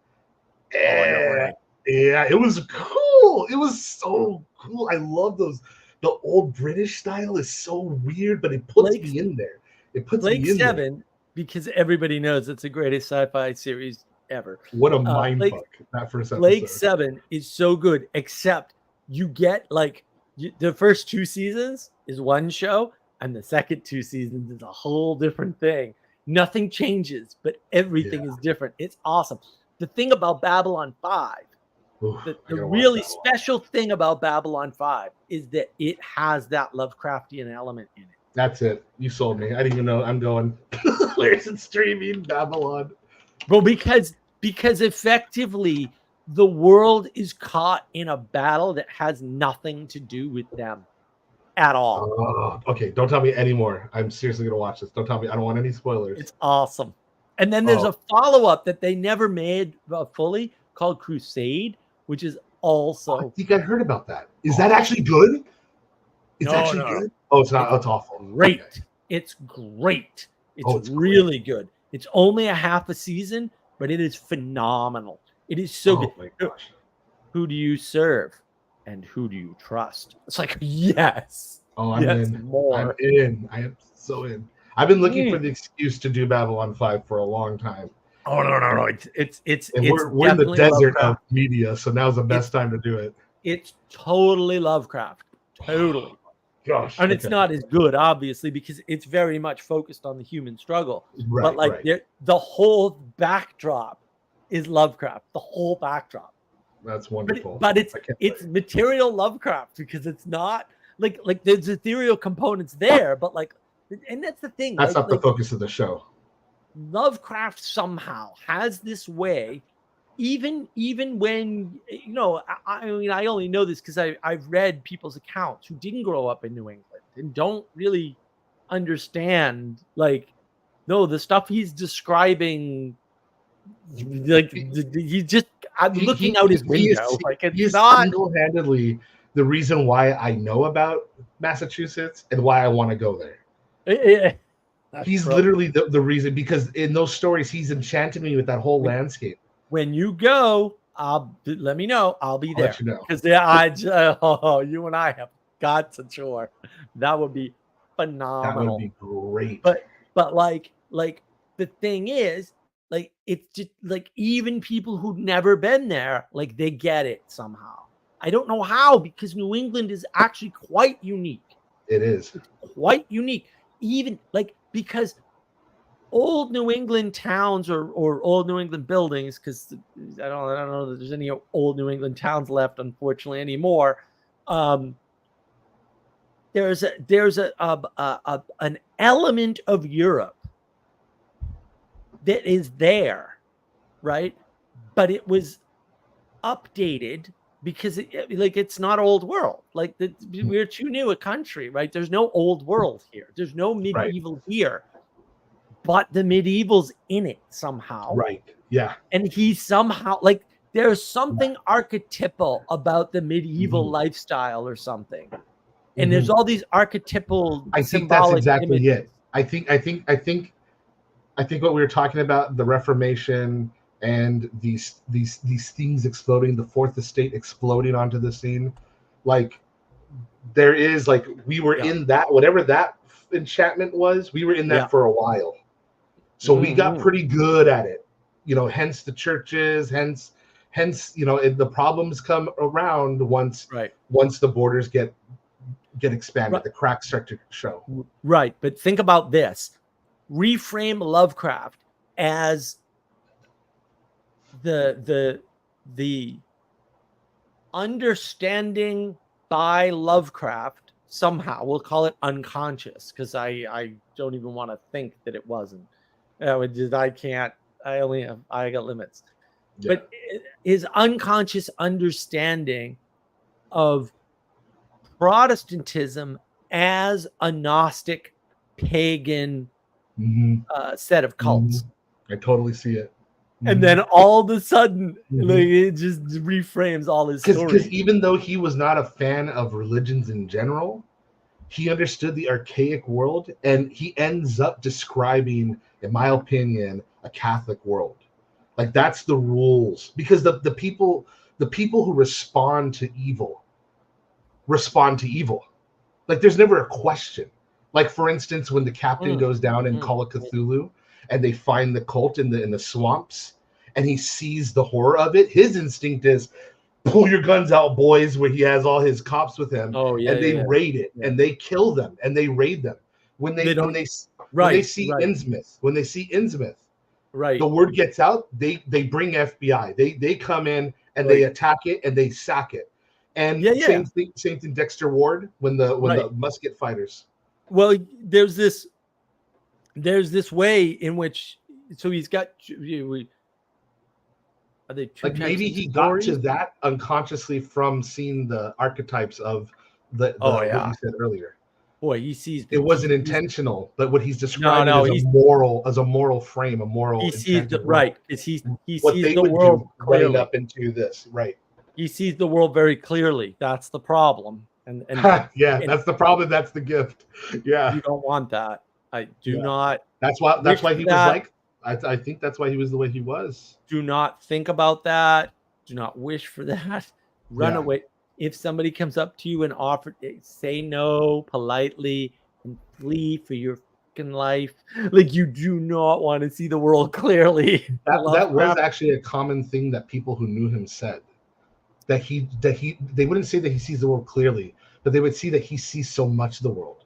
S3: Yeah, it was cool. It was so cool. I love those. The old British style is so weird, but it puts me in there. It puts
S2: Blake
S3: me in
S2: 7,
S3: there.
S2: Because everybody knows it's the greatest sci-fi series ever.
S3: What a mindfuck that first episode.
S2: Blake 7 is so good, except you get the first 2 seasons is one show, and the second 2 seasons is a whole different thing. Nothing changes, but everything is different. It's awesome. The thing about Babylon 5, the really special thing about Babylon 5 is that it has that Lovecraftian element in it.
S3: That's it. You sold me. I didn't even know. I'm going. Where's it streaming? Babylon.
S2: Well, because effectively the world is caught in a battle that has nothing to do with them at all.
S3: Okay, don't tell me anymore. I'm seriously gonna watch this. Don't tell me. I don't want any spoilers.
S2: It's awesome. And then there's a follow-up that they never made fully called Crusade, which is also.
S3: I think I heard about that. Is that actually good? It's actually good. Oh, it's not. It's awful.
S2: Great.
S3: Okay.
S2: It's great. It's
S3: great.
S2: really good. It's only a half a season, but it is phenomenal. It is so good.
S3: My gosh.
S2: Who do you serve, and who do you trust? It's like, yes.
S3: Oh, I'm
S2: yes,
S3: in.
S2: More.
S3: I'm in. I am so in. I've been looking for the excuse to do Babylon 5 for a long time.
S2: Oh no! It's
S3: we're in the desert of media, so now's the best time to do it.
S2: It's totally Lovecraft. Totally.
S3: Gosh.
S2: And it's not as good, obviously, because it's very much focused on the human struggle.
S3: Right,
S2: but like the whole backdrop is Lovecraft. The whole backdrop.
S3: That's wonderful.
S2: But it's material Lovecraft, because it's not like there's ethereal components there, but like, and that's the thing.
S3: That's not the focus of the show.
S2: Lovecraft somehow has this way, even when, you know, I mean, I only know this because I've read people's accounts who didn't grow up in New England and don't really understand, like, no, the stuff he's describing, like, he's just, I'm looking out his window. It's not
S3: single-handedly the reason why I know about Massachusetts and why I want to go there. He's literally the reason, because in those stories, he's enchanted me with that whole landscape.
S2: When you go, let me know. I'll be there.
S3: Let you know.
S2: Because you and I have got to tour. That would be phenomenal.
S3: That would be great.
S2: But like the thing is, like, it's just like, even people who've never been there, like, they get it somehow. I don't know how, because New England is actually quite unique.
S3: It is.
S2: It's quite unique. Even like, because old New England towns or old New England buildings, because I don't know that there's any old New England towns left, unfortunately, anymore. There's an element of Europe that is there, right? But it was updated because it's not old world. Like, we're too new a country, right? There's no old world here. There's no medieval here. But the medieval's in it somehow.
S3: Right. Yeah.
S2: And he somehow, like, there's something archetypal about the medieval lifestyle or something. And there's all these archetypal.
S3: I think that's exactly it. I think what we were talking about, the Reformation and these things exploding, the Fourth Estate exploding onto the scene, like, there is, like, we were in that, whatever that enchantment was, we were in that for a while. So we got pretty good at it, you know, hence the churches, hence, you know, the problems come around once the borders get expanded, the cracks start to show.
S2: Right. But think about this. Reframe Lovecraft as the understanding by Lovecraft, somehow, we'll call it unconscious, because I don't even want to think that it wasn't. I can't. I got limits. Yeah. But his unconscious understanding of Protestantism as a Gnostic pagan set of cults.
S3: I totally see it.
S2: And then all of a sudden, like, it just reframes all his story.
S3: Because even though he was not a fan of religions in general, he understood the archaic world, and he ends up describing, in my opinion, a Catholic world. Like, that's the rules. Because the people who respond to evil. Like, there's never a question. Like, for instance, when the captain goes down in Call of Cthulhu and they find the cult in the swamps, and he sees the horror of it, his instinct is, pull your guns out, boys, where he has all his cops with him. And they raid it, and they kill them, and they raid them. When they see Innsmouth, the word gets out, they bring FBI. They come in and they attack it and they sack it. And same thing Dexter Ward when the musket fighters.
S2: Well, there's this way in which so he's got. Are they two
S3: Like
S2: types
S3: maybe
S2: of
S3: he got to
S2: stories?
S3: that unconsciously from seeing the archetypes of the
S2: Oh
S3: what
S2: yeah,
S3: you said earlier.
S2: boy, he sees
S3: It wasn't
S2: he's,
S3: intentional, but what he's
S2: no,
S3: describing
S2: no,
S3: is a moral frame, a
S2: he
S3: moral
S2: sees the
S3: enchanted world.
S2: right because he
S3: What
S2: sees
S3: they
S2: the
S3: would do
S2: world
S3: running
S2: clearly.
S3: up into this, right?
S2: He sees the world very clearly. That's the problem, and
S3: Yeah,
S2: and
S3: that's the problem. That's the gift. Yeah,
S2: you don't want that. I do
S3: yeah.
S2: not
S3: That's why. That's
S2: wish
S3: why
S2: for
S3: he was
S2: that.
S3: like. I think that's why he was the way he was.
S2: Do not think about that. Do not wish for that. Run
S3: Yeah.
S2: away. If somebody comes up to you and offer, say no politely and flee for your fucking life. Like you do not want to see the world clearly.
S3: That was
S2: Lovecraft.
S3: actually a common thing that people who knew him said. That they wouldn't say that he sees the world clearly, but they would see that he sees so much of the world.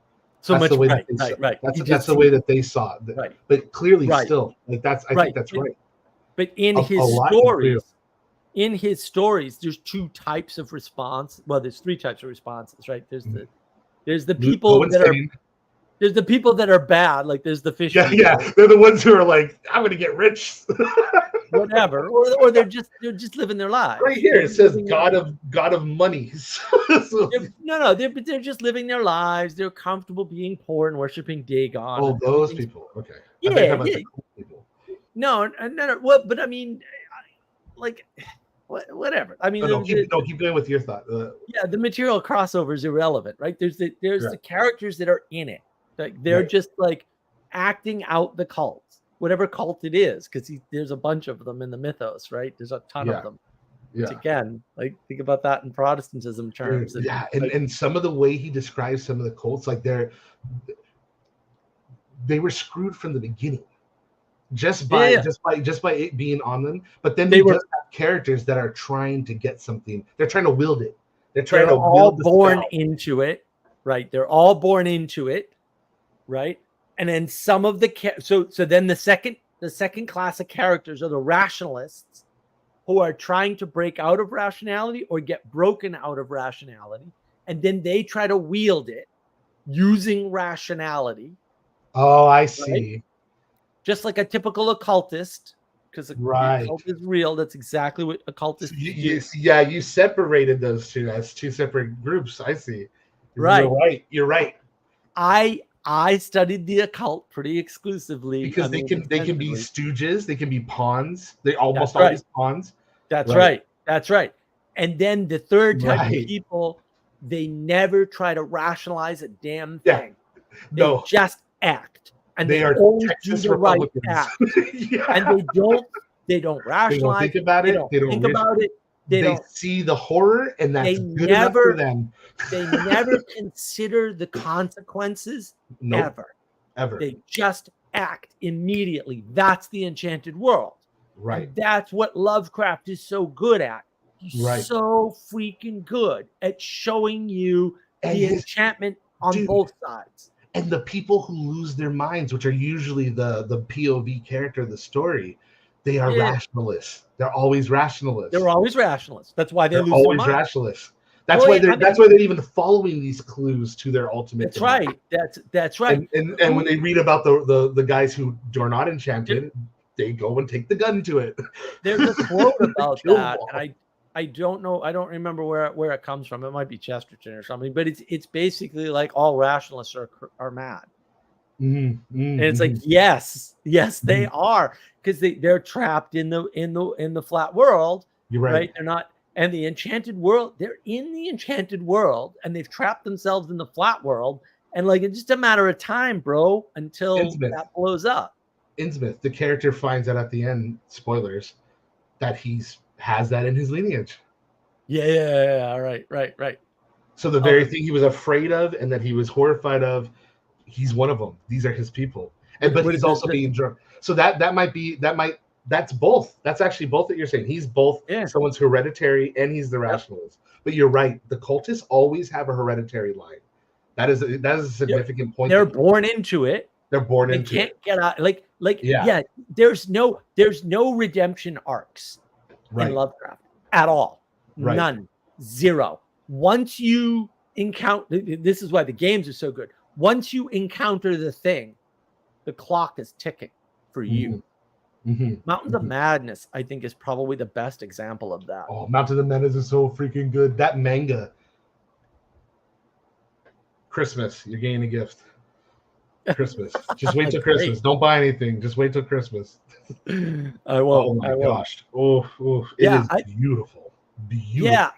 S2: So
S3: That's
S2: much,
S3: the way that
S2: right,
S3: they saw.
S2: right. He
S3: That's
S2: just
S3: the way that they saw it.
S2: right,
S3: But clearly,
S2: right,
S3: still, like I think
S2: right.
S3: that's right.
S2: But in
S3: A
S2: his
S3: lot clear.
S2: stories, there's two types of response. Well, there's three types of responses, right? There's the
S3: Go
S2: people that are
S3: insane.
S2: there's the people that are bad, like there's the fish
S3: Yeah,
S2: people,
S3: yeah. They're the ones who are like, I'm gonna get rich.
S2: whatever, or they're just living their lives.
S3: Right here it says God of money. So,
S2: They're just living their lives. They're comfortable being poor and worshiping Dagon.
S3: oh, those people. Okay. I think
S2: Yeah,
S3: about the cool people.
S2: No. Well, but I mean, like, whatever. I mean,
S3: Keep going with your thought.
S2: the material crossover is irrelevant, right? There's the characters that are in it. Like they're just like acting out the cult, whatever cult it is, because there's a bunch of them in the mythos, right? There's a ton of them.
S3: Yeah.
S2: Again, like think about that in Protestantism terms.
S3: Yeah, and some of the way he describes some of the cults, like they were screwed from the beginning, just by it being on them. But then they just have characters that are trying to get something. They're trying to wield it. They're
S2: all born into it, right? They're all born into it, right? And then some of the so then the second class of characters are the rationalists, who are trying to break out of rationality or get broken out of rationality, and then they try to wield it using rationality.
S3: Oh, I see.
S2: Right? Just like a typical occultist, because the occult is real. That's exactly what occultists do.
S3: You separated those two as two separate groups. I see.
S2: Right.
S3: You're right.
S2: I studied the occult pretty exclusively
S3: because they can be stooges, they can be pawns. They almost always pawns.
S2: That's right. And then the third type of people, they never try to rationalize a damn thing. They just act, and they only do the right act. And they don't rationalize.
S3: They don't think about it. They don't think about it. They see the horror, and that's good enough for them.
S2: They never consider the consequences. Ever. They just act immediately. That's the Enchanted World.
S3: Right.
S2: And that's what Lovecraft is so good at. He's so freaking good at showing you the enchantment on both sides.
S3: And the people who lose their minds, which are usually the POV character of the story, they are rationalists. They're always rationalists.
S2: That's why they're
S3: always rationalists. That's why they're even following these clues to their ultimate.
S2: That's right. That's right.
S3: And when they read about the guys who are not enchanted, they go and take the gun to it.
S2: There's a quote about that, and I don't know. I don't remember where it comes from. It might be Chesterton or something, but it's basically like all rationalists are mad. And it's like yes, they are, because they're trapped in the flat world.
S3: You're right.
S2: They're not. And the Enchanted World, they're in the Enchanted World, and they've trapped themselves in the flat world. And like, it's just a matter of time, bro, until that blows up.
S3: Innsmouth, the character, finds out at the end, spoilers, that has that in his lineage.
S2: Yeah. Right.
S3: So the very thing he was afraid of and that he was horrified of, he's one of them. These are his people. But he's also being drunk. So that's both. That's actually both that you're saying. He's both someone's hereditary and he's the rationalist. But you're right. The cultists always have a hereditary line. That is a significant point.
S2: They're born into it.
S3: They're born into it.
S2: They can't get out. There's no redemption arcs in Lovecraft at all.
S3: Right.
S2: None. Zero. Once you encounter, this is why the games are so good. Once you encounter the thing, the clock is ticking for you. Mountains of Madness, I think, is probably the best example of that.
S3: Oh, Mountain of Madness is so freaking good. That manga. Christmas, you're getting a gift. Christmas. Just wait till Christmas. Don't buy anything. Just wait till Christmas.
S2: I won't.
S3: Oh my
S2: I won't.
S3: gosh. Oh, it is beautiful. Beautiful.
S2: Yeah.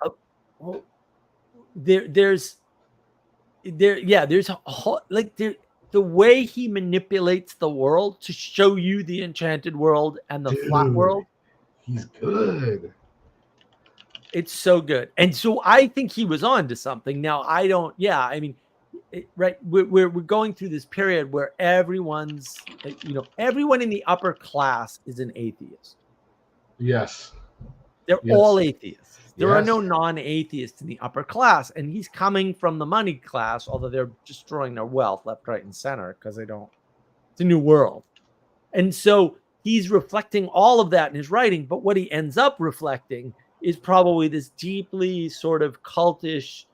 S2: Well, there's a whole, like, the way he manipulates the world to show you the enchanted world and the flat world.
S3: He's good.
S2: It's so good. And so I think he was on to something. Now, I don't, I mean, right. We're going through this period where everyone's, everyone in the upper class is an atheist.
S3: Yes.
S2: They're all atheists. There are no non-atheists in the upper class. And he's coming from the money class, although they're destroying their wealth left, right, and center because they don't. It's a new world. And so he's reflecting all of that in his writing. But what he ends up reflecting is probably this deeply sort of cultish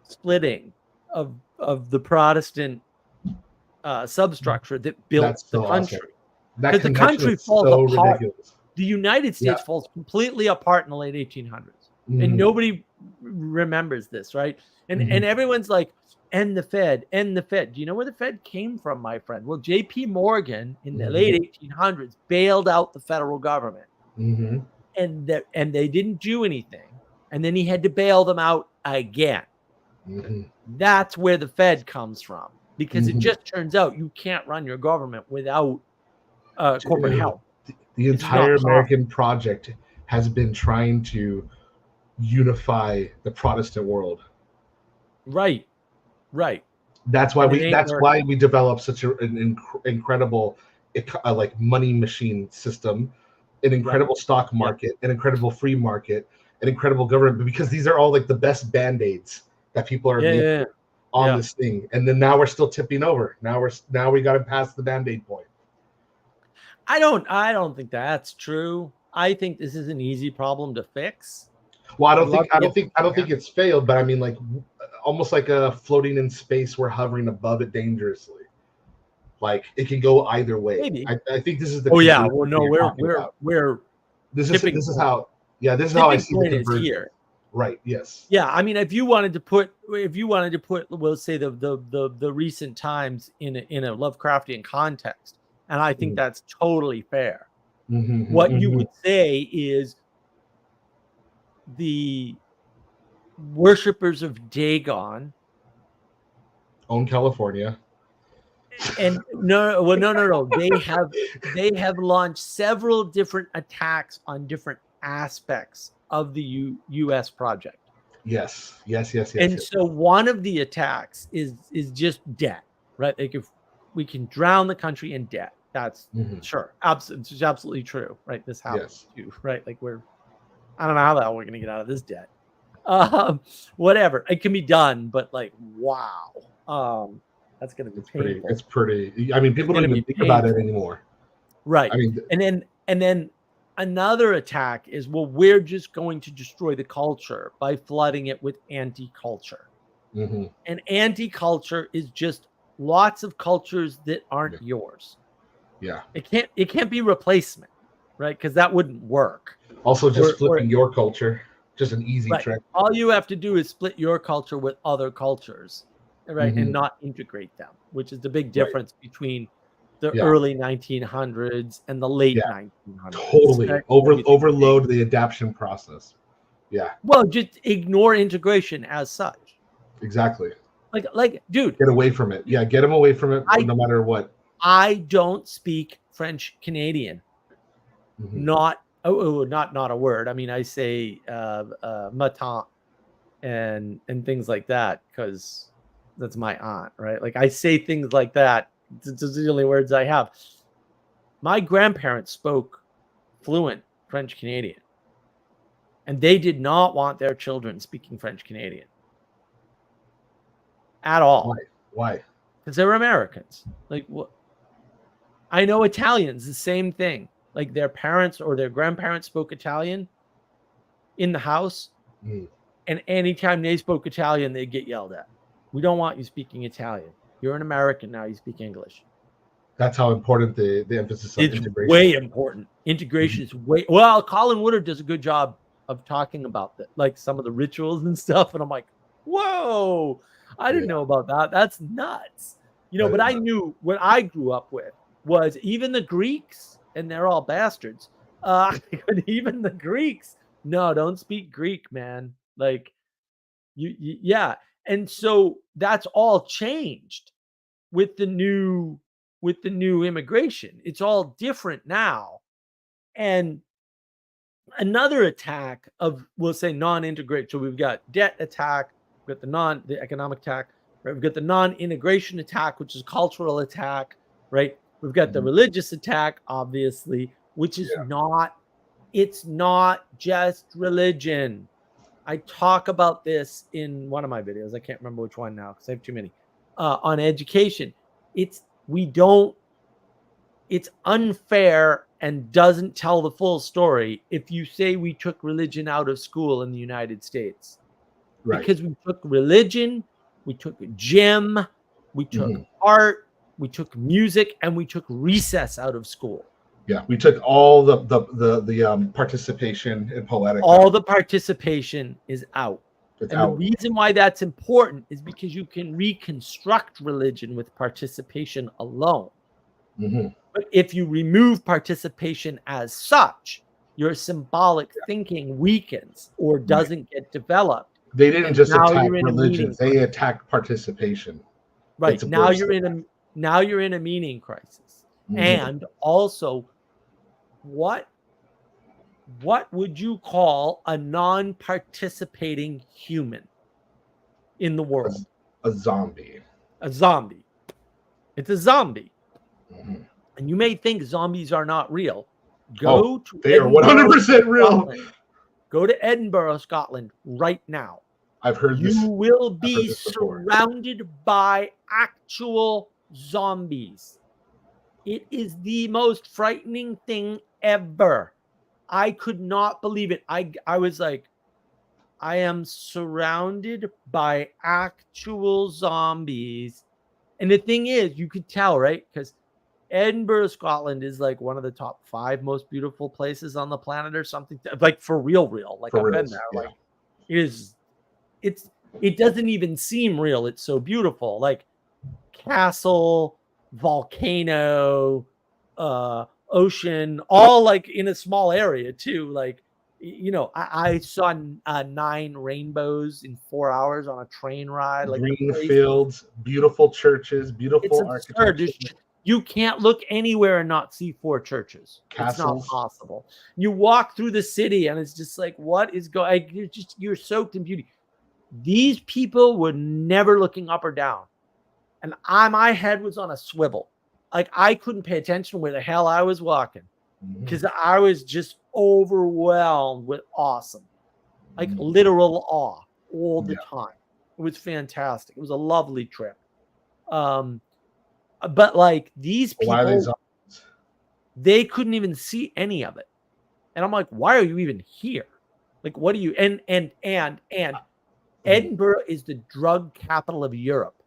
S2: splitting of the Protestant substructure that built the country.
S3: Awesome.
S2: Because the country falls apart.
S3: Ridiculous.
S2: The United States falls completely apart in the late 1800s. And nobody remembers this, right? And everyone's like, end the Fed. Do you know where the Fed came from, my friend? Well, J.P. Morgan in the late 1800s bailed out the federal government. And they didn't do anything. And then he had to bail them out again. That's where the Fed comes from. Because it just turns out you can't run your government without corporate help.
S3: The entire American project has been trying to unify the Protestant world. Right. That's why we developed such an incredible like money machine system, an incredible stock market, an incredible free market, an incredible government, because these are all like the best band-aids that people are on this thing. And then now we're still tipping over. Now we got to pass the band-aid point.
S2: I don't think that's true. I think this is an easy problem to fix.
S3: Well, I don't think it's failed, but I mean, like, almost like a floating in space, we're hovering above it dangerously. Like, it can go either way.
S2: Maybe.
S3: I think this is the.
S2: Oh yeah, well no, we're
S3: this is how I see the conversion
S2: here.
S3: Right. Yes.
S2: Yeah, I mean, if you wanted to put, we'll say the recent times in a Lovecraftian context. And I think that's totally fair. What you would say is the worshippers of Dagon
S3: own California.
S2: And no. They have launched several different attacks on different aspects of the U.S. project. Yes. And so one of the attacks is just debt, right? Like, if we can drown the country in debt. That's sure. It's absolutely true, right? This happens too, right? Like, I don't know how the hell we're going to get out of this debt. Whatever. It can be done, but like, wow. That's going to be painful.
S3: It's pretty. I mean, people don't even think about it anymore.
S2: Right. I mean, and then another attack is, well, we're just going to destroy the culture by flooding it with anti-culture. And anti-culture is just lots of cultures that aren't yours. Yeah. It can't be replacement, right? Because that wouldn't work.
S3: Also, just flipping your culture, just an easy trick.
S2: All you have to do is split your culture with other cultures, right? And not integrate them, which is the big difference between the early 1900s and the late 1900s.
S3: Totally. Right? Overload the adaptation process. Yeah.
S2: Well, just ignore integration as such.
S3: Exactly.
S2: Like, dude,
S3: get away from it. Yeah, get them away from it no matter what.
S2: I don't speak French Canadian. Not a word. I mean, I say matin and things like that because that's my aunt, right? Like, I say things like that. Those are the only words I have. My grandparents spoke fluent French Canadian, and they did not want their children speaking French Canadian at all.
S3: Why?
S2: Because they were Americans. Like, what? I know Italians, the same thing. Like, their parents or their grandparents spoke Italian in the house, and anytime they spoke Italian, they'd get yelled at. We don't want you speaking Italian. You're an American now. You speak English.
S3: That's how important the emphasis on
S2: It's
S3: integration.
S2: way important. Integration is way well. Colin Woodard does a good job of talking about that, like some of the rituals and stuff. And I'm like, whoa, I didn't know about that. That's nuts. But I knew what I grew up with was even the Greeks, and they're all bastards. But even the Greeks, no, don't speak Greek, man. Like yeah. And so that's all changed with the new immigration. It's all different now. And another attack of, we'll say, non-integrate. So we've got debt attack, we've got the economic attack, right? We've got the non-integration attack, which is cultural attack, right? We've got the religious attack, obviously, which is it's not just religion. I talk about this in one of my videos. I can't remember which one now because I have too many. On education. It's unfair and doesn't tell the full story if you say we took religion out of school in the United States. Right. Because we took religion, we took gym, we took art, we took music, and we took recess out of school.
S3: Yeah, we took all the participation in poetic.
S2: All the participation is out. The reason why that's important is because you can reconstruct religion with participation alone. But if you remove participation as such, your symbolic thinking weakens or doesn't get developed.
S3: They didn't just attack religion; they attacked participation.
S2: Right now, you're in a meaning crisis, and also, what would you call a non-participating human in the world?
S3: A zombie.
S2: A zombie. It's a zombie. And you may think zombies are not real.
S3: They are 100% real.
S2: Scotland. Go to Edinburgh, Scotland right now.
S3: I've heard this.
S2: You will be surrounded by actual zombies. It is the most frightening thing ever. I could not believe it. I was like, I am surrounded by actual zombies. And the thing is, you could tell, right? Because Edinburgh, Scotland is like one of the top 5 most beautiful places on the planet or something. Like for real. Like I've been there. Yeah. Like it doesn't even seem real. It's so beautiful. Like castle, volcano, ocean, all like in a small area too. Like, I saw 9 rainbows in 4 hours on a train ride. Like
S3: green fields, beautiful churches, beautiful architecture.
S2: You can't look anywhere and not see 4 churches. Castles. It's not possible. You walk through the city and it's just like, what is going? You're soaked in beauty. These people were never looking up or down, and my head was on a swivel. Like I couldn't pay attention where the hell I was walking because I was just overwhelmed with awesome, like literal awe all the time. It was fantastic. It was a lovely trip. But like these people, they couldn't even see any of it. And I'm like, why are you even here? Like, what are you? And Edinburgh is the drug capital of Europe.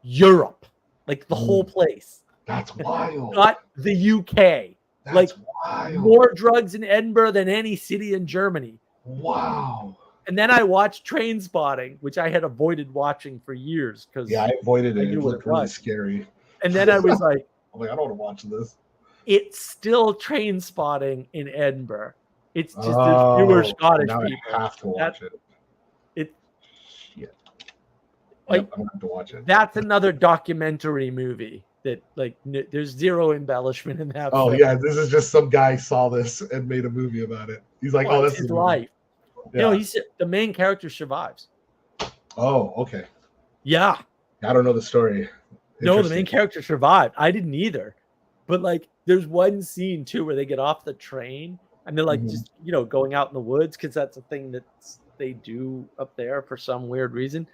S2: Europe, like the whole place.
S3: That's wild.
S2: Not the UK.
S3: That's
S2: like
S3: wild.
S2: More drugs in Edinburgh than any city in Germany.
S3: Wow.
S2: And then I watched Train Spotting, which I had avoided watching for years because
S3: I avoided it. It looked really scary.
S2: And then I was like,
S3: I'm like, I don't want to watch this.
S2: It's still Train Spotting in Edinburgh. It's just there's fewer Scottish people.
S3: I have to watch it.
S2: Like,
S3: I'm gonna have to watch it.
S2: That's another documentary movie that like there's zero embellishment in that.
S3: Oh film. Yeah, this is just some guy saw this and made a movie about it. He's like, this
S2: is
S3: his
S2: life. Yeah. He's the main character survives.
S3: Oh, okay.
S2: Yeah.
S3: I don't know the story.
S2: No, the main character survived. I didn't either. But like there's one scene too where they get off the train and they're like just going out in the woods because that's a thing that they do up there for some weird reason.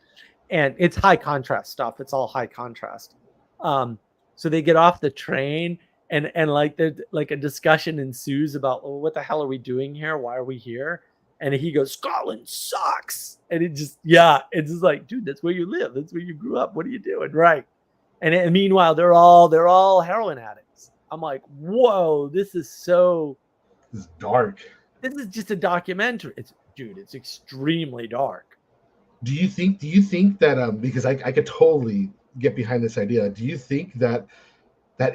S2: And it's high contrast stuff. It's all high contrast. So they get off the train and like a discussion ensues about, well, what the hell are we doing here? Why are we here? And he goes, Scotland sucks. And it's just like, dude, that's where you live. That's where you grew up. What are you doing? Right. And meanwhile, they're all heroin addicts. I'm like, whoa, this is
S3: dark.
S2: This is just a documentary. It's extremely dark.
S3: Do you think that because I could totally get behind this idea. Do you think that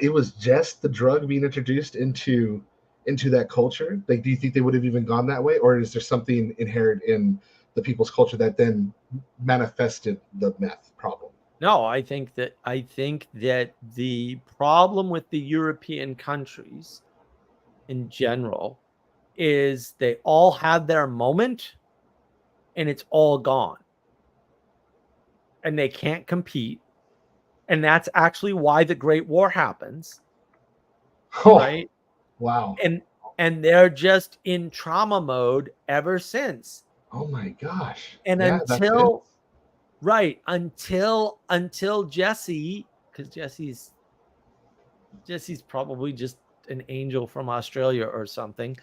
S3: it was just the drug being introduced into that culture? Like, do you think they would have even gone that way, or is there something inherent in the people's culture that then manifested the meth problem?
S2: No, I think that the problem with the European countries in general is they all had their moment and it's all gone. And they can't compete. And that's actually why the Great War happens.
S3: Oh,
S2: right?
S3: wow.
S2: And they're just in trauma mode ever since.
S3: Oh my gosh.
S2: And
S3: Yeah,
S2: until Jesse, because Jesse's probably just an angel from Australia or something.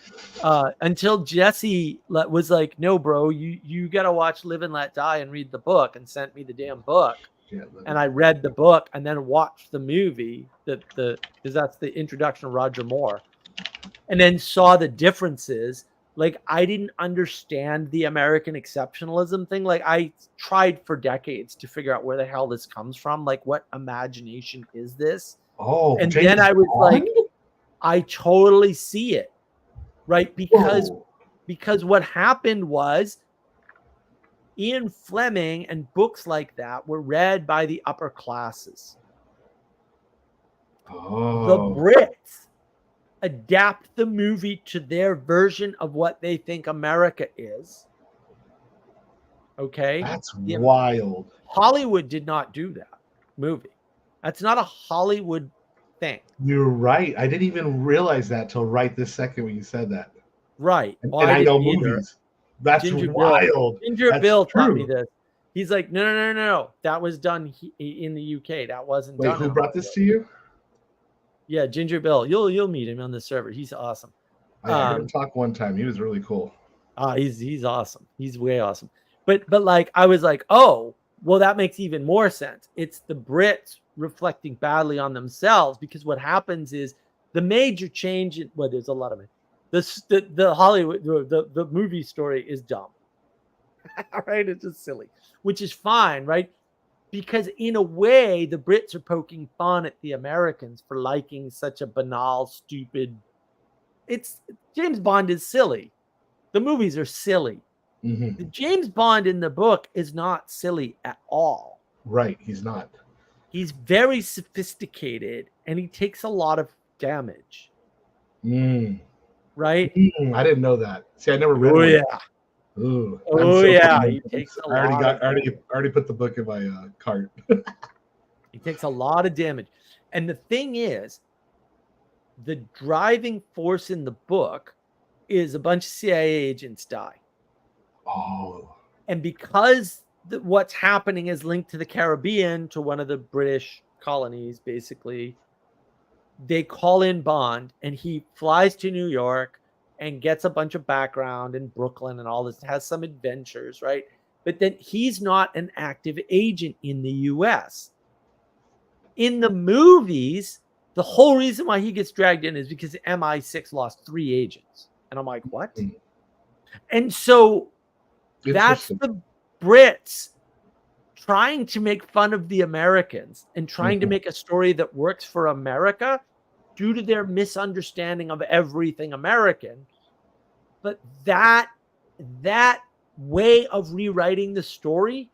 S2: Until Jesse was like, no, bro, you gotta watch Live and Let Die and read the book, and sent me the damn book.
S3: Yeah,
S2: And I read the book and then watched the movie because that's the introduction of Roger Moore, and then saw the differences. Like, I didn't understand the American exceptionalism thing. Like, I tried for decades to figure out where the hell this comes from. Like, what imagination is this?
S3: Oh,
S2: And
S3: James
S2: then I was
S3: Bond?
S2: like, I totally see it, right? Because what happened was Ian Fleming and books like that were read by the upper classes. The Brits adapt the movie to their version of what they think America is. Okay?
S3: That's wild.
S2: Hollywood did not do that movie. That's not a Hollywood thing.
S3: You're right. I didn't even realize that till right this second when you said that.
S2: Right.
S3: And I know movies. That's
S2: Ginger
S3: wild.
S2: Ginger
S3: That's
S2: Bill
S3: true.
S2: taught me this. He's like, no. That was done in the UK. That wasn't done.
S3: Wait, who brought this to you?
S2: Yeah, Ginger Bill. You'll meet him on the server. He's awesome.
S3: I heard him talk one time. He was really cool.
S2: He's awesome. He's way awesome. But like, I was like, oh, well, that makes even more sense. It's the Brits reflecting badly on themselves, because what happens is the major change in, well, there's a lot of it. The Hollywood, the movie story is dumb. Right? It's just silly, which is fine, right? Because in a way, the Brits are poking fun at the Americans for liking such a banal, stupid. It's James Bond is silly. The movies are silly.
S3: Mm-hmm.
S2: The James Bond in the book is not silly at all.
S3: Right, he's not.
S2: He's very sophisticated, and he takes a lot of damage. Right?
S3: I didn't know that. See, I never read it.
S2: Oh yeah.
S3: Ooh,
S2: oh yeah. He takes a lot.
S3: I already put the book in my cart.
S2: He takes a lot of damage, and the thing is, the driving force in the book is a bunch of CIA agents die.
S3: Oh.
S2: And because what's happening is linked to the Caribbean, to one of the British colonies, basically, they call in Bond, and he flies to New York and gets a bunch of background in Brooklyn and all this, has some adventures, right? But then he's not an active agent in the US. In the movies, the whole reason why he gets dragged in is because MI6 lost 3 agents. And I'm like, what? And so that's the Brits trying to make fun of the Americans and trying to make a story that works for America due to their misunderstanding of everything American. But that way of rewriting the story,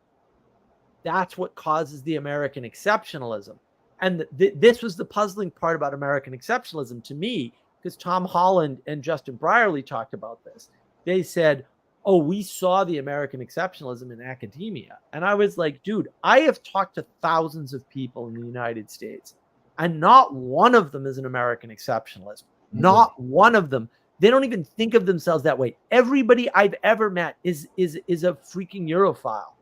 S2: that's what causes the American exceptionalism. And this was the puzzling part about American exceptionalism to me, because Tom Holland and Justin Brierley talked about this. They said, oh, we saw the American exceptionalism in academia. And I was like, dude, I have talked to thousands of people in the United States, and not one of them is an American exceptionalist. Not one of them. They don't even think of themselves that way. Everybody I've ever met is a freaking Europhile.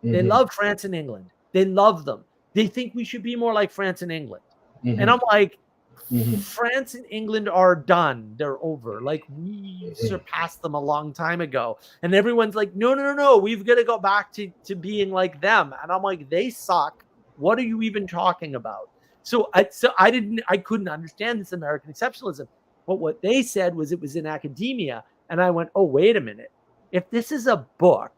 S2: They love France and England. They love them. They think we should be more like France and England. And I'm like, France and England are done. They're over. Like, we surpassed them a long time ago. And everyone's like, no. We've got to go back to being like them. And I'm like, they suck. What are you even talking about? So I couldn't understand this American exceptionalism. But what they said was it was in academia. And I went, oh, wait a minute. If this is a book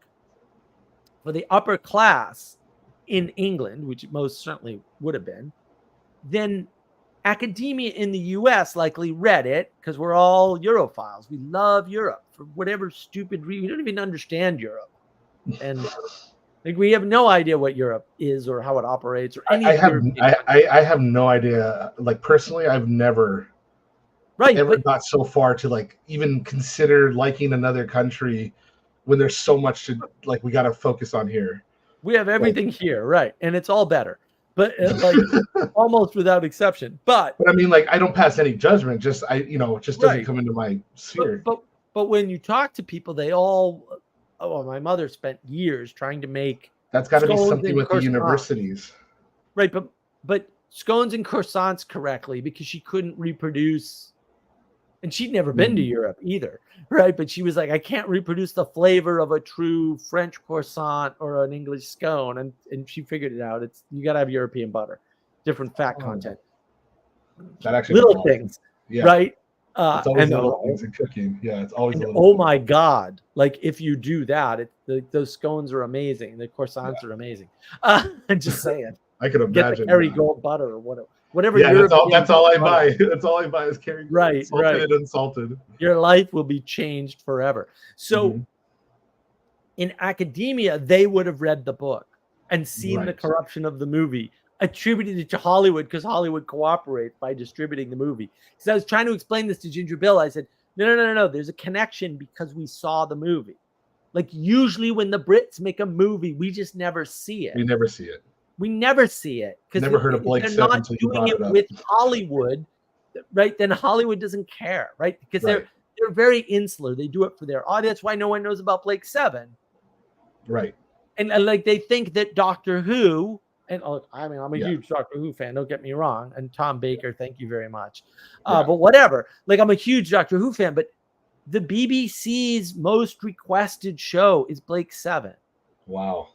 S2: for the upper class in England, which it most certainly would have been, then academia in the US likely read it because we're all Europhiles. We love Europe for whatever stupid reason. We don't even understand Europe. And like we have no idea what Europe is or how it operates or any European country.
S3: I have no idea. Like personally, I've never ever got so far to like even consider liking another country when there's so much to like we got to focus on here.
S2: We have everything here, right? And it's all better, but like almost without exception. But
S3: I mean, like I don't pass any judgment. Just it just doesn't come into my sphere.
S2: But when you talk to people, they all. Oh, my mother spent years trying to make.
S3: That's got to be something with the universities,
S2: right? But scones and croissants correctly because she couldn't reproduce. And she'd never been to Europe either, right? But she was like, I can't reproduce the flavor of a true French croissant or an English scone. And she figured it out. You got to have European butter, different fat content.
S3: That actually
S2: little things, right?
S3: It's always little things in cooking. Yeah, it's always little
S2: oh my God. Like if you do that, those scones are amazing. The croissants are amazing. I'm just saying.
S3: I could imagine.
S2: Get the Kerrygold butter or whatever.
S3: Yeah, that's all I buy. That's all I buy is Kerrygold.
S2: Right,
S3: salted and unsalted.
S2: Your life will be changed forever. So in academia, they would have read the book and seen the corruption of the movie, attributed it to Hollywood because Hollywood cooperates by distributing the movie. Because I was trying to explain this to Ginger Bill. I said, no. There's a connection because we saw the movie. Like usually when the Brits make a movie, we just never see it.
S3: We never see it.
S2: We never see it because
S3: never heard of Blake
S2: they're
S3: 7
S2: not
S3: until you
S2: doing
S3: brought
S2: it
S3: it up.
S2: with Hollywood, right? Then Hollywood doesn't care, right? Because they're very insular. They do it for their audience. That's why no one knows about Blake 7,
S3: right?
S2: And like they think that Doctor Who, and I mean I'm a huge Doctor Who fan. Don't get me wrong. And Tom Baker, thank you very much. But whatever. Like I'm a huge Doctor Who fan, but the BBC's most requested show is Blake 7.
S3: Wow.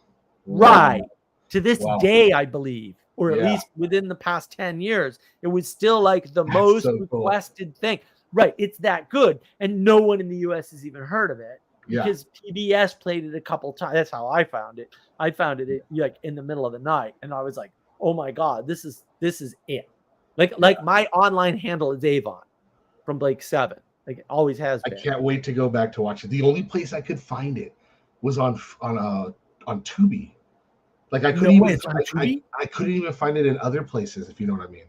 S2: Right. To this day, I believe, or at least within the past 10 years, it was still like the most requested thing. Right. It's that good. And no one in the US has even heard of it because PBS played it a couple times. That's how I found it. I found it like in the middle of the night. And I was like, oh my God, this is it. Like my online handle is Avon from Blake 7. Like it always has been.
S3: I can't wait to go back to watch it. The only place I could find it was on Tubi. Like I couldn't even find it in other places, if you know what I mean.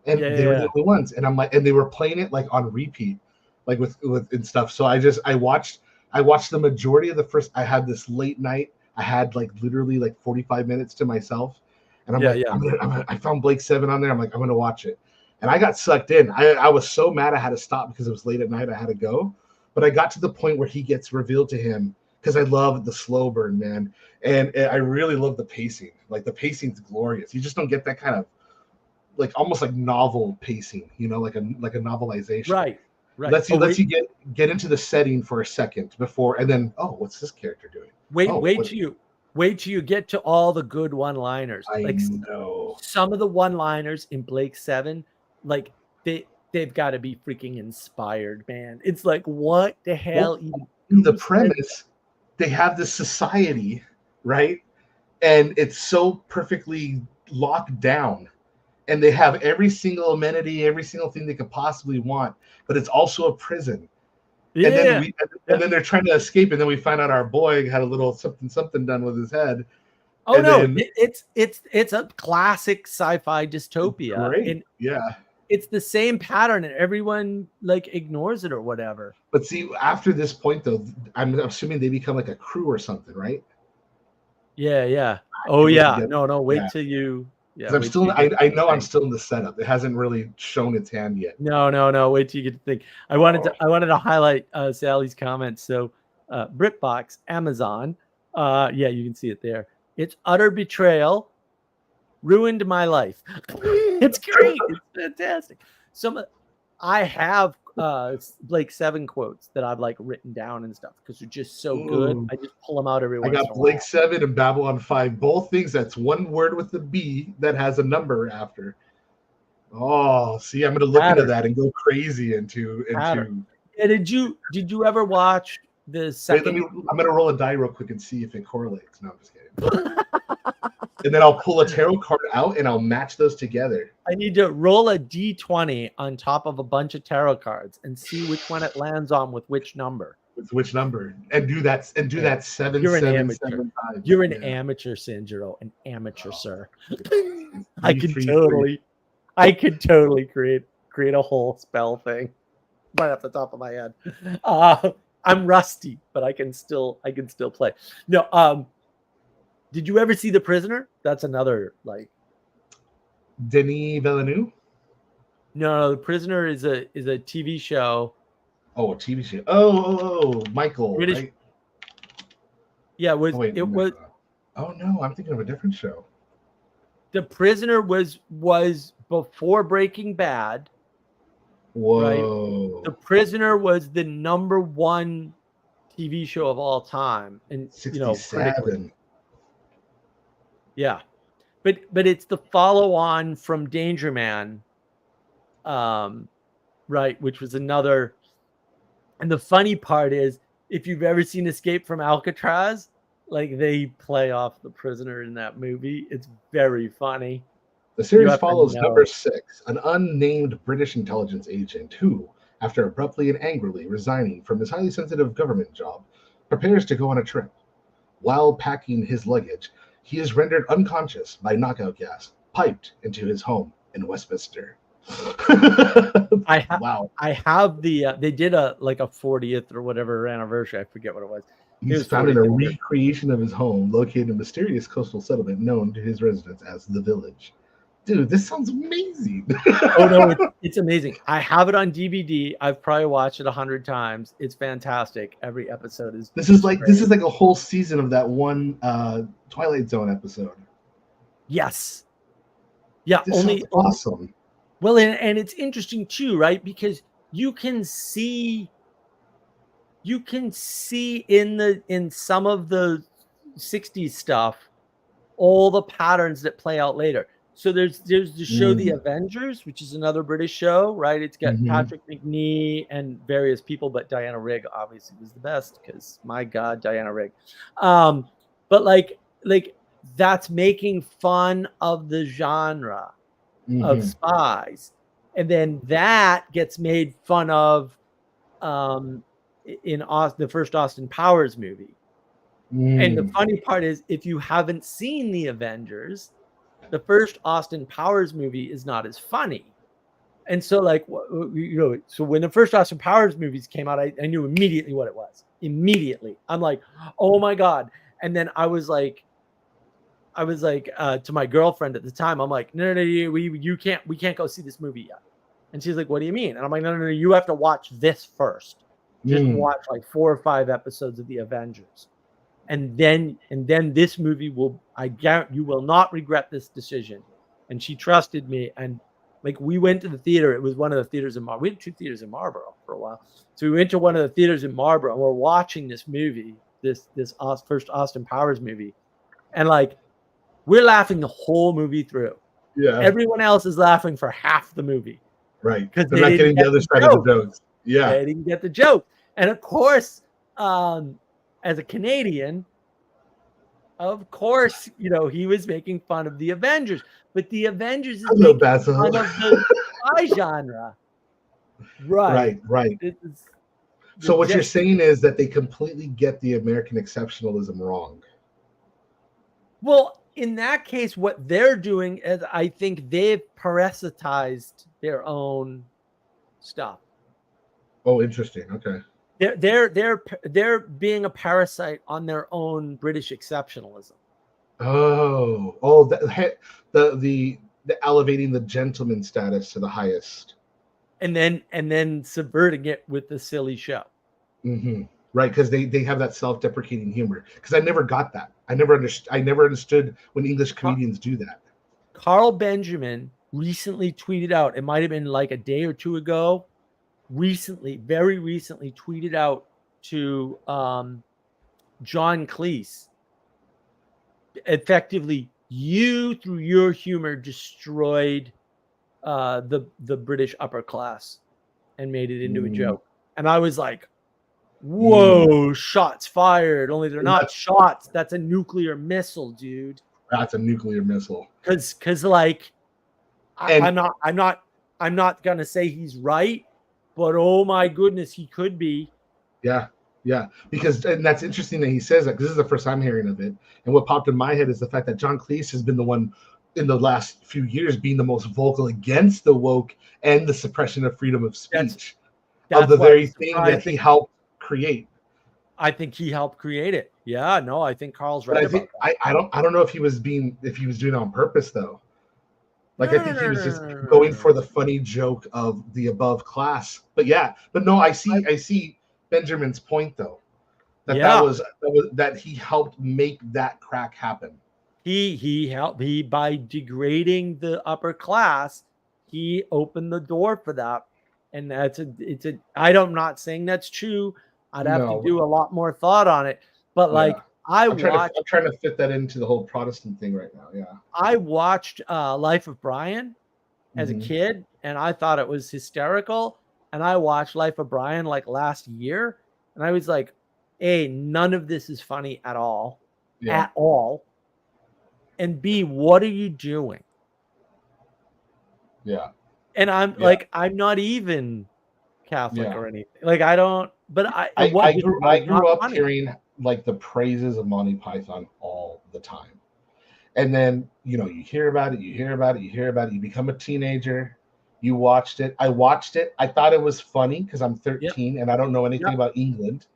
S3: And they were the only ones. And I'm like, and they were playing it like on repeat, like with and stuff. So I watched the majority of the first. I had this late night. I had like literally like 45 minutes to myself, and I found Blake 7 on there. I'm like, I'm gonna watch it, and I got sucked in. I was so mad I had to stop because it was late at night. I had to go, but I got to the point where he gets revealed to him. Because I love the slow burn, man. And I really love the pacing. Like the pacing's glorious. You just don't get that kind of like almost like novel pacing, like a novelization.
S2: Right.
S3: Lets you get into the setting for a second before and then what's this character doing?
S2: Wait till you get to all the good one-liners.
S3: I know.
S2: Some of the one-liners in Blake 7, like they've got to be freaking inspired, man. It's like what the hell
S3: the premise. They have this society, right? And it's so perfectly locked down. And they have every single amenity, every single thing they could possibly want. But it's also a prison. Yeah. And then they're trying to escape. And then we find out our boy had a little something done with his head.
S2: Oh, and it's a classic sci-fi dystopia.
S3: Great.
S2: It's the same pattern and everyone like ignores it or whatever.
S3: But see, after this point though, I'm assuming they become like a crew or something, right?
S2: Yeah. Oh yeah. No, wait till you
S3: I'm still I'm still in the setup. It hasn't really shown its hand yet.
S2: No. Wait till you get to think. I wanted to highlight Sally's comments. So BritBox, Amazon, you can see it there. It's utter betrayal. Ruined my life. It's great. It's fantastic. I have like 7 quotes that I've like written down and stuff because they're just so good.
S3: Ooh.
S2: I just pull them out every
S3: I
S2: once in
S3: got
S2: a while.
S3: Blake 7 and Babylon 5, both things that's one word with the B that has a number after. Oh, see, I'm gonna look into
S2: Pattern.
S3: that and go crazy into
S2: Pattern. Yeah, did you ever watch the
S3: Wait,
S2: second?
S3: I'm gonna roll a die real quick and see if it correlates. No, I'm just kidding. And then I'll pull a tarot card out and I'll match those together.
S2: I need to roll a d20 on top of a bunch of tarot cards and see which one it lands on with which number.
S3: With which number? And do that 7
S2: You're an
S3: 7
S2: amateur.
S3: 7 5.
S2: You're an amateur, Sanjuro, an amateur, sir. I could
S3: 3,
S2: totally create a whole spell thing right off the top of my head. I'm rusty, but I can still play. No, did you ever see The Prisoner? That's another like
S3: Denis Villeneuve?
S2: No, The Prisoner is a TV show.
S3: Oh, a TV show. Oh, Michael.
S2: British.
S3: Right?
S2: Yeah, was
S3: Oh no, I'm thinking of a different show.
S2: The Prisoner was before Breaking Bad.
S3: Whoa.
S2: Right? The Prisoner was the #1 TV show of all time, and
S3: 67.
S2: Yeah, but it's the follow-on from Danger Man, right? Which was another. And the funny part is, if you've ever seen Escape from Alcatraz, like they play off The Prisoner in that movie. It's very funny.
S3: The series follows number 6, an unnamed British intelligence agent who, after abruptly and angrily resigning from his highly sensitive government job, prepares to go on a trip. While packing his luggage, he is rendered unconscious by knockout gas piped into his home in Westminster. Wow.
S2: I have the they did a 40th or whatever anniversary. I forget what it was.
S3: He's found in a recreation of his home located in a mysterious coastal settlement known to his residents as the Village. Dude, this sounds amazing.
S2: Oh no, it's amazing. I have it on DVD. I've probably watched it 100 times. It's fantastic. Every episode is.
S3: This is like a whole season of that one Twilight Zone episode.
S2: Yes. Yeah.
S3: This sounds awesome.
S2: Well, and it's interesting too, right? Because you can see in some of the 60s stuff all the patterns that play out later. So there's the show The Avengers, which is another British show, right? It's got Patrick McNee and various people, but Diana Rigg obviously was the best because my God, Diana Rigg. But like that's making fun of the genre of spies, and then that gets made fun of in the first Austin Powers movie. And the funny part is, if you haven't seen The Avengers, the first Austin Powers movie is not as funny. And so so when the first Austin Powers movies came out, I knew immediately what it was. Immediately. I'm like, oh my God. And then I was like to my girlfriend at the time, I'm like, no, we can't go see this movie yet. And she's like, what do you mean? And I'm like, no, you have to watch this first. Just watch like 4 or 5 episodes of The Avengers. And then this movie I guarantee you will not regret this decision. And she trusted me. And like, we went to the theater. It was one of the theaters in Marlborough. We had 2 theaters in Marlborough for a while. So we went to one of the theaters in Marlborough and we're watching this movie, this first Austin Powers movie. And like, we're laughing the whole movie through.
S3: Yeah.
S2: Everyone else is laughing for half the movie.
S3: Right. Because they're not getting the other side of the jokes. Yeah.
S2: They didn't get the joke. And of course, as a Canadian, of course, he was making fun of The Avengers. But The Avengers is making fun of the spy genre. Right.
S3: So what you're saying is that they completely get the American exceptionalism wrong.
S2: Well, in that case, what they're doing is, I think they've parasitized their own stuff.
S3: Oh, interesting. Okay.
S2: They're being a parasite on their own British exceptionalism.
S3: Oh, the elevating the gentleman status to the highest, and
S2: then subverting it with the silly show.
S3: Right, because they have that self-deprecating humor. Because I never got that. I never understood when English comedians do that.
S2: Carl Benjamin recently tweeted out, it might have been like a day or 2 ago, very recently tweeted out to John Cleese, effectively, you through your humor destroyed the British upper class and made it into a joke. And I was like, whoa, shots fired. Only they're not shots. That's a nuclear missile, dude.
S3: That's a nuclear missile.
S2: Cause like I'm not gonna say he's right, but oh my goodness, he could be.
S3: Yeah. Because, and that's interesting that he says that, because this is the first I'm hearing of it. And what popped in my head is the fact that John Cleese has been the one in the last few years being the most vocal against the woke and the suppression of freedom of speech, of the very thing that he helped create.
S2: I think he helped create it. Yeah, no, I think Carl's right.
S3: I don't know if he was doing it on purpose though. Like I think he was just going for the funny joke of the above class. But no, I see Benjamin's point though. That he helped make that crack happen.
S2: He helped by degrading the upper class, he opened the door for that. And I'm not saying that's true. I'd have to do a lot more thought on it. But like I'm trying
S3: to fit that into the whole Protestant thing right now. Yeah.
S2: I watched Life of Brian as a kid, and I thought it was hysterical. And I watched Life of Brian like last year, and I was like, A, none of this is funny at all. At all. And B, what are you doing?
S3: Yeah.
S2: And I'm like, I'm not even Catholic or anything. Like I don't, but I
S3: grew up hearing like the praises of Monty Python all the time. And then, you hear about it, you become a teenager, you watched it. I watched it. I thought it was funny because I'm 13 and I don't know anything about England.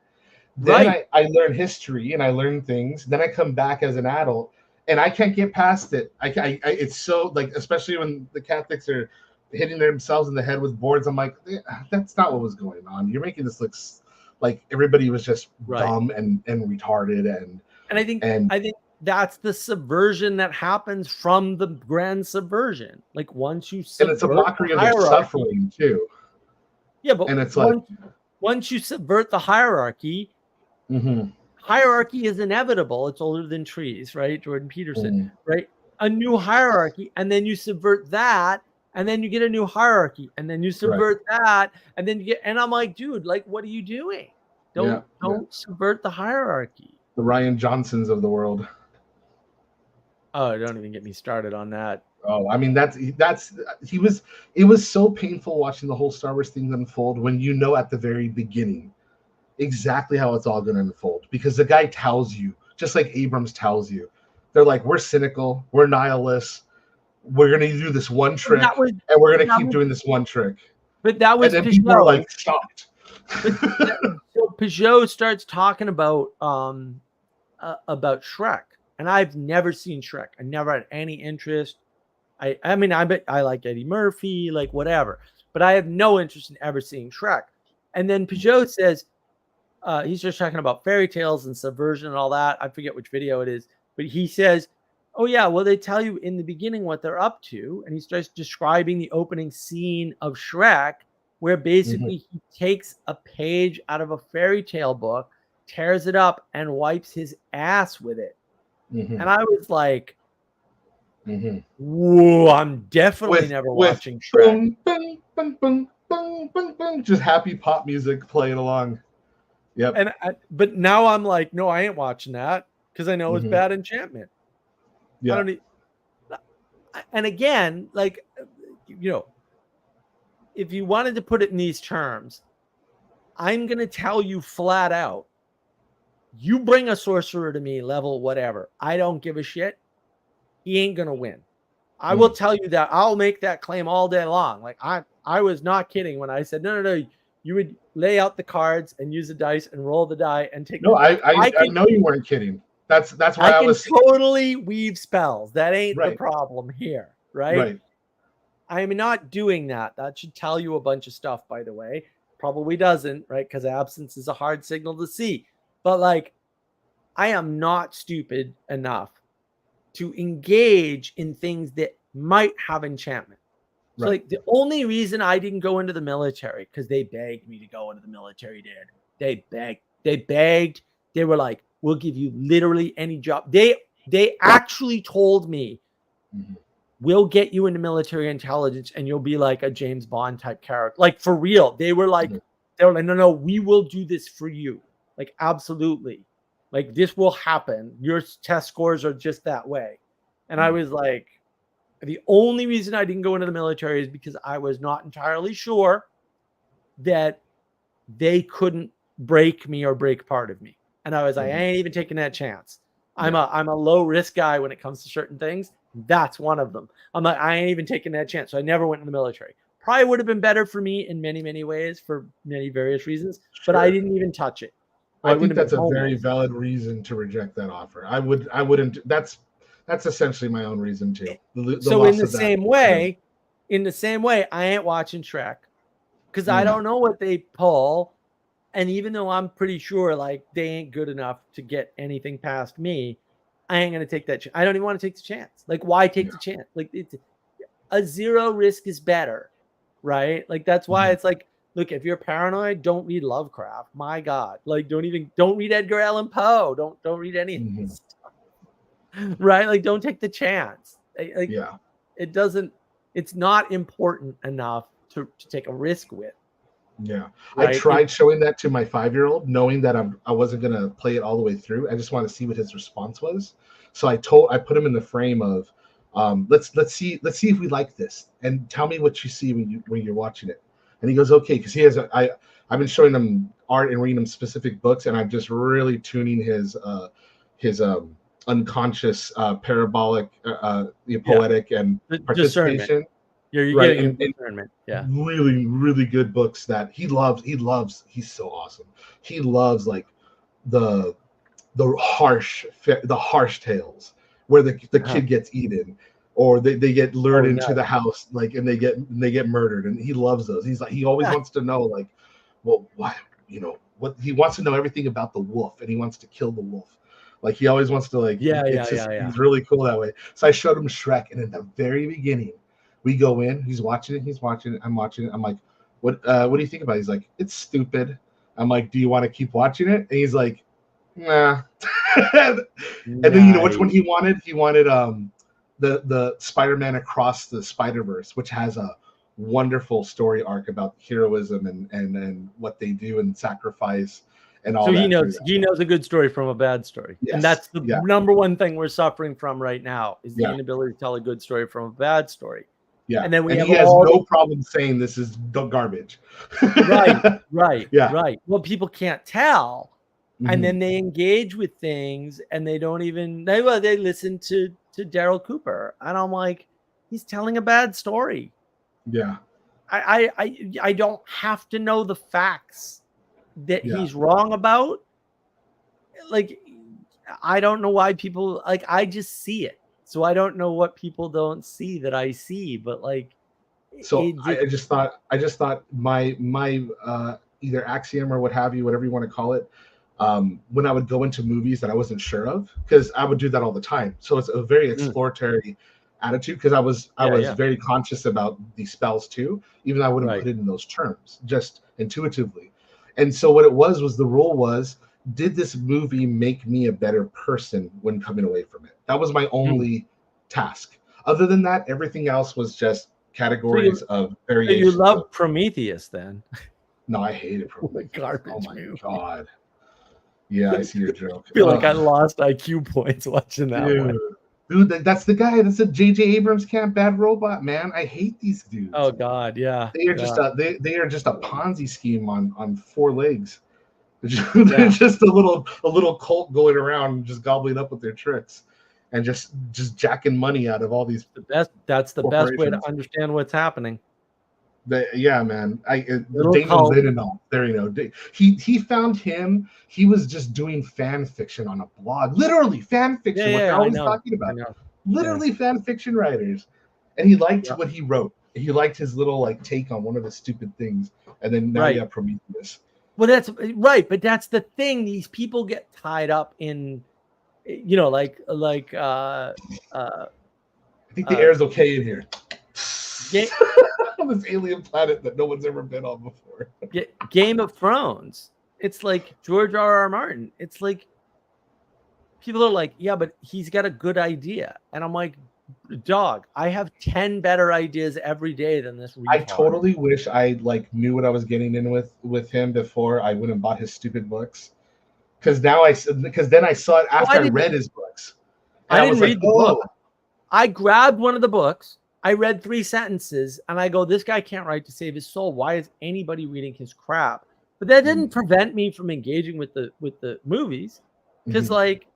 S3: Then I learned history and I learned things. Then I come back as an adult and I can't get past it. It's so like, especially when the Catholics are hitting themselves in the head with boards. I'm like, that's not what was going on. You're making this look like everybody was just dumb and retarded. And
S2: I think that's the subversion that happens from the grand subversion. Like once you subvert,
S3: and it's a mockery of their suffering too.
S2: Yeah, but and it's once you subvert the hierarchy, hierarchy is inevitable. It's older than trees, right? Jordan Peterson, right? A new hierarchy, and then you subvert that, and then you get a new hierarchy, and then you subvert that, and then you get. And I'm like, dude, like, what are you doing? Don't subvert the hierarchy.
S3: The Ryan Johnsons of the world.
S2: Oh, don't even get me started on that.
S3: Oh, I mean, it was so painful watching the whole Star Wars thing unfold when at the very beginning exactly how it's all going to unfold, because the guy tells you, just like Abrams tells you, they're like, we're cynical, we're nihilists, we're going to do this one trick, and we're going to keep doing this one trick.
S2: But that was,
S3: and then people are like shocked.
S2: So Peugeot starts talking about Shrek, and I've never seen Shrek. I never had any interest. I mean, I like Eddie Murphy, like whatever, but I have no interest in ever seeing Shrek. And then Peugeot says, he's just talking about fairy tales and subversion and all that. I forget which video it is, but he says, oh yeah, well, they tell you in the beginning what they're up to. And he starts describing the opening scene of Shrek, where basically he takes a page out of a fairy tale book, tears it up, and wipes his ass with it. And I was like, whoa, I'm definitely never watching Shrek.
S3: Bung, bung, bung, bung, bung, bung, just happy pop music playing along. Yep.
S2: But now I'm like, no, I ain't watching that because I know it's bad enchantment.
S3: Yeah.
S2: I don't need. And again, like, if you wanted to put it in these terms, I'm going to tell you flat out, you bring a sorcerer to me, level whatever, I don't give a shit. He ain't going to win. I will tell you that. I'll make that claim all day long. Like I was not kidding when I said, no. You would lay out the cards and use the dice and roll the die and take.
S3: No, I know you weren't kidding. That's why I was
S2: totally weave spells. That ain't the problem here, right? I'm not doing that. That should tell you a bunch of stuff, by the way. Probably doesn't, right? Because absence is a hard signal to see. But like, I am not stupid enough to engage in things that might have enchantment. So like the only reason I didn't go into the military, because they begged me to go into the military, they begged. They were like, we'll give you literally any job. They actually told me, we'll get you into military intelligence and you'll be like a James Bond type character. Like for real. They were like, no, we will do this for you. Like, absolutely. Like this will happen. Your test scores are just that way. And I was like, the only reason I didn't go into the military is because I was not entirely sure that they couldn't break me or break part of me. And I was like, I ain't even taking that chance. I'm a low risk guy when it comes to certain things. That's one of them. I'm like, I ain't even taking that chance. So I never went in the military. Probably would have been better for me in many, many ways for many various reasons, but I didn't even touch it.
S3: I think that's a very valid reason to reject that offer. I wouldn't. That's essentially my own reason too.
S2: So in the same way, I ain't watching Shrek because I don't know what they pull. And even though I'm pretty sure like they ain't good enough to get anything past me, I ain't going to take that. I don't even want to take the chance. Like, why take the chance? Like, it's a zero risk is better, right? Like, that's why it's like, look, if you're paranoid, don't read Lovecraft. My God, like, don't read Edgar Allan Poe. Don't read any of this stuff, right? Like, don't take the chance. Like, it doesn't. It's not important enough to take a risk with.
S3: Yeah, right? I tried showing that to my 5-year-old, knowing that I wasn't gonna play it all the way through. I just want to see what his response was. So I put him in the frame of, let's see if we like this, and tell me what you see when you're watching it. And he goes, okay, because I've been showing him art and reading him specific books, and I'm just really tuning his unconscious parabolic poetic and participation.
S2: Discernment. You're getting discernment. Yeah.
S3: Really, really good books that he loves. He's so awesome. He loves like the harsh tales where the kid gets eaten or they get lured into the house, like, and they get murdered, and he loves those. He's like, he always wants to know, like, well, why, what he wants to know everything about the wolf, and he wants to kill the wolf. Like, he always wants to, like, he's really cool that way. So I showed him Shrek, and in the very beginning, we go in, he's watching it, I'm watching it. I'm like, what do you think about it? He's like, it's stupid. I'm like, do you want to keep watching it? And he's like, nah. And then which one he wanted? He wanted the Spider-Man Across the Spider-Verse, which has a wonderful story arc about heroism and what they do and sacrifice and all. So
S2: he knows a good story from a bad story. Yes. And that's the number one thing we're suffering from right now is the inability to tell a good story from a bad story.
S3: Yeah,
S2: and then he
S3: has no problem saying this is garbage.
S2: Right. Well, people can't tell, and then they engage with things, and they don't even they listen to Daryl Cooper, and I'm like, he's telling a bad story.
S3: Yeah,
S2: I don't have to know the facts that he's wrong about. Like, I don't know why people like. I just see it. So I don't know what people don't see that I see, but like,
S3: so I just thought my either axiom or what have you, whatever you want to call it, when I would go into movies that I wasn't sure of, because I would do that all the time. So it's a very exploratory attitude, because I was very conscious about these spells too, even though I wouldn't put it in those terms, just intuitively. And so what it was the rule was, did this movie make me a better person when coming away from it? That was my only task. Other than that, everything else was just categories of variation.
S2: You love Prometheus then?
S3: No, I hated Prometheus.
S2: Garbage
S3: oh my
S2: movie.
S3: God. Yeah, I see your joke.
S2: I feel like I lost IQ points watching that one.
S3: Dude, that's the guy. That's a J.J. Abrams Camp Bad Robot, man. I hate these dudes.
S2: Oh God, yeah.
S3: They are just they are just a Ponzi scheme on 4 legs. They're just a little cult going around just gobbling up with their tricks and just jacking money out of all these.
S2: That's the best way to understand what's happening.
S3: Yeah, man. Daniel Lindenau, there you know. He found him. He was just doing fan fiction on a blog, literally fan fiction. What they're always talking about, literally fan fiction writers. And he liked what he wrote. He liked his little like take on one of the stupid things. And then now you have Prometheus.
S2: Well, that's right, but that's the thing. These people get tied up in, I
S3: think the air is okay in here.
S2: Ga-
S3: on this alien planet that no one's ever been on before.
S2: Game of Thrones. It's like George R.R. Martin. It's like people are like, yeah, but he's got a good idea, and I'm like, dog, I have 10 better ideas every day than this retard.
S3: I totally wish I like knew what I was getting in with him before I went and bought his stupid books. Because then I saw it after I read his books.
S2: I didn't read the book. I grabbed one of the books. I read 3 sentences, and I go, "This guy can't write to save his soul. Why is anybody reading his crap?" But that didn't prevent me from engaging with the movies, because like,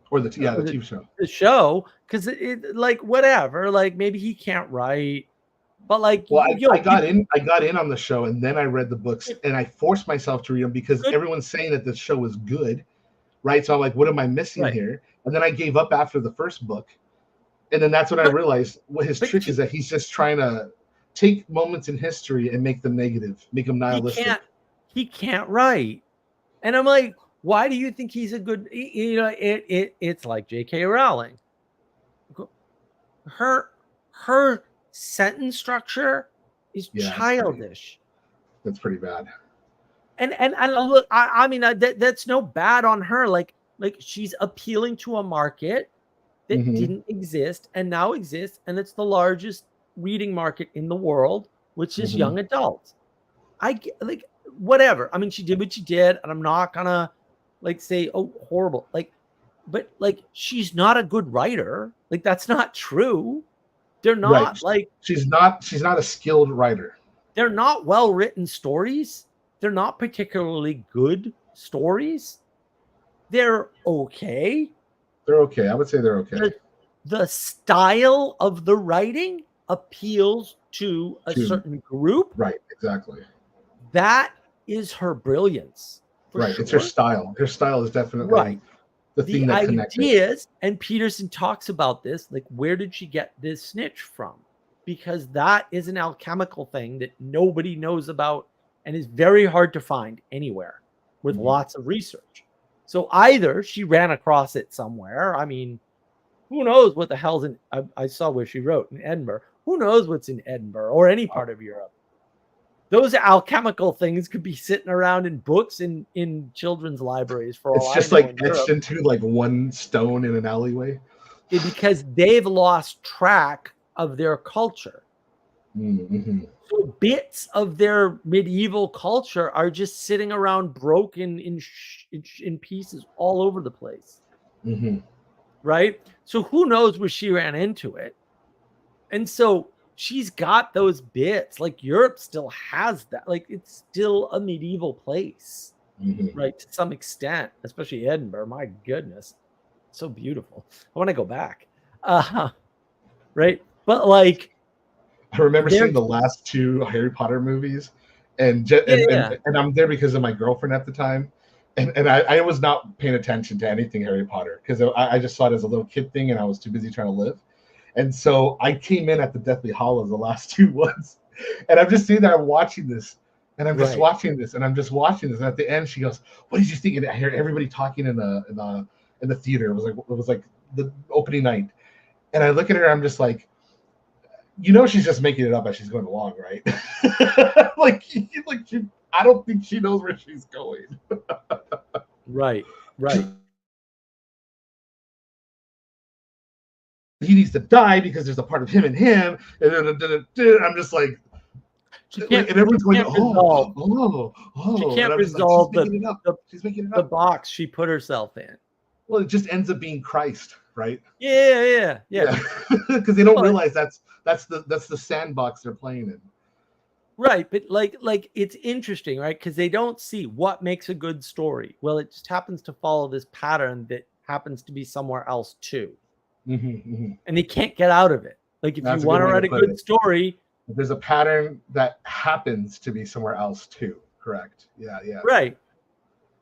S3: or the TV show,
S2: because it like whatever, like maybe he can't write, but like,
S3: well, I got in on the show, and then I read the books, and I forced myself to read them because everyone's saying that the show was good, right? So I'm like, what am I missing here? And then I gave up after the first book. And then that's when I realized what his trick is, that he's just trying to take moments in history and make them negative, make them nihilistic.
S2: He can't write. And I'm like, why do you think he's a good, it's like J.K. Rowling. Her sentence structure is childish.
S3: That's pretty bad.
S2: And look, I mean, that's no bad on her. Like she's appealing to a market that didn't exist and now exists, and it's the largest reading market in the world, which is young adults. I like whatever. I mean, she did what she did, and I'm not gonna like say, oh, horrible. Like, but like, she's not a good writer. Like, that's not true. They're not like
S3: she's not a skilled writer.
S2: They're not well written stories. They're not particularly good stories. They're okay.
S3: They're okay. I would say they're okay.
S2: The style of the writing appeals to a certain group.
S3: Right, exactly.
S2: That is her brilliance.
S3: Right, it's her style. Her style is definitely the thing that connects. The
S2: ideas, and Peterson talks about this, like, where did she get this snitch from? Because that is an alchemical thing that nobody knows about and is very hard to find anywhere with lots of research. So either she ran across it somewhere. I mean, who knows what the hell's in, I saw where she wrote in Edinburgh. Who knows what's in Edinburgh or any part of Europe? Those alchemical things could be sitting around in books in children's libraries for all I know.
S3: It's just like etched into like one stone in an alleyway.
S2: Because they've lost track of their culture. So bits of their medieval culture are just sitting around broken in pieces all over the place. Right? So who knows where she ran into it? And so she's got those bits. Like, Europe still has that. Like, it's still a medieval place, right? To some extent, especially Edinburgh. My goodness, so beautiful. I want to go back. Right? But like,
S3: I remember seeing the last 2 Harry Potter movies, and I'm there because of my girlfriend at the time, and I was not paying attention to anything Harry Potter because I just saw it as a little kid thing, and I was too busy trying to live. And so I came in at the Deathly Hallows, the last 2 ones, and I'm just sitting there watching this, and I'm just watching this, and I'm just watching this. And at the end, she goes, "What did you think?" And I hear everybody talking in the theater. It was like the opening night, and I look at her. I'm just like, she's just making it up as she's going along, right? I don't think she knows where she's going.
S2: Right.
S3: He needs to die because there's a part of him and him. And I'm just like, and everyone's going,
S2: she can't resolve the box she put herself in.
S3: Well, it just ends up being Christ, right?
S2: Yeah.
S3: Because they don't realize that's the sandbox they're playing in.
S2: Right, but like it's interesting, right? Because they don't see what makes a good story. Well, it just happens to follow this pattern that happens to be somewhere else too. And they can't get out of it. Like, if you want to write a good story,
S3: there's a pattern that happens to be somewhere else too. Correct. Yeah.
S2: Right.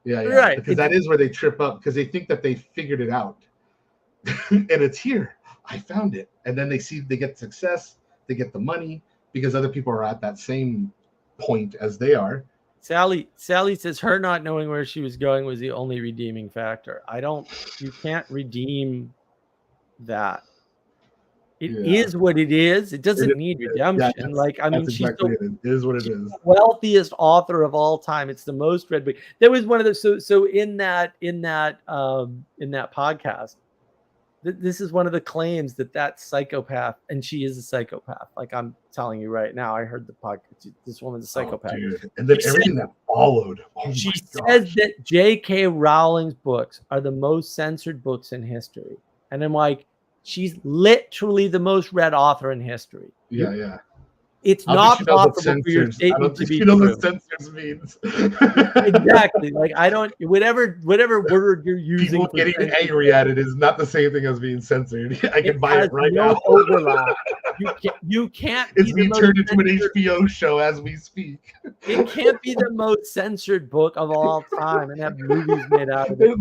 S3: Yeah. Right. Because that is where they trip up, because they think that they figured it out. And it's here. I found it. And then they get success, they get the money, because other people are at that same point as they are.
S2: Sally says her not knowing where she was going was the only redeeming factor. You can't redeem that. It is what it is. It doesn't need redemption.
S3: Yeah,
S2: like, I mean,
S3: that's
S2: she's
S3: exactly it. It is what it
S2: she's
S3: is.
S2: the wealthiest author of all time. It's the most read book. There was one of those. So in that podcast, this is one of the claims that psychopath, and she is a psychopath. Like, I'm telling you right now, I heard the podcast. This woman's a psychopath.
S3: Dude. And then everything that followed.
S2: She says that J.K. Rowling's books are the most censored books in history, and I'm like, she's literally the most read author in history.
S3: Yeah.
S2: It's not possible for your statement to be true.
S3: What censors means.
S2: Exactly. Like, I don't. Whatever word you're using.
S3: People getting angry at it is not the same thing as being censored. I can buy it right now.
S2: Overlap. You can't.
S3: It's being turned into an HBO show as we speak.
S2: It can't be the most censored book of all time and have movies made out of it.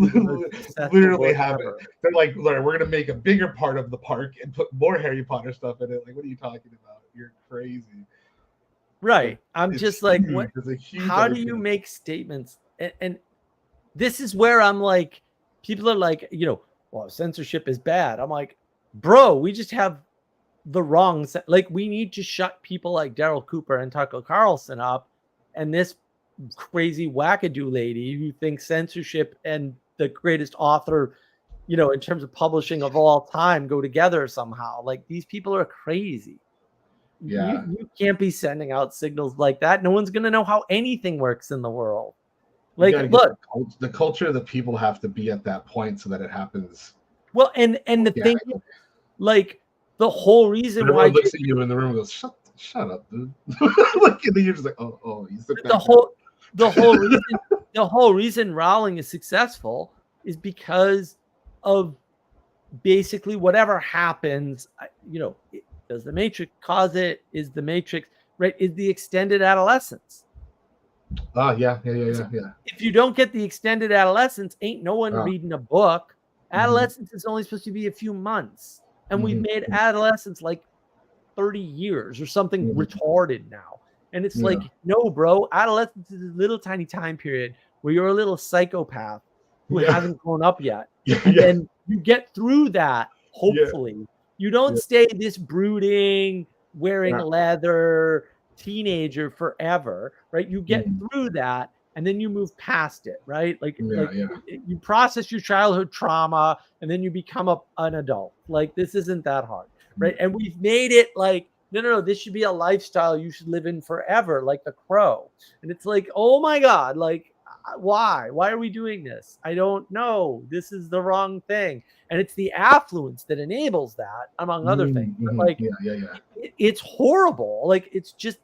S3: Literally have it. They're like, we're going to make a bigger part of the park and put more Harry Potter stuff in it. Like, what are you talking about? You're crazy.
S2: Right. I'm just like, what? How do you
S3: idea.
S2: make statements? And this is where I'm like, people are like, well, censorship is bad. I'm like, bro, we just have the wrong, like, we need to shut people like Daryl Cooper and Tucker Carlson up, and this crazy wackadoo lady who thinks censorship and the greatest author, in terms of publishing of all time, go together somehow. Like, these people are crazy.
S3: Yeah,
S2: you can't be sending out signals like that. No one's gonna know how anything works in the world. Like, look,
S3: the culture of the people have to be at that point so that it happens.
S2: Well, and the thing, like, the whole reason why
S3: looks at you in the room and goes, shut up, dude. Like, and then you're just like, oh, you sit back
S2: the whole reason Rowling is successful is because of basically whatever happens. Does the Matrix cause it? Is the Matrix right? Is the extended adolescence?
S3: Yeah.
S2: If you don't get the extended adolescence, ain't no one reading a book. Adolescence is only supposed to be a few months, and we've made adolescence like 30 years or something retarded now. And it's like, no, bro, adolescence is a little tiny time period where you're a little psychopath who hasn't grown up yet. And then you get through that, hopefully. You don't stay this brooding, wearing leather teenager forever, right? You get through that, and then you move past it, right? Like, you process your childhood trauma, and then you become an adult. Like, this isn't that hard, right? And we've made it like, no, this should be a lifestyle you should live in forever, like The Crow. And it's like, oh my God, like, why are we doing this? I don't know. This is the wrong thing. And it's the affluence that enables that, among other things. But like, it's horrible. Like, it's just,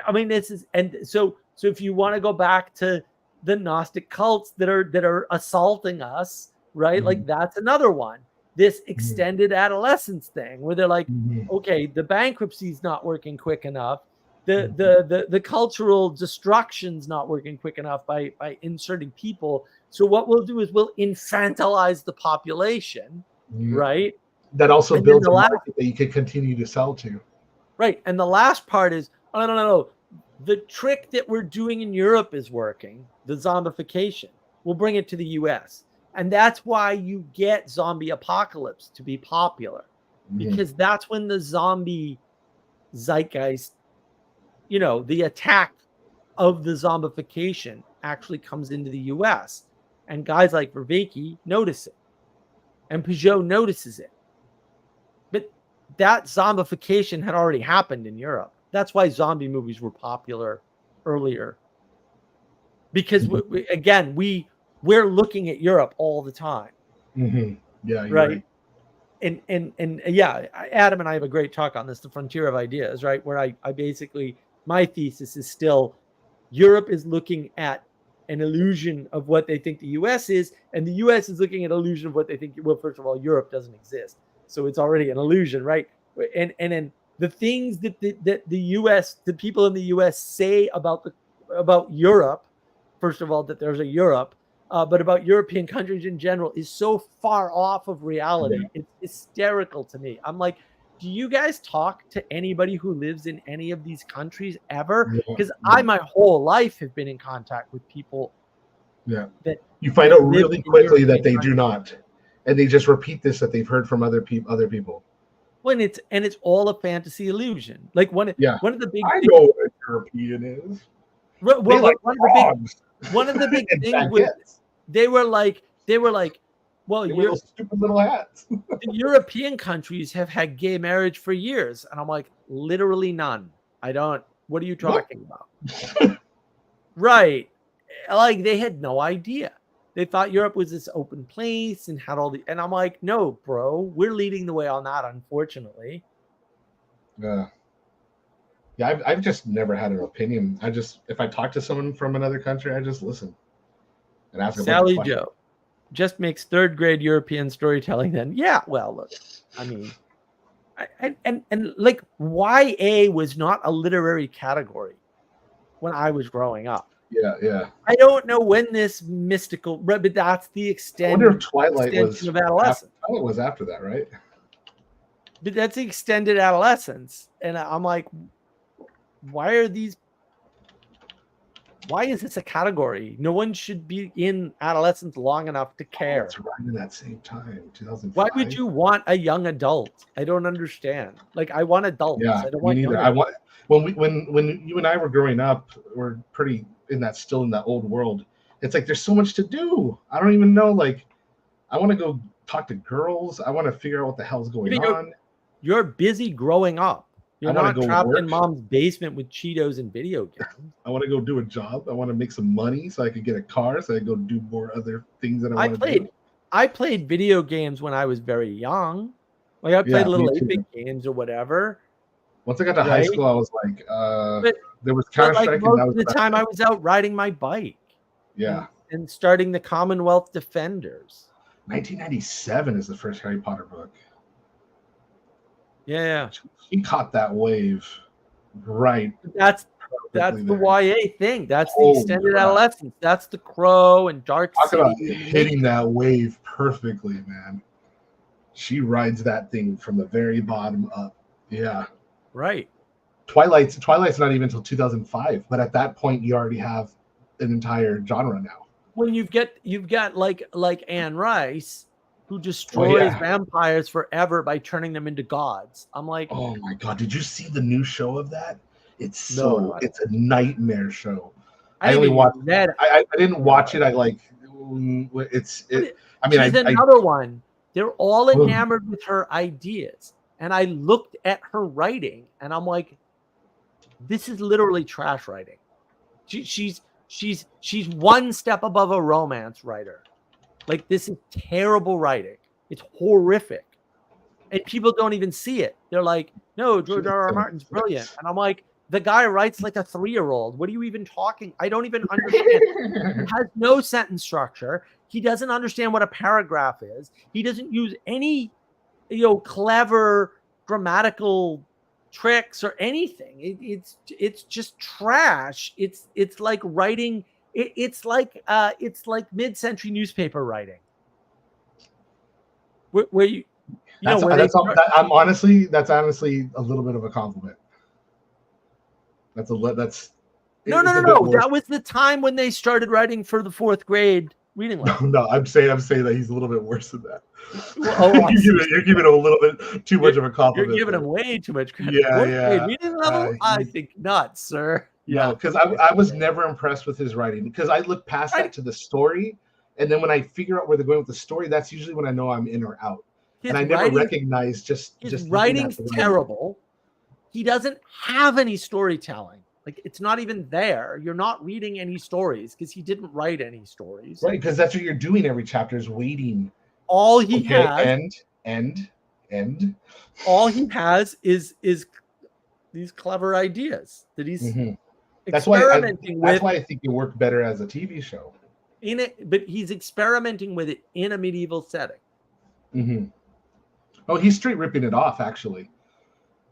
S2: I mean, this is, and so if you want to go back to the Gnostic cults that are assaulting us, right? Like, that's another one. This extended adolescence thing where they're like, okay, the bankruptcy's not working quick enough. The cultural destruction's not working quick enough by inserting people. So what we'll do is we'll infantilize the population, right?
S3: That also builds a market that you can continue to sell to.
S2: Right. And the last part is, no. The trick that we're doing in Europe is working, the zombification. We'll bring it to the US. And that's why you get zombie apocalypse to be popular, because that's when the zombie zeitgeist, the attack of the zombification actually comes into the US. And guys like Vervaeke notice it. And Peugeot notices it. But that zombification had already happened in Europe. That's why zombie movies were popular earlier. Because, we're looking at Europe all the time.
S3: Yeah,
S2: right. And Adam and I have a great talk on this, the frontier of ideas, right? Where I basically, my thesis is still Europe is looking at an illusion of what they think the US is, and the US is looking at an illusion of what they think. Well, first of all, Europe doesn't exist. So it's already an illusion, right? And then the things that the US, the people in the US say about Europe, first of all, that there's a Europe, but about European countries in general, is so far off of reality. It's hysterical to me. I'm like, do you guys talk to anybody who lives in any of these countries ever? Because I, my whole life, have been in contact with people. That
S3: you find out really quickly that they do not, and they just repeat this that they've heard from other people.
S2: when it's all a fantasy illusion. Like one of the big
S3: I
S2: things,
S3: know what a European is.
S2: well,
S3: They like frogs
S2: one of the big
S3: and
S2: things was
S3: baguettes.
S2: they were like, well,
S3: They wear those stupid little hats.
S2: the European countries have had gay marriage for years, and I'm like, literally none. I don't. What are you
S3: What?
S2: talking about? Right. Like they had no idea. They thought Europe was this open place and had all the, and I'm like, no, bro, we're leading the way on that, unfortunately.
S3: Yeah. I've just never had an opinion. If I talk to someone from another country, I just listen and ask a bunch of
S2: Sally
S3: questions.
S2: Joe just makes third grade European storytelling then. Yeah, well, look, I mean, and like YA was not a literary category when I was growing up.
S3: Yeah.
S2: I don't know when this mystical, but that's the
S3: I wonder if
S2: extended
S3: Twilight was
S2: extension of adolescence.
S3: Twilight was after that, right?
S2: But that's the extended adolescence. And I'm like, why is this a category? No one should be in adolescence long enough to care.
S3: It's right in that same time, 2005.
S2: Why would you want a young adult? I don't understand. Like, I want adults.
S3: Yeah,
S2: I don't want
S3: me neither.
S2: young
S3: I want when you and I were growing up, we're pretty still in that old world. It's like there's so much to do. I don't even know. Like, I want to go talk to girls. I want to figure out what the hell's going on.
S2: You're busy growing up. You're not trapped in
S3: work.
S2: mom's basement with Cheetos and video games.
S3: I want to go do a job. I want to make some money so I could get a car so I could go do more other things that I want to do.
S2: I played video games when I was very young. Like I played little 8-bit games or whatever.
S3: Once I got to high school, I was like, there was Counter-Strike.
S2: Most of the time I was out riding my bike.
S3: Yeah.
S2: And starting the Commonwealth Defenders.
S3: 1997 is the first Harry Potter book.
S2: Yeah.
S3: He caught that wave right.
S2: That's the YA thing. That's the extended adolescence. That's The Crow and Dark City.
S3: Talk about hitting that wave perfectly, man. She rides that thing from the very bottom up. Yeah.
S2: Right.
S3: Twilight's not even until 2005, but at that point you already have an entire genre now.
S2: When you've got like Anne Rice, who destroys vampires forever by turning them into gods. I'm like,
S3: oh my god, did you see the new show of that? It's it's a nightmare show. I only watched that. I didn't watch it. I mean,
S2: she's another one. They're all enamored with her ideas. And I looked at her writing and I'm like, this is literally trash writing. She's one step above a romance writer. Like, this is terrible writing. It's horrific. And people don't even see it. They're like, no, George R.R. Martin's brilliant. And I'm like, the guy writes like a 3-year-old. What are you even talking? I don't even understand. He has no sentence structure. He doesn't understand what a paragraph is. He doesn't use any, clever grammatical tricks or anything. It's just trash. It's like writing. It's like mid-century newspaper writing. Where you
S3: that's honestly a little bit of a compliment. No. That
S2: was the time when they started writing for the 4th grade reading level.
S3: No, I'm saying that he's a little bit worse than that. You're giving him a little bit too much of a compliment.
S2: You're giving him way too much credit.
S3: Yeah.
S2: Reading level? I think not, sir.
S3: No, because I was never impressed with his writing because I look past that to the story, and then when I figure out where they're going with the story, that's usually when I know I'm in or out. And I never recognize his
S2: writing's terrible. He doesn't have any storytelling. Like, it's not even there. You're not reading any stories because he didn't write any stories.
S3: Right, because that's what you're doing every chapter is waiting.
S2: All he has
S3: end.
S2: All he has is these clever ideas that he's experimenting with.
S3: That's why I think it worked better as a TV show.
S2: But he's experimenting with it in a medieval setting.
S3: Mm-hmm. Oh, he's straight ripping it off, actually.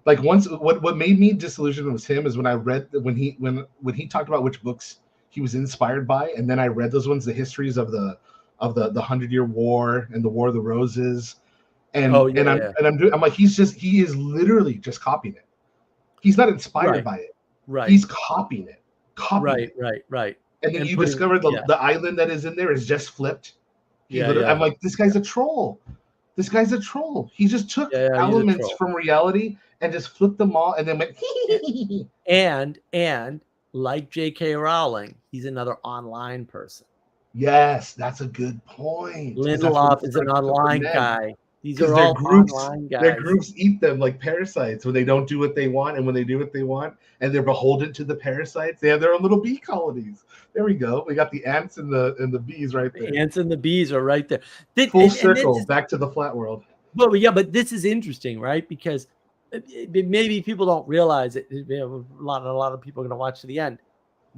S3: Like, once, what made me disillusioned with him is when I read when he talked about which books he was inspired by, and then I read those ones, the histories of the 100-Year War and the War of the Roses, and I'm like, he is literally just copying it. He's not inspired by it.
S2: Right.
S3: He's copying it.
S2: Right.
S3: And then you discover the island that is in there is just flipped. I'm like, this guy's a troll. This guy's a troll. He just took
S2: Yeah, he's a
S3: elements
S2: troll.
S3: from reality and just flipped them all and then went
S2: And like J.K. Rowling, he's another online person.
S3: Yes, that's a good point. Because that's where
S2: Lindelof
S3: the
S2: is an
S3: sun comes up for
S2: online
S3: men.
S2: guy. These
S3: Because
S2: are all online
S3: their
S2: guys.
S3: groups eat them like parasites when they don't do what they want, and when they do what they want, and they're beholden to the parasites, they have their own little bee colonies. There we go. We got the ants and the bees right there.
S2: The ants and the bees are right there.
S3: Full circle, back to the flat world.
S2: Well, yeah, but this is interesting, right? Because maybe people don't realize it. A lot of people are going to watch to the end.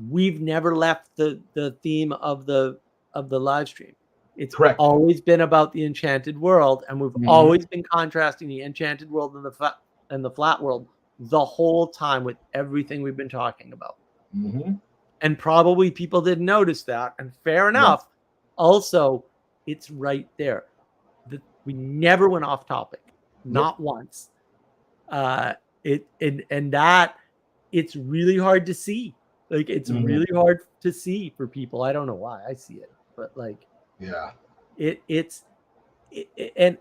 S2: We've never left the theme of the live stream. It's
S3: Correct.
S2: always been about the Enchanted World, and we've always been contrasting the Enchanted World and the flat world the whole time with everything we've been talking about. And probably people didn't notice that, and fair enough. Yes. Also, it's right there. We never went off topic, not once. That it's really hard to see. Like, it's really hard to see for people. I don't know why I see it, but like,
S3: yeah,
S2: and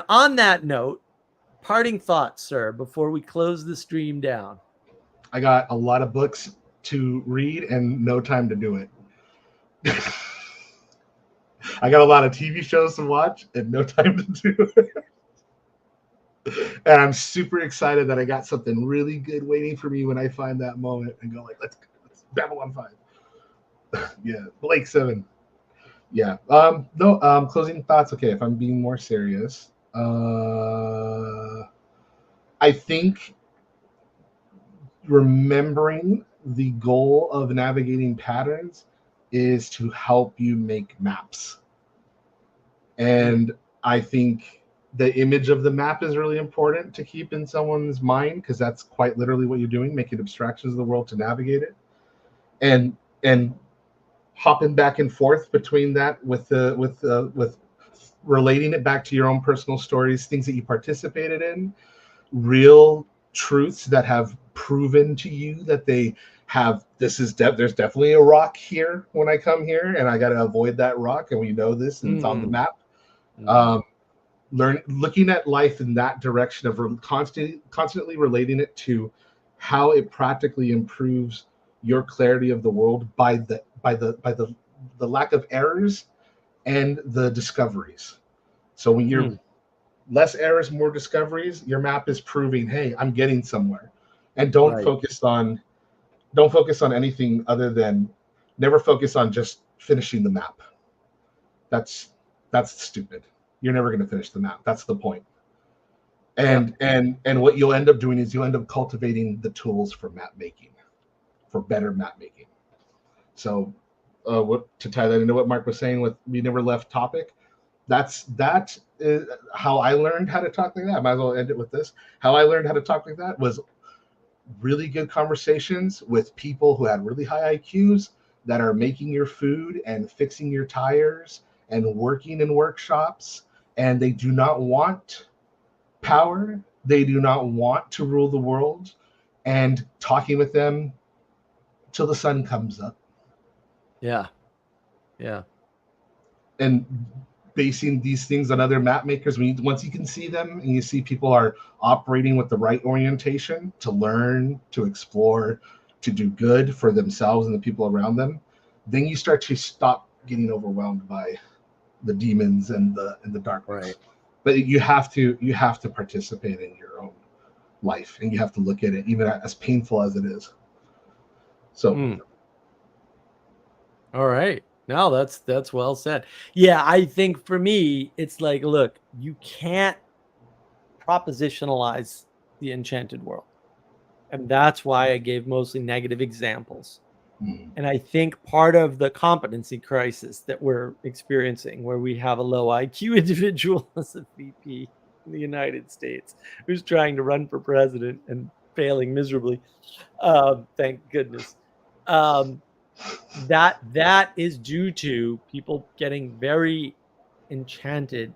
S2: on that note, parting thoughts, sir, before we close the stream down.
S3: I got a lot of books to read and no time to do it. I got a lot of TV shows to watch and no time to do it. And I'm super excited that I got something really good waiting for me when I find that moment and go like, let's Babylon 5. Yeah, Blake 7. Yeah. Closing thoughts. Okay, if I'm being more serious, I think remembering the goal of navigating patterns is to help you make maps. And I think the image of the map is really important to keep in someone's mind, because that's quite literally what you're doing, making abstractions of the world to navigate it. And hopping back and forth between that with relating it back to your own personal stories, things that you participated in, real truths that have proven to you that they have, there's definitely a rock here when I come here, and I got to avoid that rock, and we know this, and it's on the map. Looking at life in that direction of constantly relating it to how it practically improves your clarity of the world by the lack of errors and the discoveries. So when you're less errors, more discoveries, your map is proving, hey, I'm getting somewhere. And don't focus on anything other than, never focus on just finishing the map. That's stupid. You're never going to finish the map. That's the point. And what you'll end up doing is you'll end up cultivating the tools for map making, for better map making. So to tie that into what Mark was saying with we never left topic, that is how I learned how to talk like that. I might as well end it with this. How I learned how to talk like that was really good conversations with people who had really high IQs that are making your food and fixing your tires and working in workshops, and they do not want power. They do not want to rule the world, and talking with them till the sun comes up.
S2: Yeah.
S3: And basing these things on other map makers, once you can see them and you see people are operating with the right orientation to learn, to explore, to do good for themselves and the people around them, then you start to stop getting overwhelmed by the demons and the darkness. Right. But you have to participate in your own life, and you have to look at it, even as painful as it is. So
S2: all right. No, that's well said. Yeah, I think for me, it's like, look, you can't propositionalize the Enchanted World. And that's why I gave mostly negative examples. And I think part of the competency crisis that we're experiencing, where we have a low IQ individual as a VP in the United States who's trying to run for president and failing miserably, thank goodness, that is due to people getting very enchanted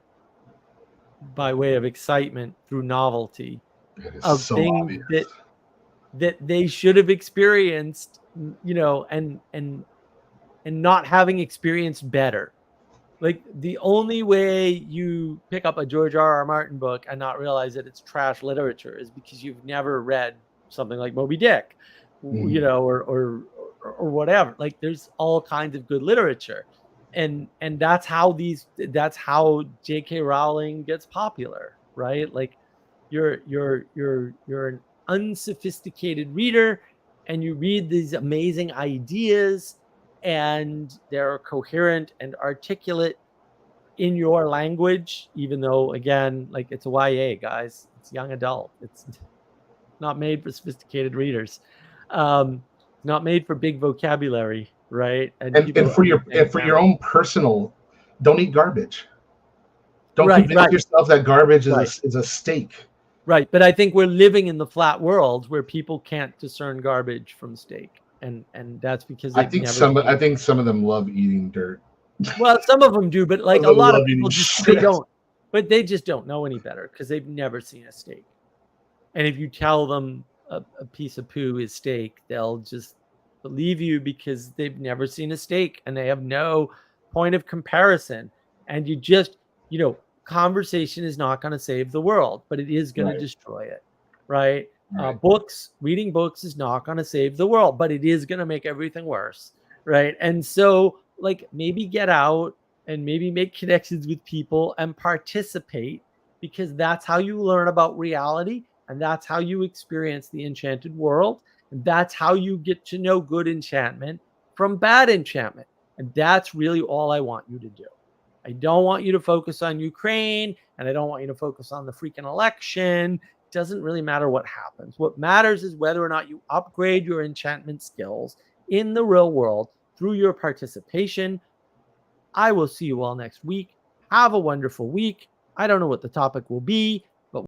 S2: by way of excitement through novelty of
S3: so
S2: things
S3: obvious
S2: that they should have experienced, and not having experienced better. Like the only way you pick up a George R.R. Martin book and not realize that it's trash literature is because you've never read something like Moby Dick, you know, or whatever. Like there's all kinds of good literature, and that's how J.K. Rowling gets popular, right? Like you're an unsophisticated reader, and you read these amazing ideas, and they're coherent and articulate in your language, even though, again, like it's a YA, guys. It's young adult. It's not made for sophisticated readers. Not made for big vocabulary, right? And people
S3: for your own personal, don't eat garbage. Don't convince yourself that garbage is a steak.
S2: Right, but I think we're living in the flat world where people can't discern garbage from steak, and that's because
S3: I think some of them love eating dirt.
S2: Well, some of them do, but like a lot of people they don't. But they just don't know any better because they've never seen a steak. And if you tell them a piece of poo is steak, they'll just believe you because they've never seen a steak and they have no point of comparison. And conversation is not going to save the world, but it is going to destroy it, right? Reading books is not going to save the world, but it is going to make everything worse, right? And so, like, maybe get out and maybe make connections with people and participate, because that's how you learn about reality, and that's how you experience the enchanted world, and that's how you get to know good enchantment from bad enchantment. And that's really all I want you to do. I don't want you to focus on Ukraine, and I don't want you to focus on the freaking election. It doesn't really matter what happens. What matters is whether or not you upgrade your enchantment skills in the real world through your participation. I will see you all next week. Have a wonderful week. I don't know what the topic will be.